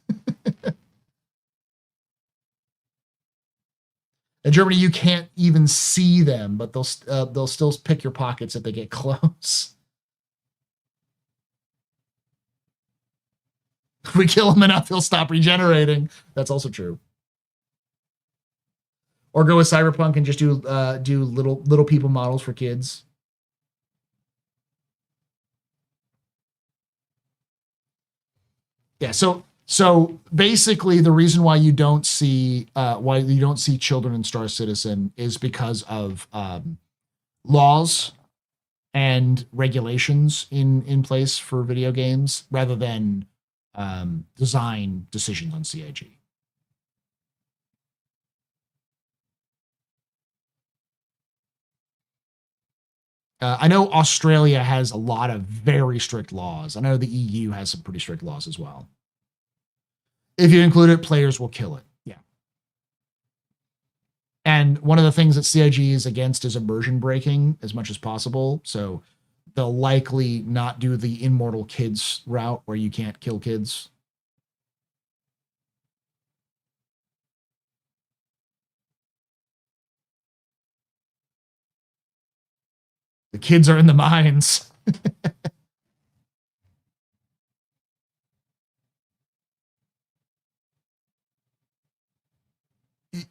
In Germany, you can't even see them, but they'll still pick your pockets if they get close. If we kill him enough, he'll stop regenerating. That's also true. Or go with Cyberpunk and just do little people models for kids. Yeah. So basically, the reason why you don't see children in Star Citizen is because of laws and regulations in place for video games, rather than design decisions on CIG. I know Australia has a lot of very strict laws. I know the EU has some pretty strict laws as well. If you include it, players will kill it. Yeah. And one of the things that CIG is against is immersion breaking as much as possible. So they'll likely not do the immortal kids route where you can't kill kids. The kids are in the mines.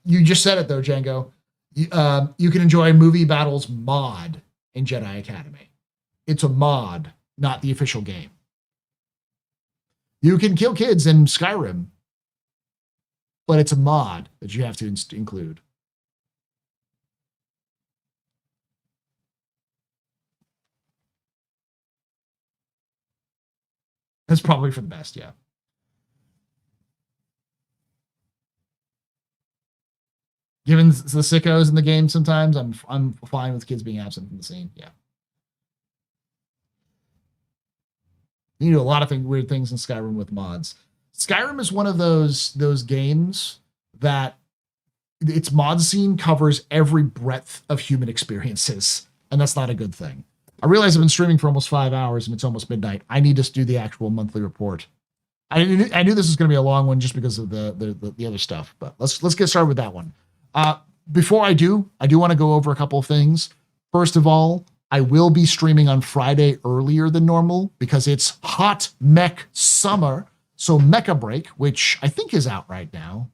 You just said it though, Django. You can enjoy Movie Battles mod in Jedi Academy. It's a mod, not the official game. You can kill kids in Skyrim, but it's a mod that you have to include. That's probably for the best, yeah. Given the sickos in the game, sometimes I'm fine with kids being absent from the scene. Yeah. You do a lot of weird things in Skyrim with mods. Skyrim is one of those games that its mod scene covers every breadth of human experiences, and that's not a good thing. I realize I've been streaming for almost 5 hours and it's almost midnight. I need to do the actual monthly report. I knew this was going to be a long one just because of the other stuff, but let's get started with that one. Before I do want to go over a couple of things. First of all, I will be streaming on Friday earlier than normal because it's hot mech summer. So Mecha Break, which I think is out right now.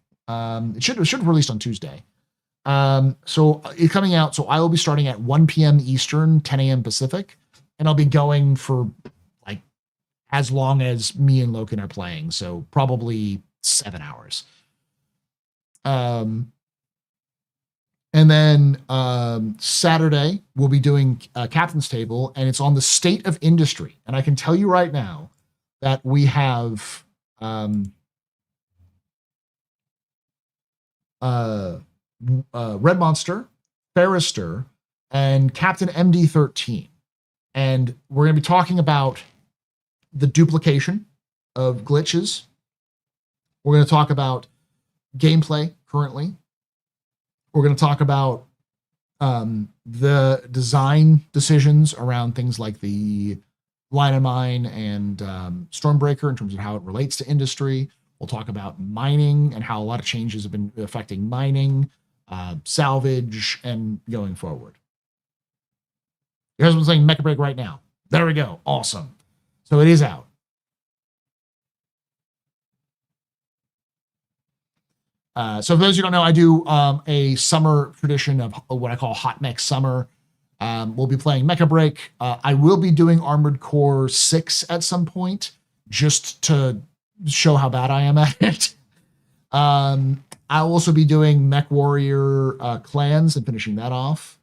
It should have released on Tuesday. So it's coming out. So I will be starting at 1 p.m. Eastern, 10 a.m. Pacific, and I'll be going for like as long as me and Loken are playing. So probably 7 hours. And then Saturday, we'll be doing Captain's Table, and it's on the state of industry. And I can tell you right now that we have Red Monster, Barrister, and Captain MD13. And we're going to be talking about the duplication of glitches. We're going to talk about gameplay currently. We're going to talk about the design decisions around things like the line of mine and Stormbreaker in terms of how it relates to industry. We'll talk about mining and how a lot of changes have been affecting mining, salvage, and going forward. Your husband's saying Mecha Break right now. There we go. Awesome. So it is out. So for those who don't know, I do a summer tradition of what I call Hot Mech Summer. We'll be playing Mecha Break. I will be doing Armored Core 6 at some point, just to show how bad I am at it. I'll also be doing Mech Warrior Clans and finishing that off.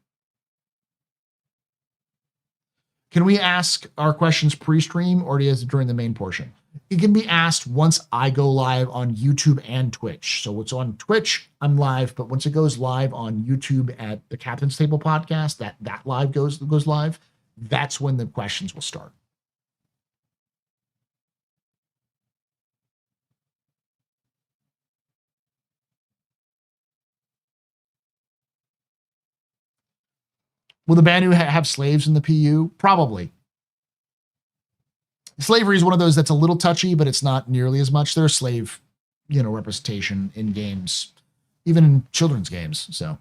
Can we ask our questions pre-stream or during the main portion? It can be asked once I go live on YouTube and Twitch. So it's on Twitch, I'm live, but once it goes live on YouTube at the Captain's Table podcast, that live goes live, that's when the questions will start. Will the Banu have slaves in the PU? Probably. Slavery is one of those that's a little touchy, but it's not nearly as much. There's slave, representation in games, even in children's games. So.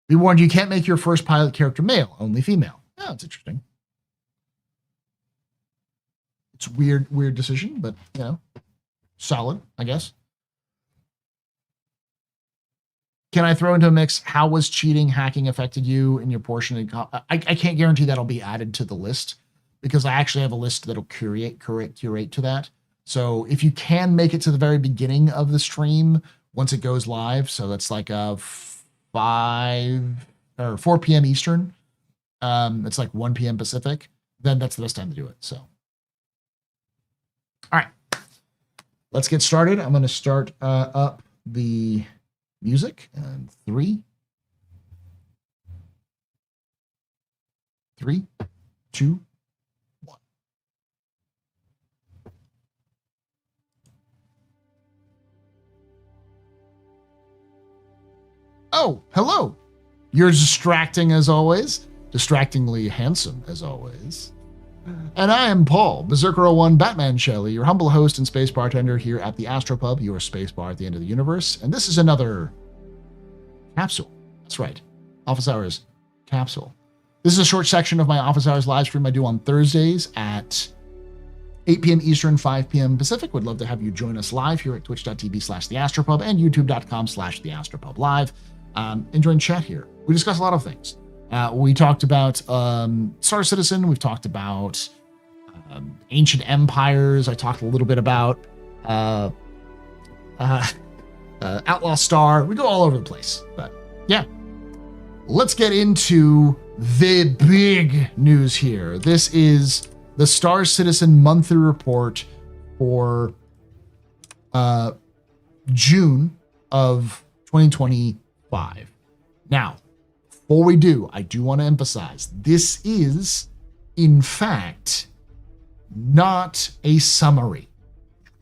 Be warned, you can't make your first pilot character male, only female. Oh, that's interesting. It's weird decision, but solid, I guess. Can I throw into a mix? How was cheating, hacking affected you in your portion? I can't guarantee that'll be added to the list because I actually have a list that'll curate to that. So if you can make it to the very beginning of the stream once it goes live, so that's like 4 p.m. Eastern. It's like 1 p.m. Pacific. Then that's the best time to do it. So. All right, let's get started. I'm going to start up the music. 3, 2, 1. Oh, hello. You're distracting as always. Distractingly handsome as always. And I am Paul, Berserker01 Batman Shelley, your humble host and space bartender here at the AstroPub, your space bar at the end of the universe. And this is another capsule. That's right. Office Hours capsule. This is a short section of my Office Hours live stream I do on Thursdays at 8 p.m. Eastern, 5 p.m. Pacific. Would love to have you join us live here at twitch.tv/TheAstroPub and youtube.com/TheAstroPub live. And join chat here. We discuss a lot of things. We talked about Star Citizen. We've talked about ancient empires. I talked a little bit about Outlaw Star. We go all over the place. But yeah, let's get into the big news here. This is the Star Citizen monthly report for June of 2025. Now, before we do, I do want to emphasize, this is, in fact, not a summary.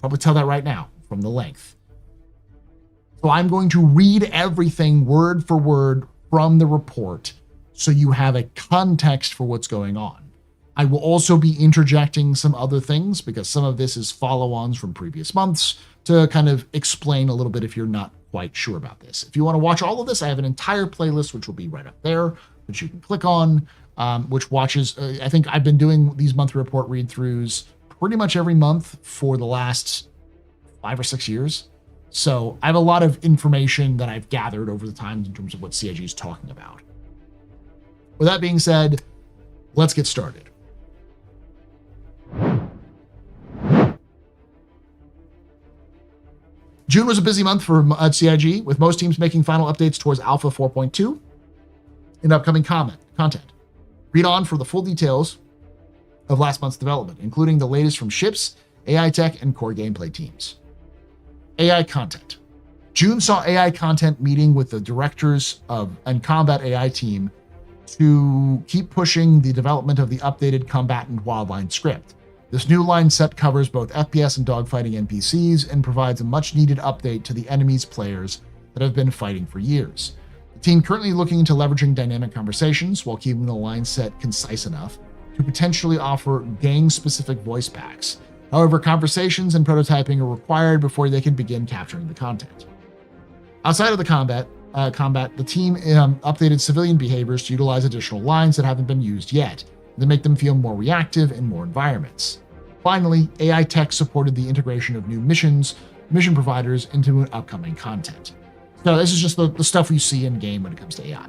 Probably tell that right now from the length. So I'm going to read everything word for word from the report so you have a context for what's going on. I will also be interjecting some other things because some of this is follow-ons from previous months to kind of explain a little bit if you're not quite sure about this. If you want to watch all of this, I have an entire playlist, which will be right up there, which you can click on, which watches, I think I've been doing these monthly report read-throughs pretty much every month for the last 5 or 6 years. So I have a lot of information that I've gathered over the time in terms of what CIG is talking about. With that being said, let's get started. June was a busy month for CIG, with most teams making final updates towards Alpha 4.2. in upcoming content. Read on for the full details of last month's development, including the latest from ships, AI tech, and core gameplay teams. AI content. June saw AI content meeting with the directors of and combat AI team to keep pushing the development of the updated combatant wildline script. This new line set covers both FPS and dogfighting NPCs and provides a much needed update to the enemies players that have been fighting for years. The team currently looking into leveraging dynamic conversations while keeping the line set concise enough to potentially offer gang-specific voice packs. However, conversations and prototyping are required before they can begin capturing the content. Outside of the combat, the team updated civilian behaviors to utilize additional lines that haven't been used yet, to make them feel more reactive in more environments. Finally, AI tech supported the integration of new mission providers into an upcoming content. So this is just the stuff you see in game when it comes to AI.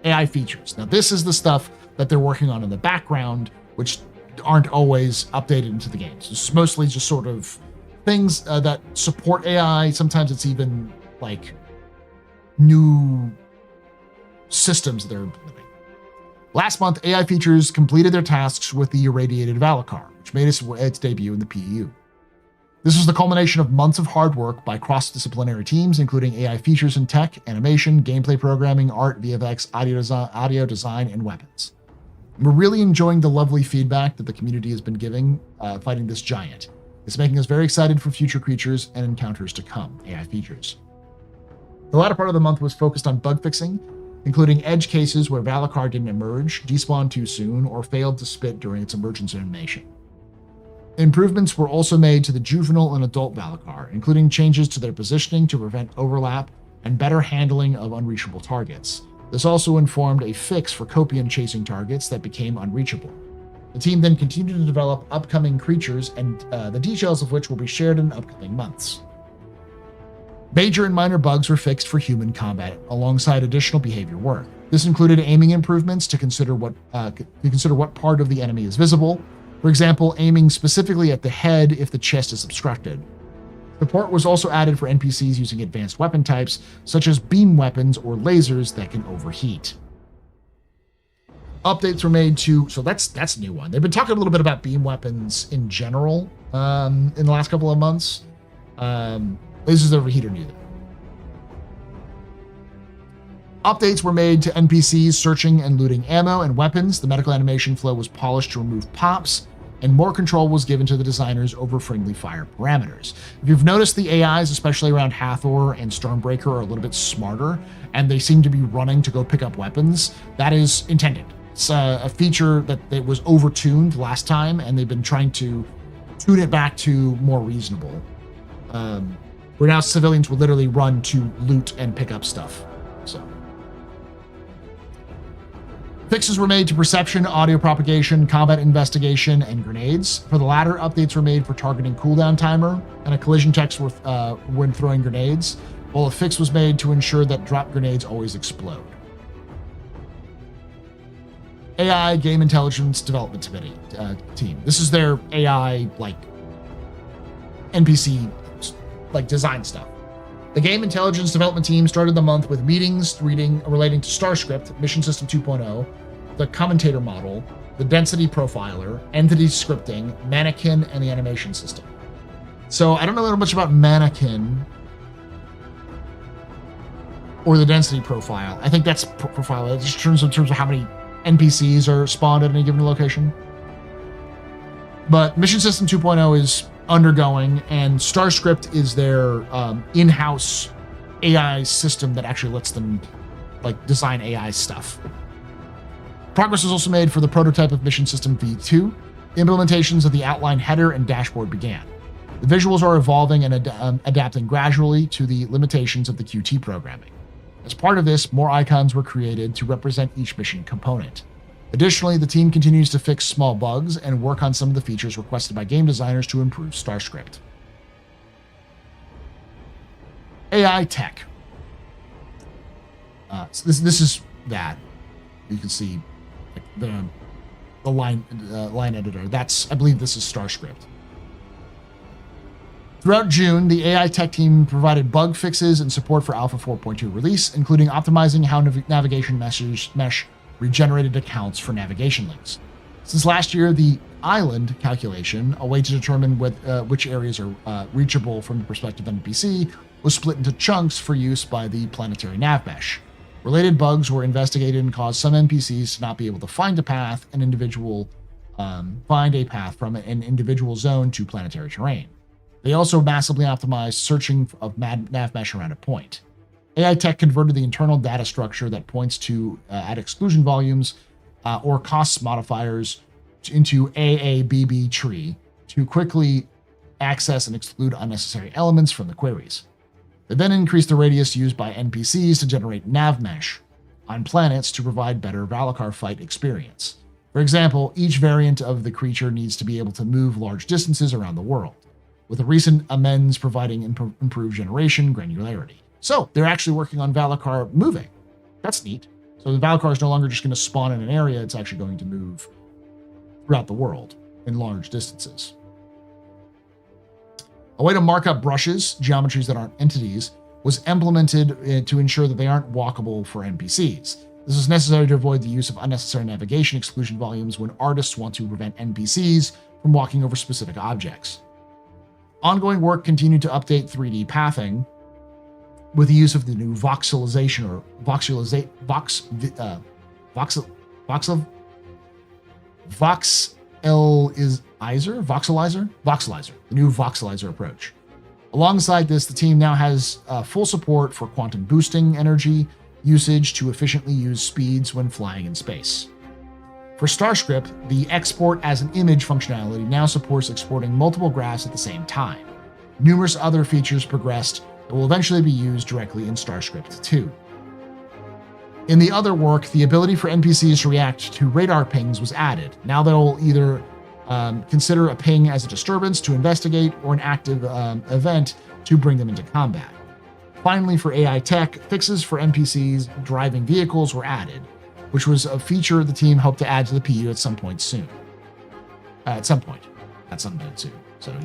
AI features. Now this is the stuff that they're working on in the background, which aren't always updated into the games. It's mostly just sort of things that support AI. Sometimes it's even like new systems that are implementing. Last month, AI features completed their tasks with the irradiated Valakar, which made its debut in the PEU. This was the culmination of months of hard work by cross-disciplinary teams, including AI features in tech, animation, gameplay programming, art, VFX, audio design, and weapons. We're really enjoying the lovely feedback that the community has been giving fighting this giant. It's making us very excited for future creatures and encounters to come, AI features. The latter part of the month was focused on bug fixing, including edge cases where Valakar didn't emerge, despawned too soon, or failed to spit during its emergence animation. Improvements were also made to the juvenile and adult Valakar, including changes to their positioning to prevent overlap and better handling of unreachable targets. This also informed a fix for Copian chasing targets that became unreachable. The team then continued to develop upcoming creatures, and the details of which will be shared in upcoming months. Major and minor bugs were fixed for human combat, alongside additional behavior work. This included aiming improvements to consider what part of the enemy is visible. For example, aiming specifically at the head if the chest is obstructed. Support was also added for NPCs using advanced weapon types, such as beam weapons or lasers that can overheat. Updates were made to, so that's a new one. They've been talking a little bit about beam weapons in general in the last couple of months. Lasers overheat are new. Updates were made to NPCs searching and looting ammo and weapons. The medical animation flow was polished to remove pops, and more control was given to the designers over friendly fire parameters. If you've noticed, the AIs, especially around Hathor and Stormbreaker, are a little bit smarter, and they seem to be running to go pick up weapons. That is intended. It's a feature that was overtuned last time, and they've been trying to tune it back to more reasonable. Where now civilians will literally run to loot and pick up stuff. So fixes were made to perception, audio propagation, combat investigation, and grenades. For the latter, updates were made for targeting cooldown timer and a collision text when throwing grenades, while a fix was made to ensure that drop grenades always explode. AI Game Intelligence Development Committee team. This is their AI NPC design stuff. The Game Intelligence Development team started the month with meetings relating to StarScript, Mission System 2.0, the Commentator Model, the Density Profiler, Entity Scripting, Mannequin, and the Animation System. So I don't know much about Mannequin or the Density Profile. I think that's profile. Just in terms of how many NPCs are spawned at any given location. But Mission System 2.0 is undergoing, and StarScript is their in-house AI system that actually lets them design AI stuff. Progress was also made for the prototype of Mission System V2. Implementations of the outline header and dashboard began. The visuals are evolving and adapting gradually to the limitations of the Qt programming. As part of this, more icons were created to represent each mission component. Additionally, the team continues to fix small bugs and work on some of the features requested by game designers to improve StarScript. AI tech. So this is that. You can see the line editor. I believe this is StarScript. Throughout June, the AI tech team provided bug fixes and support for Alpha 4.2 release, including optimizing how navigation mesh regenerated accounts for navigation links. Since last year, the island calculation, a way to determine which areas are reachable from the perspective of NPC, was split into chunks for use by the planetary nav mesh. Related bugs were investigated and caused some NPCs to not be able to find a path, from an individual zone to planetary terrain. They also massively optimized searching of nav mesh around a point. AI tech converted the internal data structure that points to at exclusion volumes or cost modifiers into AABB tree to quickly access and exclude unnecessary elements from the queries. They then increased the radius used by NPCs to generate nav mesh on planets to provide better Valakar fight experience. For example, each variant of the creature needs to be able to move large distances around the world, with the recent amends providing improved generation granularity. So they're actually working on Valakar moving. That's neat. So the Valakar is no longer just going to spawn in an area, it's actually going to move throughout the world in large distances. A way to mark up brushes, geometries that aren't entities, was implemented to ensure that they aren't walkable for NPCs. This is necessary to avoid the use of unnecessary navigation exclusion volumes when artists want to prevent NPCs from walking over specific objects. Ongoing work continued to update 3D pathing with the use of the new voxelization or voxelizer, the new voxelizer approach. Alongside this, the team now has full support for quantum boosting energy usage to efficiently use speeds when flying in space. For StarScript, the export as an image functionality now supports exporting multiple graphs at the same time. Numerous other features progressed that will eventually be used directly in StarScript 2. In the other work, the ability for NPCs to react to radar pings was added. Now they'll either consider a ping as a disturbance to investigate or an active event to bring them into combat. Finally, for AI tech, fixes for NPCs driving vehicles were added, which was a feature the team hoped to add to the PU at some point soon. So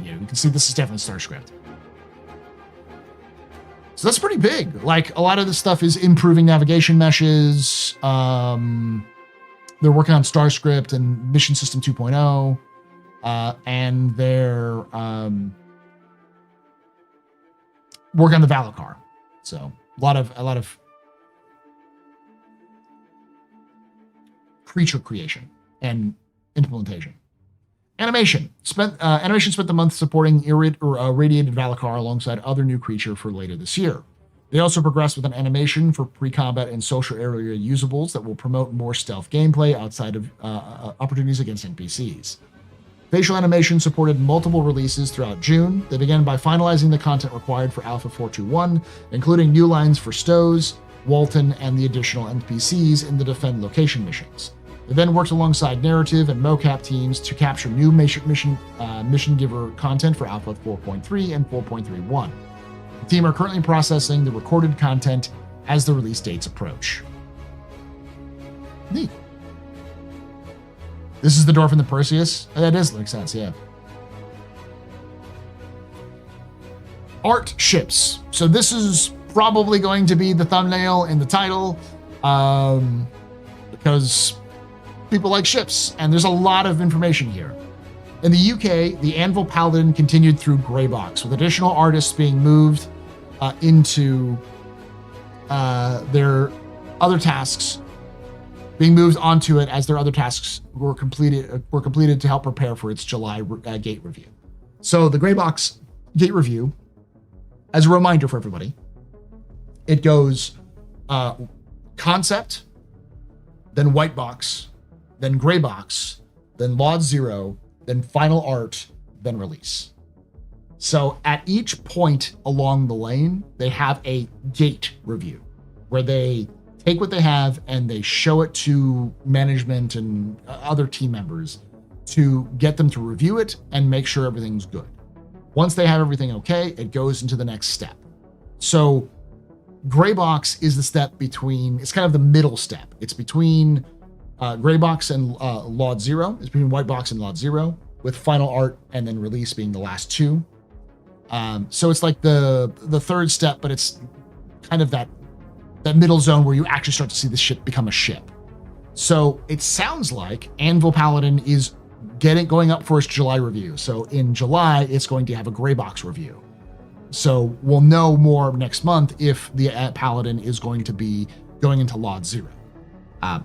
yeah, we can see this is definitely StarScript. So that's pretty big. Like, a lot of this stuff is improving navigation meshes. They're working on StarScript and Mission System 2.0. And they're working on the Valakar. So a lot of creature creation and implementation. Animation spent the month supporting irradiated Valakar alongside other new creature for later this year. They also progressed with an animation for pre-combat and social area usables that will promote more stealth gameplay outside of opportunities against NPCs. Facial animation supported multiple releases throughout June. They began by finalizing the content required for Alpha 4.2.1, including new lines for Stows, Walton, and the additional NPCs in the Defend location missions. They then worked alongside narrative and mocap teams to capture new mission giver content for Alpha 4.3 and 4.3.1. The team are currently processing the recorded content as the release dates approach. Neat. This is the door from the Perseus. That does make sense, yeah. Art ships. So this is probably going to be the thumbnail and the title, because people like ships, and there's a lot of information here. In the UK, the Anvil Paladin continued through Greybox, with additional artists being moved into their other tasks, being moved onto it as their other tasks were completed to help prepare for its July gate review. So the Greybox gate review, as a reminder for everybody, it goes concept, then white box, then gray box, then Laud 0, then final art, then release. So at each point along the lane, they have a gate review where they take what they have and they show it to management and other team members to get them to review it and make sure everything's good. Once they have everything okay, it goes into the next step. So gray box is the step between, it's kind of the middle step. It's between gray box and Laud 0. It's between white box and Laud 0, with final art and then release being the last two. So it's like the third step, but it's kind of that middle zone where you actually start to see the ship become a ship. So it sounds like Anvil Paladin is going up for its July review. So in July, it's going to have a gray box review. So we'll know more next month if the Paladin is going to be going into Lot 0.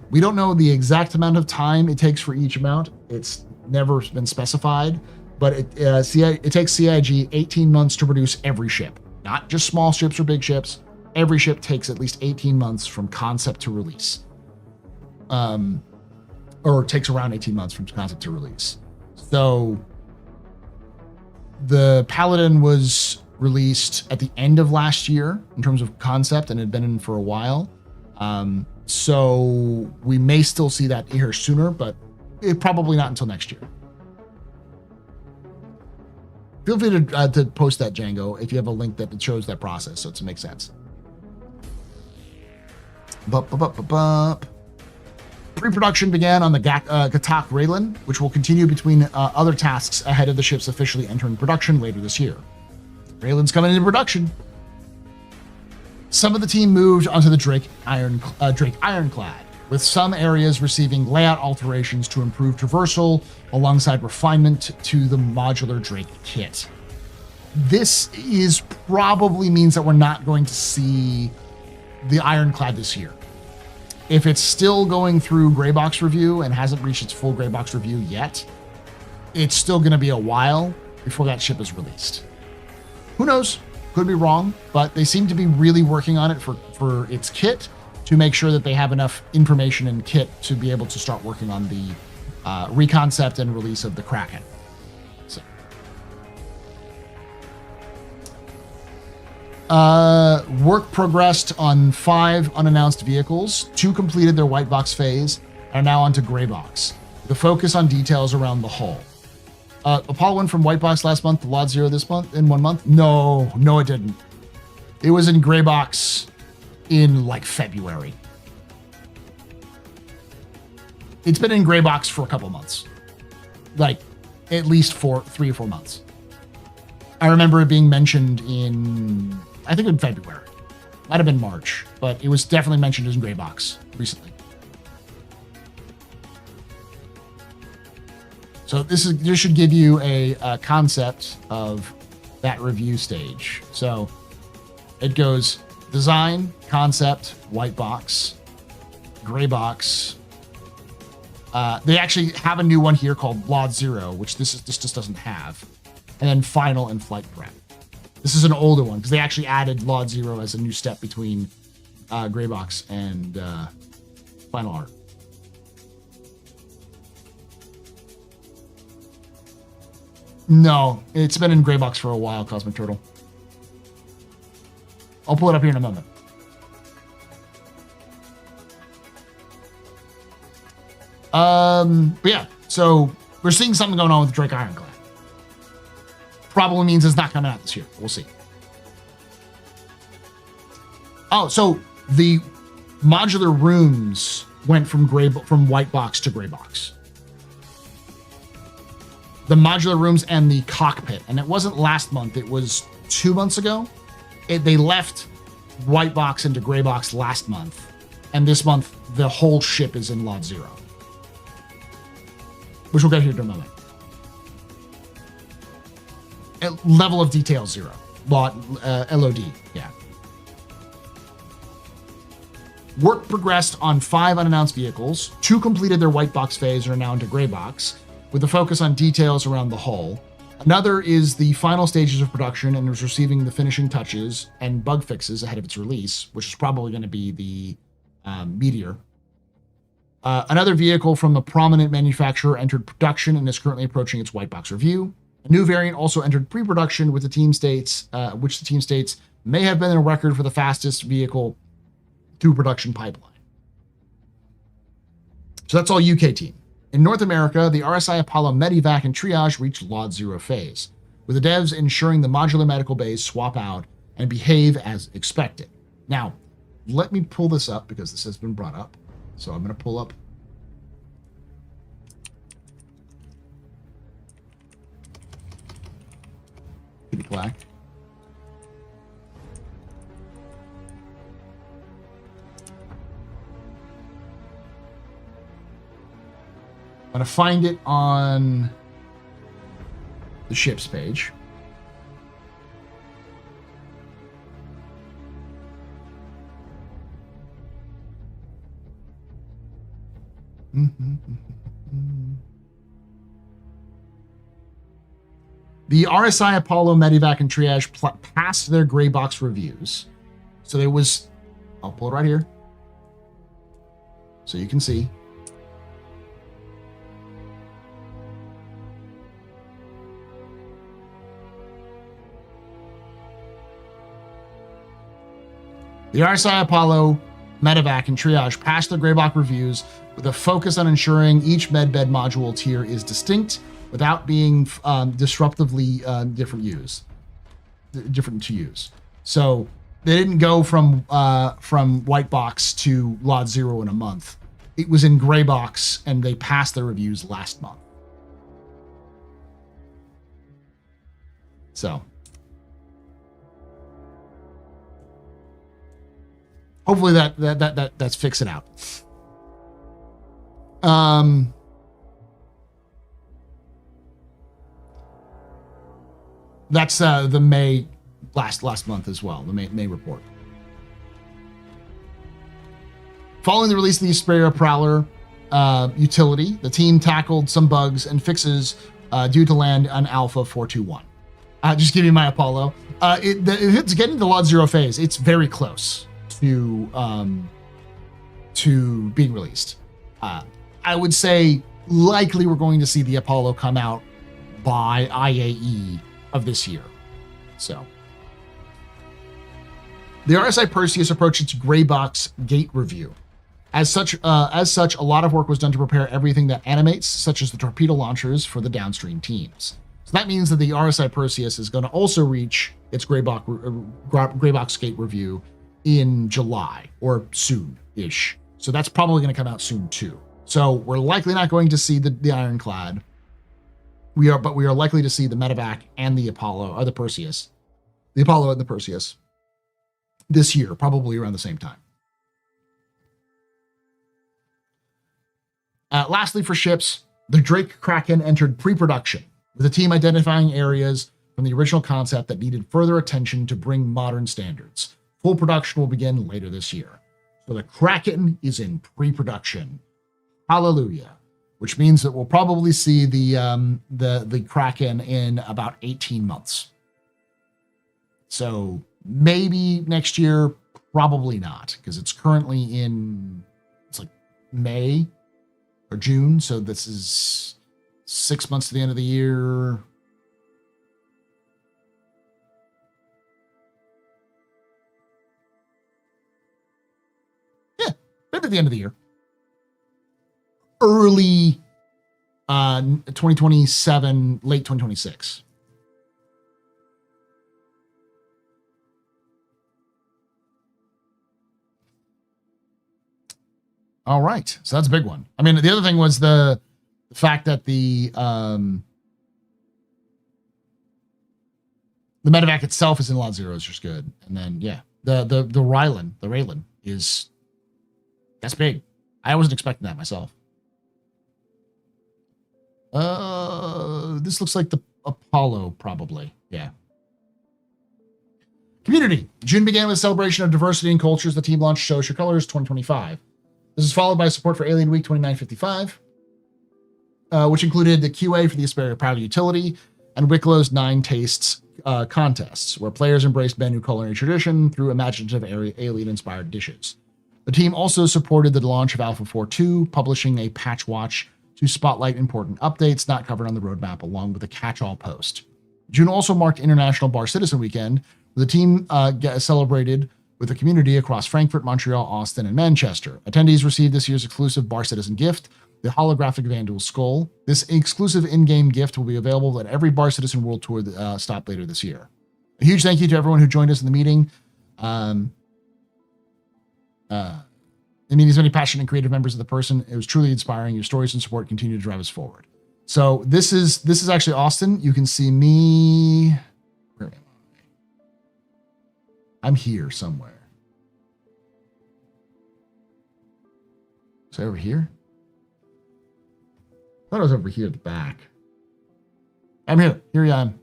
We don't know the exact amount of time it takes for each amount. It's never been specified, but it takes CIG 18 months to produce every ship, not just small ships or big ships. Every ship takes at least 18 months from concept to release. Or takes around 18 months from concept to release. So the Paladin was released at the end of last year in terms of concept and had been in for a while. So we may still see that here sooner, but probably not until next year. Feel free to post that, Django, if you have a link that shows that process, so it makes sense. Pre-production began on the Gatak Raylan, which will continue between other tasks ahead of the ships officially entering production later this year. Raylan's coming into production. Some of the team moved onto the Drake Ironclad, with some areas receiving layout alterations to improve traversal alongside refinement to the modular Drake kit. This probably means that we're not going to see the Ironclad this year. If it's still going through gray box review and hasn't reached its full gray box review yet, it's still going to be a while before that ship is released. Who knows? Could be wrong, but they seem to be really working on it for its kit to make sure that they have enough information and kit to be able to start working on the reconcept and release of the Kraken. So, work progressed on 5 unannounced vehicles. 2 completed their white box phase and are now onto gray box. The focus on details around the hull. Apollo went from white box last month to Lot 0 this month in 1 month. No, it didn't. It was in gray box in like February. It's been in gray box for a couple months, like at least 3 or 4 months. I remember it being mentioned in, I think in February, might have been March, but it was definitely mentioned as gray box recently. So this should give you a concept of that review stage. So it goes design, concept, white box, gray box. They actually have a new one here called Lot 0, which this just doesn't have. And then final and flight prep. This is an older one because they actually added Lot 0 as a new step between gray box and final art. No, it's been in gray box for a while, Cosmic Turtle. I'll pull it up here in a moment. But yeah, so we're seeing something going on with Drake Ironclad. Probably means it's not coming out this year. We'll see. Oh, so the modular rooms went from white box to gray box. The modular rooms and the cockpit, and it wasn't last month, it was 2 months ago. They left white box into gray box last month, and this month the whole ship is in Lot 0, which we'll get here in a moment. Level of detail 0, LOD, yeah. Work progressed on 5 unannounced vehicles. 2 completed their white box phase and are now into gray box, with a focus on details around the hull. Another is the final stages of production and is receiving the finishing touches and bug fixes ahead of its release, which is probably going to be the Meteor. Another vehicle from a prominent manufacturer entered production and is currently approaching its white box review. A new variant also entered pre-production, with the team states, which the team states may have been a record for the fastest vehicle through production pipeline. So that's all UK team. In North America, the RSI Apollo Medivac and Triage reached Lot 0 phase, with the devs ensuring the modular medical bays swap out and behave as expected. Now, let me pull this up because this has been brought up. So I'm going to pull up Kitty Quack. to find it on the ships page. The RSI Apollo, Medivac, and Triage passed their gray box reviews. So there was, I'll pull it right here so you can see. The RSI Apollo, Medivac, and Triage passed their gray box reviews with a focus on ensuring each medbed module tier is distinct without being disruptively different to use. So they didn't go from white box to lot 0 in a month. It was in gray box, and they passed their reviews last month. So hopefully that's fix it out. That's the May last month as well, the May report. Following the release of the Asperia Prowler utility, the team tackled some bugs and fixes due to land on Alpha 421. Just give you my Apollo. If it's getting to the lot 0 phase, it's very close to being released. I would say likely we're going to see the Apollo come out by IAE of this year. So the RSI Perseus approached its gray box gate review. As such, a lot of work was done to prepare everything that animates, such as the torpedo launchers for the downstream teams. So that means that the RSI Perseus is going to also reach its gray box gate review in July or soon-ish. So that's probably going to come out soon too. So we're likely not going to see the Ironclad. We are likely to see the Medevac and the Apollo, or the Perseus. The Apollo and the Perseus this year, probably around the same time. Lastly, for ships, the Drake Kraken entered pre-production, with the team identifying areas from the original concept that needed further attention to bring modern standards. Full production will begin later this year. So the Kraken is in pre-production. Hallelujah. Which means that we'll probably see the Kraken in about 18 months. So maybe next year, probably not, because it's currently it's like May or June. So this is 6 months to the end of the year. Yeah, maybe at the end of the year. Early 2027, late 2026. All right, so that's a big one. I mean, the other thing was the fact that the Medevac itself is in lot 0 is just good, and then yeah, the Raylan that's big. I wasn't expecting that myself. This looks like the Apollo, probably. Yeah. Community. June began with a celebration of diversity and cultures. The team launched Show Us Your Colors 2025. This is followed by support for Alien Week 2955, which included the QA for the Asperia Prowler utility and Wicklo's 9 Tastes contests, where players embraced menu culinary tradition through imaginative alien-inspired dishes. The team also supported the launch of Alpha 4.2, publishing a patch watch to spotlight important updates not covered on the roadmap, along with a catch-all post. June also marked International Bar Citizen Weekend, where the team celebrated with the community across Frankfurt, Montreal, Austin, and Manchester. Attendees received this year's exclusive Bar Citizen gift, the holographic Vandal Skull. This exclusive in-game gift will be available at every Bar Citizen World Tour stop later this year. A huge thank you to everyone who joined us in the meeting. I mean, as many passionate and creative members of the person. It was truly inspiring. Your stories and support continue to drive us forward. So this is actually Austin. You can see me. Where am I? I'm here somewhere. Is that over here? thought I was over here at the back. I'm here. Here I am.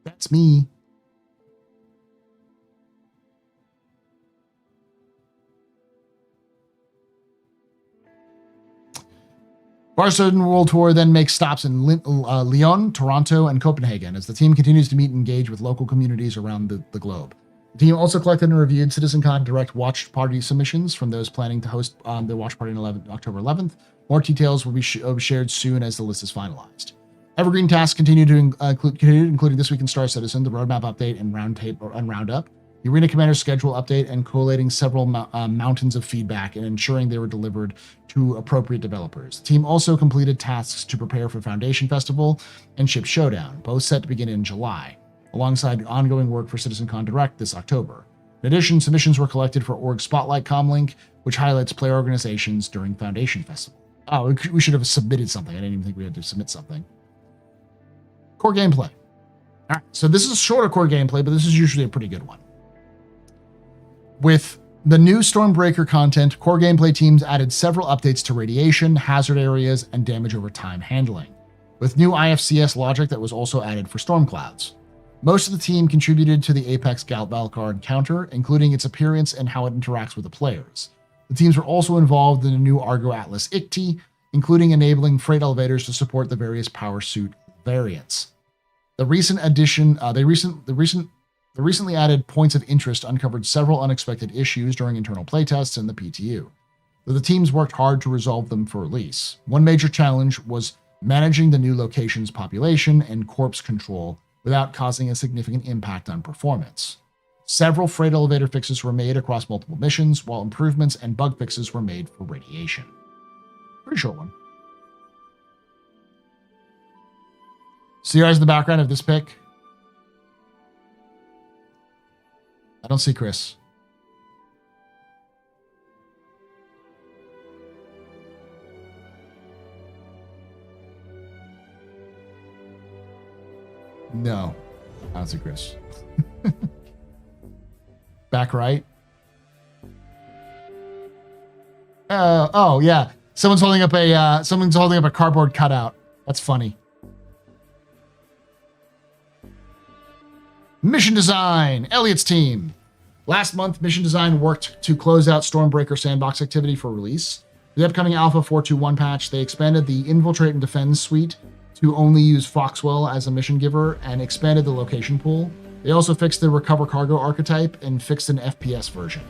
That's me. Barcelona World Tour then makes stops in Lyon, Toronto, and Copenhagen as the team continues to meet and engage with local communities around the globe. The team also collected and reviewed CitizenCon Direct watch party submissions from those planning to host the watch party on October 11th. More details will be shared soon as the list is finalized. Evergreen tasks continue to including This Week in Star Citizen, the roadmap update, and roundup, the Arena Commander schedule update, and collating several mountains of feedback and ensuring they were delivered to appropriate developers. The team also completed tasks to prepare for Foundation Festival and Ship Showdown, both set to begin in July, alongside ongoing work for CitizenCon Direct this October. In addition, submissions were collected for Org Spotlight Comlink, which highlights player organizations during Foundation Festival. Oh, we should have submitted something. I didn't even think we had to submit something. Core gameplay. All right, so this is a shorter core gameplay, but this is usually a pretty good one. With the new Stormbreaker content, core gameplay teams added several updates to radiation, hazard areas, and damage over time handling, with new IFCS logic that was also added for storm clouds. Most of the team contributed to the Apex Valkyr encounter, including its appearance and how it interacts with the players. The teams were also involved in the new Argo Atlas ICT, including enabling freight elevators to support the various power suit variants. The recently added points of interest uncovered several unexpected issues during internal playtests in the PTU, though the teams worked hard to resolve them for release. One major challenge was managing the new location's population and corpse control without causing a significant impact on performance. Several freight elevator fixes were made across multiple missions, while improvements and bug fixes were made for radiation. Pretty short one. See you guys in the background of this pic? I don't see Chris. No, I don't see Chris. Back right. Oh yeah, someone's holding up a cardboard cutout. That's funny. Mission design, Elliot's team. Last month, mission design worked to close out Stormbreaker sandbox activity for release. The upcoming Alpha 4.2.1 patch, they expanded the Infiltrate and Defend suite to only use Foxwell as a mission giver and expanded the location pool. They also fixed the Recover Cargo archetype and fixed an FPS version.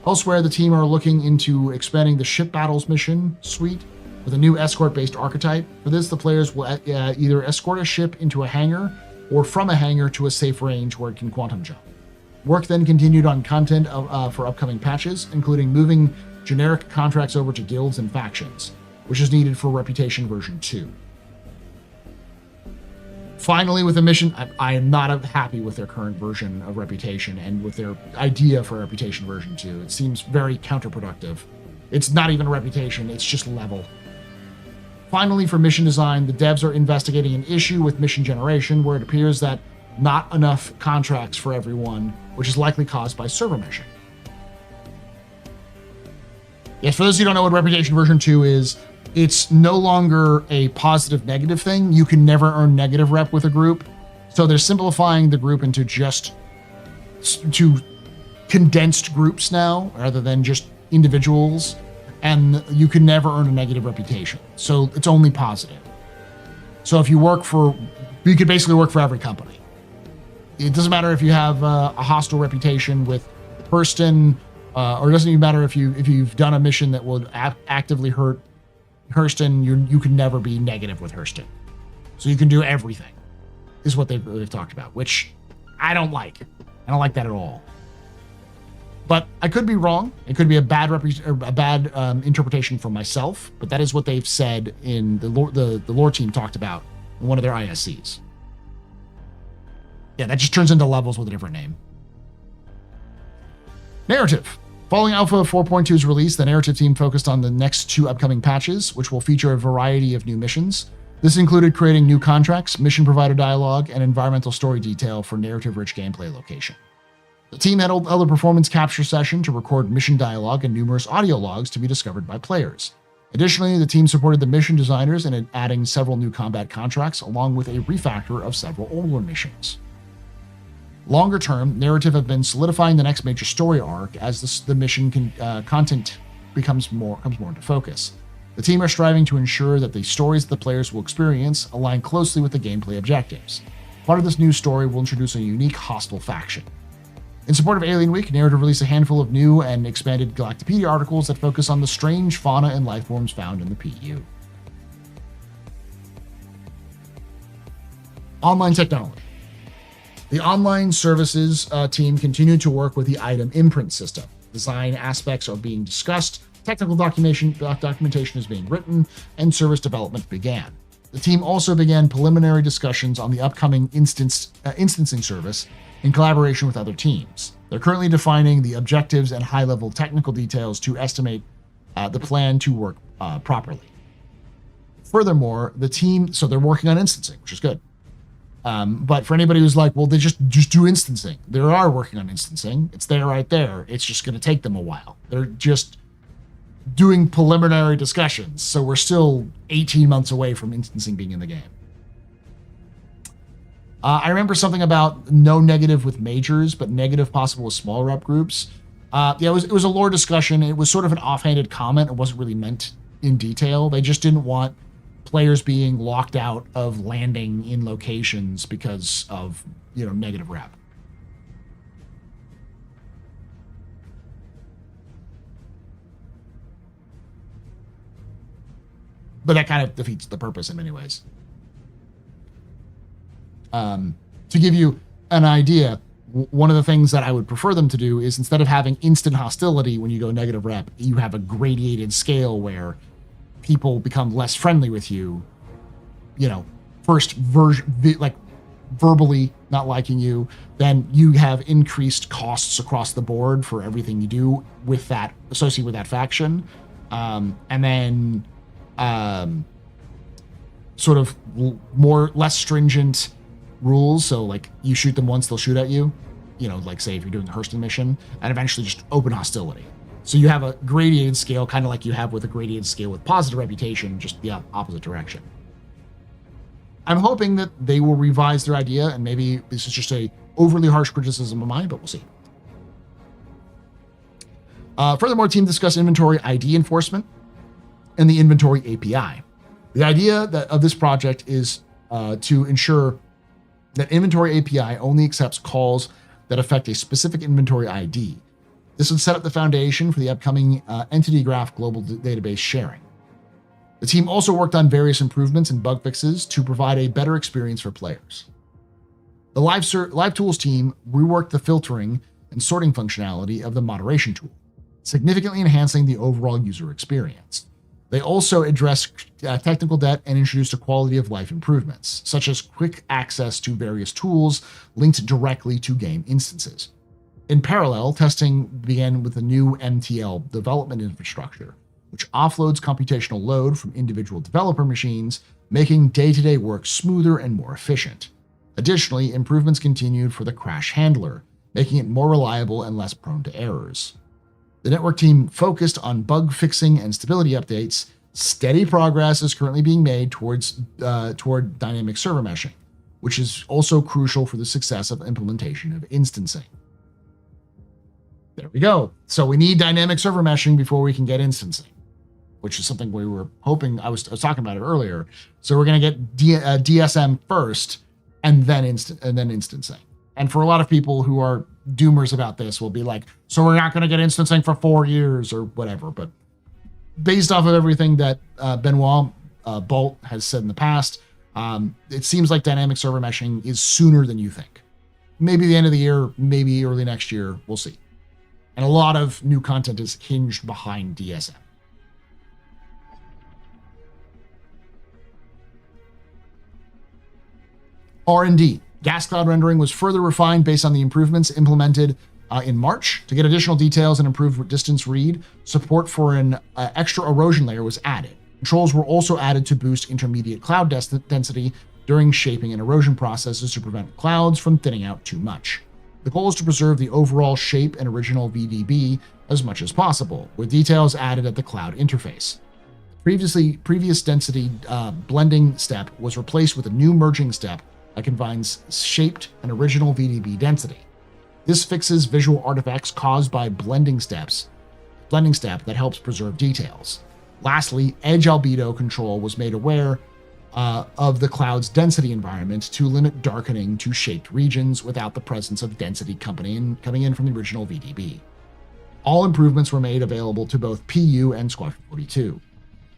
Elsewhere, the team are looking into expanding the Ship Battles mission suite with a new escort-based archetype. For this, the players will either escort a ship into a hangar or from a hangar to a safe range where it can quantum jump. Work then continued on content for upcoming patches, including moving generic contracts over to guilds and factions, which is needed for Reputation version 2. Finally, with the mission, I am not happy with their current version of Reputation and with their idea for Reputation version 2. It seems very counterproductive. It's not even a Reputation, it's just level. Finally, for mission design, the devs are investigating an issue with mission generation where it appears that not enough contracts for everyone, which is likely caused by server meshing. Yes, for those who don't know what Reputation version 2 is, it's no longer a positive negative thing. You can never earn negative rep with a group. So they're simplifying the group into just to condensed groups now rather than just individuals. And you can never earn a negative reputation. So it's only positive. So if you you could basically work for every company. It doesn't matter if you have a hostile reputation with Hurston, or it doesn't even matter if you've done a mission that will actively hurt Hurston, you can never be negative with Hurston. So you can do everything, is what they've talked about, which I don't like. I don't like that at all. But I could be wrong. It could be a bad interpretation from myself, but that is what they've said in the lore team talked about in one of their ISCs. Yeah, that just turns into levels with a different name. Narrative. Following Alpha 4.2's release, the narrative team focused on the next 2 upcoming patches, which will feature a variety of new missions. This included creating new contracts, mission provider dialogue, and environmental story detail for narrative-rich gameplay location. The team held a performance capture session to record mission dialogue and numerous audio logs to be discovered by players. Additionally, the team supported the mission designers in adding several new combat contracts along with a refactor of several older missions. Longer term, narrative have been solidifying the next major story arc as the mission content comes more into focus. The team are striving to ensure that the stories that the players will experience align closely with the gameplay objectives. Part of this new story will introduce a unique hostile faction. In support of Alien Week, Narrative released a handful of new and expanded Galactopedia articles that focus on the strange fauna and life forms found in the PU. Online technology. The online services team continued to work with the item imprint system. Design aspects are being discussed, technical documentation is being written, and service development began. The team also began preliminary discussions on the upcoming instancing service in collaboration with other teams. They're currently defining the objectives and high-level technical details to estimate the plan to work properly. Furthermore, the team, so they're working on instancing, which is good. But for anybody who's like, well, they just do instancing. They are working on instancing. It's there right there. It's just going to take them a while. They're just doing preliminary discussions. So we're still 18 months away from instancing being in the game. I remember something about no negative with majors, but negative possible with small rep groups. It was a lore discussion. It was sort of an offhanded comment. It wasn't really meant in detail. They just didn't want players being locked out of landing in locations because of, negative rep. But that kind of defeats the purpose in many ways. To give you an idea, one of the things that I would prefer them to do is instead of having instant hostility when you go negative rep, you have a gradated scale where people become less friendly with you. First verbally not liking you, then you have increased costs across the board for everything you do with that associated with that faction, and then sort of less stringent rules. So like you shoot them once, they'll shoot at you, like say if you're doing the Hurston mission, and eventually just open hostility. So you have a gradiated scale, kind of like you have with a gradiated scale with positive reputation, just the opposite direction. I'm hoping that they will revise their idea, and maybe this is just a overly harsh criticism of mine, but we'll see. Furthermore, team discussed inventory ID enforcement and the inventory API. The idea of this project is to ensure that inventory API only accepts calls that affect a specific inventory ID. This would set up the foundation for the upcoming Entity Graph global database sharing. The team also worked on various improvements and bug fixes to provide a better experience for players. The Live Tools team reworked the filtering and sorting functionality of the moderation tool, significantly enhancing the overall user experience. They also addressed technical debt and introduced a quality of life improvements, such as quick access to various tools linked directly to game instances. In parallel, testing began with the new MTL development infrastructure, which offloads computational load from individual developer machines, making day-to-day work smoother and more efficient. Additionally, improvements continued for the crash handler, making it more reliable and less prone to errors. The network team focused on bug fixing and stability updates. Steady progress is currently being made toward dynamic server meshing, which is also crucial for the success of implementation of instancing. There we go. So we need dynamic server meshing before we can get instancing, which is something we were hoping. I was talking about it earlier. So we're going to get DSM first, and then instancing. And for a lot of people who are doomers about this, will be like, so we're not going to get instancing for 4 years or whatever. But based off of everything that Benoit Bolt has said in the past, it seems like dynamic server meshing is sooner than you think. Maybe the end of the year, maybe early next year. We'll see. And a lot of new content is hinged behind DSM. R&D. Gas cloud rendering was further refined based on the improvements implemented in March. To get additional details and improve distance read, support for an extra erosion layer was added. Controls were also added to boost intermediate cloud density during shaping and erosion processes to prevent clouds from thinning out too much. The goal is to preserve the overall shape and original VDB as much as possible, with details added at the cloud interface. Previous density blending step was replaced with a new merging step that combines shaped and original VDB density. This fixes visual artifacts caused by blending step that helps preserve details. Lastly, edge albedo control was made aware of the cloud's density environment to limit darkening to shaped regions without the presence of density coming in from the original VDB. All improvements were made available to both PU and Squadron 42.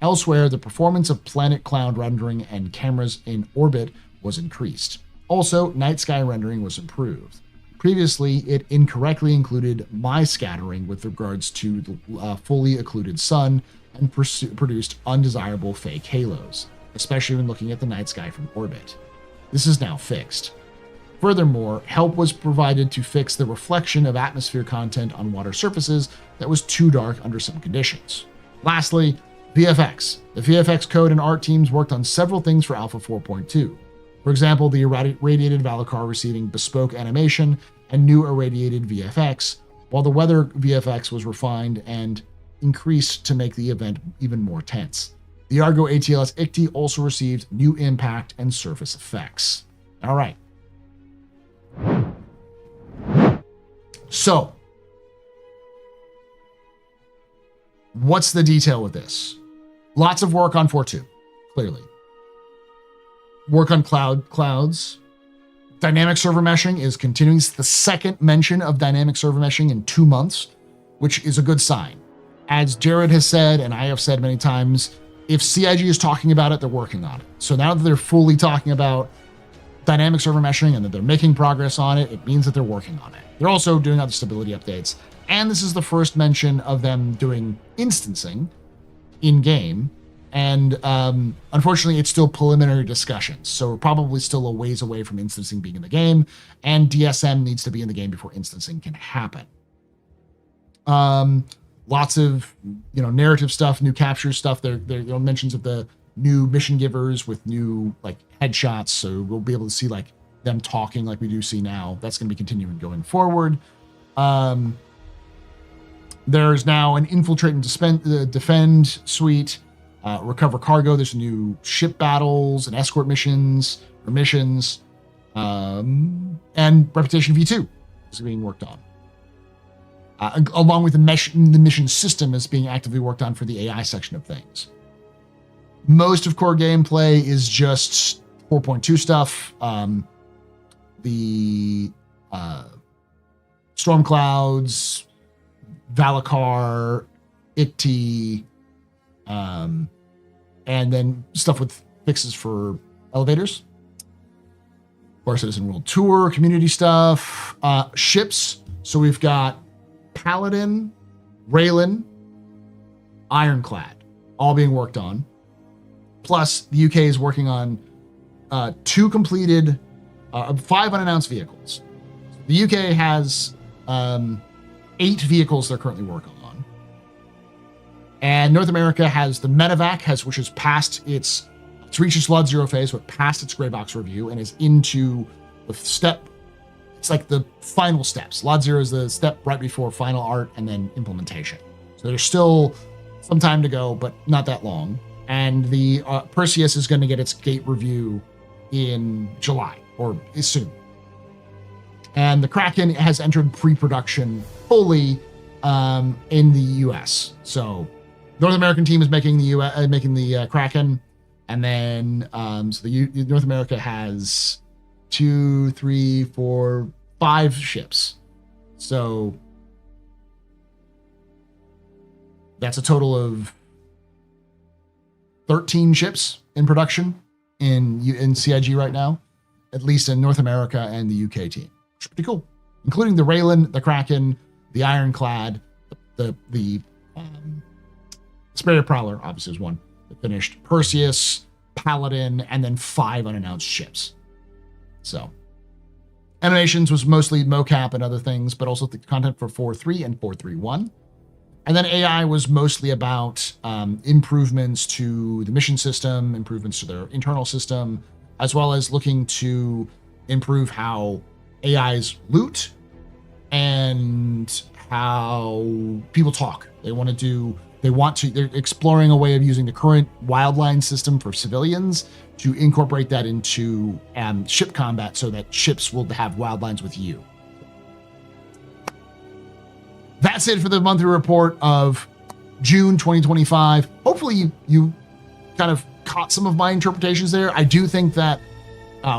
Elsewhere, the performance of planet cloud rendering and cameras in orbit was increased. Also, night sky rendering was improved. Previously, it incorrectly included my scattering with regards to the fully occluded sun and produced undesirable fake halos, especially when looking at the night sky from orbit. This is now fixed. Furthermore, help was provided to fix the reflection of atmosphere content on water surfaces that was too dark under some conditions. Lastly, VFX. The VFX code and art teams worked on several things for Alpha 4.2. For example, the irradiated Valakar receiving bespoke animation and new irradiated VFX, while the weather VFX was refined and increased to make the event even more tense. The Argo ATLS ICTI also received new impact and surface effects. All right. So, what's the detail with this? Lots of work on 4.2, clearly. Work on clouds. Dynamic server meshing is continuing. It's the second mention of dynamic server meshing in 2 months, which is a good sign. As Jared has said, and I have said many times, if CIG is talking about it, they're working on it. So now that they're fully talking about dynamic server meshing and that they're making progress on it, it means that they're working on it. They're also doing other stability updates. And this is the first mention of them doing instancing in-game. And unfortunately, it's still preliminary discussions. So we're probably still a ways away from instancing being in the game. And DSM needs to be in the game before instancing can happen. Lots of, narrative stuff, new capture stuff. There are mentions of the new mission givers with new headshots. So we'll be able to see them talking like we do see now. That's going to be continuing going forward. There's now an infiltrate and defend suite. Recover cargo. There's new ship battles and escort missions, and Reputation V2 is being worked on. Along with the mission system is being actively worked on for the AI section of things. Most of core gameplay is just 4.2 stuff. The Storm Clouds, Valakar, ICTI, and then stuff with fixes for elevators. Star Citizen World Tour, community stuff, ships. So we've got Paladin, Raylan, Ironclad, all being worked on. Plus, the UK is working on 5 unannounced vehicles. The UK has 8 vehicles they're currently working on. And North America has the Medevac, which has passed it's reached its Lot 0 phase, but passed its gray box review and is into the step. It's like the final steps. Lot 0 is the step right before final art and then implementation. So there's still some time to go, but not that long. And the Perseus is going to get its gate review in July or soon. And the Kraken has entered pre-production fully in the US. So North American team is making the Kraken, and then so the North America has 2, 3, 4, 5 ships. So that's a total of 13 ships in production in CIG right now, at least in North America and the UK team, which is pretty cool, including the Raylan, the Kraken, the Ironclad, the Superior Prowler, obviously, is one that finished, Perseus, Paladin, and then 5 unannounced ships. So, Animations was mostly mocap and other things, but also the content for 4.3 and 4.3.1. And then AI was mostly about improvements to the mission system, improvements to their internal system, as well as looking to improve how AIs loot and how people talk. They're exploring a way of using the current wildline system for civilians to incorporate that into ship combat so that ships will have wildlines with you. That's it for the monthly report of June 2025. Hopefully you kind of caught some of my interpretations there. I do think that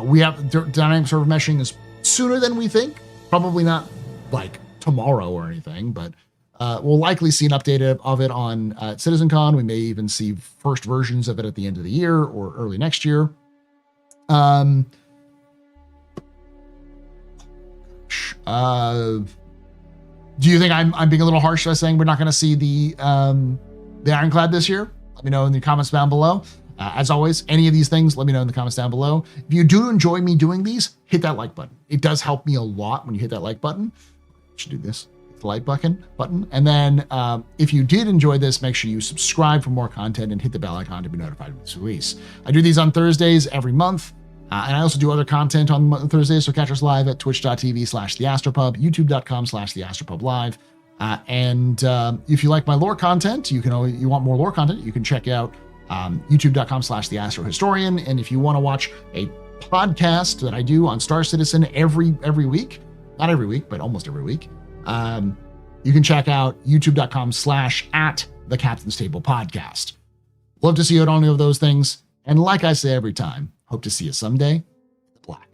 we have dynamic server meshing is sooner than we think. Probably not like tomorrow or anything, but we'll likely see an update of it on CitizenCon. We may even see first versions of it at the end of the year or early next year. Do you think I'm being a little harsh by saying we're not going to see the Ironclad this year? Let me know in the comments down below. As always, any of these things, let me know in the comments down below. If you do enjoy me doing these, hit that like button. It does help me a lot when you hit that like button. I should do this. The like button. And then if you did enjoy this, make sure you subscribe for more content and hit the bell icon to be notified when it's released. I do these on Thursdays every month. And I also do other content on Thursdays, so catch us live at twitch.tv/TheAstroPub, youtube.com/TheAstroPub live. And if you like my lore content, you want more lore content, you can check out youtube.com/TheAstroHistorian. And if you want to watch a podcast that I do on Star Citizen every week, not every week, but almost every week, you can check out youtube.com/@TheCaptain's Table Podcast. Love to see you at any of those things. And like I say every time, hope to see you someday in the black.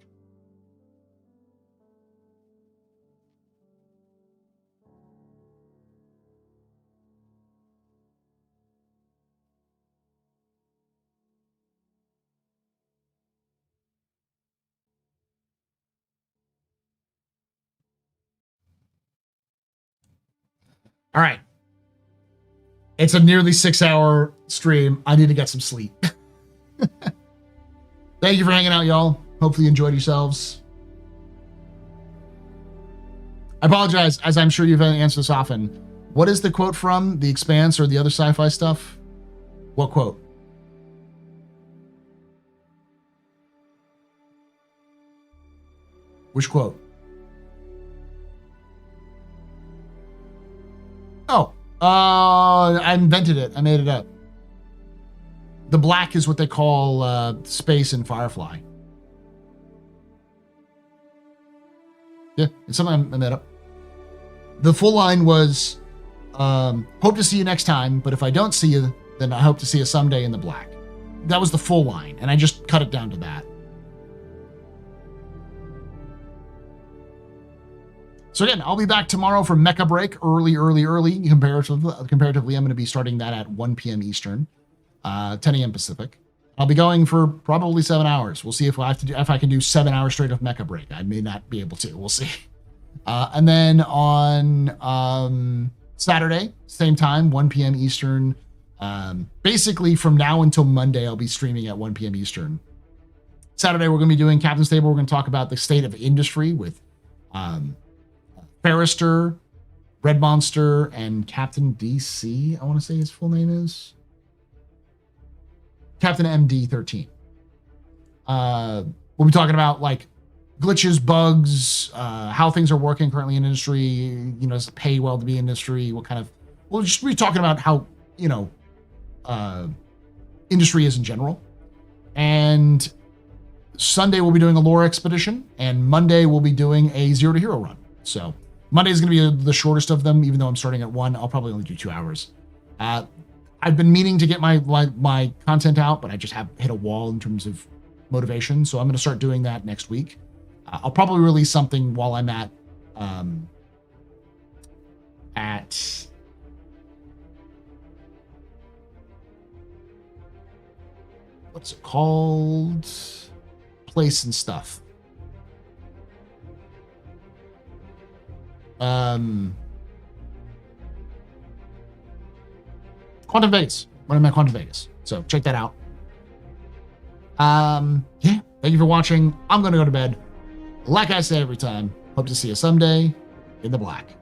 All right. It's a nearly 6-hour stream. I need to get some sleep. Thank you for hanging out, y'all. Hopefully you enjoyed yourselves. I apologize, as I'm sure you've answered this often. What is the quote from The Expanse or the other sci-fi stuff? What quote? Which quote? Oh, I invented it. I made it up. The black is what they call space in Firefly. Yeah, it's something I made up. The full line was, hope to see you next time, but if I don't see you, then I hope to see you someday in the black. That was the full line, and I just cut it down to that. So again, I'll be back tomorrow for Mecha Break, early. Comparatively, I'm going to be starting that at 1 p.m. Eastern. 10 a.m. Pacific. I'll be going for probably 7 hours. We'll see if I can do 7 hours straight of Mecha Break. I may not be able to. We'll see. And then on Saturday, same time, 1 p.m. Eastern. Basically, from now until Monday, I'll be streaming at 1 p.m. Eastern. Saturday, we're going to be doing Captain's Table. We're going to talk about the state of industry with Barrister, Red Monster, and Captain DC. I want to say his full name is Captain MD13. We'll be talking about like glitches, bugs, how things are working currently in industry, does it pay well to be in industry, we'll just be talking about how, industry is in general. And Sunday we'll be doing a lore expedition, and Monday we'll be doing a 0 to Hero run. So Monday is going to be the shortest of them, even though I'm starting at 1. I'll probably only do 2 hours. I've been meaning to get my content out, but I just have hit a wall in terms of motivation. So I'm going to start doing that next week. I'll probably release something while I'm at what's it called? Place and stuff. Quantum Vegas. When I'm at Quantum Vegas. So check that out. Yeah. Thank you for watching. I'm going to go to bed. Like I say every time, hope to see you someday in the black.